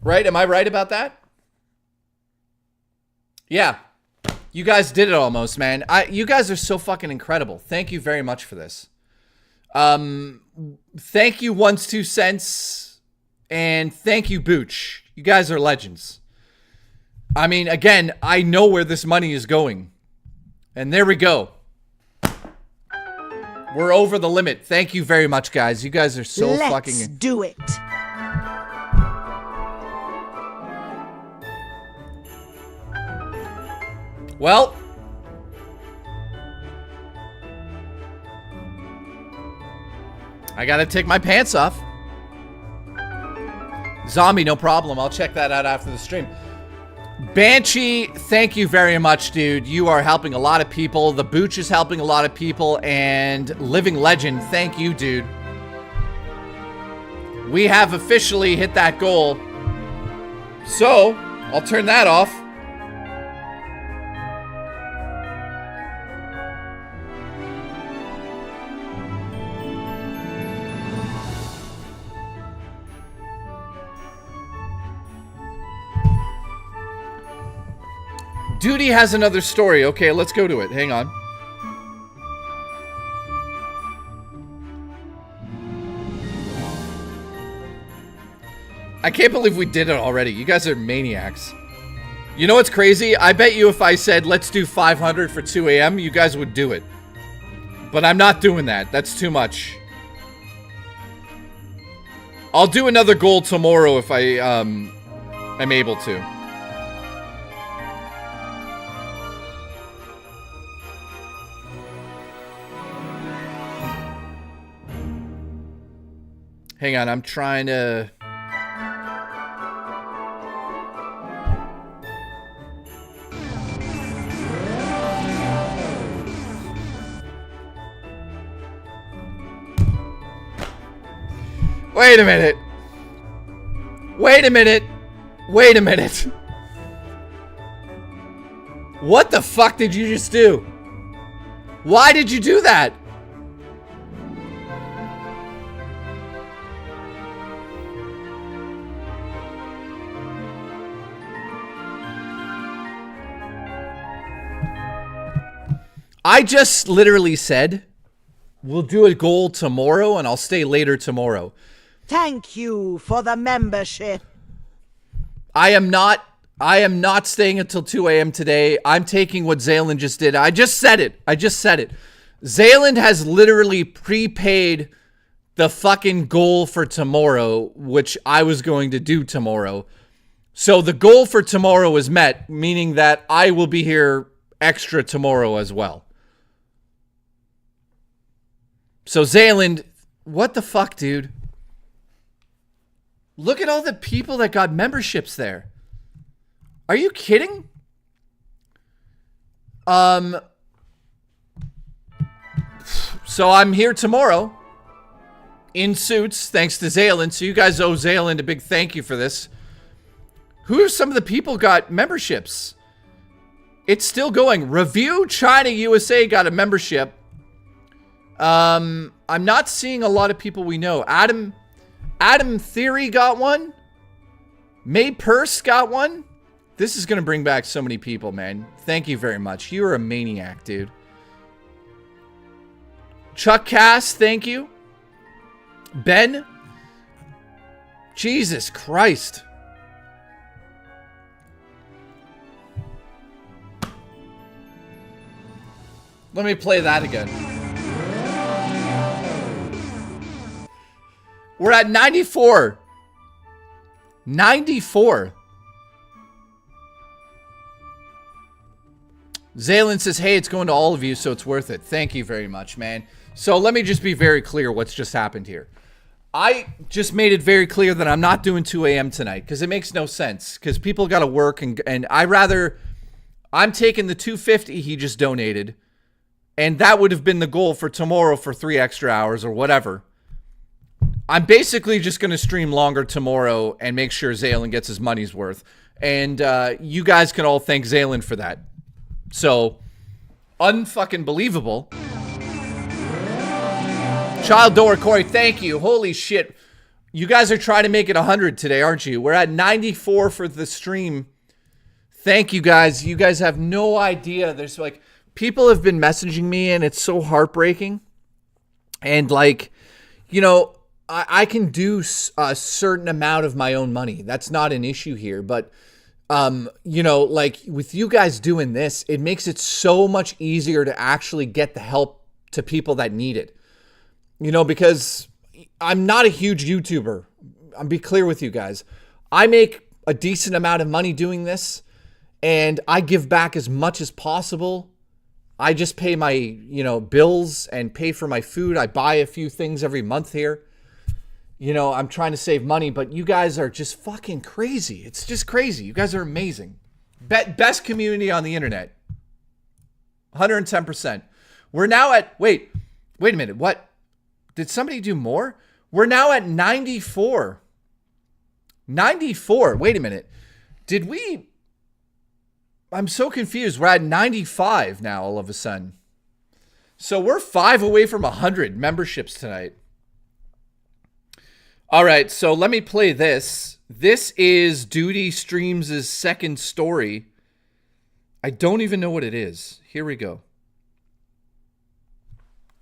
Right? Am I right about that? Yeah. You guys did it almost, man. You guys are so fucking incredible. Thank you very much for this. Thank you, Ones 2 Cents. And thank you, Booch. You guys are legends. I mean, again, I know where this money is going. And there we go. We're over the limit. Thank you very much, guys. You guys are so fucking... Let's do it. Well, I gotta take my pants off. Zombie, no problem. I'll check that out after the stream. Banshee, thank you very much, dude. You are helping a lot of people. The Booch is helping a lot of people. And Living Legend, thank you, dude. We have officially hit that goal. So, I'll turn that off. Duty has another story. Okay, let's go to it. Hang on. I can't believe we did it already. You guys are maniacs. You know what's crazy? I bet you if I said, let's do 500 for 2 a.m., you guys would do it. But I'm not doing that. That's too much. I'll do another goal tomorrow if I am able to. Hang on, I'm trying to... Wait a minute. Wait a minute. Wait a minute. What the fuck did you just do? Why did you do that? I just literally said, we'll do a goal tomorrow and I'll stay later tomorrow. Thank you for the membership. I am not staying until 2 a.m. today. I'm taking what Zaylen just did. I just said it. Zaylen has literally prepaid the fucking goal for tomorrow, which I was going to do tomorrow. So the goal for tomorrow is met, meaning that I will be here extra tomorrow as well. So Zaylen, what the fuck, dude? Look at all the people that got memberships there. Are you kidding? So I'm here tomorrow in suits, thanks to Zaylen. So you guys owe Zaylen a big thank you for this. Who are some of the people got memberships? It's still going. Review China USA got a membership. I'm not seeing a lot of people we know. Adam Theory got one. May Purse got one. This is going to bring back so many people, man. Thank you very much. You're a maniac, dude. Chuck Cass, thank you. Ben. Jesus Christ. Let me play that again. We're at 94. 94. Zaylen says, hey, it's going to all of you, so it's worth it. Thank you very much, man. So let me just be very clear what's just happened here. I just made it very clear that I'm not doing 2 a.m. tonight because it makes no sense because people got to work and I'm taking the $250 he just donated and that would have been the goal for tomorrow for 3 extra hours or whatever. I'm basically just going to stream longer tomorrow and make sure Zaylen gets his money's worth. And you guys can all thank Zaylen for that. So, unfucking believable. Child Door Corey, thank you. Holy shit. You guys are trying to make it 100 today, aren't you? We're at 94 for the stream. Thank you guys. You guys have no idea. There's like, people have been messaging me and it's so heartbreaking. And like, you know, I can do a certain amount of my own money. That's not an issue here. But, you know, like with you guys doing this, it makes it so much easier to actually get the help to people that need it. You know, because I'm not a huge YouTuber. I'll be clear with you guys. I make a decent amount of money doing this and I give back as much as possible. I just pay my, you know, bills and pay for my food. I buy a few things every month here. You know, I'm trying to save money, but you guys are just fucking crazy. It's just crazy. You guys are amazing. Best community on the internet. 110%. We're now at, wait a minute. What? Did somebody do more? We're now at 94. 94. Wait a minute. Did we? I'm so confused. We're at 95 now all of a sudden. So we're 5 away from 100 memberships tonight. All right, so let me play this. This is Duty Streams' second story. I don't even know what it is. Here we go.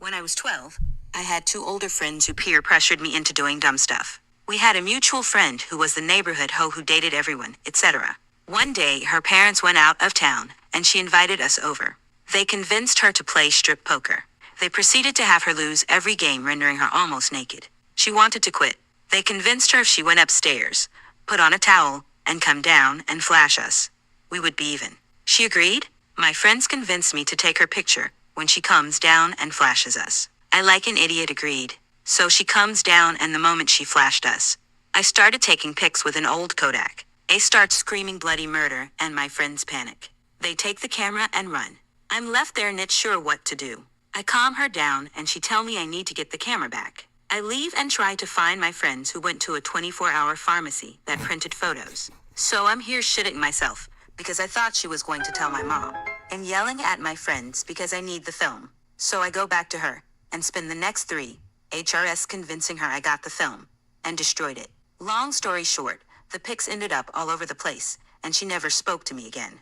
When I was 12, I had 2 older friends who peer pressured me into doing dumb stuff. We had a mutual friend who was the neighborhood hoe who dated everyone, etc. One day, her parents went out of town, and she invited us over. They convinced her to play strip poker. They proceeded to have her lose every game, rendering her almost naked. She wanted to quit. They convinced her if she went upstairs, put on a towel, and come down and flash us, we would be even. She agreed. My friends convinced me to take her picture when she comes down and flashes us. I like an idiot agreed. So she comes down, and the moment she flashed us, I started taking pics with an old Kodak. A starts screaming bloody murder, and my friends panic. They take the camera and run. I'm left there not sure what to do. I calm her down, and she tell me I need to get the camera back. I leave and try to find my friends who went to a 24-hour pharmacy that printed photos. So I'm here shitting myself, because I thought she was going to tell my mom, and yelling at my friends because I need the film. So I go back to her, and spend the next 3 HRS convincing her I got the film, and destroyed it. Long story short, the pics ended up all over the place, and she never spoke to me again.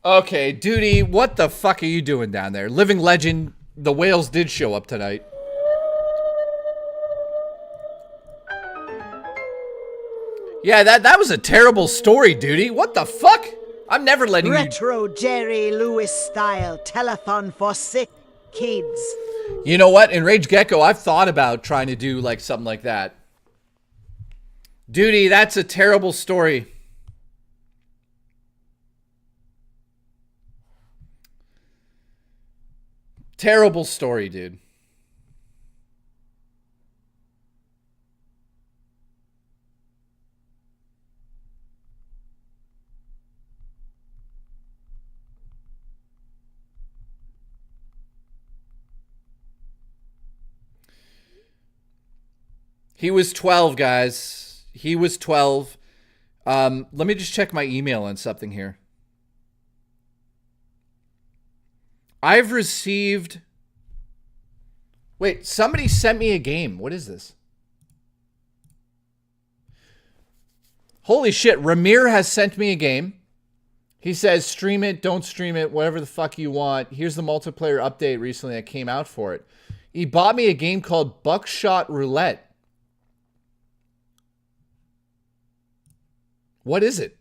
Okay, Duty, what the fuck are you doing down there? Living legend, the whales did show up tonight. Yeah, that was a terrible story, Duty. What the fuck? I'm never letting Retro Jerry Lewis style telethon for sick kids. You know what? In Rage Gecko, I've thought about trying to do like something like that. Duty, that's a terrible story. Terrible story, dude. He was 12, guys. He was 12. Let me just check my email on something here. I've received... Wait, somebody sent me a game. What is this? Holy shit, Ramir has sent me a game. He says, stream it, don't stream it, whatever the fuck you want. Here's the multiplayer update recently that came out for it. He bought me a game called Buckshot Roulette. What is it?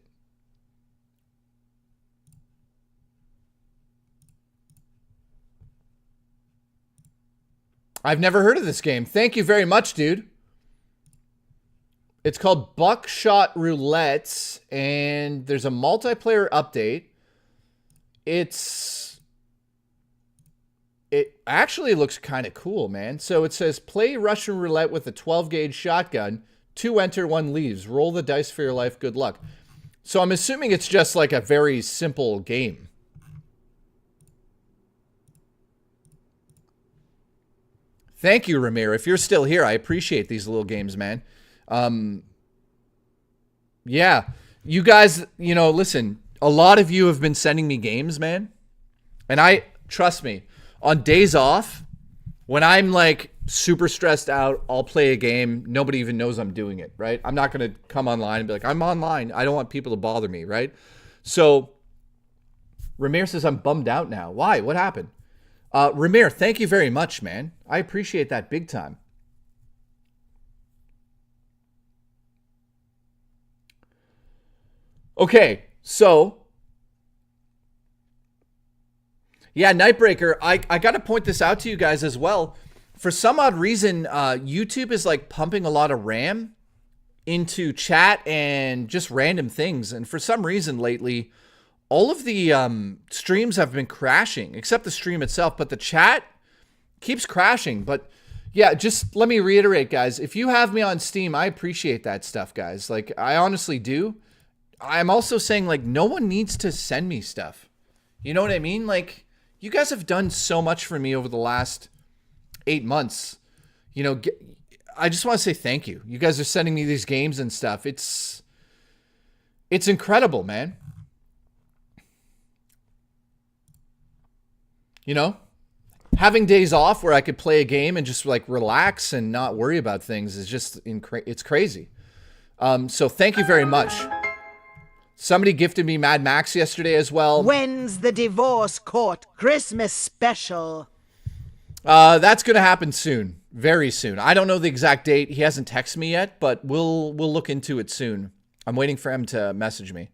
I've never heard of this game. Thank you very much, dude. It's called Buckshot Roulette, and there's a multiplayer update. It actually looks kind of cool, man. So it says, play Russian roulette with a 12-gauge shotgun. 2 enter, 1 leaves. Roll the dice for your life. Good luck. So I'm assuming it's just like a very simple game. Thank you, Ramir. If you're still here, I appreciate these little games, man. Yeah. You guys, you know, listen, a lot of you have been sending me games, man. And trust me, on days off, when I'm like super stressed out, I'll play a game. Nobody even knows I'm doing it, right? I'm not going to come online and be like, I'm online. I don't want people to bother me, right? So Ramir says I'm bummed out now. Why? What happened? Ramir, thank you very much, man. I appreciate that big time. Okay, so yeah, Nightbreaker, I got to point this out to you guys as well. For some odd reason, YouTube is like pumping a lot of RAM into chat and just random things. And for some reason lately, all of the streams have been crashing, except the stream itself, but the chat keeps crashing. But yeah, just let me reiterate, guys. If you have me on Steam, I appreciate that stuff, guys. Like, I honestly do. I'm also saying, like, no one needs to send me stuff. You know what I mean? Like, you guys have done so much for me over the last 8 months. You know, I just want to say thank you. You guys are sending me these games and stuff. It's incredible, man. You know, having days off where I could play a game and just like relax and not worry about things is just it's crazy. So thank you very much. Somebody gifted me Mad Max yesterday as well. When's the divorce court Christmas special? That's going to happen soon. Very soon. I don't know the exact date. He hasn't texted me yet, but we'll look into it soon. I'm waiting for him to message me.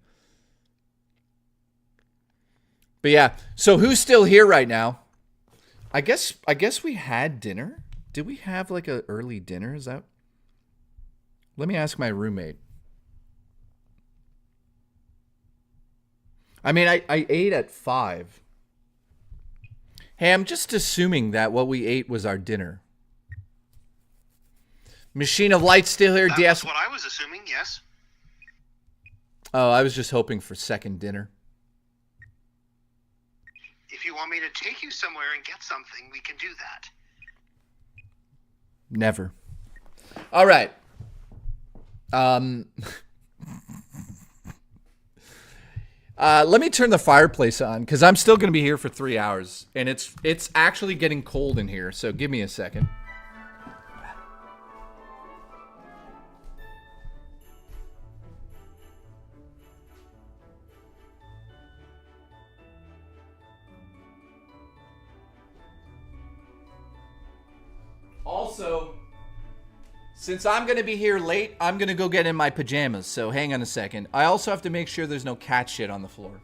But yeah, so who's still here right now? I guess we had dinner. Did we have like an early dinner? Is that? Let me ask my roommate. I mean, I ate at 5. Hey, I'm just assuming that what we ate was our dinner. Machine of Light still here. That's what I was assuming, yes. Oh, I was just hoping for second dinner. If you want me to take you somewhere and get something, we can do that. Never. All right. Let me turn the fireplace on because I'm still going to be here for 3 hours, and it's actually getting cold in here. So give me a second. Also, since I'm going to be here late, I'm going to go get in my pajamas, so hang on a second. I also have to make sure there's no cat shit on the floor.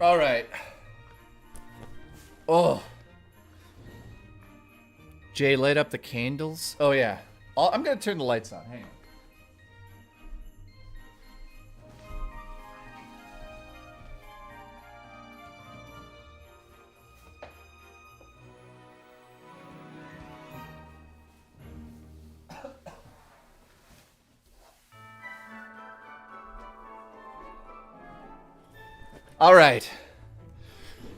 All right. Oh. Jay, light up the candles. Oh, yeah. I'm going to turn the lights on. Hang on. All right.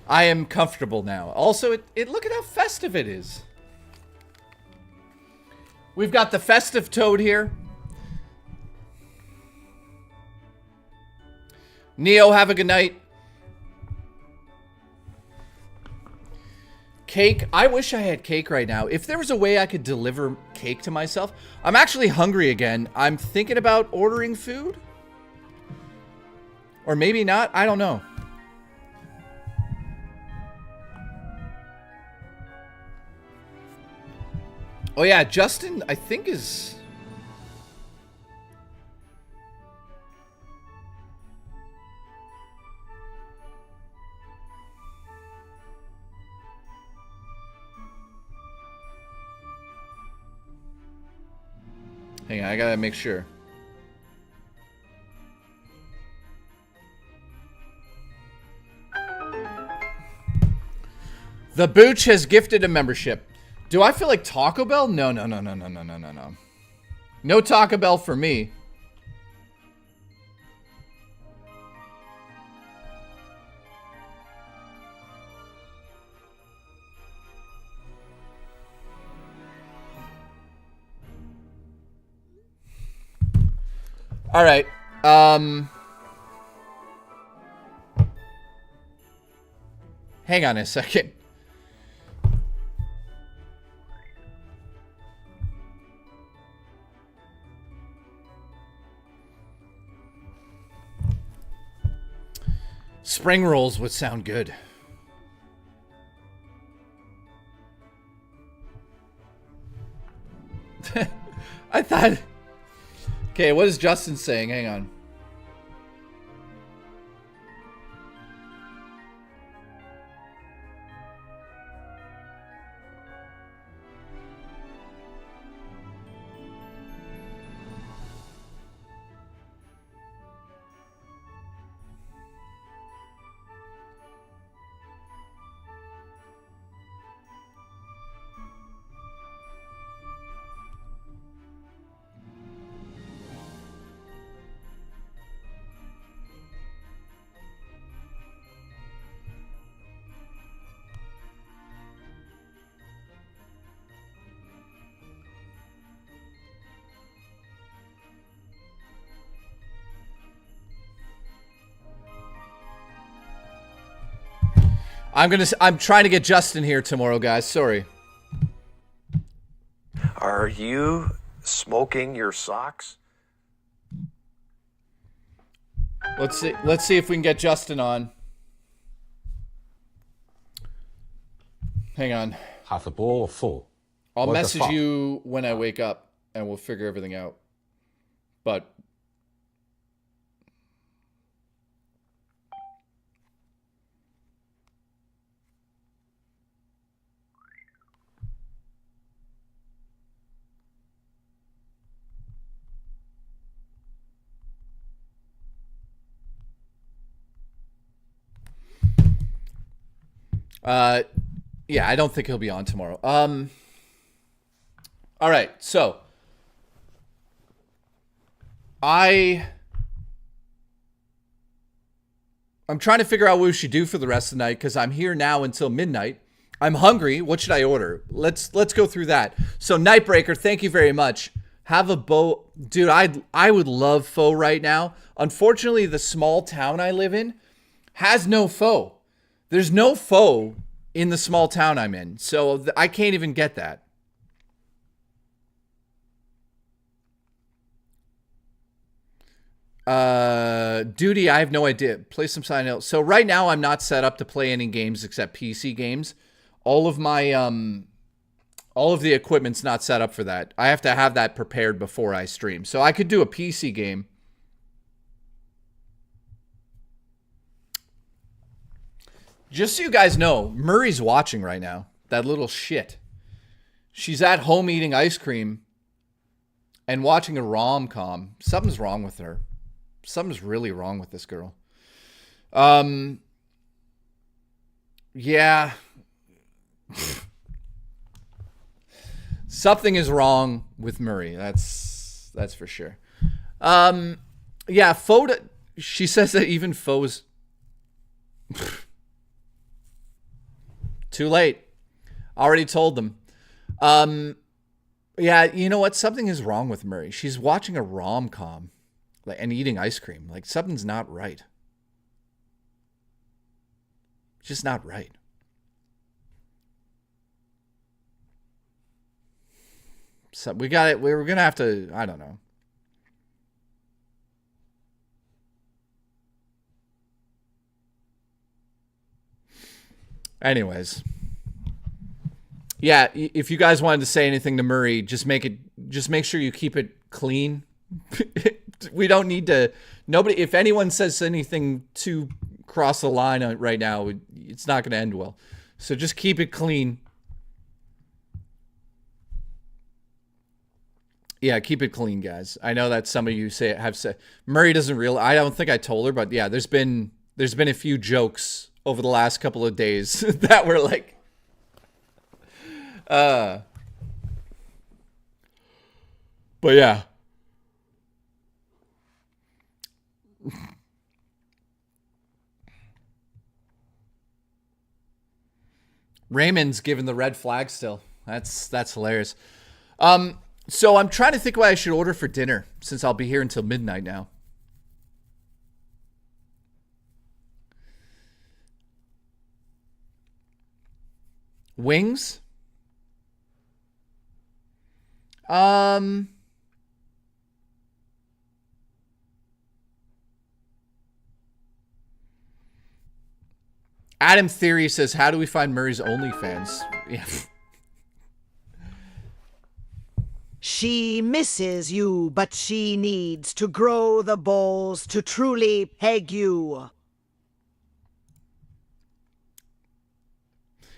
I am comfortable now. Also, it look at how festive it is. We've got the festive toad here. Neo, have a good night. Cake. I wish I had cake right now. If there was a way I could deliver cake to myself. I'm actually hungry again. I'm thinking about ordering food. Or maybe not. I don't know. Oh yeah, Justin, I think is... Hang on, I gotta make sure. The Booch has gifted a membership. Do I feel like Taco Bell? No. No Taco Bell for me. All right. Hang on a second. Spring rolls would sound good. I thought... Okay, what is Justin saying? Hang on. I'm trying to get Justin here tomorrow, guys. Sorry. Are you smoking your socks? Let's see if we can get Justin on. Hang on. Half a bowl full. I'll What the message fuck? you when I wake up and we'll figure everything out. But yeah, I don't think he'll be on tomorrow. All right, so I'm trying to figure out what we should do for the rest of the night because I'm here now until midnight. I'm hungry. What should I order? Let's go through that. So Nightbreaker, thank you very much. Have a bow, dude. I would love pho right now. Unfortunately, the small town I live in has no pho. There's no pho in the small town I'm in, so I can't even get that. Duty, I have no idea. Play some sign else. So right now I'm not set up to play any games except PC games. All of my all of the equipment's not set up for that. I have to have that prepared before I stream. So I could do a PC game. Just so you guys know, Murray's watching right now. That little shit. She's at home eating ice cream and watching a rom-com. Something's wrong with her. Something's really wrong with this girl. Yeah. Something is wrong with Murray. That's for sure. Yeah, photo. She says that even photos. Too late. Already told them. Yeah, you know what? Something is wrong with Murray. She's watching a rom-com and eating ice cream. Like, something's not right. Just not right. So we got it. We're going to have to, I don't know. Anyways. Yeah, if you guys wanted to say anything to Murray, just make sure you keep it clean. We don't need to, nobody, if anyone says anything to cross the line right now, it's not going to end well. So just keep it clean. Yeah, keep it clean, guys. I know that some of you have said Murray doesn't realize. I don't think I told her, but yeah, there's been a few jokes over the last couple of days that were like, but yeah. Raymond's giving the red flag still. That's hilarious. So I'm trying to think what I should order for dinner since I'll be here until midnight now. Wings? Adam Theory says, how do we find Murray's OnlyFans? Yeah. She misses you, but she needs to grow the balls to truly peg you.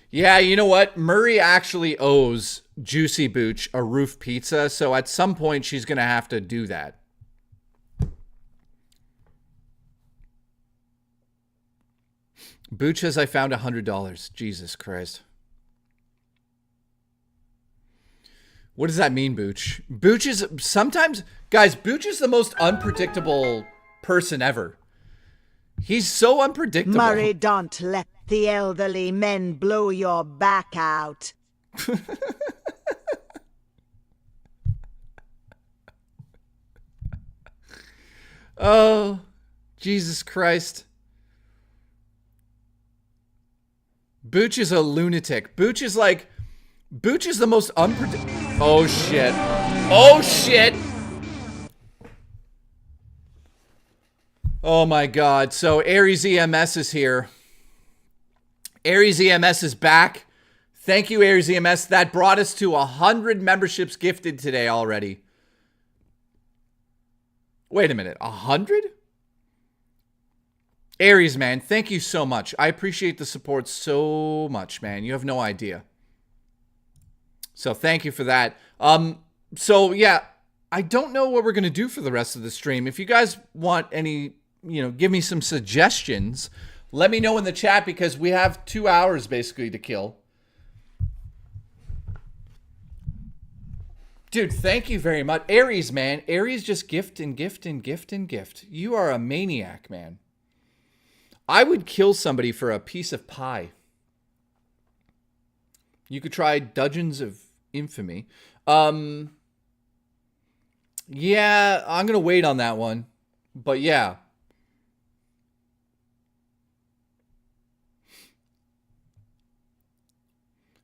Yeah, you know what? Murray actually owes Juicy Booch a roof pizza, so at some point she's going to have to do that. Booch says, I found $100. Jesus Christ. What does that mean, Booch? Booch is sometimes, guys, Booch is the most unpredictable person ever. He's so unpredictable. Murray, don't let the elderly men blow your back out. Oh, Jesus Christ. Booch is a lunatic. Booch is the most unpredictable. Oh shit. Oh shit. Oh my god. So Aries EMS is here. Aries EMS is back. Thank you, Aries EMS. That brought us to 100 memberships gifted today already. Wait a minute. 100? Aries, man, thank you so much. I appreciate the support so much, man. You have no idea. So thank you for that. So yeah, I don't know what we're going to do for the rest of the stream. If you guys want any, give me some suggestions, let me know in the chat because we have 2 hours basically to kill. Dude, thank you very much. Aries, man. Aries just gift and gift and gift and gift. You are a maniac, man. I would kill somebody for a piece of pie. You could try Dungeons of Infamy. Yeah, I'm going to wait on that one. But yeah.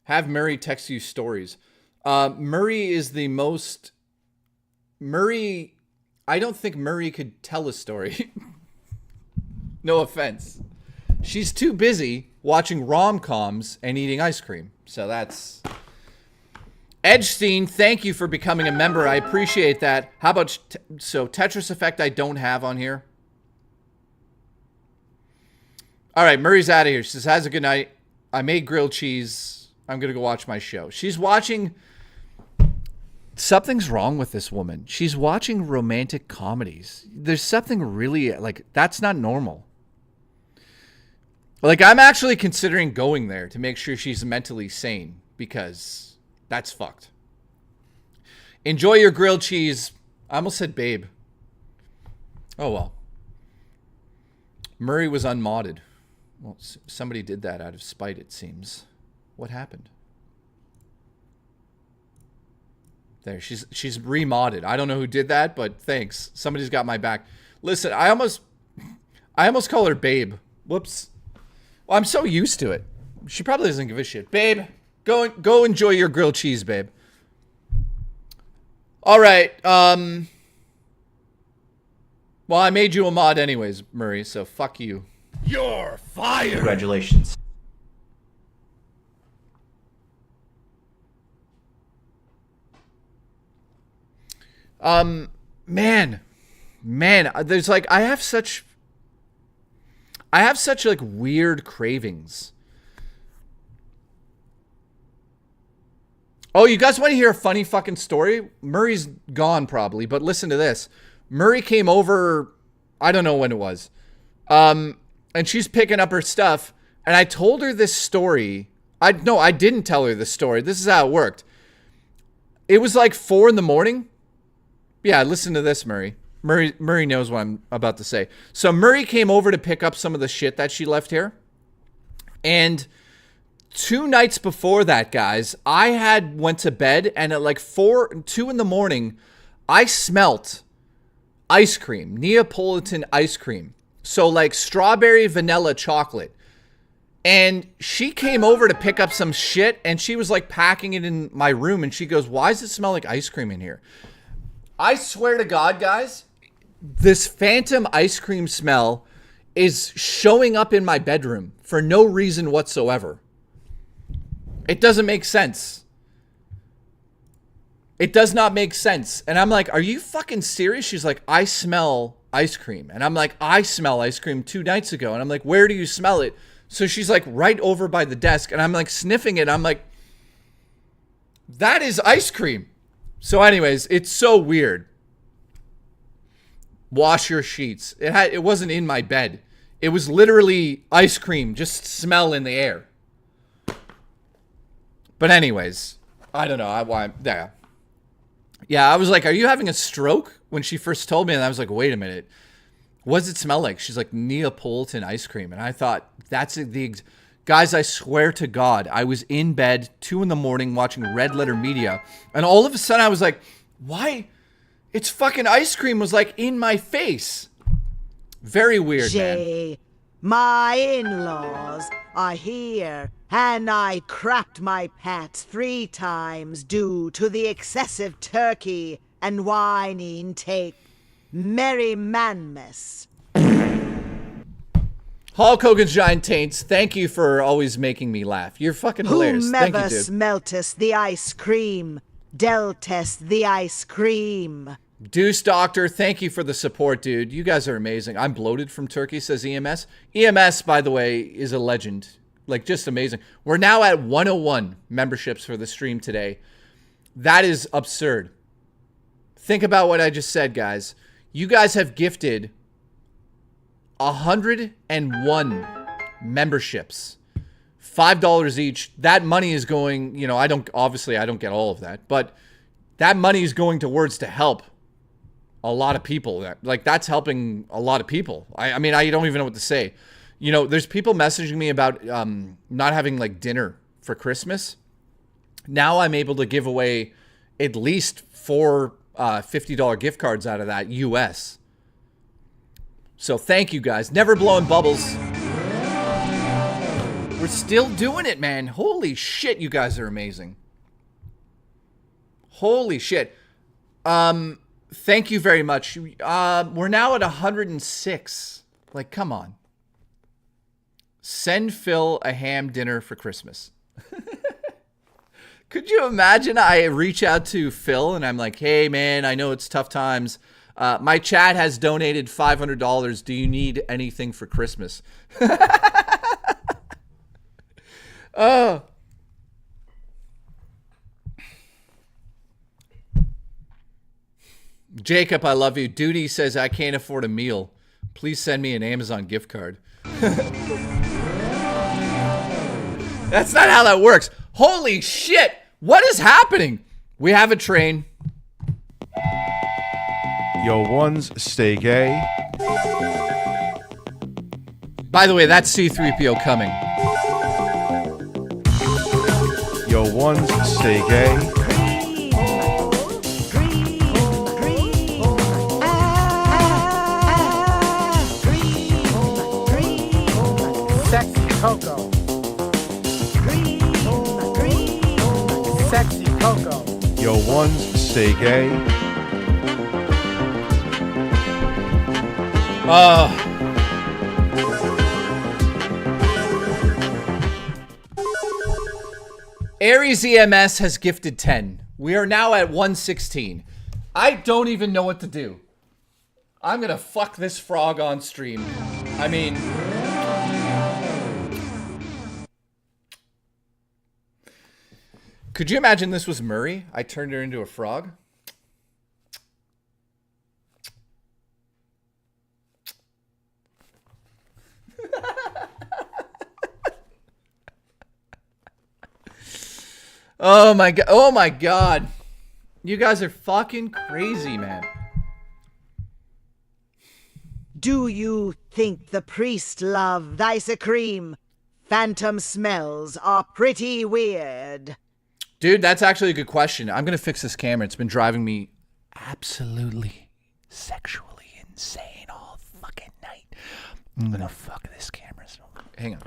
Have Murray text you stories. Murray is the most... Murray... I don't think Murray could tell a story. No offense. She's too busy watching rom-coms and eating ice cream. So that's... Edgestein, thank you for becoming a member. I appreciate that. How about... So, Tetris Effect I don't have on here. All right, Murray's out of here. She says, has a good night. I made grilled cheese. I'm going to go watch my show. She's watching... Something's wrong with this woman. She's watching romantic comedies. There's something really... Like, that's not normal. Like, I'm actually considering going there to make sure she's mentally sane. Because that's fucked. Enjoy your grilled cheese. I almost said babe. Oh, well. Murray was unmodded. Well, somebody did that out of spite, it seems. What happened? There, she's remodded. I don't know who did that, but thanks. Somebody's got my back. Listen, I almost call her babe. Whoops. Well, I'm so used to it. She probably doesn't give a shit. Babe, go enjoy your grilled cheese, babe. All right. Well, I made you a mod anyways, Murray, so fuck you. You're fired. Congratulations. Man, there's like, I have such like weird cravings. Oh, you guys want to hear a funny fucking story? Murray's gone probably, but listen to this. Murray came over, I don't know when it was. And she's picking up her stuff, and I told her this story. I didn't tell her this story. This is how it worked. It was like 4 a.m. Yeah, listen to this, Murray. Murray knows what I'm about to say. So Murray came over to pick up some of the shit that she left here. And 2 nights before that, guys, I went to bed, and at like 2 a.m, I smelt ice cream, Neapolitan ice cream. So like strawberry vanilla chocolate. And she came over to pick up some shit, and she was like packing it in my room, and she goes, why does it smell like ice cream in here? I swear to God, guys, this phantom ice cream smell is showing up in my bedroom for no reason whatsoever. It doesn't make sense. It does not make sense. And I'm like, are you fucking serious? She's like, I smell ice cream. And I'm like, I smell ice cream 2 nights ago. And I'm like, where do you smell it? So she's like right over by the desk. And I'm like sniffing it. I'm like, that is ice cream. So anyways, it's so weird. Wash your sheets. It wasn't in my bed. It was literally ice cream, just smell in the air. But anyways, I don't know. Yeah, I was like, are you having a stroke? When she first told me, and I was like, wait a minute. What does it smell like? She's like, Neapolitan ice cream. And I thought, that's the... Guys, I swear to God, I was in bed 2 a.m. watching Red Letter Media. And all of a sudden I was like, why? It's fucking ice cream was like in my face. Very weird, man. My in-laws are here and I crapped my pants 3 times due to the excessive turkey and wine intake. Merry Manmas. Hulk Hogan's Giant Taints, thank you for always making me laugh. You're fucking hilarious. Thank you, Whomever dude. smeltest the ice cream, deltest the ice cream. Deuce Doctor, thank you for the support, dude. You guys are amazing. I'm bloated from turkey, says EMS. EMS, by the way, is a legend. Like, just amazing. We're now at 101 memberships for the stream today. That is absurd. Think about what I just said, guys. You guys have gifted 101 memberships. $5 each. That money is going, you know, I don't get all of that, but that money is going towards to help a lot of people. Like, that's helping a lot of people. I mean, I don't even know what to say. You know, there's people messaging me about not having like dinner for Christmas. Now I'm able to give away at least 4 $50 gift cards out of that US. So thank you guys. Never blowing bubbles. We're still doing it, man. Holy shit, you guys are amazing. Holy shit. Thank you very much. We're now at 106. Like, come on. Send Phil a ham dinner for Christmas. Could you imagine I reach out to Phil and I'm like, hey, man, I know it's tough times. My chat has donated $500. Do you need anything for Christmas? Oh. Jacob, I love you. Duty says I can't afford a meal. Please send me an Amazon gift card. That's not how that works. Holy shit. What is happening? We have a train. Yo, ones, steak A. By the way, that's C-3PO coming. Yo, ones, steak A. Sexy Coco. Sexy Coco. Yo, ones, steak A. Aries EMS has gifted 10. We are now at 116. I don't even know what to do. I'm gonna fuck this frog on stream. I mean... Could you imagine this was Murray? I turned her into a frog. Oh my god. Oh my god. You guys are fucking crazy, man. Do you think the priest loved ice cream? Phantom smells are pretty weird. Dude, that's actually a good question. I'm going to fix this camera. It's been driving me absolutely sexually insane all fucking night. I'm going to fuck this camera. So hang on.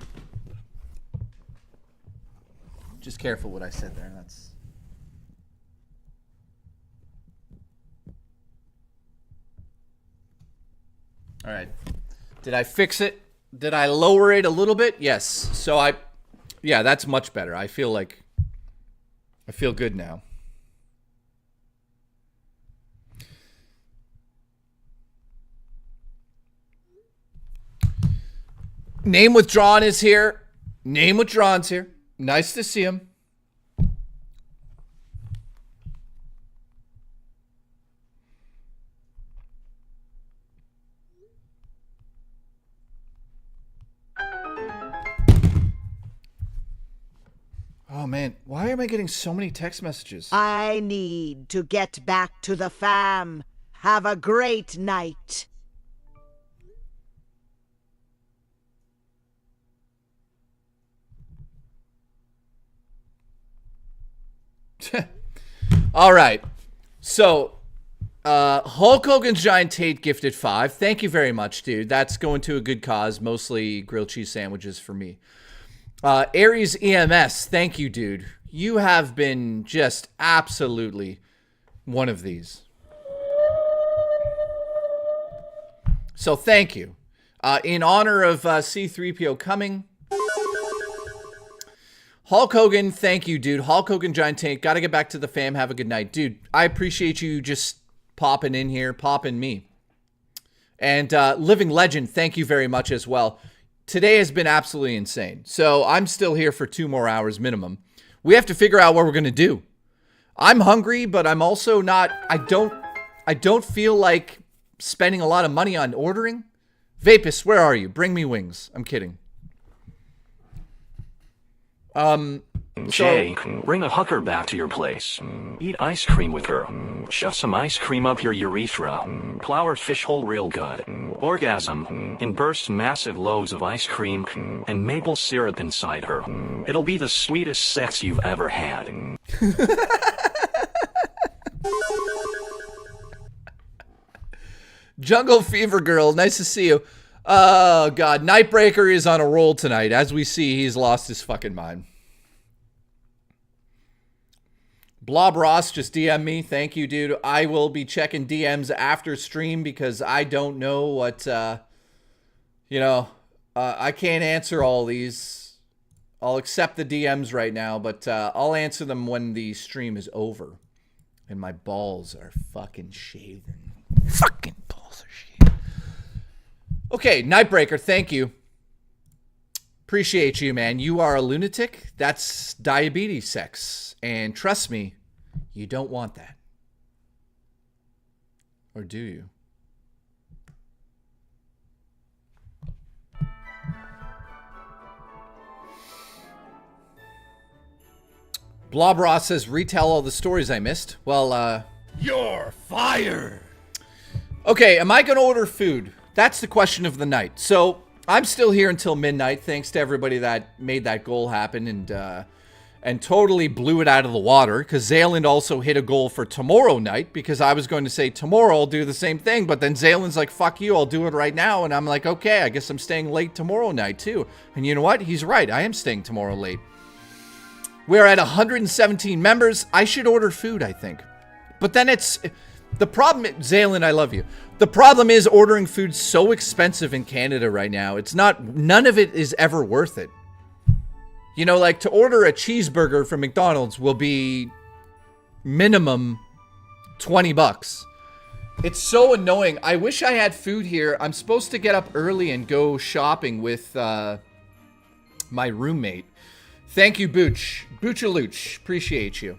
Just careful what I said there. That's... All right. Did I fix it? Did I lower it a little bit? Yes. So yeah, that's much better. I feel good now. Name Withdrawn is here. Name Withdrawn's here. Nice to see him. Oh man, why am I getting so many text messages? I need to get back to the fam. Have a great night. All right. So, Hulk Hogan's Giant Tate gifted 5. Thank you very much, dude. That's going to a good cause, mostly grilled cheese sandwiches for me. Aries EMS, thank you, dude. You have been just absolutely one of these. So thank you. In honor of C3PO coming, Hulk Hogan, thank you, dude. Hulk Hogan, Giant Tank, gotta get back to the fam. Have a good night. Dude, I appreciate you just popping in here, popping me. And Living Legend, thank you very much as well. Today has been absolutely insane. So I'm still here for 2 more hours minimum. We have to figure out what we're going to do. I'm hungry, but I'm also not, I don't feel like spending a lot of money on ordering. Vapus, where are you? Bring me wings. I'm kidding. Jay, bring a hooker back to your place. Eat ice cream with her. Shove some ice cream up your urethra. Plow her fish hole real good. Orgasm. And burst massive loads of ice cream and maple syrup inside her. It'll be the sweetest sex you've ever had. Jungle Fever Girl, nice to see you. Oh, God. Nightbreaker is on a roll tonight. As we see, he's lost his fucking mind. Blob Ross just DM me. Thank you, dude. I will be checking DMs after stream because I don't know what, I can't answer all these. I'll accept the DMs right now, but I'll answer them when the stream is over. And my balls are fucking shaven. Fucking balls are shaven. Okay, Nightbreaker, thank you. Appreciate you, man. You are a lunatic. That's diabetes sex. And trust me, you don't want that. Or do you? Blob Ross says, retell all the stories I missed. Well, You're fired! Okay, am I going to order food? That's the question of the night. So, I'm still here until midnight, thanks to everybody that made that goal happen and totally blew it out of the water, because Zayland also hit a goal for tomorrow night, because I was going to say tomorrow I'll do the same thing, but then Zayland's like, fuck you, I'll do it right now, and I'm like, okay, I guess I'm staying late tomorrow night, too. And you know what? He's right, I am staying tomorrow late. We're at 117 members. I should order food, I think. But then it's... The problem, Zayland, I love you. The problem is ordering food so expensive in Canada right now. It's not, none of it is ever worth it. You know, like to order a cheeseburger from McDonald's will be minimum 20 bucks. It's so annoying. I wish I had food here. I'm supposed to get up early and go shopping with my roommate. Thank you, Booch. Booch-a-looch. Appreciate you.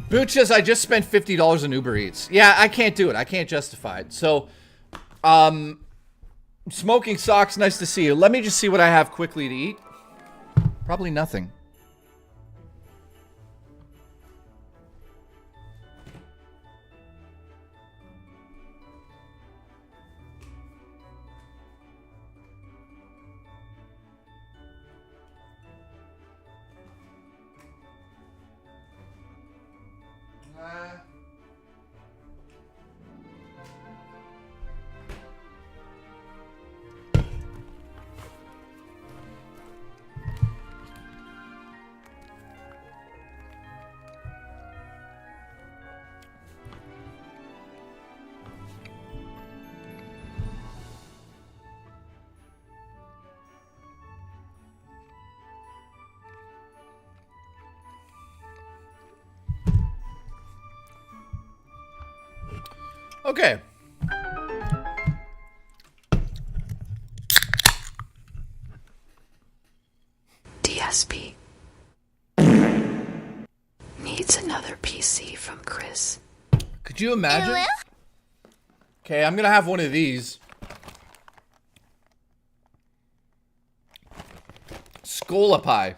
Booch says, I just spent $50 on Uber Eats. Yeah, I can't do it. I can't justify it. So, Smoking Socks, nice to see you. Let me just see what I have quickly to eat. Probably nothing. Okay. DSP needs another PC from Chris. Could you imagine? Okay, I'm gonna have one of these. Scola pie.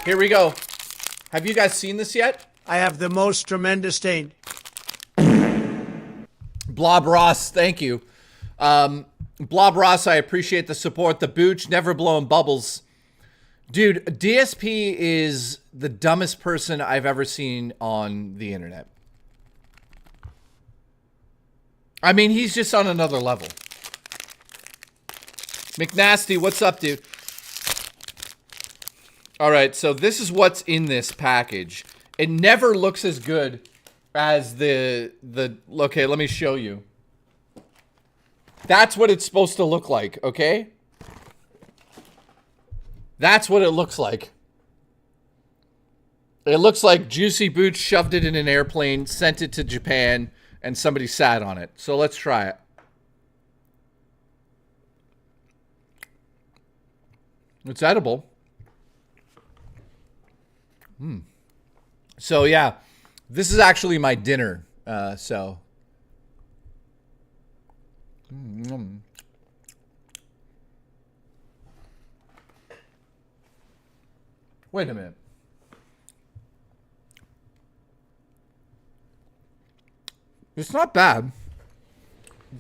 Here we go. Have you guys seen this yet? I have the most tremendous taint. Blob Ross, thank you. Blob Ross, I appreciate the support. The Booch, never blowing bubbles. Dude, DSP is the dumbest person I've ever seen on the internet. I mean, he's just on another level. McNasty, what's up, dude? All right, so this is what's in this package. It never looks as good as the okay, let me show you. That's what it's supposed to look like, okay? That's what it looks like. It looks like Juicy Boots shoved it in an airplane, sent it to Japan, and somebody sat on it. So let's try it. It's edible. So yeah, this is actually my dinner. Wait a minute. It's not bad.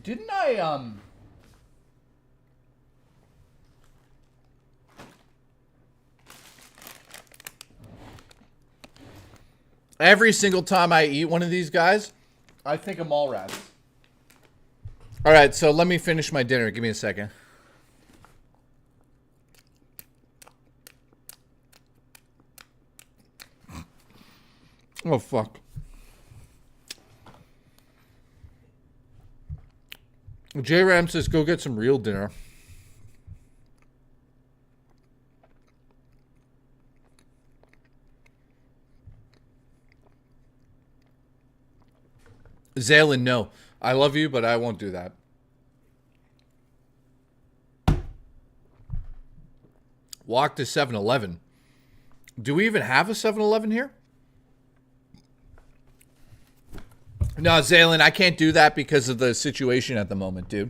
Didn't I, every single time I eat one of these guys, I think of Mallrats. All right, so let me finish my dinner. Give me a second. Oh, fuck. J-Ram says, go get some real dinner. Zaylin, no. I love you, but I won't do that. Walk to 7-Eleven. Do we even have a 7-Eleven here? No, Zaylin, I can't do that because of the situation at the moment, dude.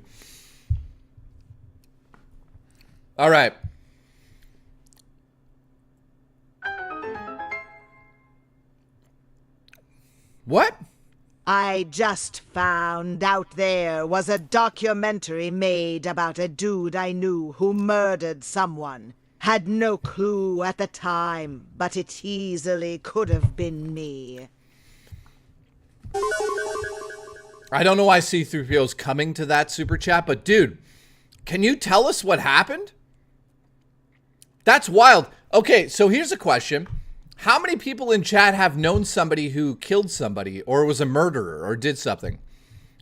All right. What? I just found out there was a documentary made about a dude I knew who murdered someone. Had no clue at the time, but it easily could have been me. I don't know why C-3PO's coming to that super chat, but dude, can you tell us what happened? That's wild. Okay, so here's a question. How many people in chat have known somebody who killed somebody or was a murderer or did something?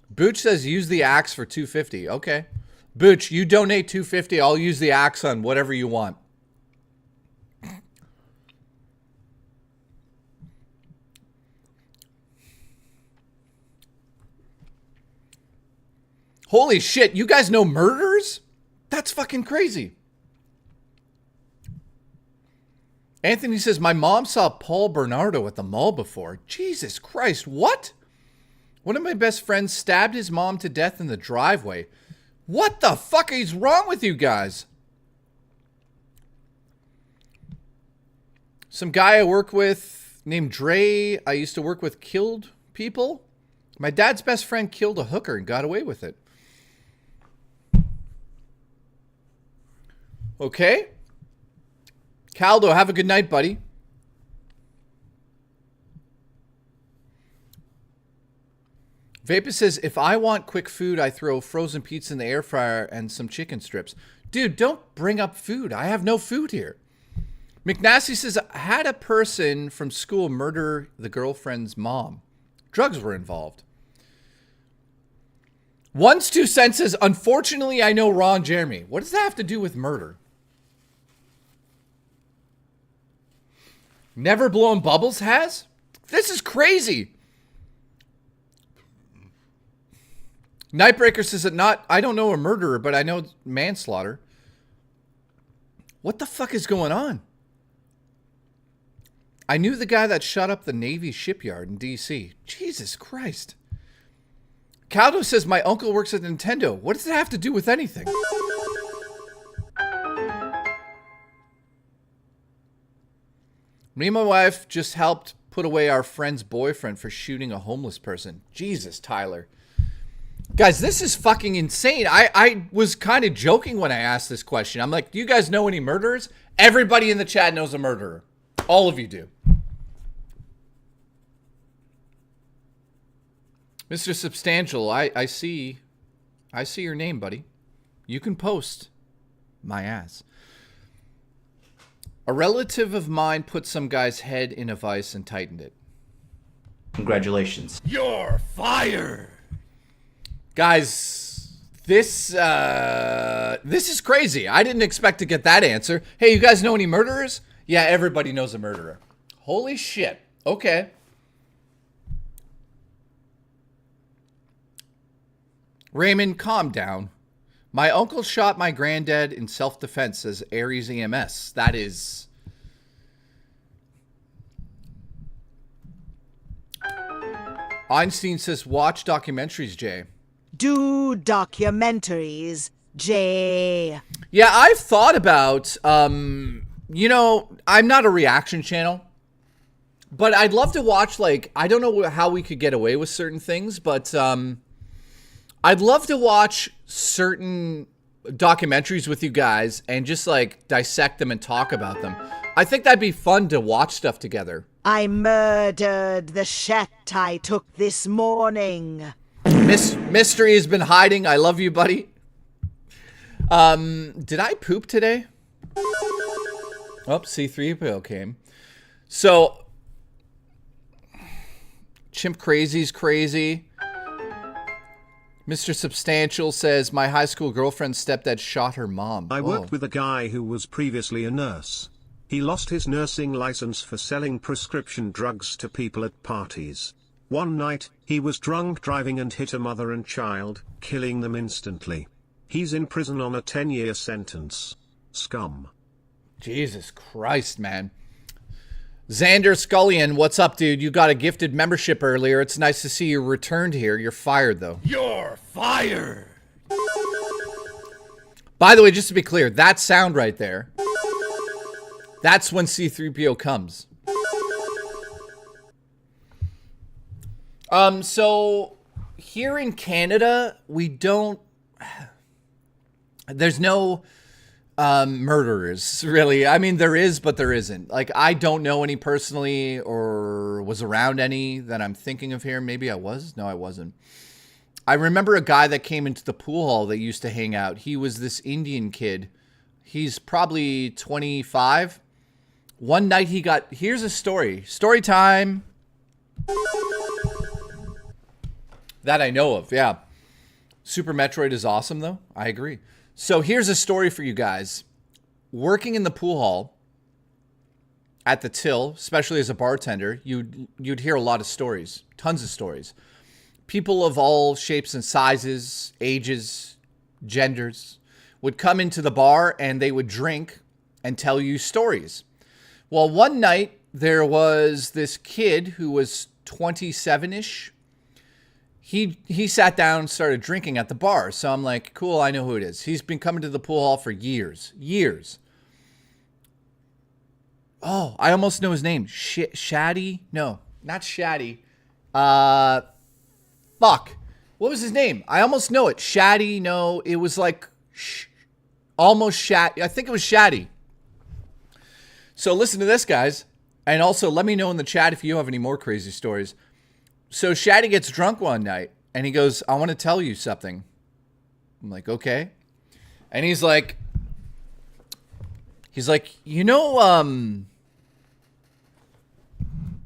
Booch says use the axe for $250. Okay. Booch, you donate $250. I'll use the axe on whatever you want. Holy shit, you guys know murderers? That's fucking crazy. Anthony says, my mom saw Paul Bernardo at the mall before. Jesus Christ, what? One of my best friends stabbed his mom to death in the driveway. What the fuck is wrong with you guys? Some guy I work with named Dre, I used to work with, killed people. My dad's best friend killed a hooker and got away with it. Okay. Caldo, have a good night, buddy. Vapor says, if I want quick food, I throw frozen pizza in the air fryer and some chicken strips. Dude, don't bring up food. I have no food here. McNasty says, I had a person from school murder the girlfriend's mom. Drugs were involved. One's 2 cents says, unfortunately, I know Ron Jeremy. What does that have to do with murder? Never blown bubbles has? This is crazy. Nightbreaker says that I don't know a murderer, but I know manslaughter. What the fuck is going on? I knew the guy that shot up the Navy shipyard in DC. Jesus Christ. Caldo says my uncle works at Nintendo. What does it have to do with anything? Me and my wife just helped put away our friend's boyfriend for shooting a homeless person. Jesus, Tyler. Guys, this is fucking insane. I was kind of joking when I asked this question. I'm like, do you guys know any murderers? Everybody in the chat knows a murderer. All of you do. Mr. Substantial, I see your name, buddy. You can post my ass. A relative of mine put some guy's head in a vice and tightened it. Congratulations. You're fired. Guys, this is crazy. I didn't expect to get that answer. Hey, you guys know any murderers? Yeah, everybody knows a murderer. Holy shit. Okay. Raymond, calm down. My uncle shot my granddad in self-defense as Ares EMS. That is... Einstein says, watch documentaries, Jay. Do documentaries, Jay. Yeah, I've thought about, you know, I'm not a reaction channel, but I'd love to watch, like, I don't know how we could get away with certain things, but I'd love to watch certain documentaries with you guys and just, like, dissect them and talk about them. I think that'd be fun to watch stuff together. I murdered the shat I took this morning. Mystery has been hiding. I love you, buddy. Did I poop today? Oh, C3PO came. So, Chimp Crazy's crazy. Mr. Substantial says, my high school girlfriend's stepdad shot her mom. I worked with a guy who was previously a nurse. He lost his nursing license for selling prescription drugs to people at parties. One night, he was drunk driving and hit a mother and child, killing them instantly. He's in prison on a 10-year sentence. Scum. Jesus Christ, man. Xander Scullion, what's up, dude? You got a gifted membership earlier. It's nice to see you returned here. You're fired, though. You're fired. By the way, just to be clear, that sound right there, that's when C3PO comes. So here in Canada, we don't, there's no murderers, really. I mean, there is, but there isn't. Like, I don't know any personally or was around any that I'm thinking of here. Maybe I was. No, I wasn't. I remember a guy that came into the pool hall that used to hang out. He was this Indian kid. He's probably 25. One night he got, here's a story. Story time. That I know of, yeah. Super Metroid is awesome, though. I agree. So here's a story for you guys. Working in the pool hall at the till, especially as a bartender, you'd hear a lot of stories. Tons of stories. People of all shapes and sizes, ages, genders would come into the bar and they would drink and tell you stories. Well, one night there was this kid who was 27-ish. He sat down and started drinking at the bar. So I'm like, cool, I know who it is. He's been coming to the pool hall for years. Years. Oh, I almost know his name. Shaddy? No, not Shaddy. Fuck. What was his name? I almost know it. Shaddy, no. It was like almost Shaddy. I think it was Shaddy. So listen to this, guys. And also let me know in the chat if you have any more crazy stories. So Shaddy gets drunk one night and he goes, I want to tell you something. I'm like, okay. And he's like, you know,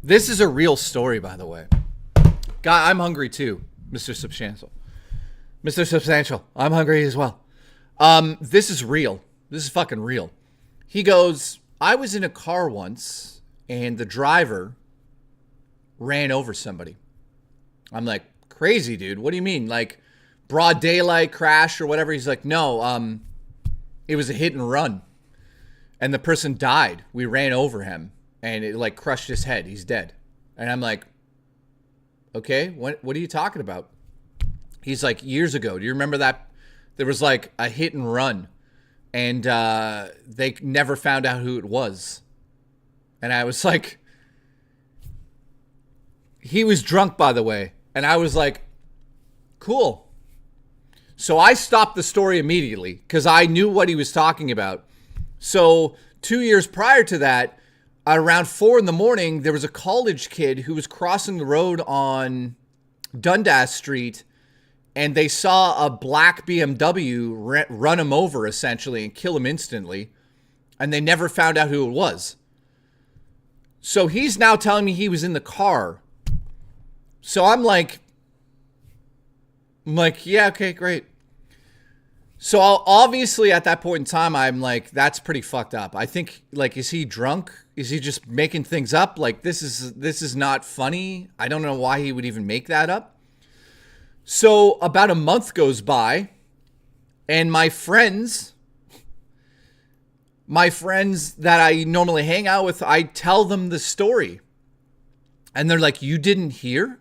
this is a real story, by the way. God, I'm hungry too, Mr. Substantial. Mr. Substantial, I'm hungry as well. This is real. This is fucking real. He goes, I was in a car once and the driver ran over somebody. I'm like, crazy, dude. What do you mean? Like broad daylight crash or whatever? He's like, no, it was a hit and run. And the person died. We ran over him and it like crushed his head. He's dead. And I'm like, okay, what are you talking about? He's like, years ago. Do you remember that? There was like a hit and run and they never found out who it was. And I was like, he was drunk, by the way. And I was like, cool. So I stopped the story immediately because I knew what he was talking about. So 2 years prior to that, at around 4 a.m, there was a college kid who was crossing the road on Dundas Street, and they saw a black BMW run him over, essentially, and kill him instantly. And they never found out who it was. So he's now telling me he was in the car. So I'm like, yeah, okay, great. So obviously at that point in time, I'm like, that's pretty fucked up. I think, like, is he drunk? Is he just making things up? Like, this is not funny. I don't know why he would even make that up. So about a month goes by, and my friends that I normally hang out with, I tell them the story. And they're like, you didn't hear?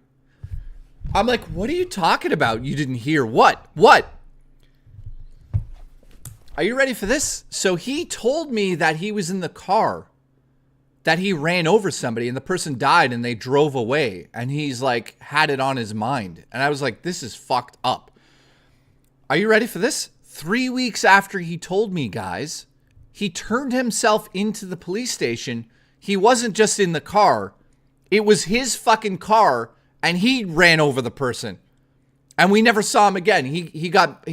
I'm like, what are you talking about? You didn't hear what? What? Are you ready for this? So he told me that he was in the car, that he ran over somebody and the person died and they drove away. And he's like, had it on his mind. And I was like, this is fucked up. Are you ready for this? 3 weeks after he told me, guys, he turned himself into the police station. He wasn't just in the car. It was his fucking car, and he ran over the person. And we never saw him again. He got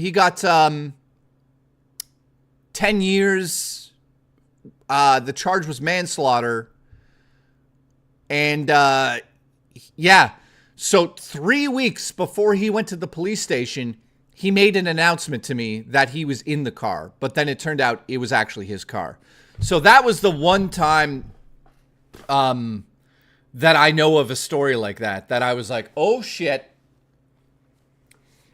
10 years. The charge was manslaughter. And yeah. So 3 weeks before he went to the police station, he made an announcement to me that he was in the car. But then it turned out it was actually his car. So that was the one time that I know of a story like that I was like, oh shit.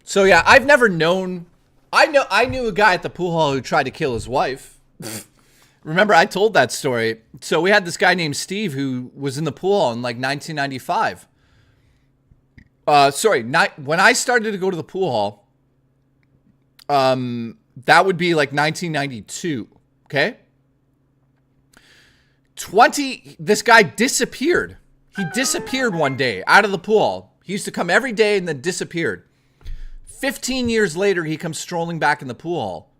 So yeah, I've never known. I knew a guy at the pool hall who tried to kill his wife. Remember, I told that story. So we had this guy named Steve who was in the pool hall in like 1995. When I started to go to the pool hall, that would be like 1992. Okay. This guy disappeared. He disappeared one day out of the pool hall. He used to come every day and then disappeared. 15 years later, he comes strolling back in the pool hall.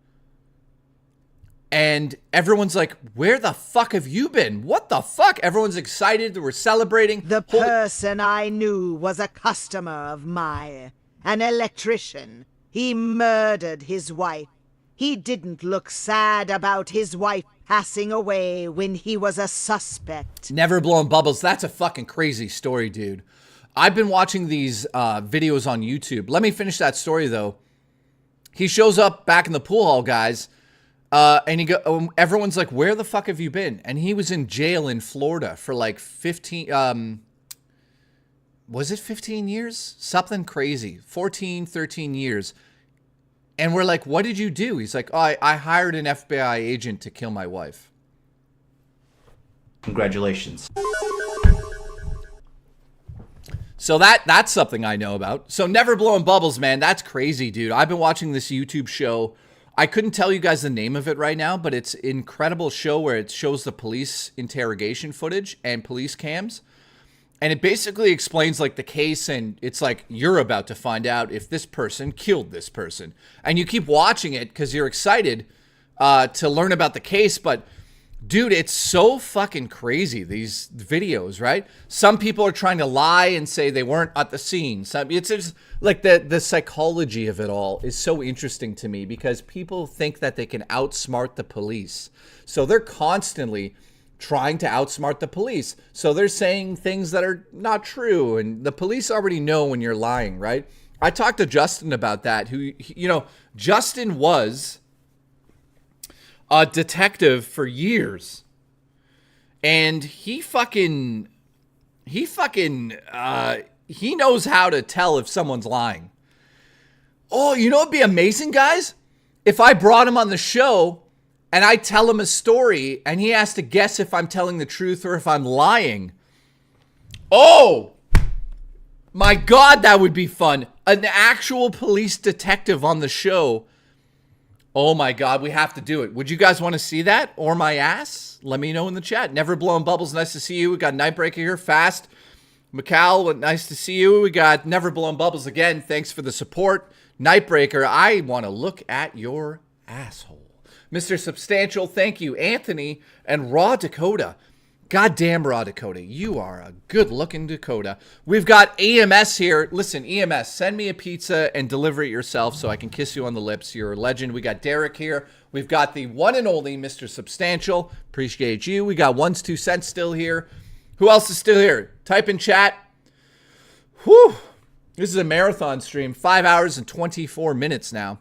And everyone's like, where the fuck have you been? What the fuck? Everyone's excited. We're celebrating. The person I knew was a customer of mine, an electrician. He murdered his wife. He didn't look sad about his wife passing away when he was a suspect. Never blowing bubbles. That's a fucking crazy story, dude. I've been watching these videos on YouTube. Let me finish that story, though. He shows up back in the pool hall, guys. And everyone's like, where the fuck have you been? And he was in jail in Florida for like 15, was it 15 years? Something crazy. 14, 13 years. And we're like, what did you do? He's like, oh, I hired an FBI agent to kill my wife. Congratulations. So that's something I know about. So never blowing bubbles, man. That's crazy, dude. I've been watching this YouTube show. I couldn't tell you guys the name of it right now, but it's an incredible show where it shows the police interrogation footage and police cams. And it basically explains like the case, and it's like you're about to find out if this person killed this person. And you keep watching it because you're excited to learn about the case. But dude, it's so fucking crazy, these videos, right? Some people are trying to lie and say they weren't at the scene. It's just like the psychology of it all is so interesting to me because people think that they can outsmart the police. So they're constantly trying to outsmart the police. So they're saying things that are not true. And the police already know when you're lying, right? I talked to Justin about that, who, you know, Justin was a detective for years. And he knows how to tell if someone's lying. Oh, you know what'd be amazing, guys? If I brought him on the show and I tell him a story and he has to guess if I'm telling the truth or if I'm lying. Oh, my God, that would be fun. An actual police detective on the show. Oh my God, we have to do it. Would you guys want to see that? Or my ass? let me know in the chat. Never Blowing Bubbles, nice to see you. We got Nightbreaker here, Fast. Macau, nice to see you. We got Never Blowing Bubbles again. Thanks for the support. Nightbreaker, I want to look at your asshole. Mr. Substantial, thank you. Anthony and Raw Dakota. Goddamn Raw Dakota, you are a good-looking Dakota. We've got EMS here. Listen, EMS, send me a pizza and deliver it yourself so I can kiss you on the lips. You're a legend. We got Derek here. We've got the one and only Mr. Substantial. Appreciate you. We got One's 2 Cents still here. Who else is still here? Type in chat. Whew. This is a marathon stream. 5 hours and 24 minutes now.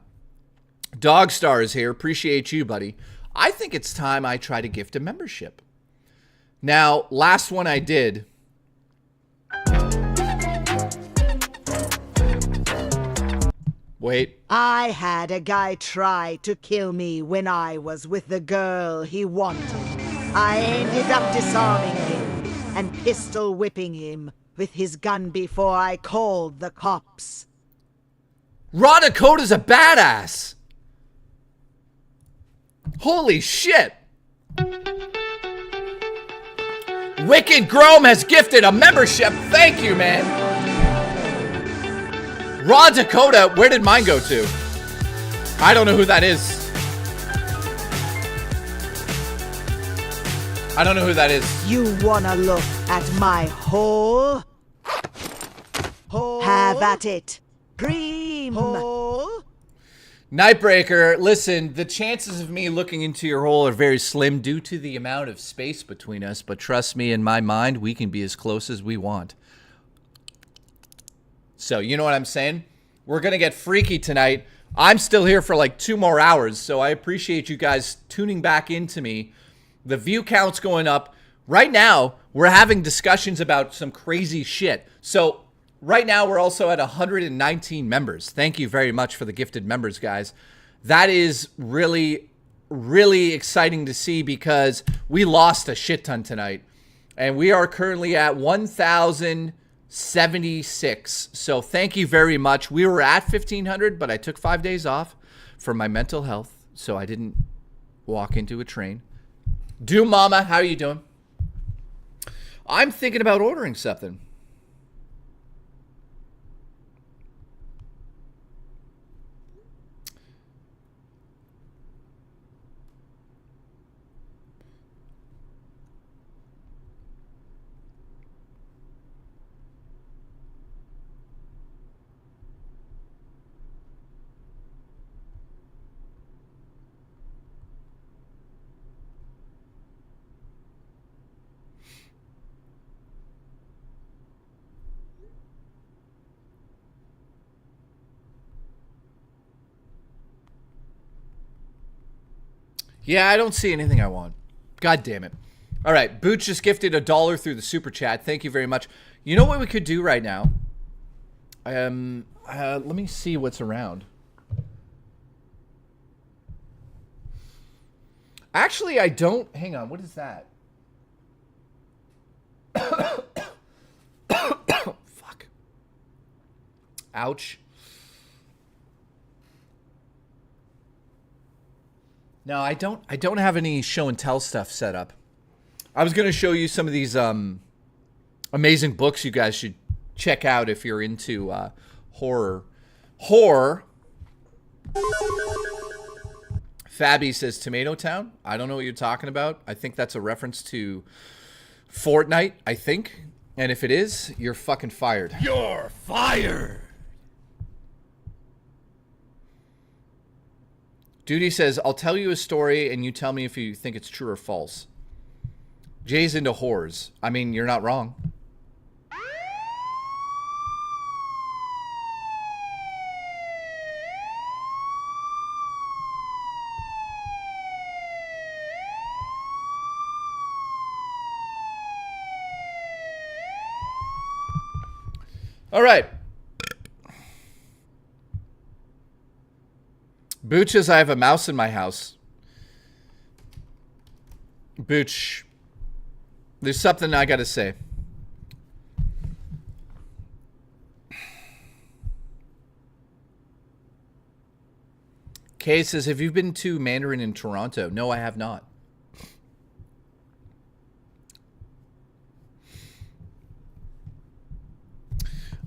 Dogstar is here. Appreciate you, buddy. I think it's time I try to gift a membership. Now, last one I did. Wait. I had a guy try to kill me when I was with the girl he wanted. I ended up disarming him and pistol whipping him with his gun before I called the cops. Raw Dakota's a badass. Holy shit. Wicked Grome has gifted a membership. Thank you, man. Raw Dakota, where did mine go to? I don't know who that is. I don't know who that is. You wanna look at my hole? Have at it. Preem. Nightbreaker, listen, the chances of me looking into your hole are very slim due to the amount of space between us, but trust me, in my mind, we can be as close as we want. So, you know what I'm saying? We're going to get freaky tonight. I'm still here for like 2 more hours, so I appreciate you guys tuning back into me. The view count's going up. Right now, we're having discussions about some crazy shit. So, right now, we're also at 119 members. Thank you very much for the gifted members, guys. That is really, really exciting to see because we lost a shit ton tonight. And we are currently at 1,076. So thank you very much. We were at 1,500, but I took 5 days off for my mental health, so I didn't walk into a train. Doom Mama, how are you doing? I'm thinking about ordering something. Yeah, I don't see anything I want. God damn it. All right, Boots just gifted $1 through the super chat. Thank you very much. You know what we could do right now? Let me see what's around. Actually, I don't. Hang on, what is that? Fuck. Ouch. No, I don't have any show and tell stuff set up. I was going to show you some of these amazing books you guys should check out if you're into horror. Fabby says Tomato Town. I don't know what you're talking about. I think that's a reference to Fortnite, I think. And if it is, you're fucking fired. You're fired. Duty says, I'll tell you a story and you tell me if you think it's true or false. Jay's into whores. I mean, you're not wrong. All right. Booch says, I have a mouse in my house. Booch, there's something I gotta say. Kay says, have you been to Mandarin in Toronto? No, I have not.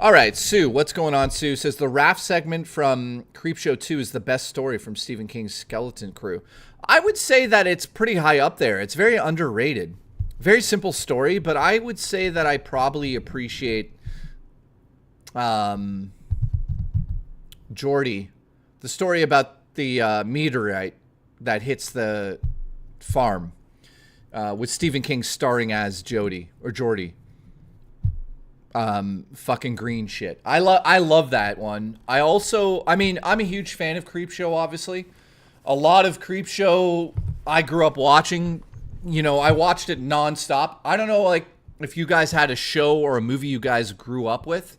All right, Sue, what's going on? Sue says the raft segment from Creepshow 2 is the best story from Stephen King's Skeleton Crew. I would say that it's pretty high up there. It's very underrated. Very simple story, but I would say that I probably appreciate Geordie, the story about the meteorite that hits the farm, with Stephen King starring as Jody or Geordie. Fucking green shit. I love that one. I'm a huge fan of Creepshow, obviously. A lot of Creepshow I grew up watching. You know, I watched it nonstop. I don't know, like, if you guys had a show or a movie you guys grew up with.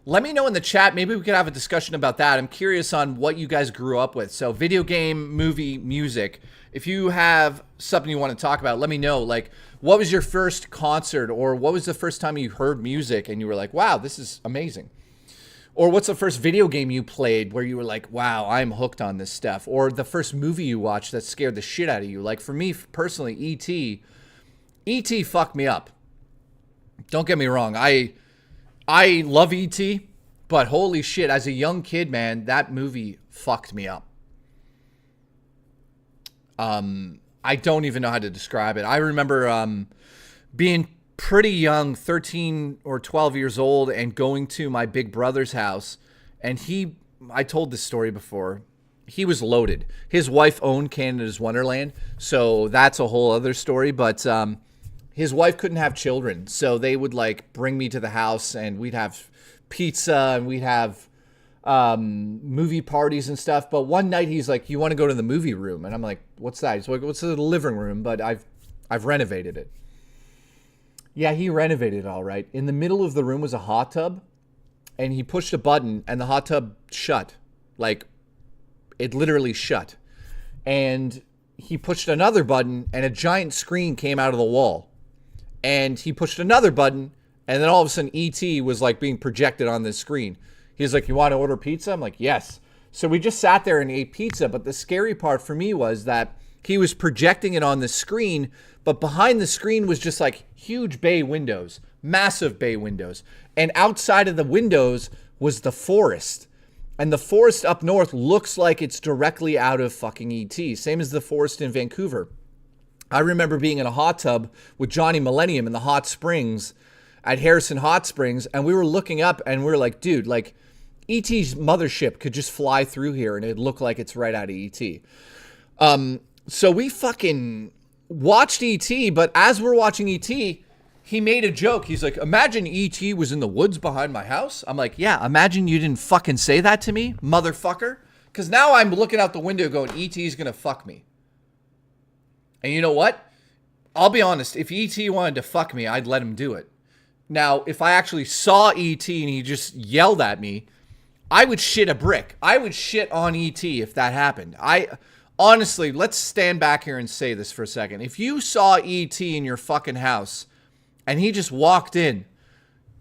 Let me know in the chat. Maybe we could have a discussion about that. I'm curious on what you guys grew up with. So video game, movie, music. If you have something you want to talk about, let me know. Like, what was your first concert, or what was the first time you heard music and you were like, wow, this is amazing? Or what's the first video game you played where you were like, wow, I'm hooked on this stuff? Or the first movie you watched that scared the shit out of you? Like, for me personally, E.T. fucked me up. Don't get me wrong. I love E.T., but holy shit, as a young kid, man, that movie fucked me up. I don't even know how to describe it. I remember being pretty young, 13 or 12 years old, and going to my big brother's house. And I told this story before, he was loaded. His wife owned Canada's Wonderland, so that's a whole other story. But his wife couldn't have children, so they would like bring me to the house, and we'd have pizza, and we'd have movie parties and stuff. But one night he's like, you want to go to the movie room? And I'm like, what's that? He's like, what's the living room? But I've renovated it. Yeah, he renovated it all right. In the middle of the room was a hot tub, and he pushed a button and the hot tub shut. Like, it literally shut. And he pushed another button and a giant screen came out of the wall. And he pushed another button, and then all of a sudden E.T. was like being projected on this screen. He's like, you want to order pizza? I'm like, yes. So we just sat there and ate pizza. But the scary part for me was that he was projecting it on the screen, but behind the screen was just like huge bay windows, massive bay windows. And outside of the windows was the forest. And the forest up north looks like it's directly out of fucking E.T. Same as the forest in Vancouver. I remember being in a hot tub with Johnny Millennium in the hot springs at Harrison Hot Springs, and we were looking up and we were like, dude, like, E.T.'s mothership could just fly through here and it'd look like it's right out of E.T. So we fucking watched E.T., but as we're watching E.T., he made a joke. He's like, imagine E.T. was in the woods behind my house. I'm like, yeah, imagine you didn't fucking say that to me, motherfucker. Because now I'm looking out the window going, E.T.'s gonna fuck me. And you know what? I'll be honest, if E.T. wanted to fuck me, I'd let him do it. Now, if I actually saw E.T. and he just yelled at me, I would shit a brick. I would shit on E.T. if that happened. Honestly, let's stand back here and say this for a second. If you saw E.T. in your fucking house and he just walked in,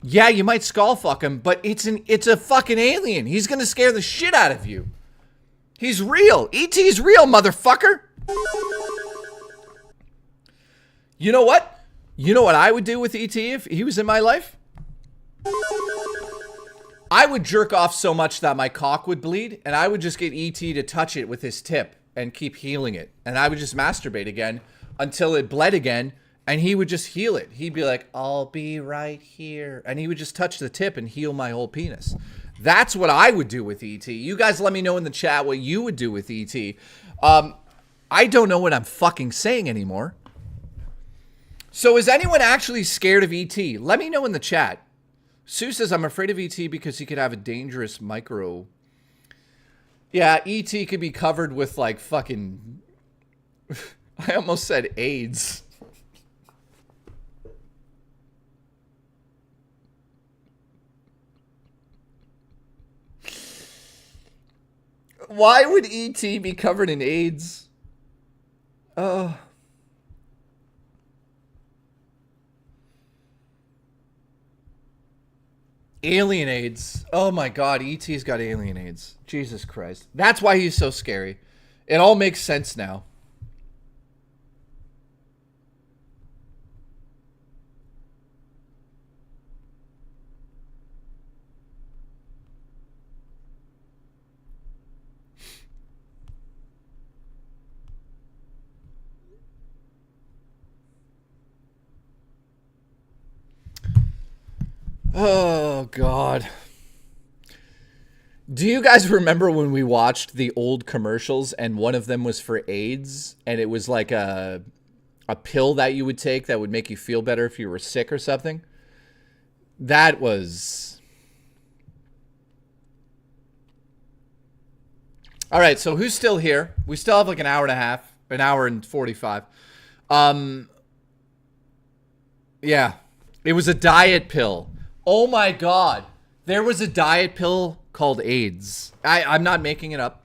yeah, you might skull fuck him, but it's a fucking alien. He's gonna scare the shit out of you. He's real. E.T.'s real, motherfucker. You know what? You know what I would do with E.T. if he was in my life? I would jerk off so much that my cock would bleed, and I would just get E.T. to touch it with his tip and keep healing it. And I would just masturbate again until it bled again, and he would just heal it. He'd be like, I'll be right here. And he would just touch the tip and heal my whole penis. That's what I would do with E.T. You guys let me know in the chat what you would do with E.T. I don't know what I'm fucking saying anymore. So is anyone actually scared of E.T.? Let me know in the chat. Sue says, I'm afraid of E.T. because he could have a dangerous micro. Yeah, E.T. could be covered with like fucking... I almost said AIDS. Why would E.T. be covered in AIDS? Alien AIDS. Oh my god, E.T.'s got alien AIDS. Jesus Christ. That's why he's so scary. It all makes sense now. Oh, God. Do you guys remember when we watched the old commercials and one of them was for AIDS and it was like a pill that you would take that would make you feel better if you were sick or something? That was... All right, so who's still here? We still have like an hour and a half, an hour and 45. Yeah, it was a diet pill. Oh my God. There was a diet pill called AIDS. I'm not making it up.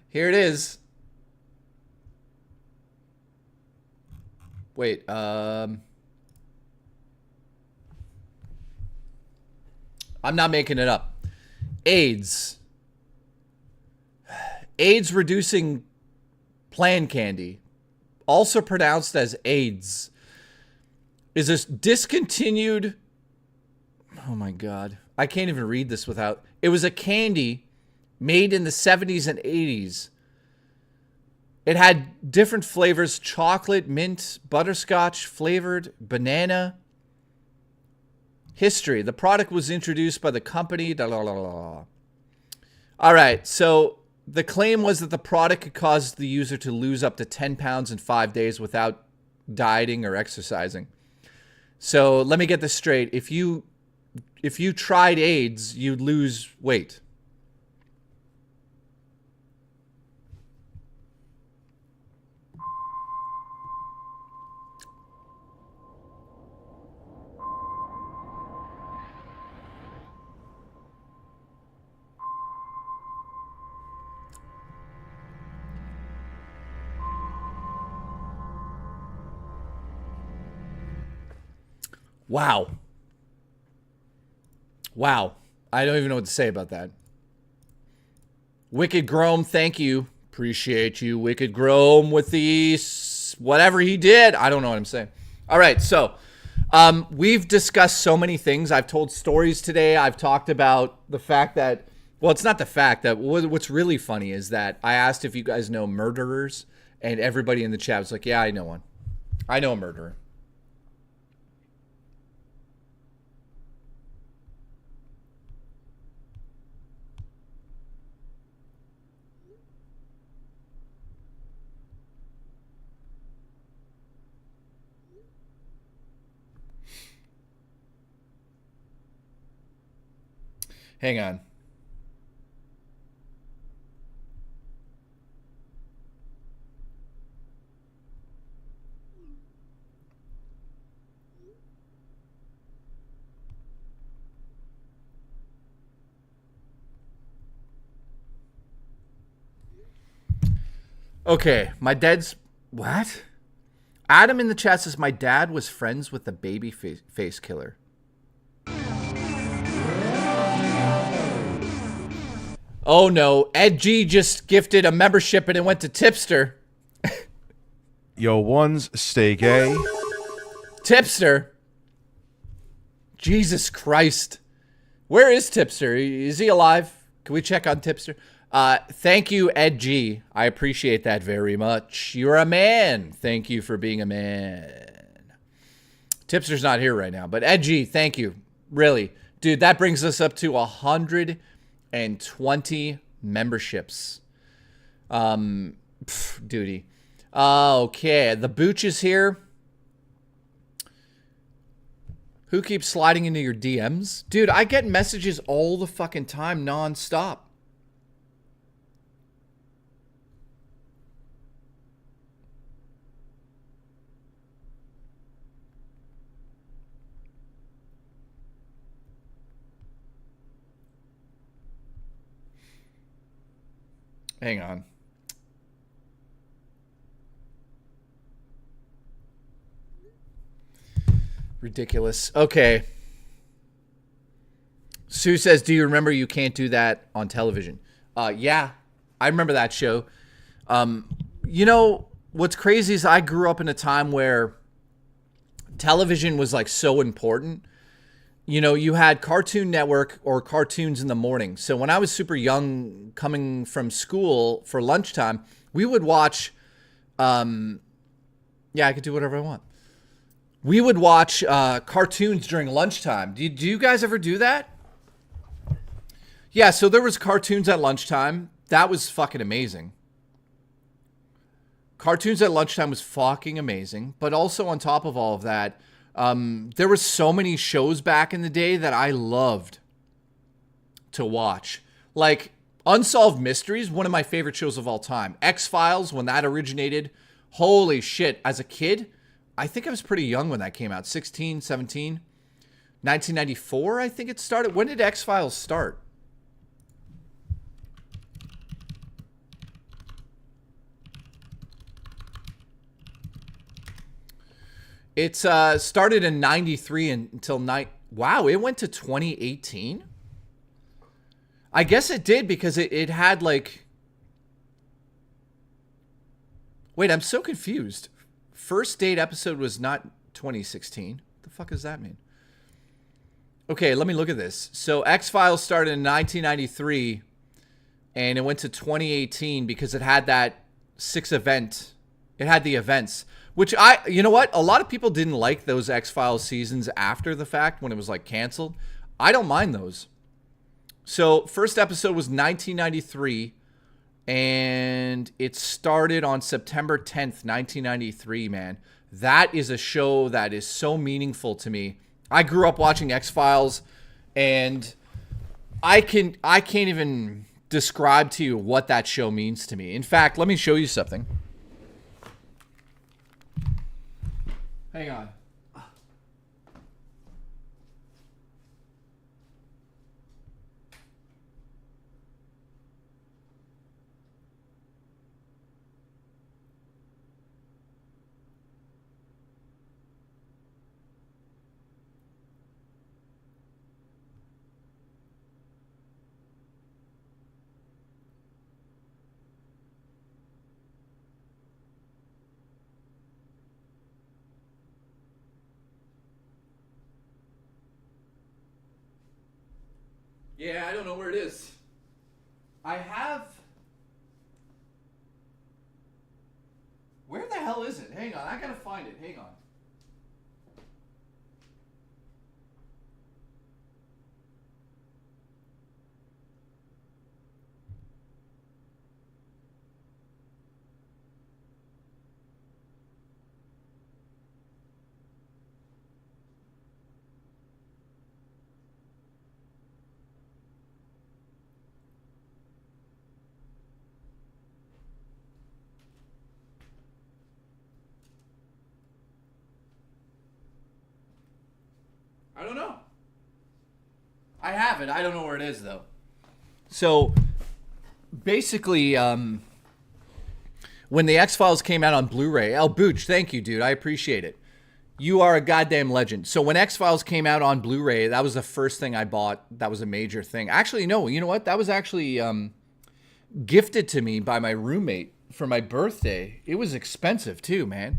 Here it is. Wait, I'm not making it up. AIDS. AIDS reducing plan candy, also pronounced as AIDS, is a discontinued... Oh my God. I can't even read this without... It was a candy made in the 70s and 80s. It had different flavors: chocolate, mint, butterscotch, flavored, banana. History. The product was introduced by the company. All right, so the claim was that the product could cause the user to lose up to 10 pounds in 5 days without dieting or exercising. So let me get this straight. If you tried AIDS, you'd lose weight. Wow. Wow. I don't even know what to say about that. Wicked Grome, thank you. Appreciate you, Wicked Grome, with the whatever he did. I don't know what I'm saying. All right, so we've discussed so many things. I've told stories today. I've talked about the fact that, well, it's not the fact that, what's really funny is that I asked if you guys know murderers, and everybody in the chat was like, yeah, I know one. I know a murderer. Hang on. Okay, my dad's... What? Adam in the chat says, my dad was friends with the baby face killer. Oh no, Ed G just gifted a membership and it went to Tipster. Yo, one's steak, eh? Tipster? Jesus Christ. Where is Tipster? Is he alive? Can we check on Tipster? Thank you, Ed G. I appreciate that very much. You're a man. Thank you for being a man. Tipster's not here right now, but Ed G, thank you. Really. Dude, that brings us up to 120 memberships. Duty. Okay, the Booch is here. Who keeps sliding into your DMs? Dude, I get messages all the fucking time, non-stop. Hang on. Ridiculous. Okay. Sue says, do you remember You Can't Do That on television? Yeah, I remember that show. You know, what's crazy is I grew up in a time where television was like so important. you know, you had Cartoon Network or cartoons in the morning. So when I was super young, coming from school for lunchtime, we would watch, yeah, I could do whatever I want. We would watch cartoons during lunchtime. Do you guys ever do that? Yeah, so there was cartoons at lunchtime. That was fucking amazing. Cartoons at lunchtime was fucking amazing. But also on top of all of that, there were so many shows back in the day that I loved to watch. Like Unsolved Mysteries, one of my favorite shows of all time. X-Files, when that originated, holy shit. As a kid, I think I was pretty young when that came out. 16, 17. 1994, I think it started. When did X-Files start? It started in 93 until wow, it went to 2018? I guess it did because it had like... Wait, I'm so confused. First date episode was not 2016. What the fuck does that mean? Okay, let me look at this. So X-Files started in 1993 and it went to 2018 because it had that 6 event. It had the events. Which you know what? A lot of people didn't like those X-Files seasons after the fact when it was like canceled. I don't mind those. So first episode was 1993 and it started on September 10th, 1993, man. That is a show that is so meaningful to me. I grew up watching X-Files and I can't even describe to you what that show means to me. In fact, let me show you something. Hang on. Yeah, I don't know where it is. I have... Where the hell is it? Hang on, I gotta find it. Hang on. I don't know. I have it. I don't know where it is, though. So, basically, when the X-Files came out on Blu-ray... El Booch, thank you, dude. I appreciate it. You are a goddamn legend. So, when X-Files came out on Blu-ray, that was the first thing I bought. That was a major thing. Actually, no. You know what? That was actually gifted to me by my roommate for my birthday. It was expensive, too, man.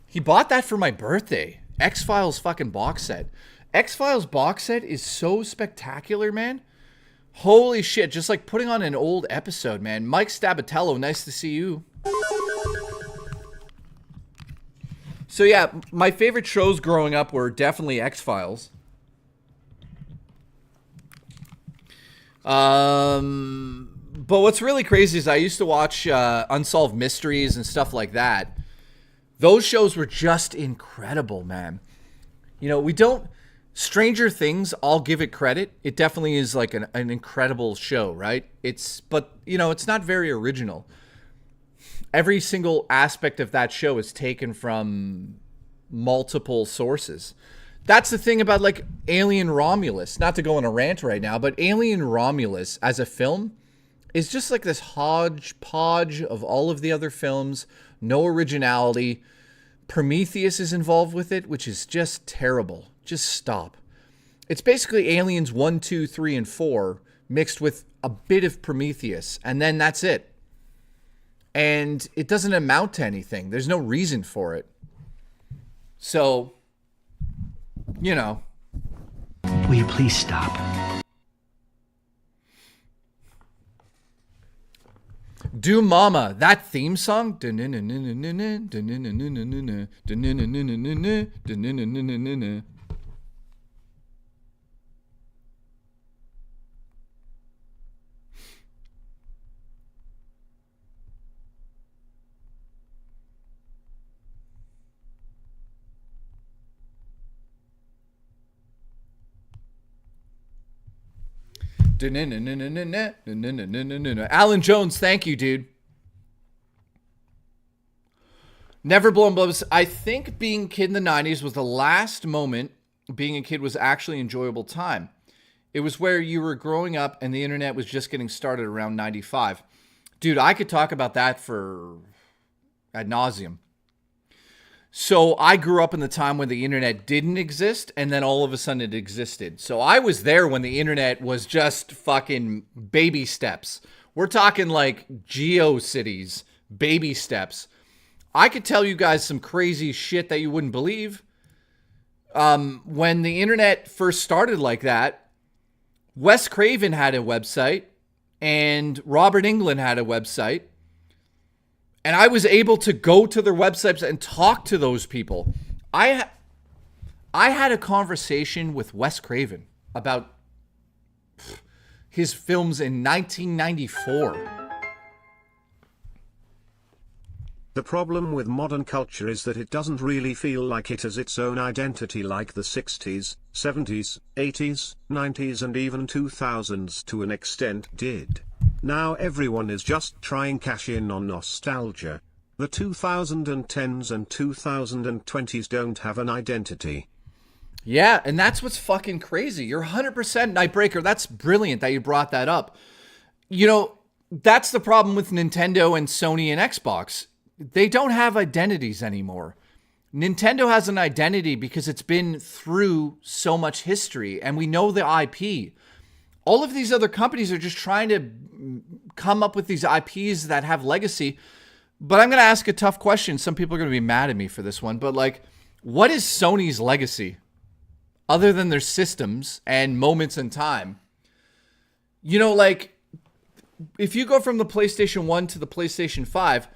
He bought that for my birthday. X-Files fucking box set. X-Files box set is so spectacular, man. Holy shit, just like putting on an old episode, man. Mike Stabatello, nice to see you. So yeah, my favorite shows growing up were definitely X-Files. But what's really crazy is I used to watch Unsolved Mysteries and stuff like that. Those shows were just incredible, man. You know, we don't... Stranger Things, I'll give it credit. It definitely is like an incredible show, right? But, you know, it's not very original. Every single aspect of that show is taken from multiple sources. That's the thing about, like, Alien Romulus. Not to go on a rant right now, but Alien Romulus as a film is just like this hodgepodge of all of the other films. No originality. Prometheus is involved with it, which is just terrible. Just stop. It's basically Aliens 1, 2, 3, and 4 mixed with a bit of Prometheus, and then that's it. And it doesn't amount to anything. There's no reason for it. So, you know. Will you please stop? Do Mama, that theme song. Alan Jones, thank you, dude. Never blown bubbles. I think being a kid in the 90s was the last moment being a kid was actually an enjoyable time. It was where you were growing up and the internet was just getting started around 95. Dude, I could talk about that for ad nauseum. So I grew up in the time when the internet didn't exist, and then all of a sudden it existed. So I was there when the internet was just fucking baby steps. We're talking like GeoCities, baby steps. I could tell you guys some crazy shit that you wouldn't believe. When the internet first started like that, Wes Craven had a website, and Robert Englund had a website. And I was able to go to their websites and talk to those people. I had a conversation with Wes Craven about his films in 1994. The problem with modern culture is that it doesn't really feel like it has its own identity like the 60s, 70s, 80s, 90s and even 2000s to an extent did. Now everyone is just trying cash in on nostalgia. The 2010s and 2020s don't have an identity. Yeah, and that's what's fucking crazy. You're 100% Nightbreaker. That's brilliant that you brought that up. You know, that's the problem with Nintendo and Sony and Xbox. They don't have identities anymore. Nintendo has an identity because it's been through so much history and we know the IP. All of these other companies are just trying to come up with these IPs that have legacy. But I'm going to ask a tough question. Some people are going to be mad at me for this one. But like, what is Sony's legacy? Other than their systems and moments in time. You know, like, if you go from the PlayStation 1 to the PlayStation 5,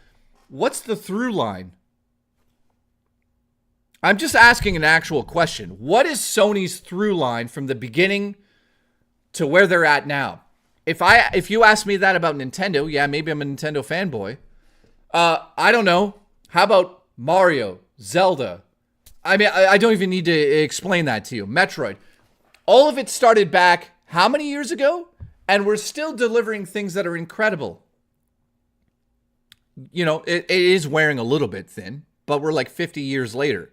what's the through line? I'm just asking an actual question. What is Sony's through line from the beginning to where they're at now? If you ask me that about Nintendo, yeah, maybe I'm a Nintendo fanboy. I don't know. How about Mario, Zelda? I mean, I don't even need to explain that to you. Metroid. All of it started back how many years ago? And we're still delivering things that are incredible. You know, it is wearing a little bit thin, but we're like 50 years later.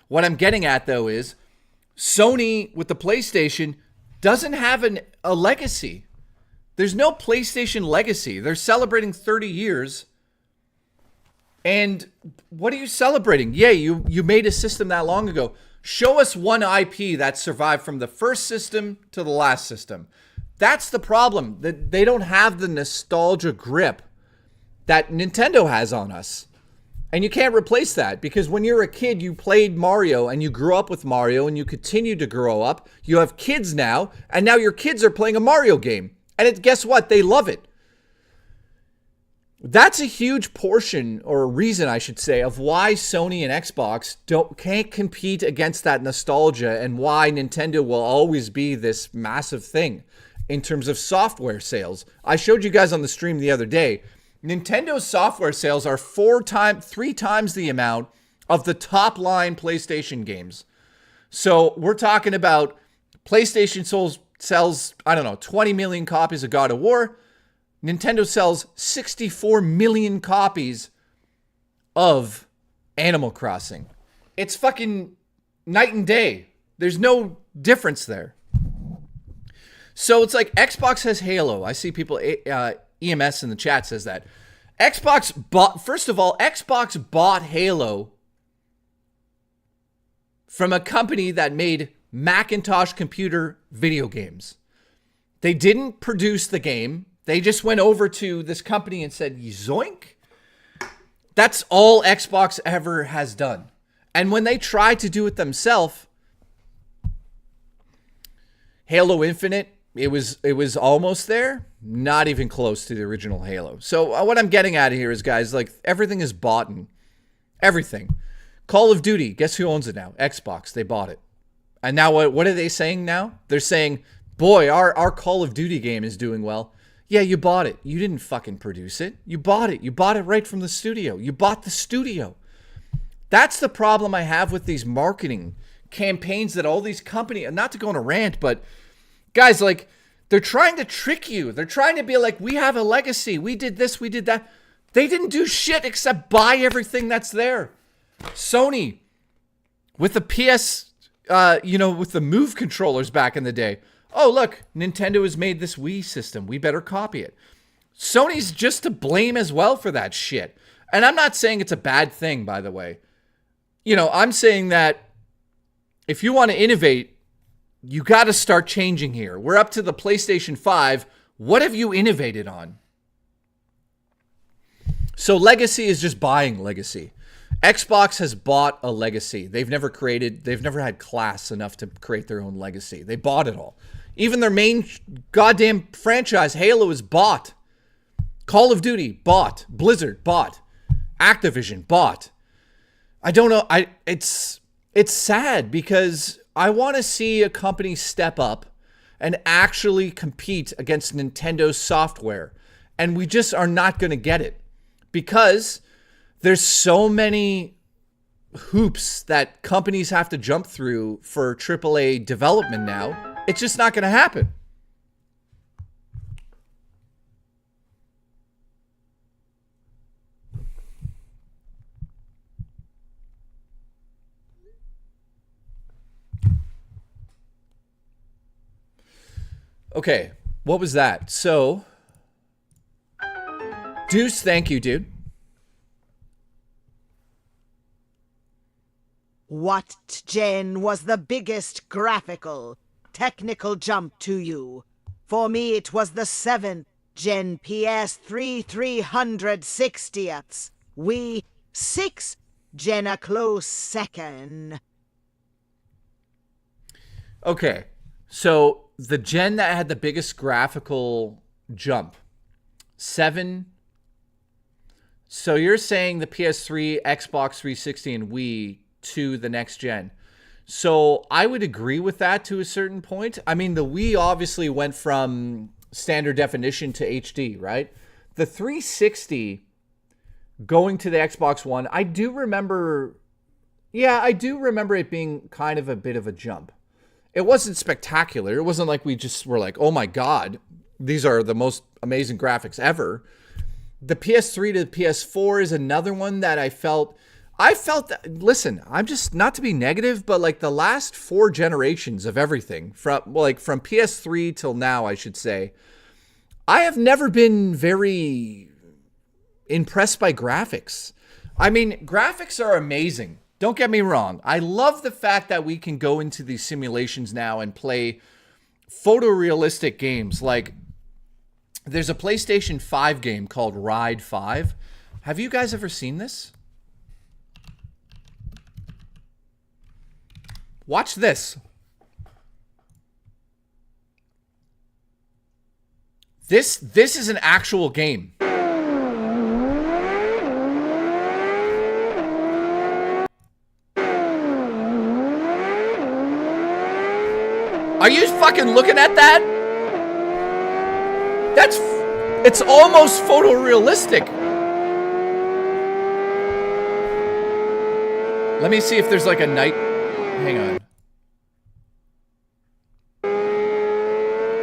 What I'm getting at, though, is Sony with the PlayStation doesn't have a legacy. There's no PlayStation legacy. They're celebrating 30 years. And what are you celebrating? Yeah, you made a system that long ago. Show us one IP that survived from the first system to the last system. That's the problem. That they don't have the nostalgia grip that Nintendo has on us. And you can't replace that because when you're a kid, you played Mario and you grew up with Mario and you continue to grow up. You have kids now, and now your kids are playing a Mario game. And guess what? They love it. That's a huge portion, or a reason I should say, of why Sony and Xbox can't compete against that nostalgia and why Nintendo will always be this massive thing in terms of software sales. I showed you guys on the stream the other day. Nintendo's software sales are 3 times the amount of the top line PlayStation games. So we're talking about PlayStation sells, I don't know, 20 million copies of God of War. Nintendo sells 64 million copies of Animal Crossing. It's fucking night and day. There's no difference there. So it's like Xbox has Halo. I see people, EMS in the chat says that. Xbox bought Halo from a company that made Macintosh computer video games. They didn't produce the game. They just went over to this company and said, zoink. That's all Xbox ever has done. And when they try to do it themselves, Halo Infinite, it was almost there, not even close to the original Halo. So what I'm getting at here is, guys, like, everything is bought. Everything. Call of Duty, guess who owns it now? Xbox. They bought it. And now what are they saying now? They're saying, boy, our Call of Duty game is doing well. Yeah, you bought it. You didn't fucking produce it. You bought it. You bought it right from the studio. You bought the studio. That's the problem I have with these marketing campaigns that all these companies, not to go on a rant, but guys, like, they're trying to trick you. They're trying to be like, we have a legacy. We did this. We did that. They didn't do shit except buy everything that's there. Sony, with the PS, with the Move controllers back in the day. Oh, look, Nintendo has made this Wii system. We better copy it. Sony's just to blame as well for that shit. And I'm not saying it's a bad thing, by the way. I'm saying that if you want to innovate, you got to start changing here. We're up to the PlayStation 5. What have you innovated on? So legacy is just buying legacy. Xbox has bought a legacy. They've never had class enough to create their own legacy. They bought it all. Even their main goddamn franchise, Halo, is bought. Call of Duty, bought. Blizzard, bought. Activision, bought. I don't know. It's sad because I want to see a company step up and actually compete against Nintendo's software. And we just are not going to get it because there's so many hoops that companies have to jump through for AAA development now. It's just not going to happen. Okay, what was that? So, Deuce, thank you, dude. What gen was the biggest graphical, technical jump to you? For me, it was the 7th gen PS3 360ths. We 6th gen a close second. Okay, so the gen that had the biggest graphical jump, 7. So you're saying the PS3, Xbox 360, and Wii to the next gen. So I would agree with that to a certain point. I mean, the Wii obviously went from standard definition to HD, right? The 360 going to the Xbox One, I do remember it being kind of a bit of a jump. It wasn't spectacular. It wasn't like we just were like, oh my God, these are the most amazing graphics ever. The PS3 to the PS4 is another one that I felt that, listen, I'm just, not to be negative, but like the last 4 generations of everything, from PS3 till now, I should say, I have never been very impressed by graphics. I mean, graphics are amazing. Don't get me wrong. I love the fact that we can go into these simulations now and play photorealistic games. Like, there's a PlayStation 5 game called Ride 5. Have you guys ever seen this? Watch this. This is an actual game. Are you fucking looking at that? It's almost photorealistic. Let me see if there's like a night. Hang on.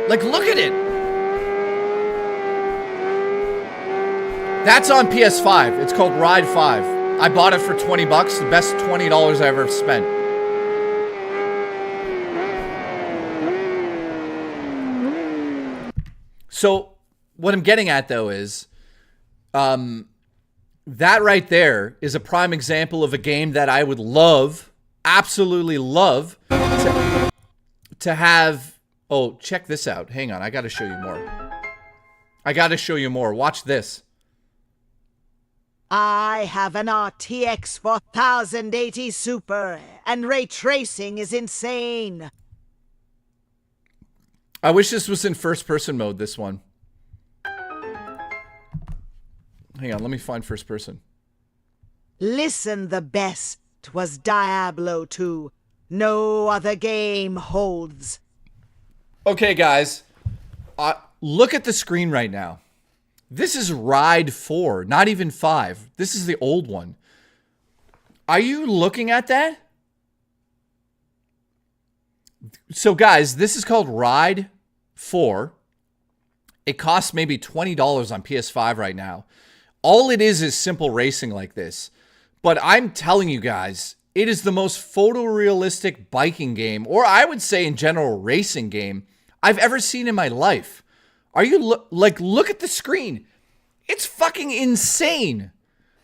Like, look at it. That's on PS5. It's called Ride 5. I bought it for 20 bucks. The best $20 I ever spent. So what I'm getting at, though, is that right there is a prime example of a game that I would love, absolutely love, to have. Oh, check this out. Hang on. I got to show you more. Watch this. I have an RTX 4080 Super, and ray tracing is insane. I wish this was in first-person mode, this one. Hang on, let me find first person. Listen, the best was Diablo 2. No other game holds. Okay, guys. Look at the screen right now. This is Ride 4, not even 5. This is the old one. Are you looking at that? So, guys, this is called Ride 4. It costs maybe $20 on PS5 right now. All it is simple racing like this. But I'm telling you guys, it is the most photorealistic biking game, or I would say in general racing game, I've ever seen in my life. Are you look at the screen. It's fucking insane.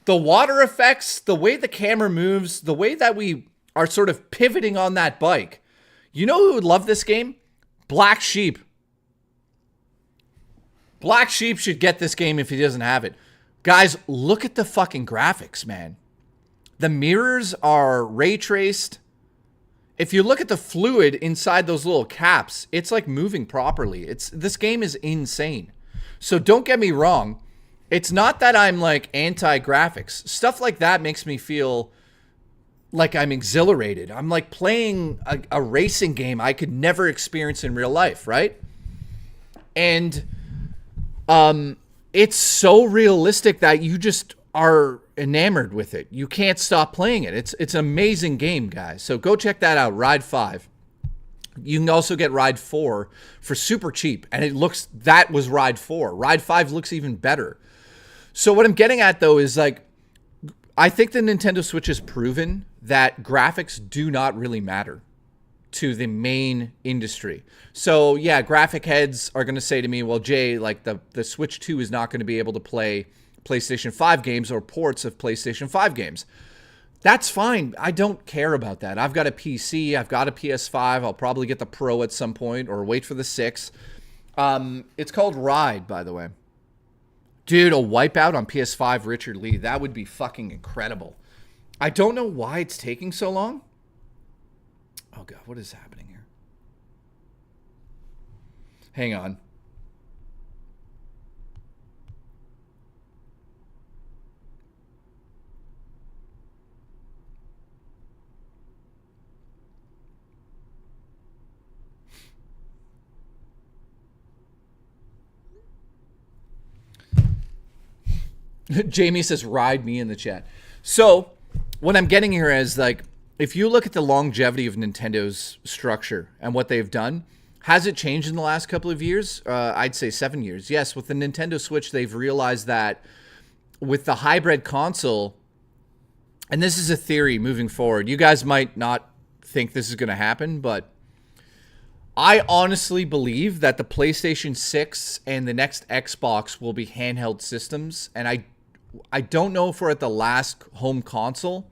The water effects, the way the camera moves, the way that we are sort of pivoting on that bike. You know who would love this game? Black Sheep. Black Sheep should get this game if he doesn't have it. Guys, look at the fucking graphics, man. The mirrors are ray traced. If you look at the fluid inside those little caps, it's like moving properly. This game is insane. So don't get me wrong. It's not that I'm like anti-graphics. Stuff like that makes me feel like I'm exhilarated. I'm like playing a racing game I could never experience in real life, right? And it's so realistic that you just are enamored with it. You can't stop playing it. It's an amazing game, guys. So go check that out, Ride 5. You can also get Ride 4 for super cheap. And that was Ride 4. Ride 5 looks even better. So what I'm getting at, though, is like, I think the Nintendo Switch has proven that graphics do not really matter to the main industry. So yeah, graphic heads are going to say to me, well, Jay, like the Switch 2 is not going to be able to play PlayStation 5 games or ports of PlayStation 5 games. That's fine. I don't care about that. I've got a PC. I've got a PS5. I'll probably get the Pro at some point or wait for the 6. It's called Ride, by the way. Dude, a Wipeout on PS5, Richard Lee. That would be fucking incredible. I don't know why it's taking so long. Oh, God, what is happening here? Hang on. Jamie says, ride me in the chat. So, what I'm getting here is, like, if you look at the longevity of Nintendo's structure and what they've done, has it changed in the last couple of years? I'd say 7 years. Yes, with the Nintendo Switch, they've realized that with the hybrid console, and this is a theory moving forward, you guys might not think this is going to happen, but I honestly believe that the PlayStation 6 and the next Xbox will be handheld systems, and I don't know if we're at the last home console,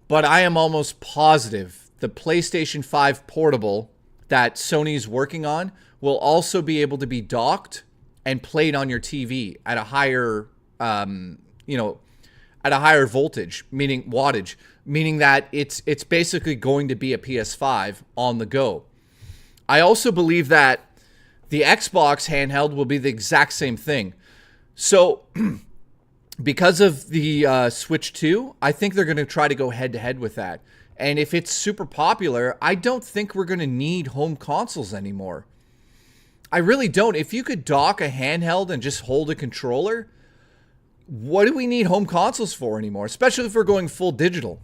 but I am almost positive the PlayStation 5 portable that Sony's working on will also be able to be docked and played on your TV at a higher, at a higher voltage, meaning wattage, meaning that it's basically going to be a PS5 on the go. I also believe that the Xbox handheld will be the exact same thing. So, because of the Switch 2, I think they're going to try to go head-to-head with that. And if it's super popular, I don't think we're going to need home consoles anymore. I really don't. If you could dock a handheld and just hold a controller, what do we need home consoles for anymore? Especially if we're going full digital.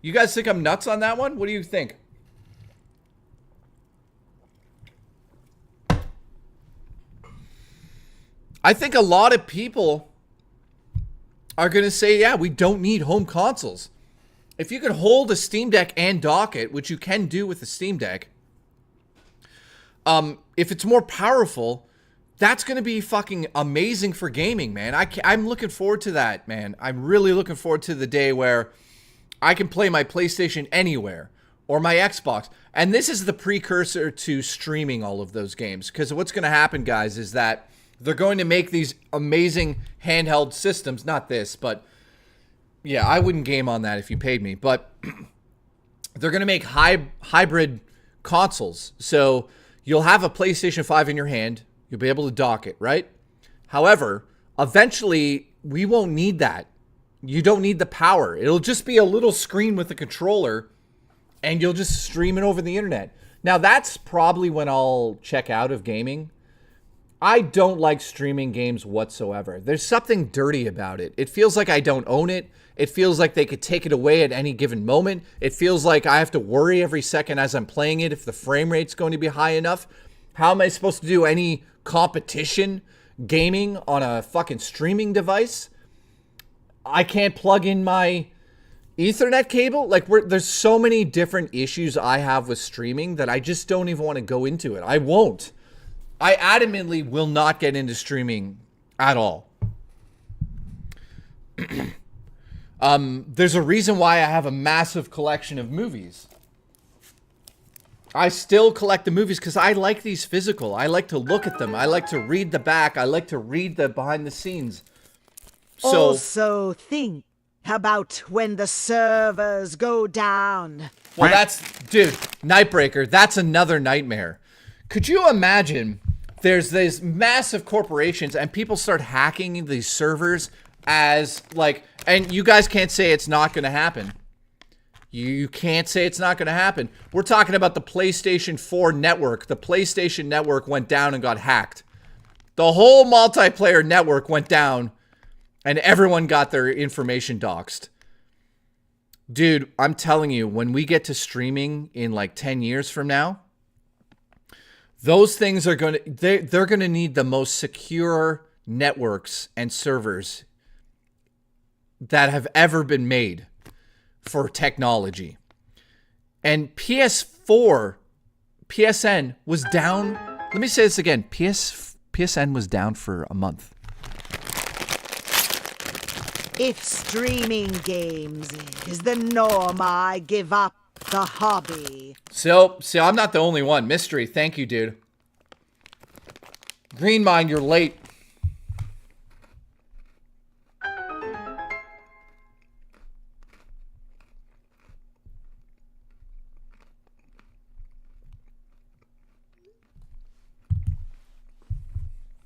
You guys think I'm nuts on that one? What do you think? I think a lot of people are going to say, yeah, we don't need home consoles. If you could hold a Steam Deck and dock it, which you can do with the Steam Deck, if it's more powerful, that's going to be fucking amazing for gaming, man. I'm looking forward to that, man. I'm really looking forward to the day where I can play my PlayStation anywhere or my Xbox. And this is the precursor to streaming all of those games. Because what's going to happen, guys, is that they're going to make these amazing handheld systems. Not this, but yeah, I wouldn't game on that if you paid me. But they're going to make hybrid consoles. So you'll have a PlayStation 5 in your hand. You'll be able to dock it, right? However, eventually, we won't need that. You don't need the power. It'll just be a little screen with a controller, and you'll just stream it over the internet. Now, that's probably when I'll check out of gaming. I don't like streaming games whatsoever. There's something dirty about it. It feels like I don't own it. It feels like they could take it away at any given moment. It feels like I have to worry every second as I'm playing it if the frame rate's going to be high enough. How am I supposed to do any competition gaming on a fucking streaming device? I can't plug in my Ethernet cable. Like, there's so many different issues I have with streaming that I just don't even want to go into it. I won't. I adamantly will not get into streaming at all. There's a reason why I have a massive collection of movies. I still collect the movies because I like these physical. I like to look at them. I like to read the back. I like to read the behind the scenes. So, also think about when the servers go down. Well, dude, Nightbreaker, that's another nightmare. Could you imagine there's these massive corporations and people start hacking these servers as like, and you guys can't say it's not going to happen. You can't say it's not going to happen. We're talking about the PlayStation 4 network. The PlayStation network went down and got hacked. The whole multiplayer network went down and everyone got their information doxed. Dude, I'm telling you, when we get to streaming in like 10 years from now, those things are going to, they're going to need the most secure networks and servers that have ever been made for technology. And PSN was down. Let me say this again. PSN was down for a month. If streaming games is the norm, I give up the hobby. So I'm not the only one. Mystery, thank you, dude. Green Mind, you're late.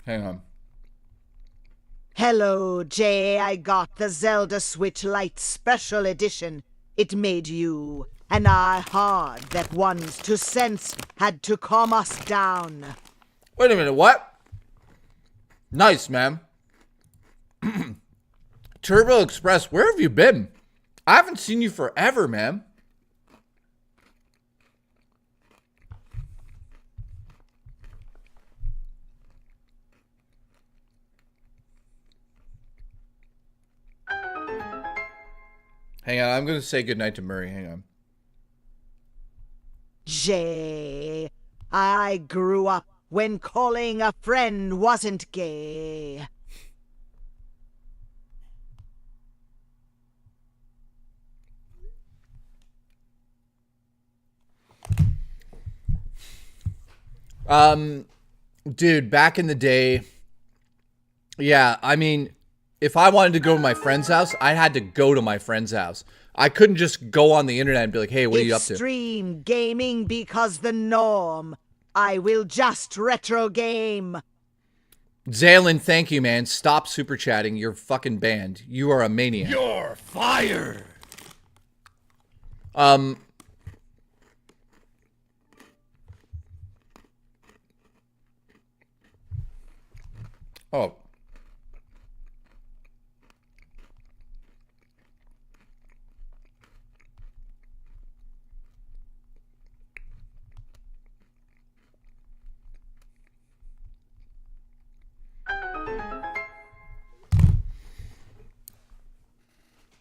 Hang on. Hello, Jay. I got the Zelda Switch Lite Special Edition. It made you and I hard that ones to sense had to calm us down. Wait a minute, what? Nice, man. Turbo Express, where have you been? I haven't seen you forever, man. Hang on, I'm going to say goodnight to Murray. Hang on. Jay, I grew up when calling a friend wasn't gay. Dude, back in the day, yeah, I mean, if I wanted to go to my friend's house, I had to go to my friend's house. I couldn't just go on the internet and be like, hey, what are you up to? Extreme gaming because the norm. I will just retro game. Zaylin, thank you, man. Stop super chatting. You're fucking banned. You are a maniac. You're fired. Oh.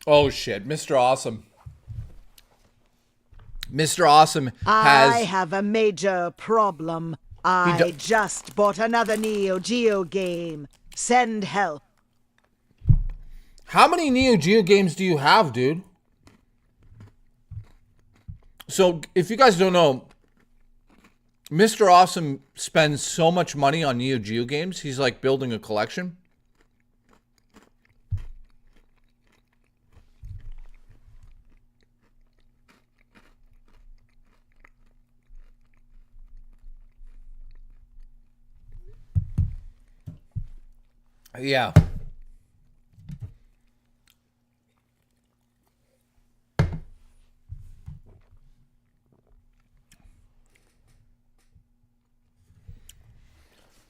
Oh shit, Mr. Awesome. Mr. Awesome has... I have a major problem. I just bought another Neo Geo game. Send help. How many Neo Geo games do you have, dude? So, if you guys don't know, Mr. Awesome spends so much money on Neo Geo games, he's like building a collection. Yeah.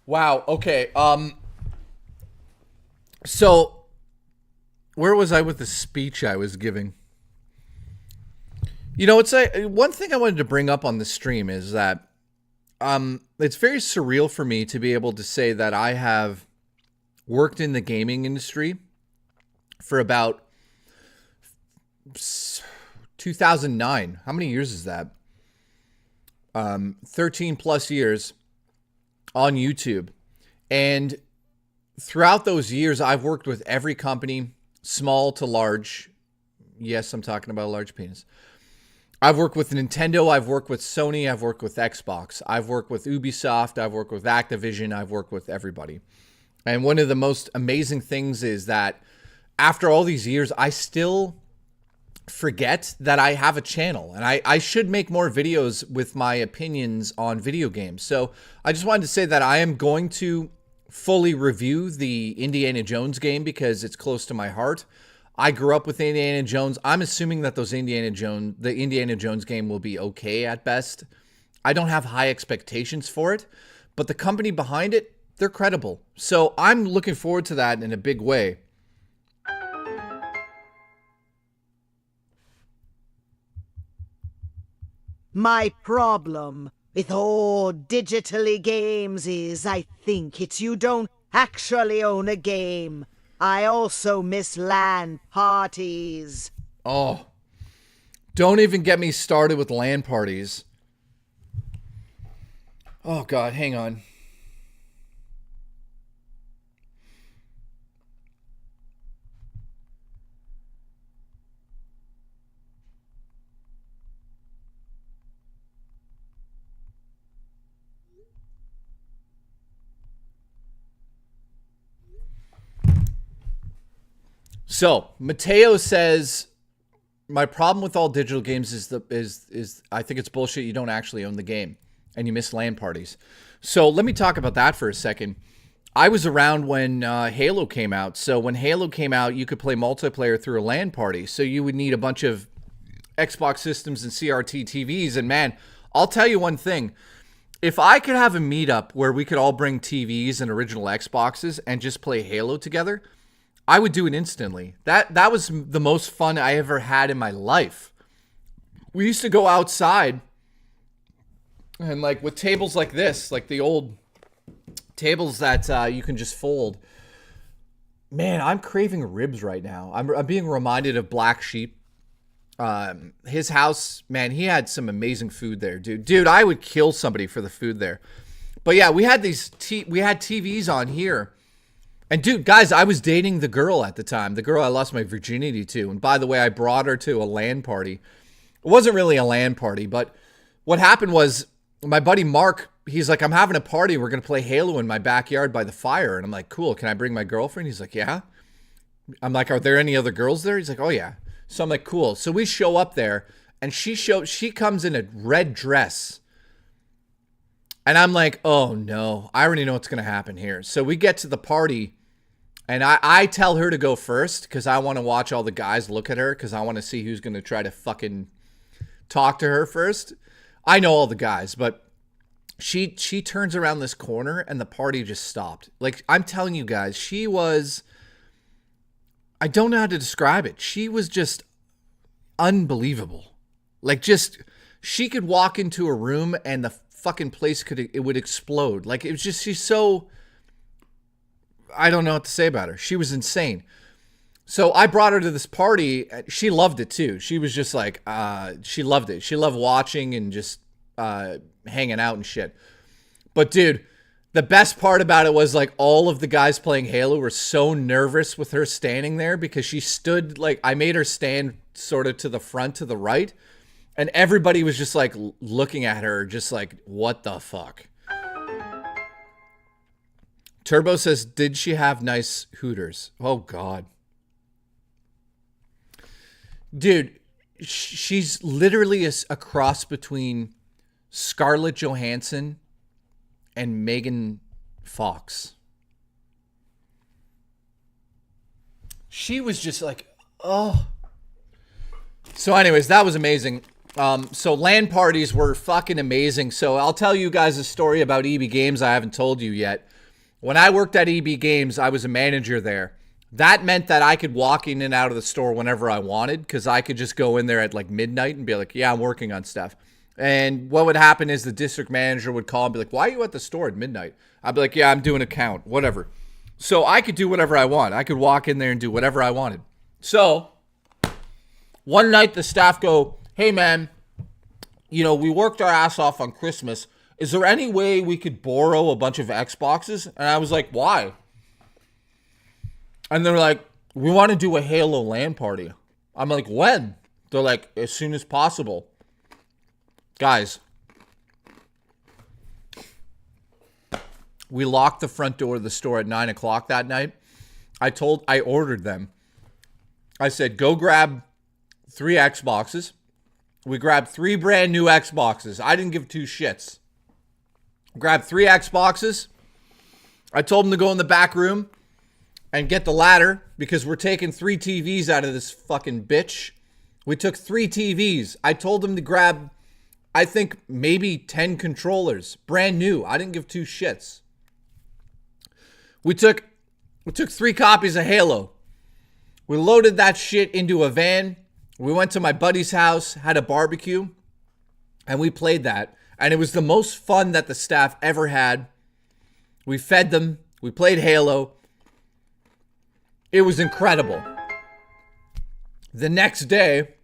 Wow. Okay. So where was I with the speech I was giving? You know, it's one thing I wanted to bring up on the stream is that it's very surreal for me to be able to say that I have worked in the gaming industry for about 2009. How many years is that? 13 plus years on YouTube. And throughout those years, I've worked with every company, small to large. Yes, I'm talking about a large penis. I've worked with Nintendo. I've worked with Sony. I've worked with Xbox. I've worked with Ubisoft. I've worked with Activision. I've worked with everybody. And one of the most amazing things is that after all these years, I still forget that I have a channel, and I should make more videos with my opinions on video games. So I just wanted to say that I am going to fully review the Indiana Jones game because it's close to my heart. I grew up with Indiana Jones. I'm assuming that the Indiana Jones game will be okay at best. I don't have high expectations for it, but the company behind it, they're credible. So I'm looking forward to that in a big way. My problem with all digitally games is I think it's you don't actually own a game. I also miss LAN parties. Oh, don't even get me started with LAN parties. Oh, God, hang on. So Mateo says, my problem with all digital games is I think it's bullshit. You don't actually own the game and you miss LAN parties. So let me talk about that for a second. I was around when Halo came out. So when Halo came out, you could play multiplayer through a LAN party. So you would need a bunch of Xbox systems and CRT TVs. And man, I'll tell you one thing. If I could have a meetup where we could all bring TVs and original Xboxes and just play Halo together, I would do it instantly. That was the most fun I ever had in my life. We used to go outside and like with tables like this, like the old tables that you can just fold. Man, I'm craving ribs right now. I'm being reminded of Black Sheep. His house, man, he had some amazing food there, dude. Dude, I would kill somebody for the food there. But yeah, we had we had TVs on here. And dude, guys, I was dating the girl at the time, the girl I lost my virginity to. And by the way, I brought her to a LAN party. It wasn't really a LAN party, but what happened was my buddy Mark, he's like, I'm having a party. We're going to play Halo in my backyard by the fire. And I'm like, cool. Can I bring my girlfriend? He's like, yeah. I'm like, are there any other girls there? He's like, oh yeah. So I'm like, cool. So we show up there and she comes in a red dress. And I'm like, oh no, I already know what's going to happen here. So we get to the party. And I tell her to go first because I want to watch all the guys look at her because I want to see who's going to try to fucking talk to her first. I know all the guys, but she turns around this corner and the party just stopped. Like, I'm telling you guys, I don't know how to describe it. She was just unbelievable. Like, just, she could walk into a room and the fucking place it would explode. Like, it was just, she's so... I don't know what to say about her. She was insane. So I brought her to this party. She loved it too. She was just like, she loved it. She loved watching and just hanging out and shit. But dude, the best part about it was like all of the guys playing Halo were so nervous with her standing there because she stood like, I made her stand sort of to the front, to the right. And everybody was just like looking at her just like, what the fuck? Turbo says, did she have nice hooters? Oh, God. Dude, she's literally a cross between Scarlett Johansson and Megan Fox. She was just like, oh. So anyways, that was amazing. So LAN parties were fucking amazing. So I'll tell you guys a story about EB Games I haven't told you yet. When I worked at EB Games, I was a manager there. That meant that I could walk in and out of the store whenever I wanted because I could just go in there at like midnight and be like, yeah, I'm working on stuff. And what would happen is the district manager would call and be like, why are you at the store at midnight? I'd be like, yeah, I'm doing a count, whatever. So I could do whatever I want. I could walk in there and do whatever I wanted. So one night the staff go, hey man, you know, we worked our ass off on Christmas. Is there any way we could borrow a bunch of Xboxes? And I was like, why? And they're like, we want to do a Halo LAN party. I'm like, when? They're like, as soon as possible. Guys, we locked the front door of the store at 9 o'clock that night. I ordered them. I said, go grab 3 Xboxes. We grabbed 3 brand new Xboxes. I didn't give 2 shits. Grabbed 3 Xboxes. I told them to go in the back room and get the ladder because we're taking 3 TVs out of this fucking bitch. We took 3 TVs. I told them to grab, I think, maybe 10 controllers. Brand new. I didn't give 2 shits. We took 3 copies of Halo. We loaded that shit into a van. We went to my buddy's house, had a barbecue, and we played that. And it was the most fun that the staff ever had. We fed them. We played Halo. It was incredible. The next day,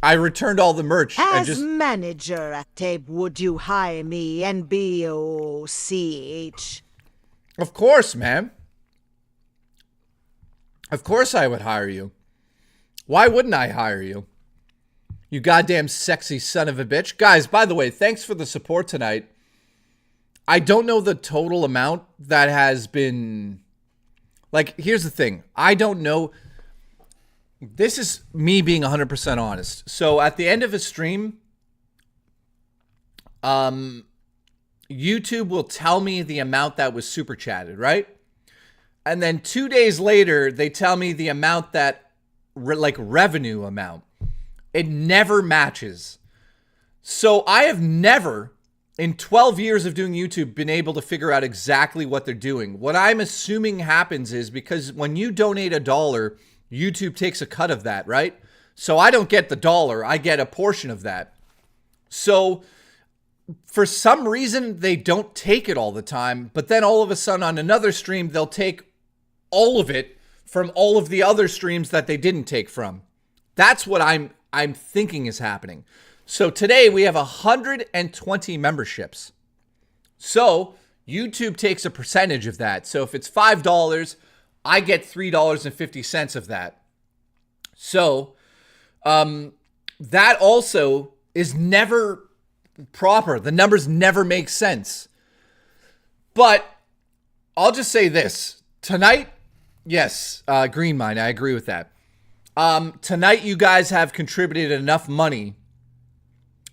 I returned all the merch. As manager at Tape, would you hire me, NBOCH? Of course, man. Of course I would hire you. Why wouldn't I hire you? You goddamn sexy son of a bitch. Guys, by the way, thanks for the support tonight. I don't know the total amount that has been... Like, here's the thing. I don't know. This is me being 100% honest. So at the end of a stream, YouTube will tell me the amount that was super chatted, right? And then 2 days later, they tell me the amount that, revenue amount. It never matches. So I have never, in 12 years of doing YouTube, been able to figure out exactly what they're doing. What I'm assuming happens is because when you donate $1, YouTube takes a cut of that, right? So I don't get the $1, I get a portion of that. So for some reason, they don't take it all the time, but then all of a sudden on another stream, they'll take all of it from all of the other streams that they didn't take from. That's what I'm thinking is happening. So today we have 120 memberships. So YouTube takes a percentage of that. So if it's $5, I get $3.50 of that. So that also is never proper. The numbers never make sense. But I'll just say this. Tonight, yes, Green Mine, I agree with that. Tonight you guys have contributed enough money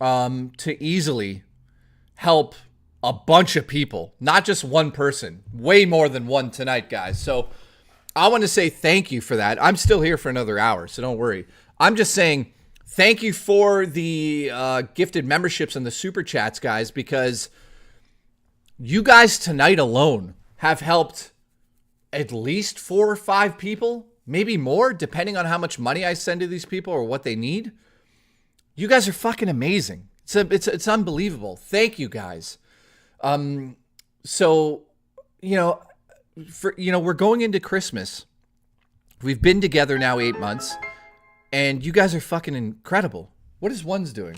to easily help a bunch of people, not just one person, way more than one tonight, guys. So I want to say thank you for that. I'm still here for another hour, so don't worry. I'm just saying thank you for the gifted memberships and the super chats, guys, because you guys tonight alone have helped at least 4 or 5 people, maybe more, depending on how much money I send to these people or what they need. You guys are fucking amazing. It's unbelievable. Thank you, guys. So, we're going into Christmas. We've been together now 8 months, and you guys are fucking incredible. What is One's doing?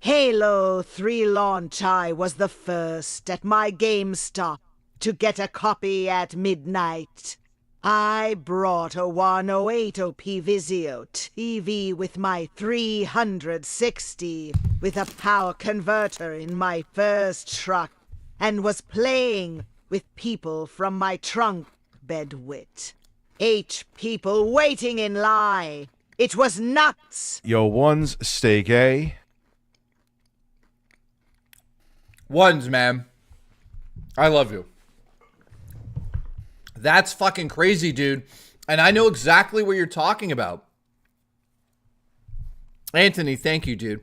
Halo 3 launch. I was the first at my GameStop to get a copy at midnight. I brought a 1080p Vizio TV with my 360 with a power converter in my first truck and was playing with people from my trunk bedwit. 8 people waiting in line. It was nuts. Yo, One's steak, eh? One's, man. I love you. That's fucking crazy, dude. And I know exactly what you're talking about. Anthony, thank you, dude.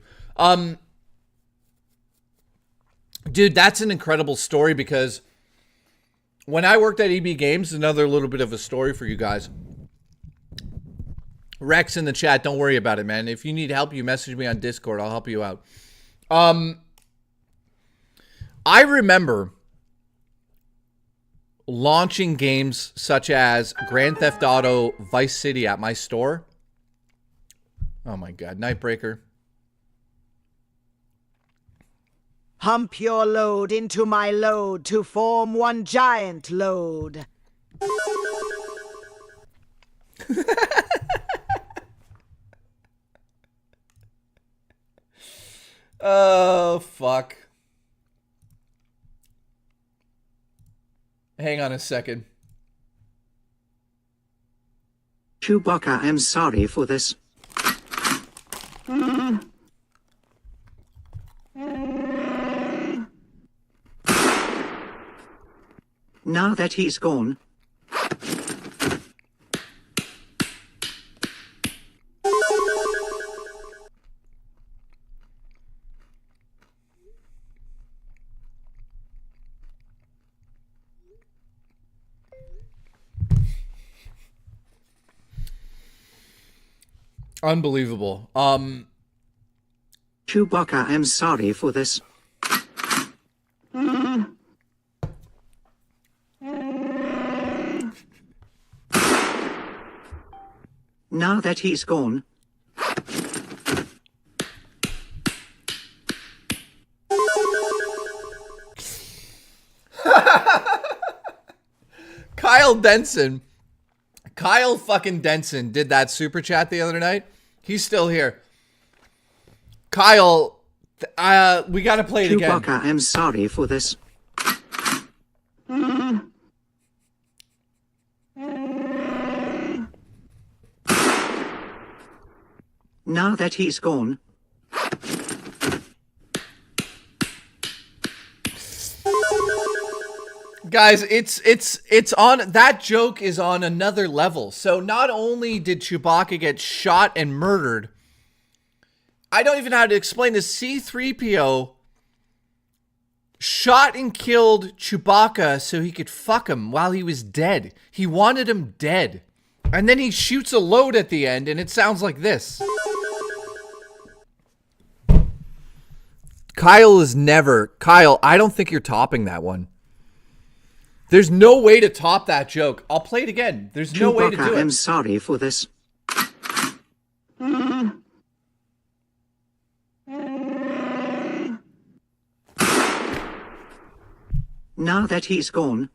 Dude, that's an incredible story because when I worked at EB Games, another little bit of a story for you guys. Rex in the chat, don't worry about it, man. If you need help, you message me on Discord. I'll help you out. I remember launching games such as Grand Theft Auto Vice City at my store. Oh my God, Nightbreaker. Hump your load into my load to form one giant load. Oh, fuck. Hang on a second. Chewbacca, I'm sorry for this. Now that he's gone. Unbelievable. Chewbacca, I'm sorry for this. Now that he's gone. Kyle fucking Denson did that super chat the other night. He's still here. Kyle, we gotta play it again. Chewbacca, I'm sorry for this. Now that he's gone. Guys, it's on, that joke is on another level. So not only did Chewbacca get shot and murdered, I don't even know how to explain this. C-3PO shot and killed Chewbacca so he could fuck him while he was dead. He wanted him dead. And then he shoots a load at the end and it sounds like this. Kyle, I don't think you're topping that one. There's no way to top that joke. I'll play it again. There's no way to do it. I'm sorry for this. Now that he's gone.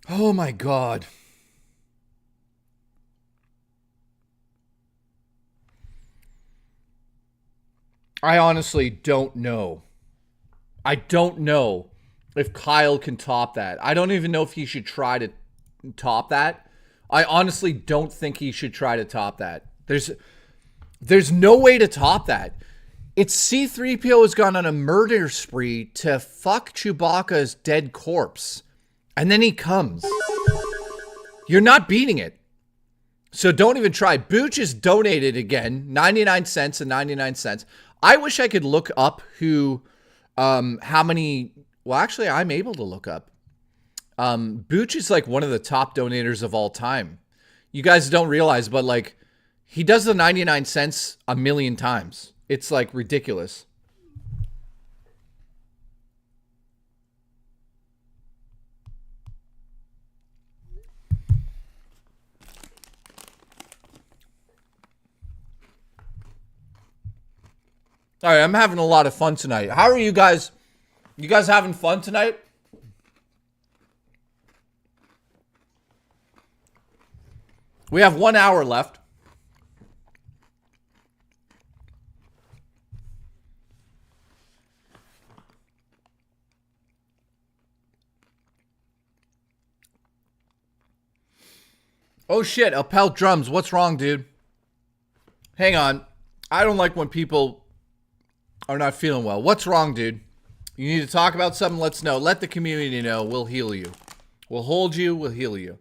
Oh my God. I honestly don't know. I don't know if Kyle can top that. I don't even know if he should try to top that. I honestly don't think he should try to top that. There's no way to top that. It's C-3PO has gone on a murder spree to fuck Chewbacca's dead corpse. And then he comes. You're not beating it. So don't even try. Booch is donated again. 99 cents and 99 cents. I wish I could look up who, how many, well, actually, I'm able to look up. Booch is like one of the top donators of all time. You guys don't realize, but like, he does the 99 cents a million times. It's like ridiculous. All right, I'm having a lot of fun tonight. How are you guys? You guys having fun tonight? We have 1 hour left. Oh shit, Appel drums. What's wrong, dude? Hang on. I don't like when people are not feeling well. What's wrong, dude? You need to talk about something? Let's know. Let the community know. We'll heal you. We'll hold you. We'll heal you.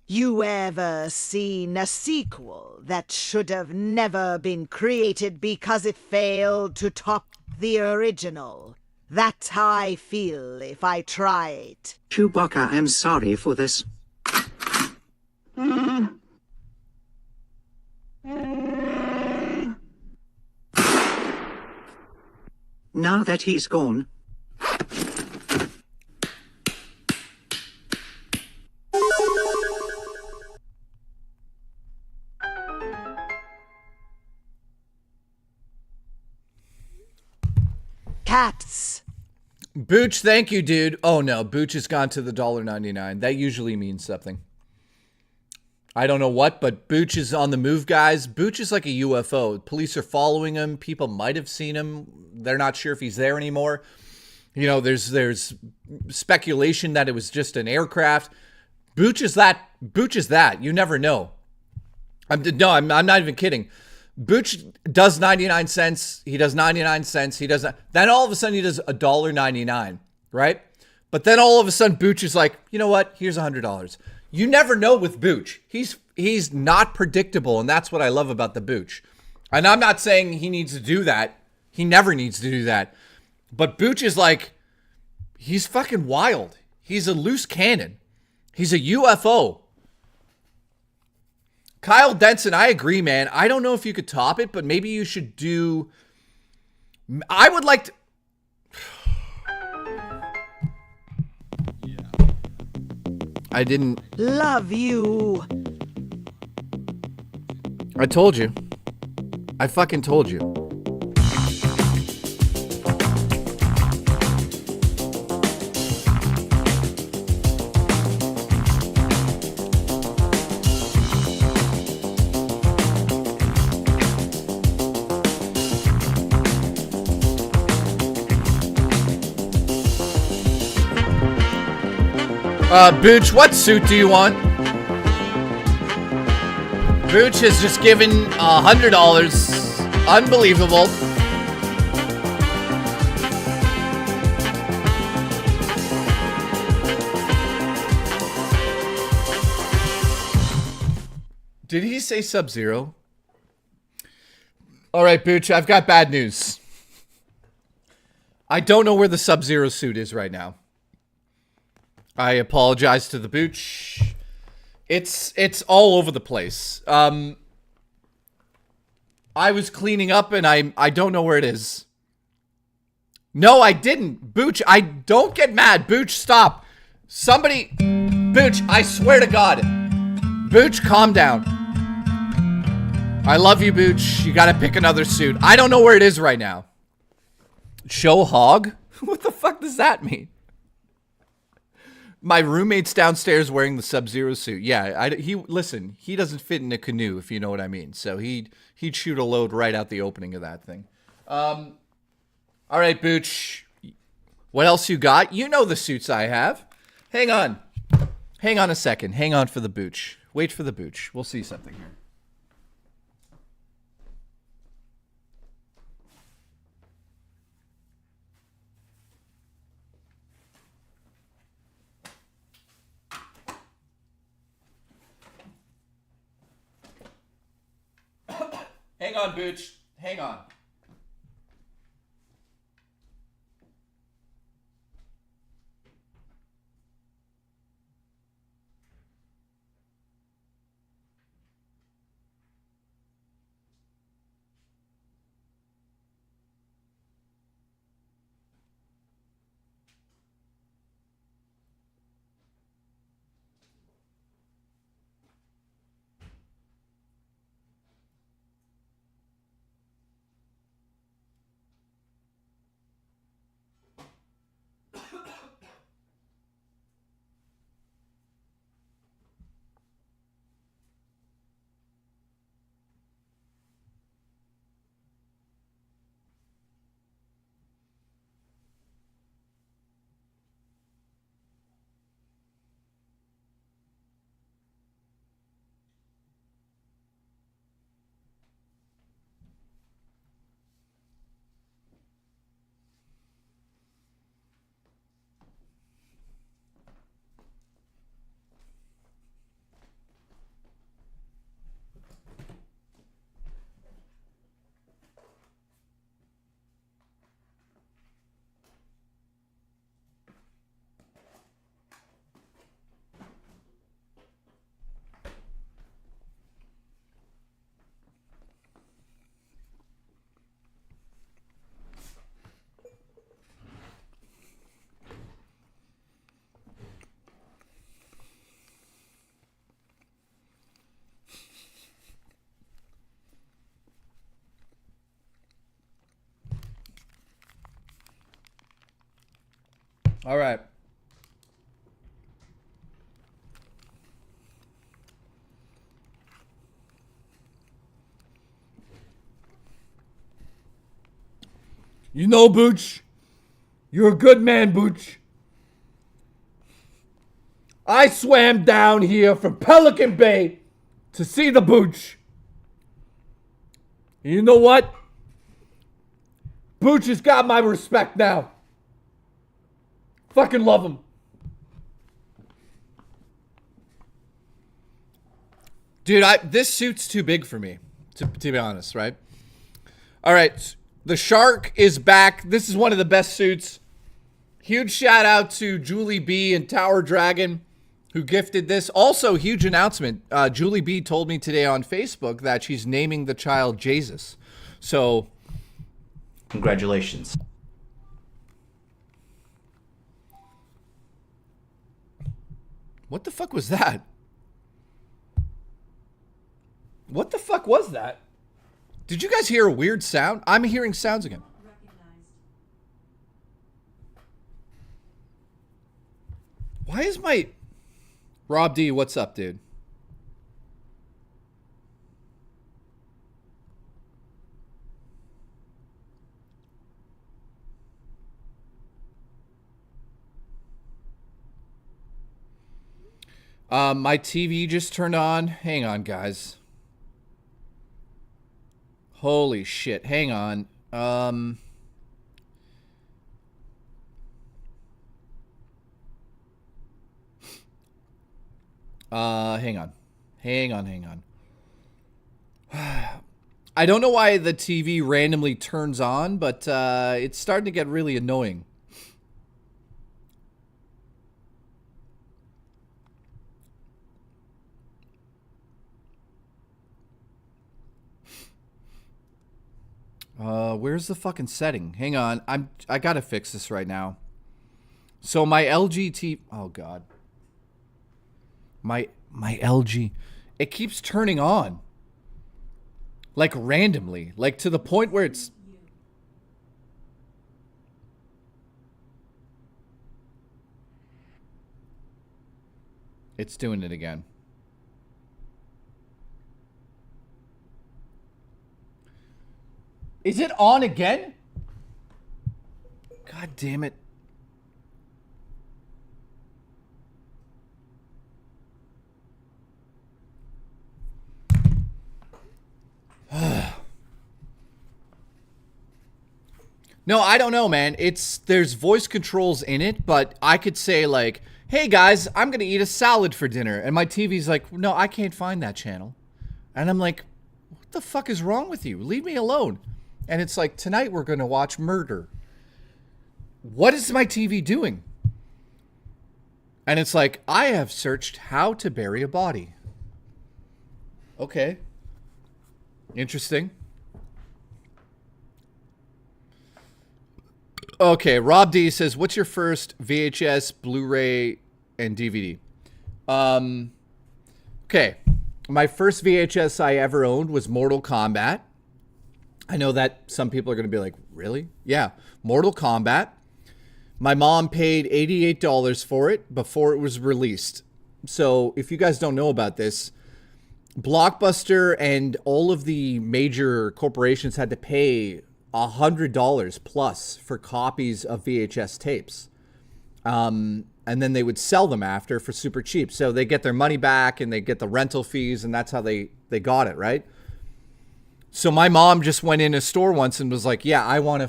You ever seen a sequel that should have never been created because it failed to top the original? That's how I feel if I try it. Chewbacca, I'm sorry for this. Now that he's gone. Cats. Booch, thank you, dude. Oh no, Booch has gone to the $1.99. That usually means something. I don't know what, but Booch is on the move, guys. Booch is like a UFO. Police are following him. People might have seen him. They're not sure if he's there anymore. You know, there's speculation that it was just an aircraft. Booch is that. Booch is that. You never know. I'm not even kidding. Booch does 99 cents. He does 99 cents. He does not. Then all of a sudden he does $1.99, right? But then all of a sudden Booch is like, you know what? Here's $100. You never know with Booch. He's not predictable, and that's what I love about the Booch. And I'm not saying he needs to do that. He never needs to do that. But Booch is like, he's fucking wild. He's a loose cannon. He's a UFO. Kyle Denson, I agree, man. I don't know if you could top it, but maybe you should do... I would like to... I didn't... Love you. I told you. I fucking told you. Booch, what suit do you want? Booch has just given $100. Unbelievable. Did he say Sub-Zero? All right, Booch, I've got bad news. I don't know where the Sub-Zero suit is right now. I apologize to the Booch. It's all over the place. I was cleaning up and I don't know where it is. No, I didn't. Booch, I don't get mad. Booch, stop. Somebody, Booch, I swear to God. Booch, calm down. I love you, Booch. You gotta pick another suit. I don't know where it is right now. Show hog? What the fuck does that mean? My roommate's downstairs wearing the Sub-Zero suit. Yeah, he doesn't fit in a canoe, if you know what I mean. So he'd shoot a load right out the opening of that thing. All right, Booch. What else you got? You know the suits I have. Hang on. Hang on a second. Hang on for the Booch. Wait for the Booch. We'll see something here. Hang on, Booch. Hang on. All right. You know, Booch, you're a good man, Booch. I swam down here from Pelican Bay to see the Booch. And you know what? Booch has got my respect now. Fucking love him. Dude, this suit's too big for me, to be honest, right? All right. The shark is back. This is one of the best suits. Huge shout out to Julie B and Tower Dragon who gifted this. Also, huge announcement. Julie B told me today on Facebook that she's naming the child Jesus. So, congratulations. What the fuck was that? What the fuck was that? Did you guys hear a weird sound? I'm hearing sounds again. Why is my... Rob D, what's up, dude? My TV just turned on. Hang on, guys. Holy shit. Hang on. Hang on. Hang on. I don't know why the TV randomly turns on, but it's starting to get really annoying. Where's the fucking setting? Hang on. I gotta fix this right now. So my LG TV... Oh, God. My LG... It keeps turning on. Like, randomly. Like, to the point where it's... It's doing it again. Is it on again? God damn it. No, I don't know, man. There's voice controls in it, but I could say like, hey guys, I'm going to eat a salad for dinner. And my TV's like, no, I can't find that channel. And I'm like, what the fuck is wrong with you? Leave me alone. And it's like, tonight we're going to watch murder. What is my TV doing? And it's like, I have searched how to bury a body. Okay. Interesting. Okay, Rob D says, what's your first VHS, Blu-ray, and DVD? Okay. My first VHS I ever owned was Mortal Kombat. I know that some people are going to be like, really? Yeah, Mortal Kombat. My mom paid $88 for it before it was released. So if you guys don't know about this, Blockbuster and all of the major corporations had to pay $100 plus for copies of VHS tapes. And then they would sell them after for super cheap. So they get their money back and they get the rental fees, and that's how they got it, right? So my mom just went in a store once and was like, yeah, I want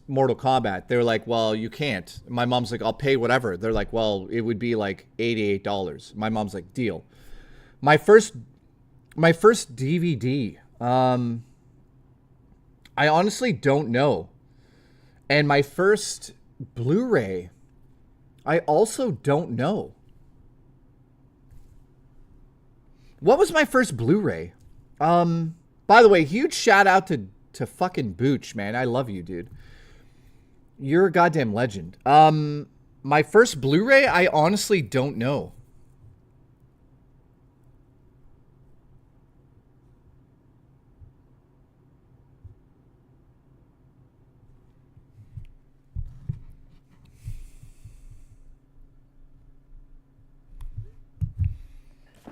Mortal Kombat. They're like, well, you can't. My mom's like, I'll pay whatever. They're like, well, it would be like $88. My mom's like, deal. My first DVD, I honestly don't know. And my first Blu-ray, I also don't know. What was my first Blu-ray? By the way, huge shout out to fucking Booch, man. I love you, dude. You're a goddamn legend. My first Blu-ray, I honestly don't know.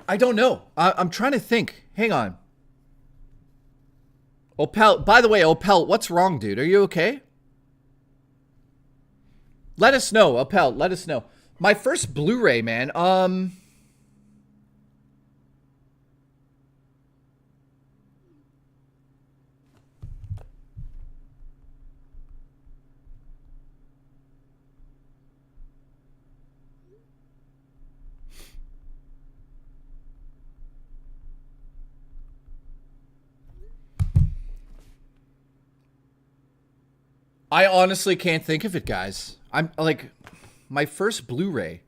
I don't know. I'm trying to think. Hang on. Opel, by the way, Opel, what's wrong, dude? Are you okay? Let us know, Opel, let us know. My first Blu-ray, man. I honestly can't think of it, guys. I'm like, my first Blu-ray.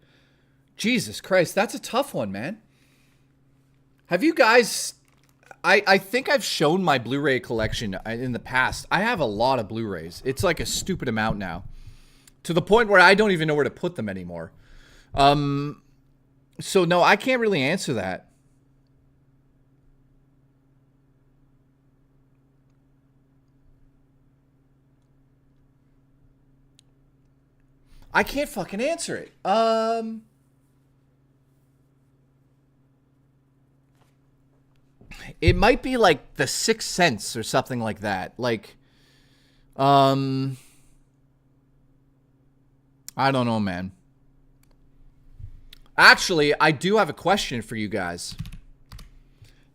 Jesus Christ, that's a tough one, man. Have you guys... I think I've shown my Blu-ray collection in the past. I have a lot of Blu-rays. It's like a stupid amount now. To the point where I don't even know where to put them anymore. So no, I can't really answer that. I can't fucking answer it. It might be like The Sixth Sense or something like that. Like, I don't know, man. Actually, I do have a question for you guys.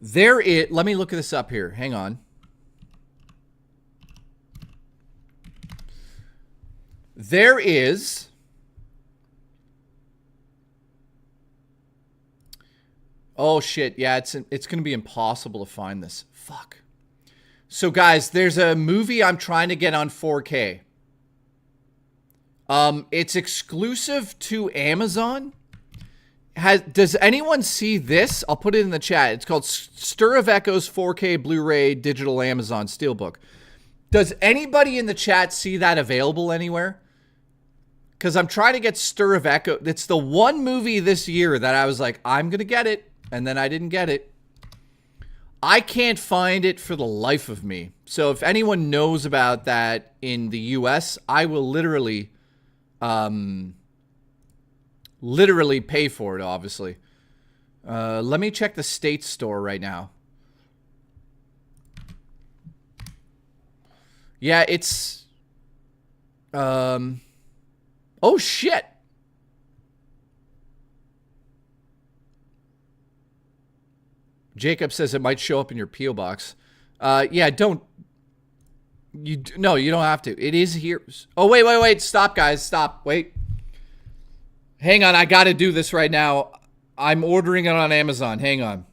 Let me look this up here. Hang on. There is... Oh, shit. Yeah, it's going to be impossible to find this. Fuck. So, guys, there's a movie I'm trying to get on 4K. It's exclusive to Amazon. Does anyone see this? I'll put it in the chat. It's called Stir of Echoes 4K Blu-ray Digital Amazon Steelbook. Does anybody in the chat see that available anywhere? Because I'm trying to get Stir of Echo. It's the one movie this year that I was like, I'm going to get it. And then I didn't get it. I can't find it for the life of me. So if anyone knows about that in the US, I will literally pay for it, obviously. Let me check the state store right now. Yeah, it's... oh, shit. Jacob says it might show up in your P.O. box. Yeah, don't... No, you don't have to. It is here. Oh, wait. Stop, guys. Stop. Wait. Hang on. I got to do this right now. I'm ordering it on Amazon. Hang on.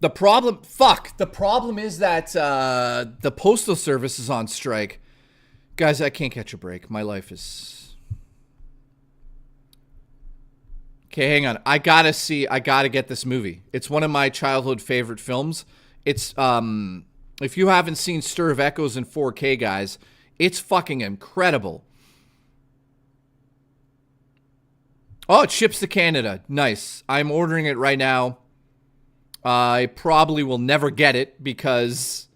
The problem... Fuck. The problem is that the Postal Service is on strike. Guys, I can't catch a break. My life is... Okay, hang on. I gotta get this movie. It's one of my childhood favorite films. It's, if you haven't seen Stir of Echoes in 4K, guys, it's fucking incredible. Oh, it ships to Canada. Nice. I'm ordering it right now. I probably will never get it because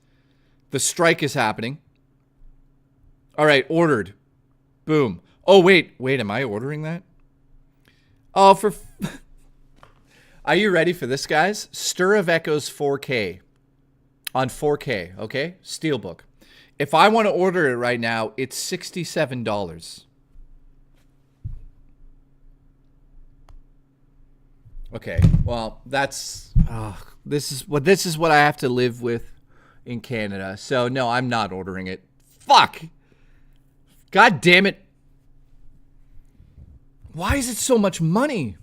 the strike is happening. All right, ordered. Boom. Oh, wait, am I ordering that? Oh, Are you ready for this, guys? Stir of Echoes 4K. On 4K, okay? Steelbook. If I want to order it right now, it's $67. Okay, well, that's... this is what I have to live with in Canada. So, no, I'm not ordering it. Fuck! God damn it. Why is it so much money?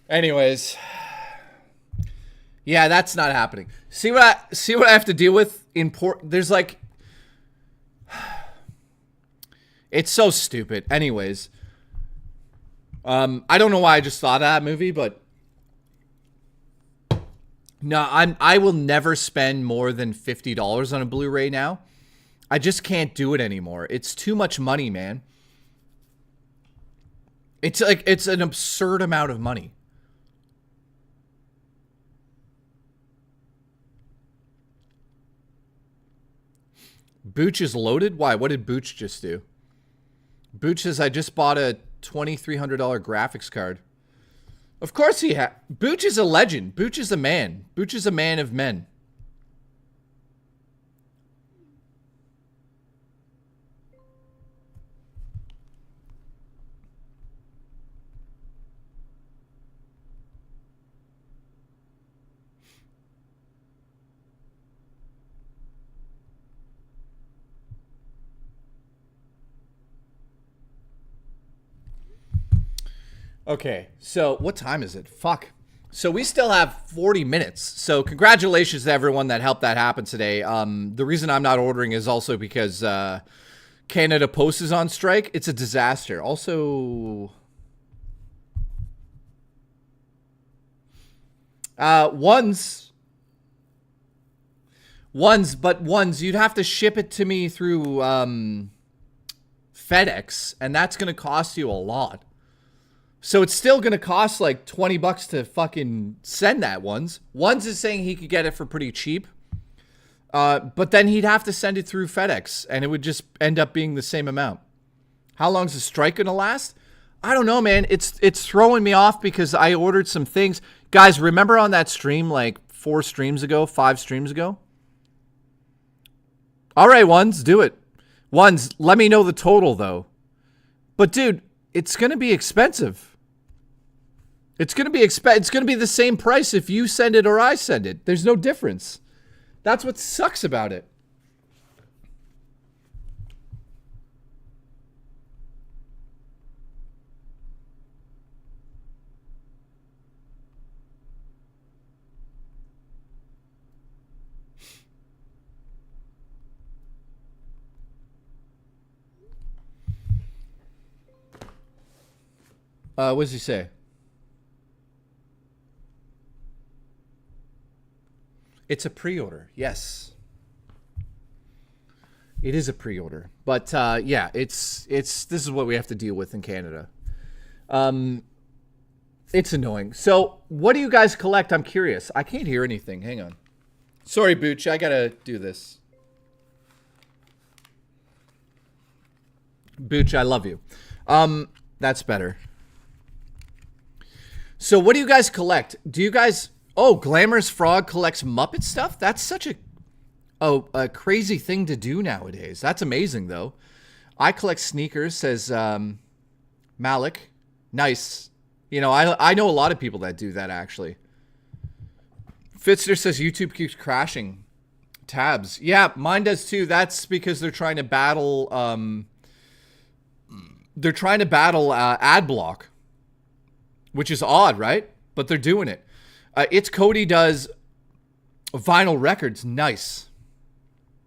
Anyways, yeah, that's not happening. See what I have to deal with in there's like, it's so stupid. Anyways, I don't know why I just thought of that movie, but No, I will never spend more than $50 on a Blu-ray now. I just can't do it anymore. It's too much money, man. It's like, it's an absurd amount of money. Booch is loaded? Why? What did Booch just do? Booch says, I just bought a $2,300 graphics card. Of course he has. Booch is a legend. Booch is a man. Booch is a man of men. Okay, so what time is it? Fuck. So we still have 40 minutes. So congratulations to everyone that helped that happen today. The reason I'm not ordering is also because Canada Post is on strike. It's a disaster. Also, ones, you'd have to ship it to me through FedEx, and that's going to cost you a lot. So it's still going to cost like $20 to fucking send that ones. Ones is saying he could get it for pretty cheap. But then he'd have to send it through FedEx, and it would just end up being the same amount. How long's the strike going to last? I don't know, man. It's throwing me off because I ordered some things. Guys, remember on that stream like 5 streams ago? All right, Ones, do it. Ones, let me know the total, though. But, dude, it's going to be expensive. It's going to be the same price if you send it or I send it. There's no difference. That's what sucks about it. What does he say? It's a pre-order. Yes. It is a pre-order. But yeah, this is what we have to deal with in Canada. It's annoying. So, what do you guys collect? I'm curious. I can't hear anything. Hang on. Sorry, Booch. I gotta do this. Booch, I love you. That's better. So what do you guys collect? Do you guys... Oh, Glamorous Frog collects Muppet stuff? That's such a crazy thing to do nowadays. That's amazing, though. I collect sneakers, says Malik. Nice. You know, I know a lot of people that do that, actually. Fitzner says YouTube keeps crashing tabs. Yeah, mine does, too. That's because they're trying to battle... ad block. Which is odd, right? But they're doing it. It's Cody does vinyl records. Nice.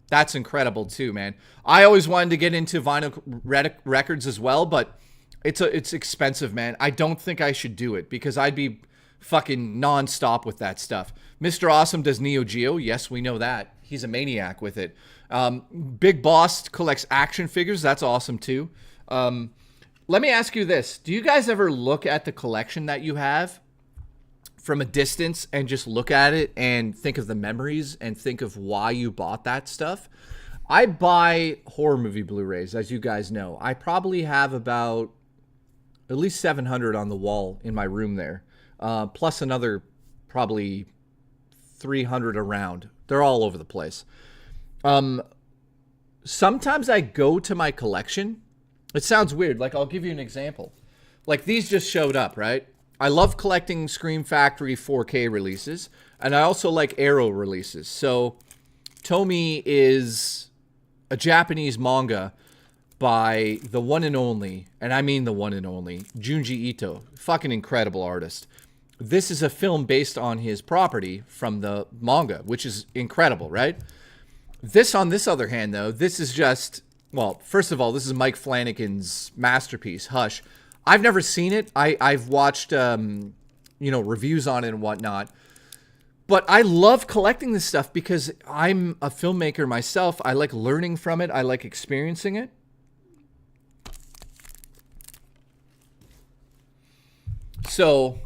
That's incredible too, man. I always wanted to get into vinyl records as well, but it's expensive, man. I don't think I should do it because I'd be fucking nonstop with that stuff. Mr. Awesome does Neo Geo. Yes, we know that. He's a maniac with it. Big Boss collects action figures. That's awesome too. Let me ask you this. Do you guys ever look at the collection that you have from a distance and just look at it and think of the memories and think of why you bought that stuff? I buy horror movie Blu-rays, as you guys know. I probably have about at least 700 on the wall in my room there, plus another probably 300 around. They're all over the place. Sometimes I go to my collection. It sounds weird. Like, I'll give you an example. Like, these just showed up, right? I love collecting Scream Factory 4K releases, and I also like Arrow releases. So, Tomy is a Japanese manga by the one and only, and I mean the one and only, Junji Ito. Fucking incredible artist. This is a film based on his property from the manga, which is incredible, right? This, on this other hand, though, this is just... Well, first of all, this is Mike Flanagan's masterpiece, Hush. I've never seen it. I've watched, reviews on it and whatnot. But I love collecting this stuff because I'm a filmmaker myself. I like learning from it. I like experiencing it. So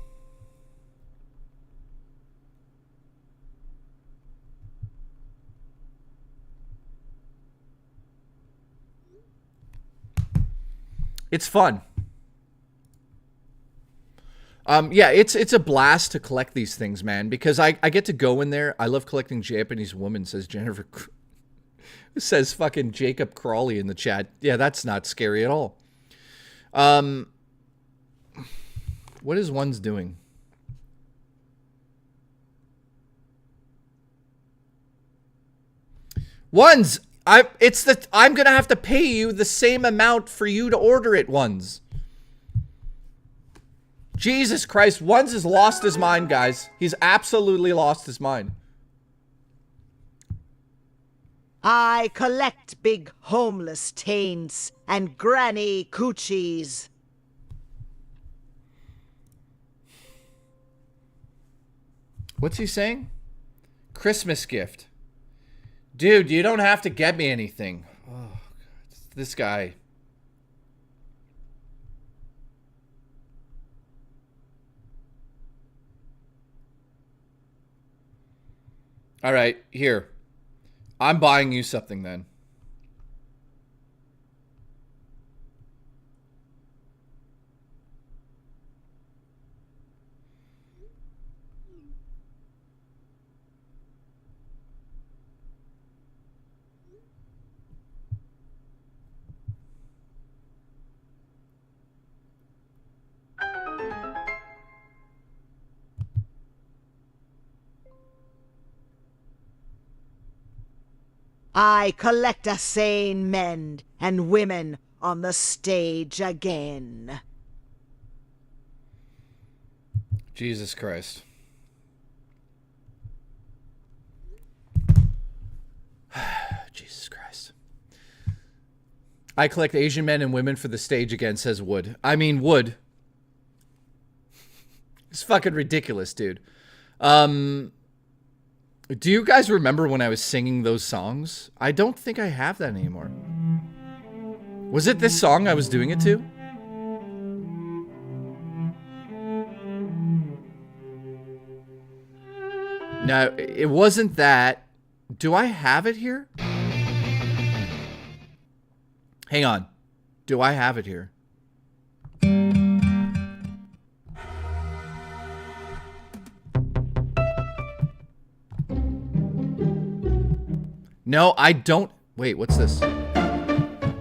it's fun. Yeah, it's a blast to collect these things, man, because I get to go in there. I love collecting Japanese women, says Jennifer. Says fucking Jacob Crawley in the chat. Yeah, that's not scary at all. What is one's doing? Ones, I'm gonna have to pay you the same amount for you to order it, Ones. Jesus Christ, Ones has lost his mind, guys. He's absolutely lost his mind. I collect big homeless taints and granny coochies. What's he saying? Christmas gift. Dude, you don't have to get me anything. Oh, God. This guy. All right, here. I'm buying you something then. I collect a sane men and women on the stage again. Jesus Christ. Jesus Christ. I collect Asian men and women for the stage again, says Wood. I mean, Wood. It's fucking ridiculous, dude. Do you guys remember when I was singing those songs? I don't think I have that anymore. Was it this song I was doing it to? No, it wasn't that. Do I have it here? Hang on. Do I have it here? No, I don't. Wait, what's this?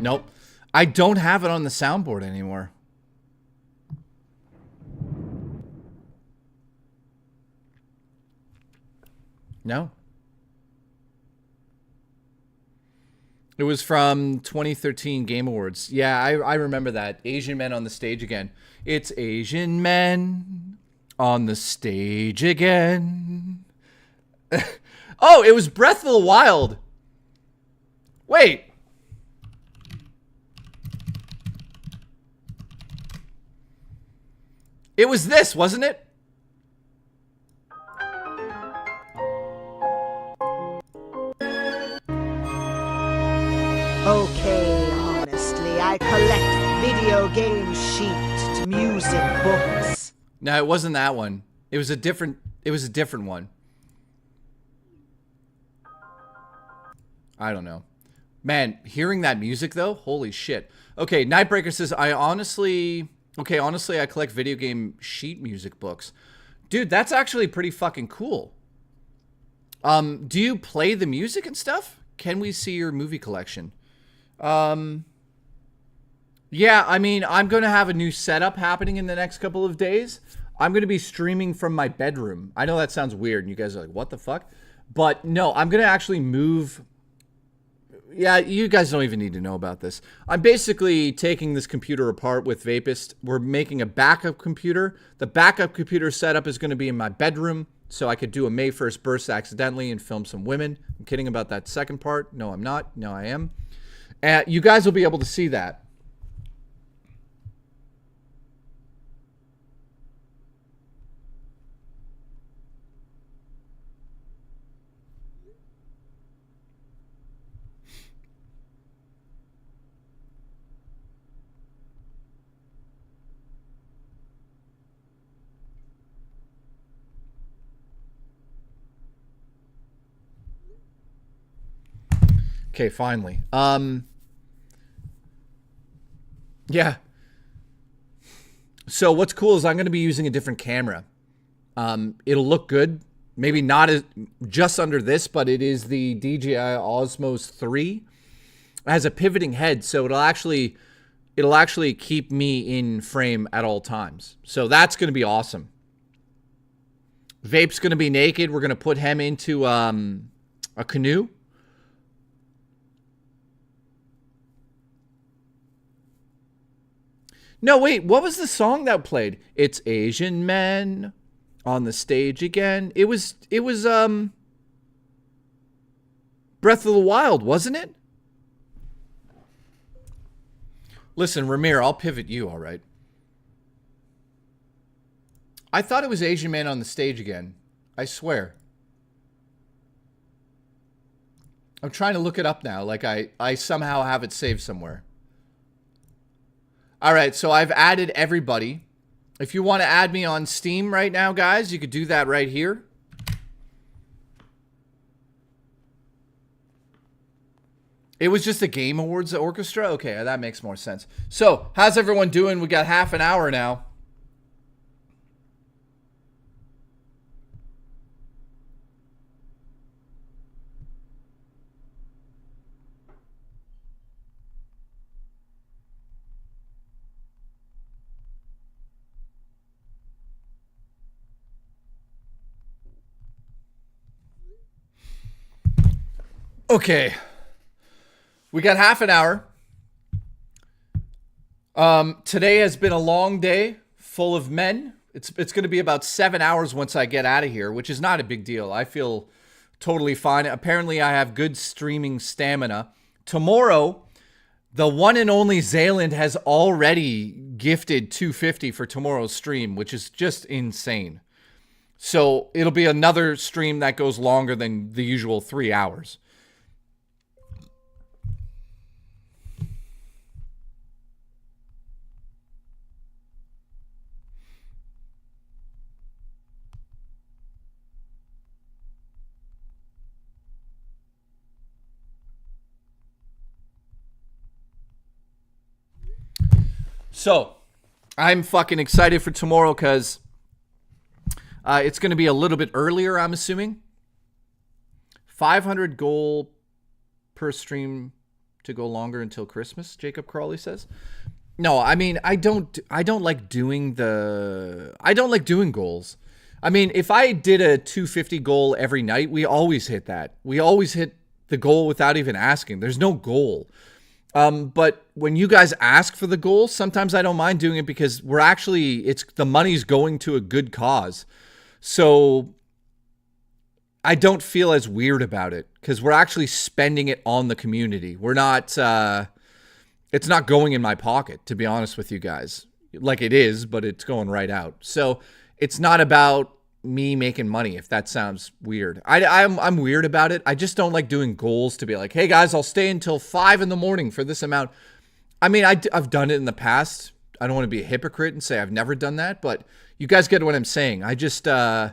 Nope. I don't have it on the soundboard anymore. No. It was from 2013 Game Awards. Yeah, I remember that. Asian men on the stage again. It's Asian men on the stage again. Oh, it was Breath of the Wild. Wait. It was this, wasn't it? Okay, honestly, I collect video game sheet, music books. No, it wasn't that one. It was a different one. I don't know. Man, hearing that music though, holy shit. Okay, Nightbreaker says, honestly, I collect video game sheet music books. Dude, that's actually pretty fucking cool. Do you play the music and stuff? Can we see your movie collection? Yeah, I mean, I'm going to have a new setup happening in the next couple of days. I'm going to be streaming from my bedroom. I know that sounds weird, and you guys are like, what the fuck? But no, I'm going to actually move. Yeah, you guys don't even need to know about this. I'm basically taking this computer apart with Vapist. We're making a backup computer. The backup computer setup is going to be in my bedroom, so I could do a May 1st burst accidentally and film some women. I'm kidding about that second part. No, I'm not. No, I am. You guys will be able to see that. Okay, finally. Yeah. So what's cool is I'm going to be using a different camera. It'll look good. Maybe not as just under this, but it is the DJI Osmos 3. It has a pivoting head, so it'll actually keep me in frame at all times. So that's going to be awesome. Vape's going to be naked. We're going to put him into a canoe. No, wait. What was the song that played? It's Asian Men on the stage again. It was Breath of the Wild, wasn't it? Listen, Ramir, I'll pivot you, all right? I thought it was Asian Man on the stage again. I swear. I'm trying to look it up now. Like I somehow have it saved somewhere. All right, so I've added everybody. If you want to add me on Steam right now, guys, you could do that right here. It was just the Game Awards orchestra? Okay, that makes more sense. So, how's everyone doing? We got half an hour now. Okay. We got half an hour. Today has been a long day full of men. It's going to be about 7 hours once I get out of here, which is not a big deal. I feel totally fine. Apparently, I have good streaming stamina. Tomorrow, the one and only Zayland has already gifted $250 for tomorrow's stream, which is just insane. So it'll be another stream that goes longer than the usual 3 hours. So, I'm fucking excited for tomorrow because it's going to be a little bit earlier, I'm assuming. 500 gold per stream to go longer until Christmas, Jacob Crawley says. No, I mean, I don't like doing goals. I mean, if I did a 250 goal every night, we always hit that. We always hit the goal without even asking. There's no goal. But when you guys ask for the goal, sometimes I don't mind doing it because the money's going to a good cause. So I don't feel as weird about it because we're actually spending it on the community. We're not, it's not going in my pocket, to be honest with you guys. Like it is, but it's going right out. So it's not about me making money, if that sounds weird. I'm weird about it. I just don't like doing goals to be like, hey guys, I'll stay until 5 a.m. for this amount. I mean, I've done it in the past. I don't want to be a hypocrite and say I've never done that, but you guys get what I'm saying. I just, I'm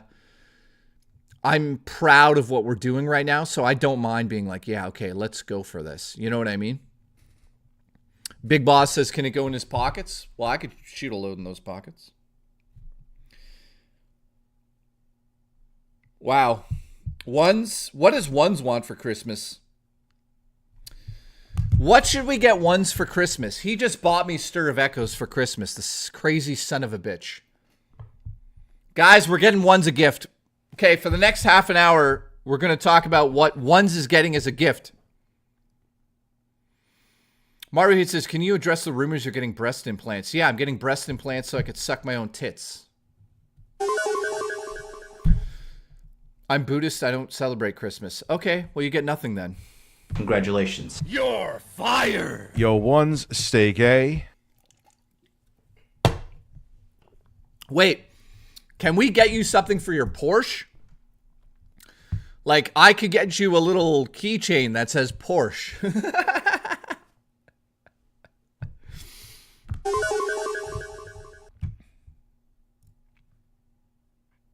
proud of what we're doing right now, so I don't mind being like, yeah, okay, let's go for this. You know what I mean? Big Boss says, can it go in his pockets? Well, I could shoot a load in those pockets. Wow. Ones? What does Ones want for Christmas? What should we get Ones for Christmas? He just bought me Stir of Echoes for Christmas. This crazy son of a bitch. Guys, we're getting Ones a gift. Okay, for the next half an hour, we're going to talk about what Ones is getting as a gift. Mario Heat says, can you address the rumors you're getting breast implants? Yeah, I'm getting breast implants so I could suck my own tits. I'm Buddhist. I don't celebrate Christmas. Okay, well, you get nothing then. Congratulations. You're fired. Yo, Ones, stay gay. Wait, can we get you something for your Porsche? Like, I could get you a little keychain that says Porsche.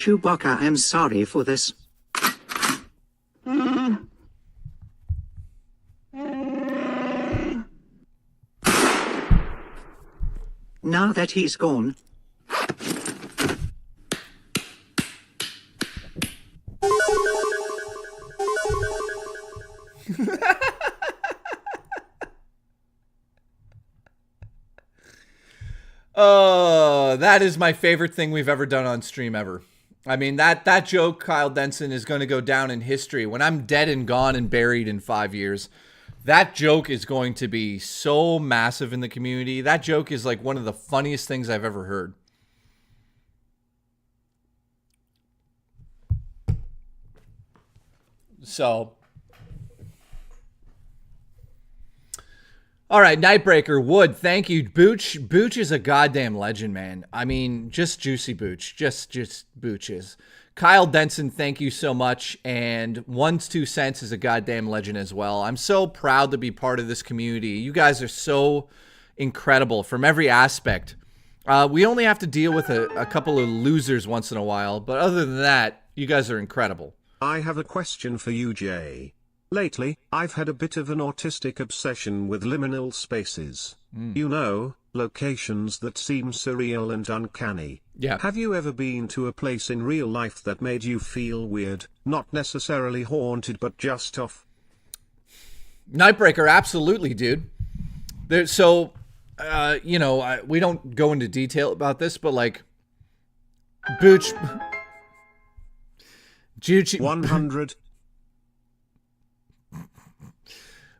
Chewbacca, I'm sorry for this. Now that he's gone, Oh, that is my favorite thing we've ever done on stream ever. I mean, that joke, Kyle Denson, is going to go down in history. When I'm dead and gone and buried in 5 years, that joke is going to be so massive in the community. That joke is like one of the funniest things I've ever heard. So, all right, Nightbreaker, Wood, thank you. Booch is a goddamn legend, man. I mean, just juicy Booch. Just Booches. Kyle Denson, thank you so much. And One's 2 Cents is a goddamn legend as well. I'm so proud to be part of this community. You guys are so incredible from every aspect. We only have to deal with a couple of losers once in a while, but other than that, you guys are incredible. I have a question for you, Jay. Lately, I've had a bit of an autistic obsession with liminal spaces. You know, locations that seem surreal and uncanny. Yeah. Have you ever been to a place in real life that made you feel weird, not necessarily haunted but just off? Nightbreaker, absolutely, dude. You know, we don't go into detail about this, but like, Booch... 100.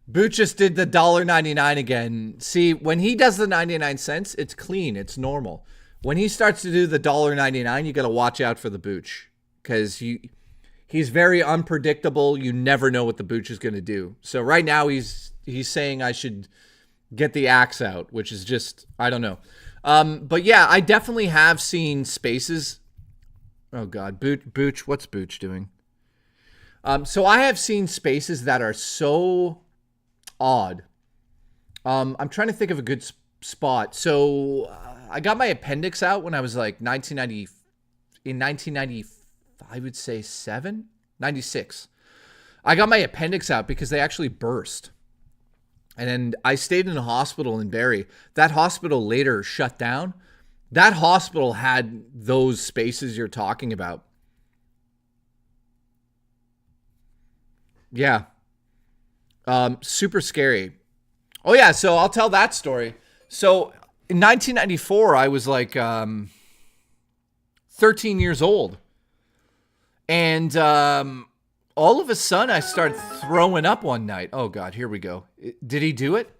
Booch just did the $1.99 again. See, when he does the 99 cents, it's clean, it's normal. When he starts to do the $1.99, you got to watch out for the Booch, because he's very unpredictable. You never know what the Booch is going to do. So right now he's saying I should get the axe out, which is just, I don't know. But yeah, I definitely have seen spaces. Oh God, Booch, what's Booch doing? So I have seen spaces that are so odd. I'm trying to think of a good spot. So I got my appendix out when I was like 1990, I would say 96. I got my appendix out because they actually burst. And then I stayed in a hospital in Barrie. That hospital later shut down. That hospital had those spaces you're talking about. Yeah. Super scary. Oh, yeah, so I'll tell that story. So in 1994, I was like 13 years old. And all of a sudden, I started throwing up one night. Oh, God, here we go. Did he do it?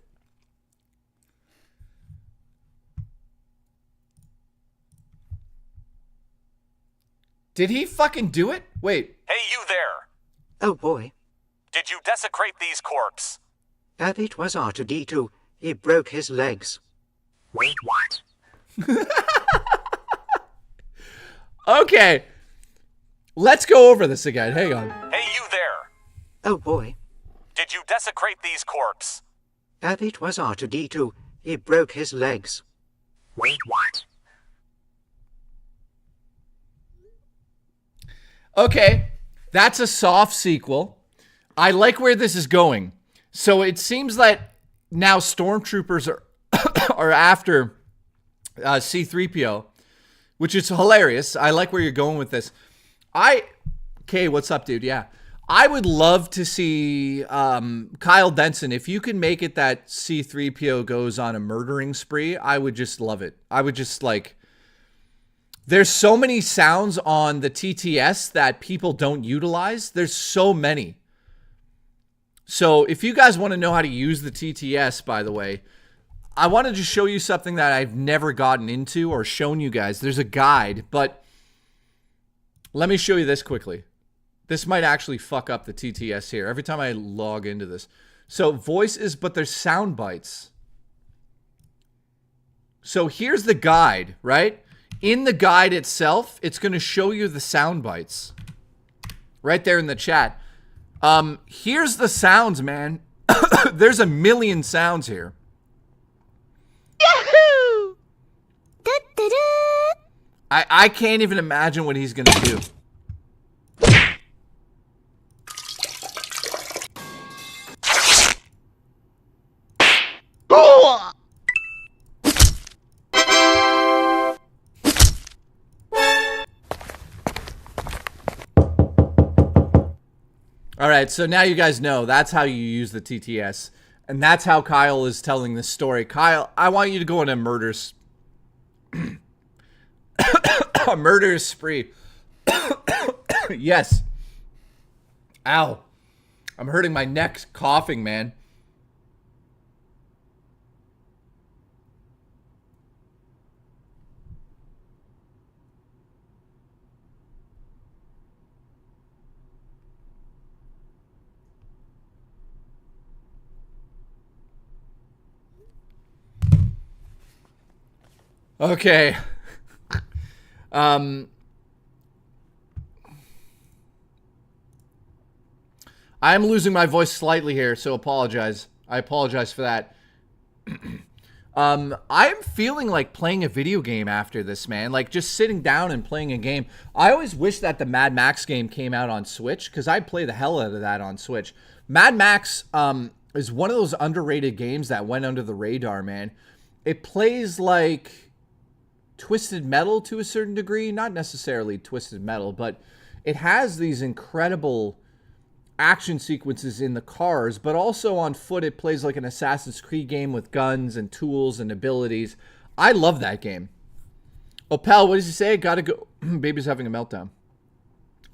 Did he fucking do it? Wait. Hey, you there. oh boy, Did you desecrate these corpses? it was R2D2. He broke his legs. Wait, what? Okay. Let's go over this again. Hang on. Hey, you there. Oh boy, Did you desecrate these corpses? it was R2D2. He broke his legs. Wait, what? Okay, that's a soft sequel. I like where this is going. So it seems that now stormtroopers are after C-3PO, which is hilarious. I like where you're going with this. Okay, what's up, dude? Yeah. I would love to see Kyle Denson. If you can make it that C-3PO goes on a murdering spree, I would just love it. I would just like... There's so many sounds on the TTS that people don't utilize. There's so many. So if you guys want to know how to use the TTS, by the way, I wanted to show you something that I've never gotten into or shown you guys. There's a guide, but let me show you this quickly. This might actually fuck up the TTS here every time I log into this. So voice is, but there's sound bites. So here's the guide, right? In the guide itself, it's going to show you the sound bites right there in the chat. Here's the sounds, man. There's a million sounds here. Yahoo! I can't even imagine what he's going to do. All right, so now you guys know that's how you use the TTS. And that's how Kyle is telling this story. Kyle, I want you to go on a murderous a murderous spree. Yes. Ow. I'm hurting my neck coughing, man. Okay. I'm losing my voice slightly here, so apologize. I apologize for that. I'm feeling like playing a video game after this, man. Like just sitting down and playing a game. I always wish that the Mad Max game came out on Switch because I'd play the hell out of that on Switch. Mad Max is one of those underrated games that went under the radar, man. It plays like Twisted Metal to a certain degree. Not necessarily Twisted Metal, but it has these incredible action sequences in the cars, but also on foot it plays like an Assassin's Creed game with guns and tools and abilities. I love that game. Opel, what does he say? Gotta go. Baby's having a meltdown.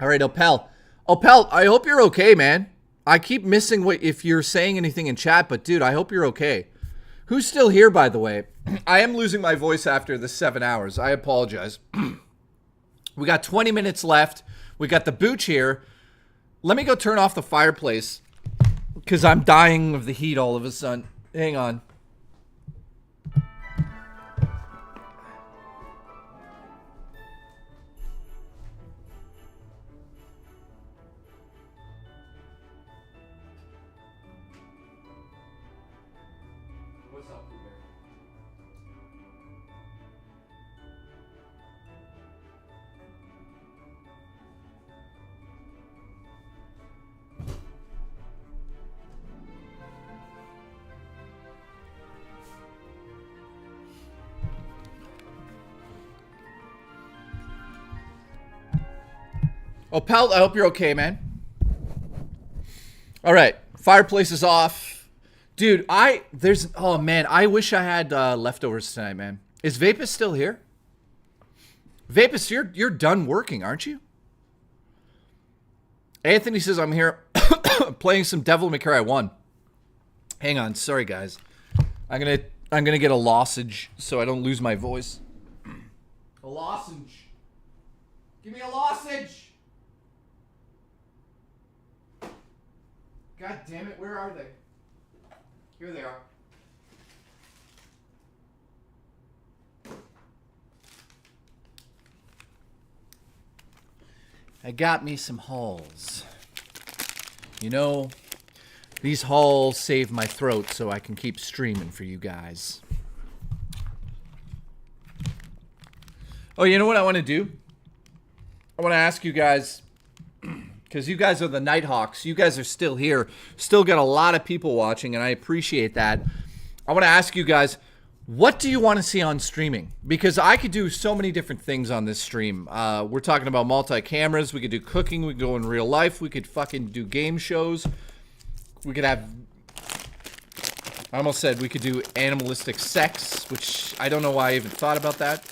All right, Opel. Opel, I hope you're okay, man. I keep missing if you're saying anything in chat, but dude, I hope you're okay. Who's still here, by the way? I am losing my voice after the 7 hours. I apologize. We got 20 minutes left. We got the booch here. Let me go turn off the fireplace because I'm dying of the heat all of a sudden. Hang on. What's up, Blueberry? Oh, pal, I hope you're okay, man. All right, fireplace is off. Dude, oh man, I wish I had leftovers tonight, man. Is Vapus still here? Vapus, you're done working, aren't you? Anthony says I'm here playing some Devil May Cry 1. Hang on, sorry guys. I'm gonna get a lozenge so I don't lose my voice. A lozenge. Give me a lozenge. God damn it, where are they? Here they are. I got me some halls. You know, these halls save my throat so I can keep streaming for you guys. Oh, you know what I want to do? I want to ask you guys, because you guys are the Nighthawks. You guys are still here. Still got a lot of people watching, and I appreciate that. I want to ask you guys, what do you want to see on streaming? Because I could do so many different things on this stream. We're talking about multi-cameras. We could do cooking. We could go in real life. We could fucking do game shows. We could have... I almost said we could do animalistic sex, which I don't know why I even thought about that.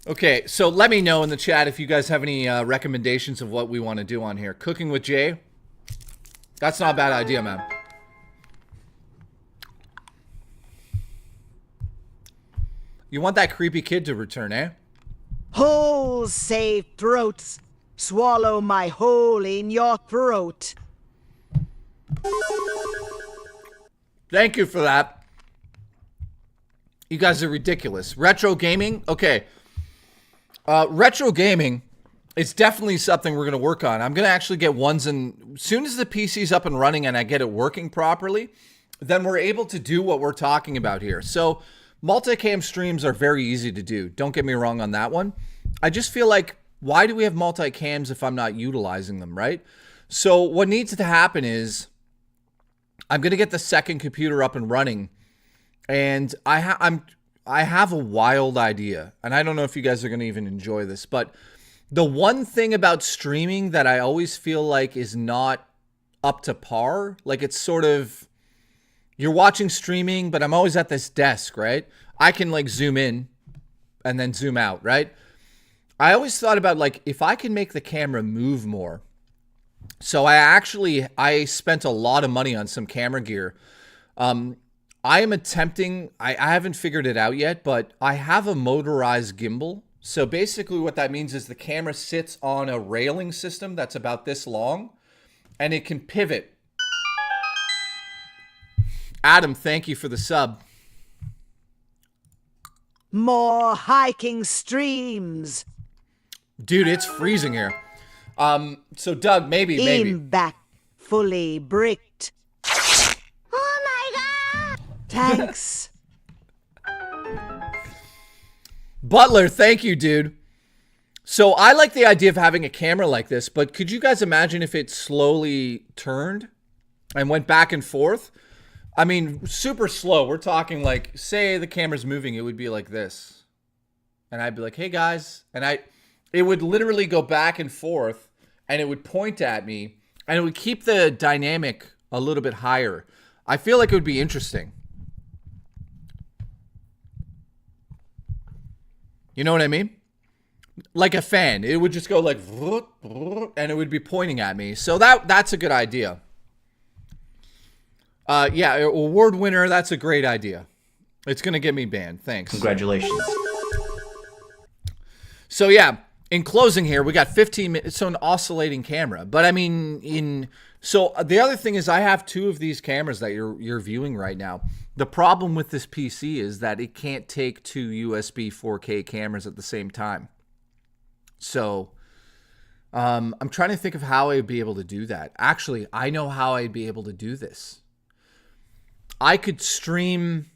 Okay, so let me know in the chat if you guys have any recommendations of what we want to do on here. Cooking with Jay? That's not a bad idea, man. You want that creepy kid to return, eh? Holes save throats. Swallow my hole in your throat. Thank you for that. You guys are ridiculous. Retro gaming? Okay. Retro gaming is definitely something we're going to work on. I'm going to actually get ones, and as soon as the PC's up and running and I get it working properly, then we're able to do what we're talking about here. So multicam streams are very easy to do. Don't get me wrong on that one. I just feel like, why do we have multicams if I'm not utilizing them, right? So what needs to happen is I'm going to get the second computer up and running, and I have a wild idea, and I don't know if you guys are going to even enjoy this, but The one thing about streaming that I always feel like is not up to par, like it's sort of, you're watching streaming, but I'm always at this desk, right? I can like zoom in and then zoom out, right? I always thought about like, if I can make the camera move more. So I spent a lot of money on some camera gear. I am attempting, I haven't figured it out yet, but I have a motorized gimbal. So basically what that means is the camera sits on a railing system that's about this long, and it can pivot. Adam, thank you for the sub. More hiking streams. Dude, it's freezing here. So Doug, maybe. In back, fully bricked. Oh my god! Thanks. Butler, thank you, dude. So I like the idea of having a camera like this, but could you guys imagine if it slowly turned and went back and forth? I mean, super slow. We're talking like, say the camera's moving, it would be like this. And I'd be like, hey guys. And it would literally go back and forth, and it would point at me, and it would keep the dynamic a little bit higher. I feel like it would be interesting. You know what I mean? Like a fan. It would just go like, and it would be pointing at me. So that's a good idea. Yeah, award winner, that's a great idea. It's going to get me banned. Thanks. Congratulations. So yeah, in closing here, we got 15 minutes. So an oscillating camera. But I mean, so the other thing is I have two of these cameras that you're viewing right now. The problem with this PC is that it can't take two USB 4K cameras at the same time. So I'm trying to think of how I'd be able to do that. Actually, I know how I'd be able to do this. I could stream.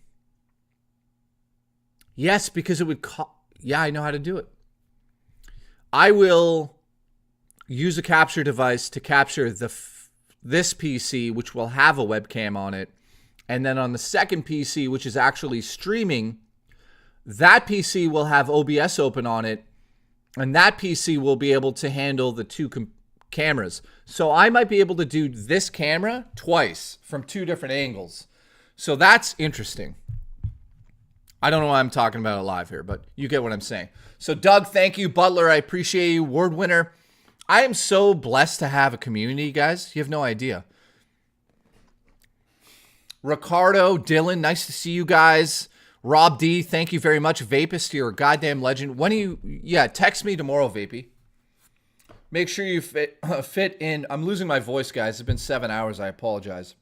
Yes, because it would. Yeah, I know how to do it. I will use a capture device to capture this PC, which will have a webcam on it. And then on the second PC, which is actually streaming, that PC will have OBS open on it. And that PC will be able to handle the two cameras. So I might be able to do this camera twice from two different angles. So that's interesting. I don't know why I'm talking about it live here, but you get what I'm saying. So Doug, thank you. Butler, I appreciate you. Award winner. I am so blessed to have a community, guys. You have no idea. Ricardo, Dylan, nice to see you guys. Rob D, thank you very much. Vapist, you're a goddamn legend. When do you, yeah, text me tomorrow, Vapey. Make sure you fit in. I'm losing my voice, guys. It's been 7 hours. I apologize.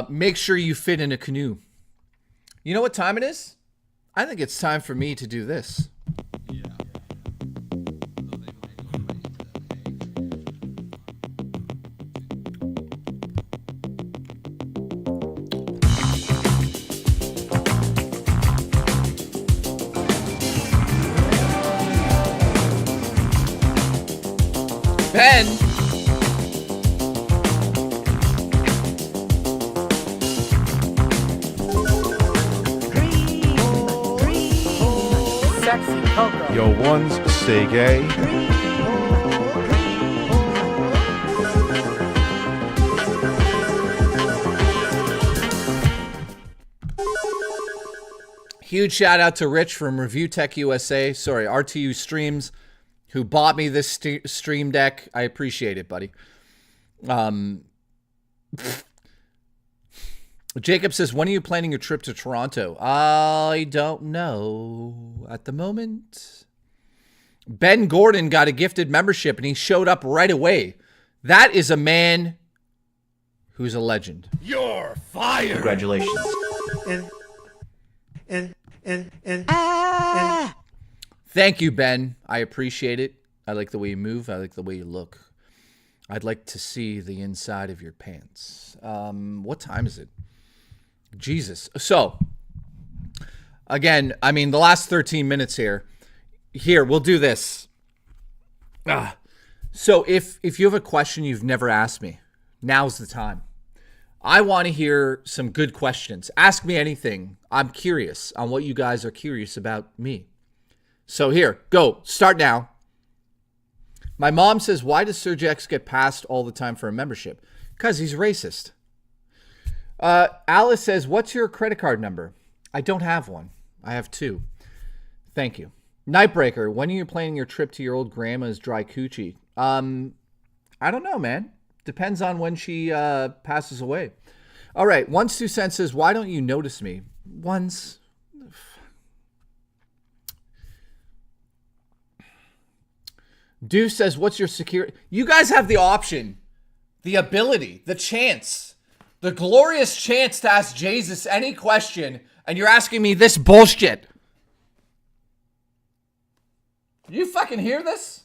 Make sure you fit in a canoe. You know what time it is? I think it's time for me to do this. Ben. Sexy Coco. Yo, ones, stay gay. Huge shout out to Rich from Review Tech USA. Sorry, RTU Streams, who bought me this stream deck. I appreciate it, buddy. Jacob says, when are you planning your trip to Toronto? I don't know at the moment. Ben Gordon got a gifted membership and he showed up right away. That is a man who's a legend. You're fired. Congratulations. Thank you, Ben. I appreciate it. I like the way you move. I like the way you look. I'd like to see the inside of your pants. What time is it? Jesus. So, again, I mean, the last 13 minutes here. Here, we'll do this. So, if you have a question you've never asked me, now's the time. I want to hear some good questions. Ask me anything. I'm curious on what you guys are curious about me. So here, go. Start now. My mom says, why does Sir Jex get passed all the time for a membership? Because he's racist. Alice says, what's your credit card number? I don't have one. I have 2. Thank you. Nightbreaker, when are you planning your trip to your old grandma's dry coochie? I don't know, man. Depends on when she passes away. All right, Once 2 Cents says, why don't you notice me? Once. Deuce says, what's your security? You guys have the option, the ability, the chance, the glorious chance to ask Jesus any question, and you're asking me this bullshit. You fucking hear this?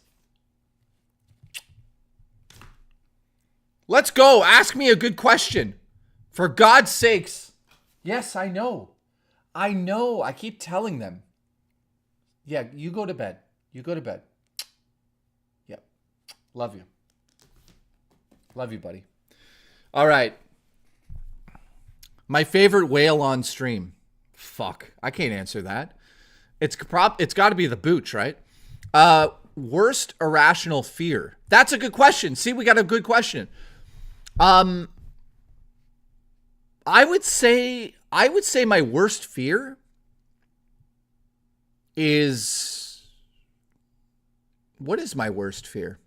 Let's go. Ask me a good question. For God's sakes. Yes, I know. I know. I keep telling them. Yeah, you go to bed. You go to bed. Yep. Love you. Love you, buddy. All right. My favorite whale on stream. Fuck. I can't answer that. It's got to be the Booch, right? Worst irrational fear. That's a good question. See, we got a good question. I would say my worst fear is, what is my worst fear?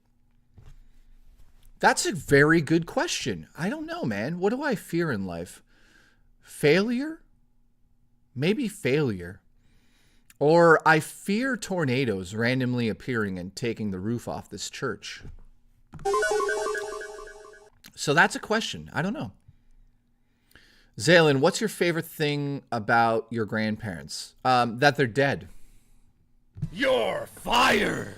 That's a very good question. I don't know, man. What do I fear in life? Failure? Maybe failure. Or I fear tornadoes randomly appearing and taking the roof off this church. So that's a question. I don't know. Zaylin, what's your favorite thing about your grandparents? That they're dead. You're fired.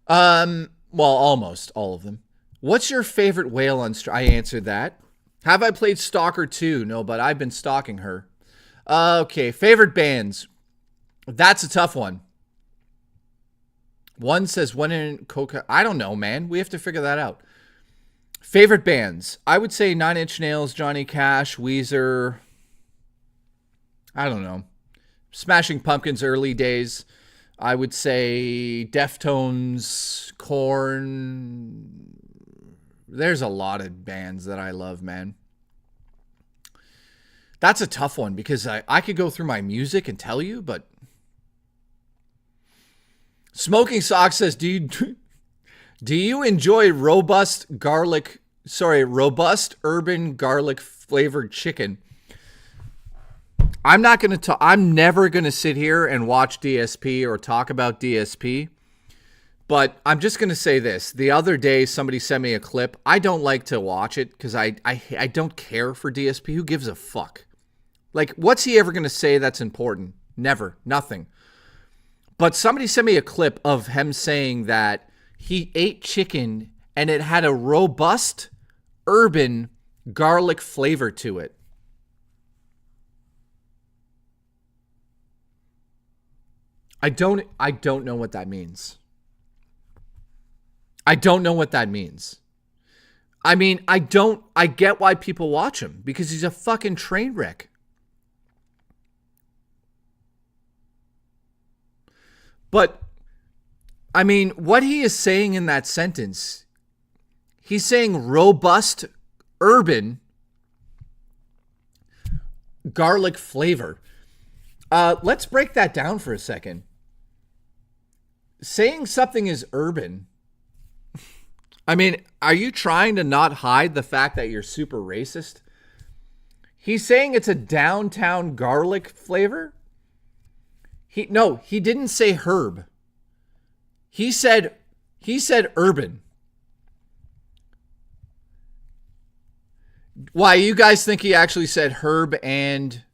Well, almost all of them. What's your favorite whale on stream? I answered that. Have I played Stalker 2? No, but I've been stalking her. Okay, favorite bands. That's a tough one. One says, when in Coca... I don't know, man. We have to figure that out. Favorite bands. I would say 9 Inch Nails, Johnny Cash, Weezer. I don't know. Smashing Pumpkins early days. I would say Deftones, Korn. There's a lot of bands that I love, man. That's a tough one because I could go through my music and tell you, but... Smoking Sock says, do you enjoy robust urban garlic flavored chicken? I'm never going to sit here and watch DSP or talk about DSP, but I'm just going to say this. The other day, somebody sent me a clip. I don't like to watch it because I don't care for DSP. Who gives a fuck? Like, what's he ever going to say that's important? Never. Nothing. But somebody sent me a clip of him saying that he ate chicken and it had a robust urban garlic flavor to it. I don't know what that means. I don't know what that means. I mean, I get why people watch him because he's a fucking train wreck. But, I mean, what he is saying in that sentence, he's saying robust, urban, garlic flavor. Let's break that down for a second. Saying something is urban, I mean, are you trying to not hide the fact that you're super racist? He's saying it's a downtown garlic flavor? He didn't say herb. He said urban. Why, you guys think he actually said herb and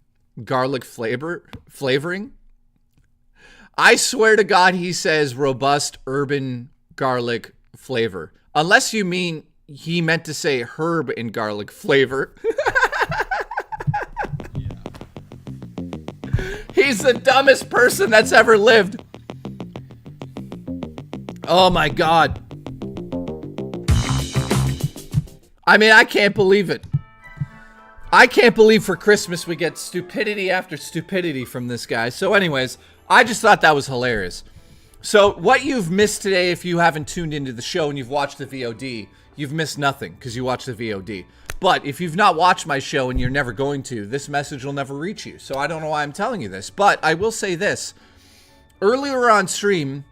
garlic flavoring? I swear to God he says robust urban garlic flavor. Unless you mean he meant to say herb and garlic flavor. He's the dumbest person that's ever lived. Oh my God. I mean, I can't believe it. I can't believe for Christmas we get stupidity after stupidity from this guy. So anyways, I just thought that was hilarious. So what you've missed today, if you haven't tuned into the show and you've watched the VOD, you've missed nothing because you watched the VOD. But if you've not watched my show and you're never going to, this message will never reach you. So I don't know why I'm telling you this, but I will say this. Earlier on stream,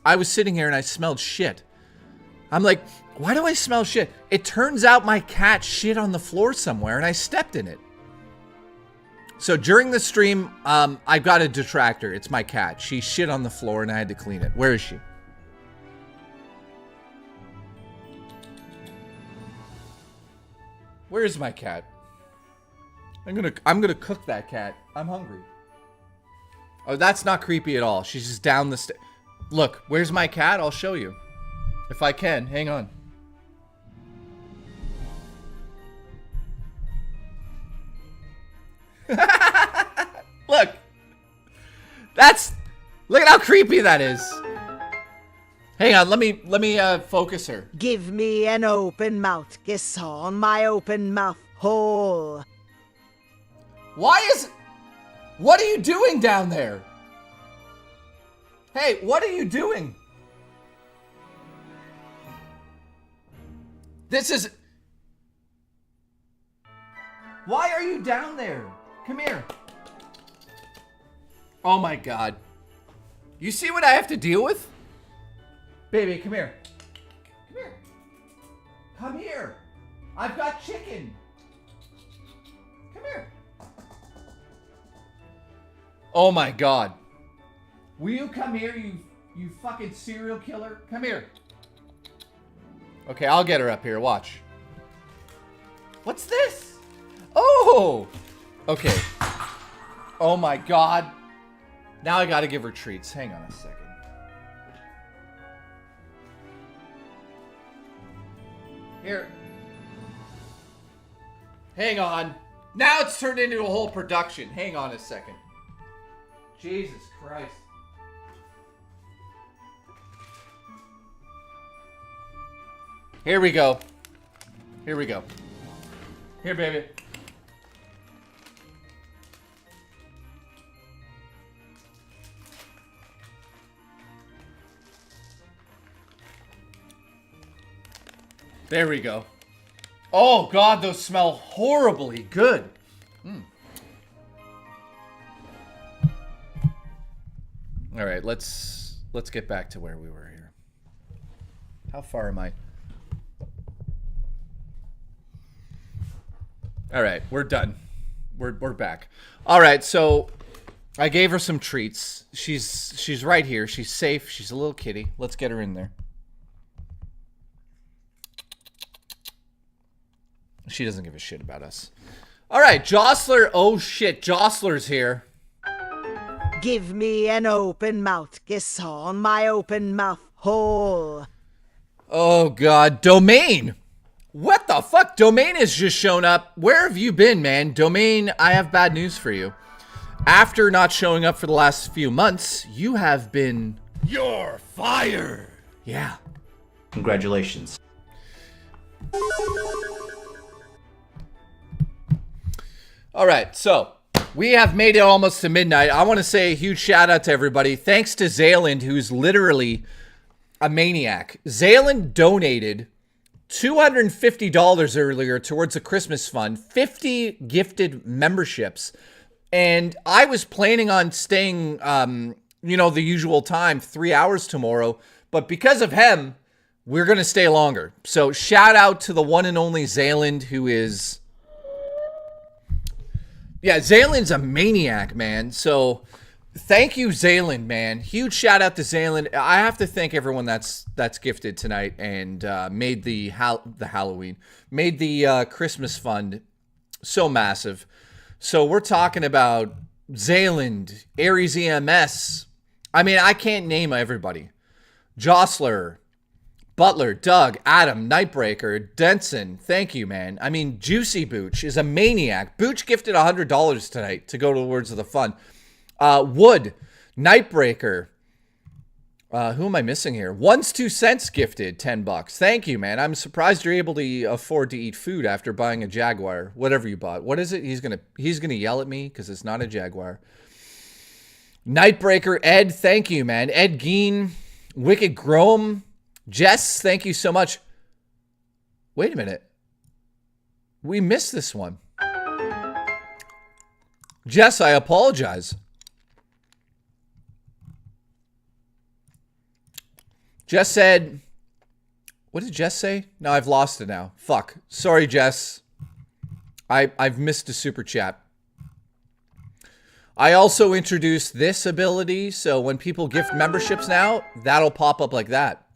I was sitting here and I smelled shit. I'm like, why do I smell shit? It turns out my cat shit on the floor somewhere and I stepped in it. So during the stream, I got a detractor. It's my cat. She shit on the floor and I had to clean it. Where is she? Where is my cat? I'm gonna cook that cat. I'm hungry. Oh, that's not creepy at all. She's just down the stairs. Look, where's my cat? I'll show you. If I can. Hang on. Look. Look at how creepy that is. Hang on, let me focus her. Give me an open mouth kiss on my open mouth hole. What are you doing down there? Hey, what are you doing? Why are you down there? Come here. Oh my God. You see what I have to deal with? Baby, come here. Come here. Come here. I've got chicken. Come here. Oh my God. Will you come here, you fucking serial killer? Come here. Okay, I'll get her up here. Watch. What's this? Oh! Okay. Oh my God. Now I gotta give her treats. Hang on a second. Here. Hang on. Now it's turned into a whole production. Hang on a second. Jesus Christ. Here we go. Here we go. Here, baby. There we go. Oh God, those smell horribly good. All right, let's get back to where we were here. How far am I? All right, we're done. We're back. All right, so I gave her some treats. She's right here. She's safe. She's a little kitty. Let's get her in there. She doesn't give a shit about us. All right, Jostler. Oh shit, Jostler's here. Give me an open mouth kiss on my open mouth hole. Oh God, Domain. What the fuck? Domain has just shown up. Where have you been, man? Domain, I have bad news for you. After not showing up for the last few months, you have been... You're fired. Yeah. Congratulations. All right, so we have made it almost to midnight. I want to say a huge shout out to everybody. Thanks to Zayland, who's literally a maniac. Zayland donated $250 earlier towards a Christmas fund, 50 gifted memberships. And I was planning on staying, the usual time, 3 hours tomorrow. But because of him, we're going to stay longer. So shout out to the one and only Zayland, who is... Yeah, Zayland's a maniac, man. So thank you, Zayland, man. Huge shout out to Zayland. I have to thank everyone that's gifted tonight and made the Halloween, made the Christmas fund so massive. So we're talking about Zayland, Aries EMS. I mean, I can't name everybody. Jostler, Butler, Doug, Adam, Nightbreaker, Denson, thank you, man. I mean, Juicy Booch is a maniac. Booch gifted $100 tonight to go towards the fund. Wood, Nightbreaker. Who am I missing here? One's 2 cents gifted $10. Thank you, man. I'm surprised you're able to afford to eat food after buying a Jaguar. Whatever you bought. What is it? He's gonna yell at me because it's not a Jaguar. Nightbreaker, Ed, thank you, man. Ed Geen, Wicked Grome, Jess, thank you so much. Wait a minute. We missed this one. Jess, I apologize. Jess said, what did Jess say? No, I've lost it now. Fuck. Sorry, Jess. I've missed a super chat. I also introduced this ability, so when people gift memberships now, that'll pop up like that.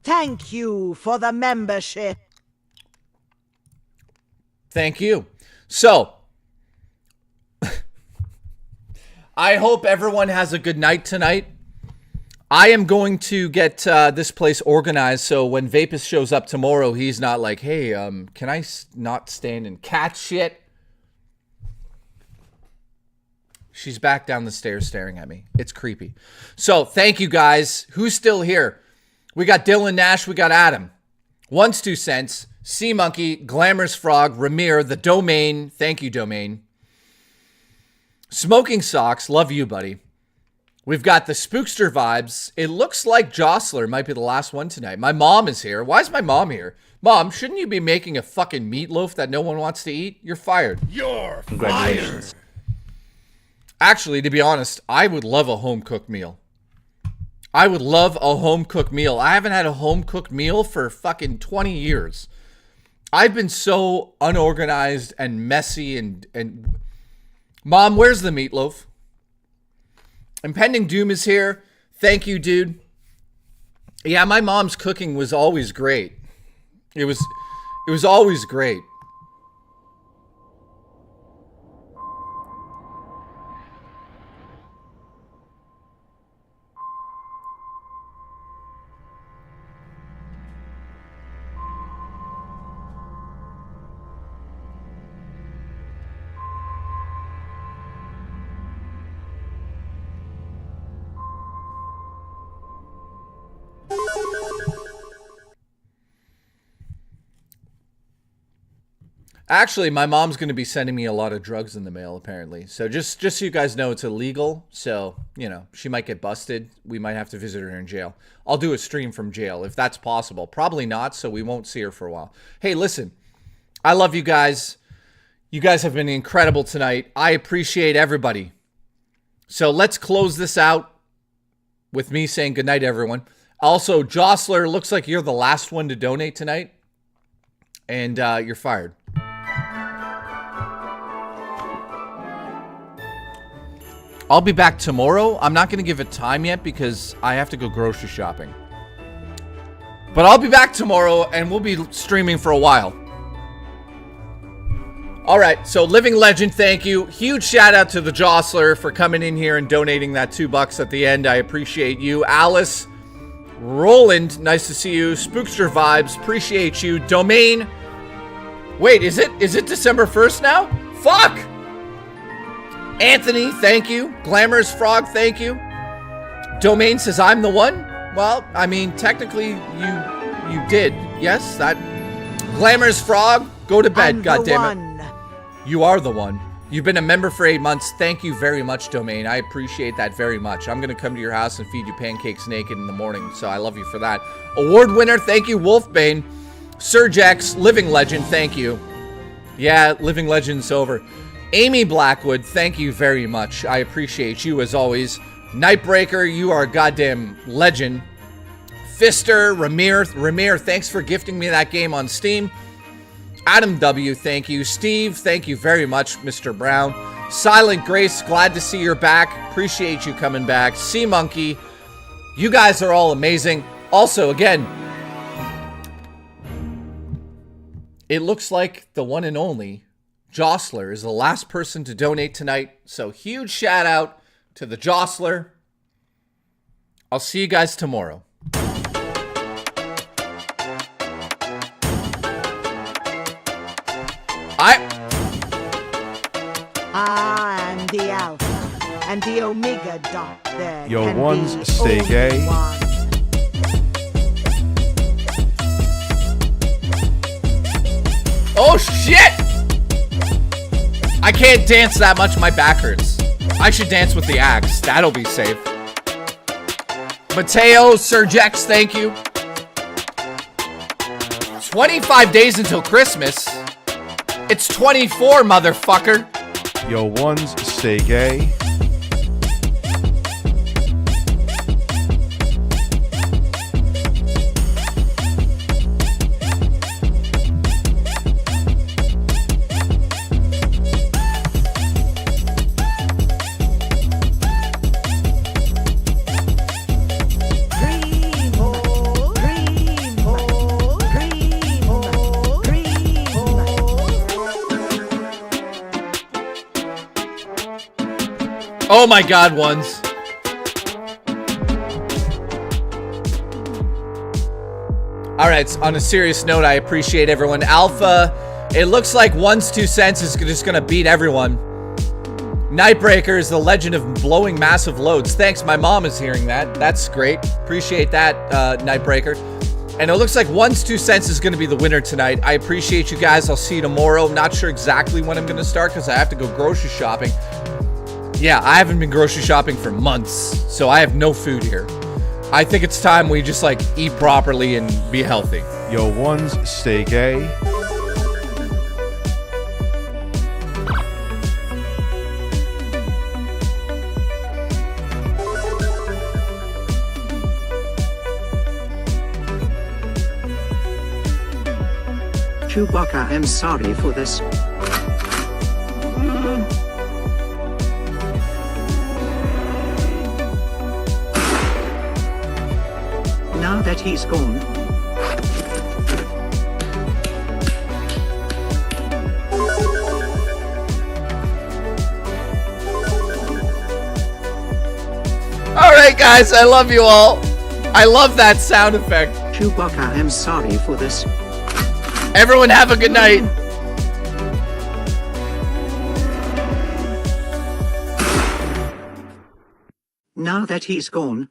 Thank you for the membership. Thank you. So, I hope everyone has a good night tonight. I am going to get this place organized so when Vapus shows up tomorrow, he's not like, hey, can I not stand in cat shit? She's back down the stairs staring at me. It's creepy. So, thank you guys. Who's still here? We got Dylan Nash. We got Adam. Once 2 cents. Sea Monkey. Glamorous Frog. Ramir. The Domain. Thank you, Domain. Smoking Socks. Love you, buddy. We've got the Spookster Vibes. It looks like Jostler might be the last one tonight. My mom is here. Why is my mom here? Mom, shouldn't you be making a fucking meatloaf that no one wants to eat? You're fired. You're Congratulations. fired. Actually, to be honest, I would love a home-cooked meal. I would love a home-cooked meal. I haven't had a home-cooked meal for fucking 20 years. I've been so unorganized and messy and... Mom, where's the meatloaf? Impending Doom is here. Thank you, dude. Yeah, my mom's cooking was always great. It was always great. Actually, my mom's going to be sending me a lot of drugs in the mail, apparently. So just so you guys know, it's illegal. So, you know, she might get busted. We might have to visit her in jail. I'll do a stream from jail if that's possible. Probably not, so we won't see her for a while. Hey, listen, I love you guys. You guys have been incredible tonight. I appreciate everybody. So let's close this out with me saying goodnight, everyone. Also, Jostler, looks like you're the last one to donate tonight. And you're fired. I'll be back tomorrow. I'm not going to give a time yet because I have to go grocery shopping. But I'll be back tomorrow and we'll be streaming for a while. All right, so Living Legend, thank you. Huge shout out to the Jostler for coming in here and donating that $2 at the end. I appreciate you. Alice, Roland, nice to see you. Spookster Vibes, appreciate you. Domain. Wait, is it December 1st now? Fuck! Anthony, thank you. Glamorous Frog, thank you. Domain says I'm the one. Well, I mean, technically you did. Yes, that. Glamorous Frog, go to bed, goddammit. You are the one. You've been a member for 8 months. Thank you very much, Domain. I appreciate that very much. I'm going to come to your house and feed you pancakes naked in the morning, so I love you for that. Award winner, thank you, Wolfbane. Surgex, Living Legend, thank you. Yeah, Living Legend's over. Amy Blackwood, thank you very much. I appreciate you as always. Nightbreaker, you are a goddamn legend. Fister, Ramir, thanks for gifting me that game on Steam. Adam W, thank you. Steve, thank you very much, Mr. Brown. Silent Grace, glad to see you're back. Appreciate you coming back. Sea Monkey, you guys are all amazing. Also, again, it looks like the one and only Jostler is the last person to donate tonight. So huge shout out to the Jostler. I'll see you guys tomorrow. I am the Alpha and the Omega dot. There Yo, can one's be stay only gay. one. Oh shit! I can't dance that much, my back hurts. I should dance with the axe. That'll be safe. Mateo, Sir Jex, thank you. 25 days until Christmas. It's 24, motherfucker. Yo, ones, stay gay. Oh my god, ones. Alright, on a serious note, I appreciate everyone. Alpha, it looks like one's 2 cents is just gonna beat everyone. Nightbreaker is the legend of blowing massive loads. Thanks, my mom is hearing that. That's great. Appreciate that, Nightbreaker. And it looks like one's 2 cents is gonna be the winner tonight. I appreciate you guys. I'll see you tomorrow. Not sure exactly when I'm gonna start because I have to go grocery shopping. Yeah, I haven't been grocery shopping for months, so I have no food here. I think it's time we just, like, eat properly and be healthy. Yo, ones, stay gay. Chewbacca, I'm sorry for this. Now that he's gone. Alright guys, I love you all. I love that sound effect. Chewbacca, I'm sorry for this. Everyone have a good night. Now that he's gone.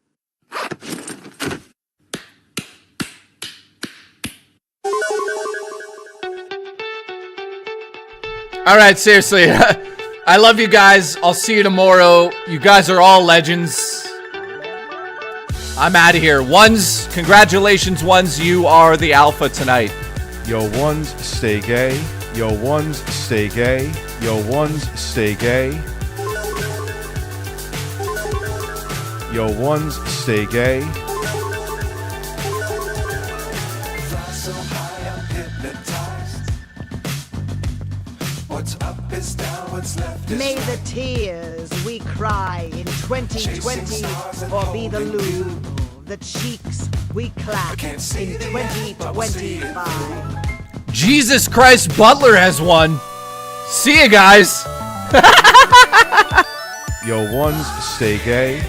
Alright, seriously. I love you guys. I'll see you tomorrow. You guys are all legends. I'm out of here. Ones, congratulations, Ones. You are the alpha tonight. Yo, ones, stay gay. Yo, ones, stay gay. Yo, ones, stay gay. Yo, ones, stay gay. May the tears we cry in 2020 or be the Louvre, the cheeks we clap in 2025. Jesus Christ, Butler has won. See you guys. Yo, ones, stay gay.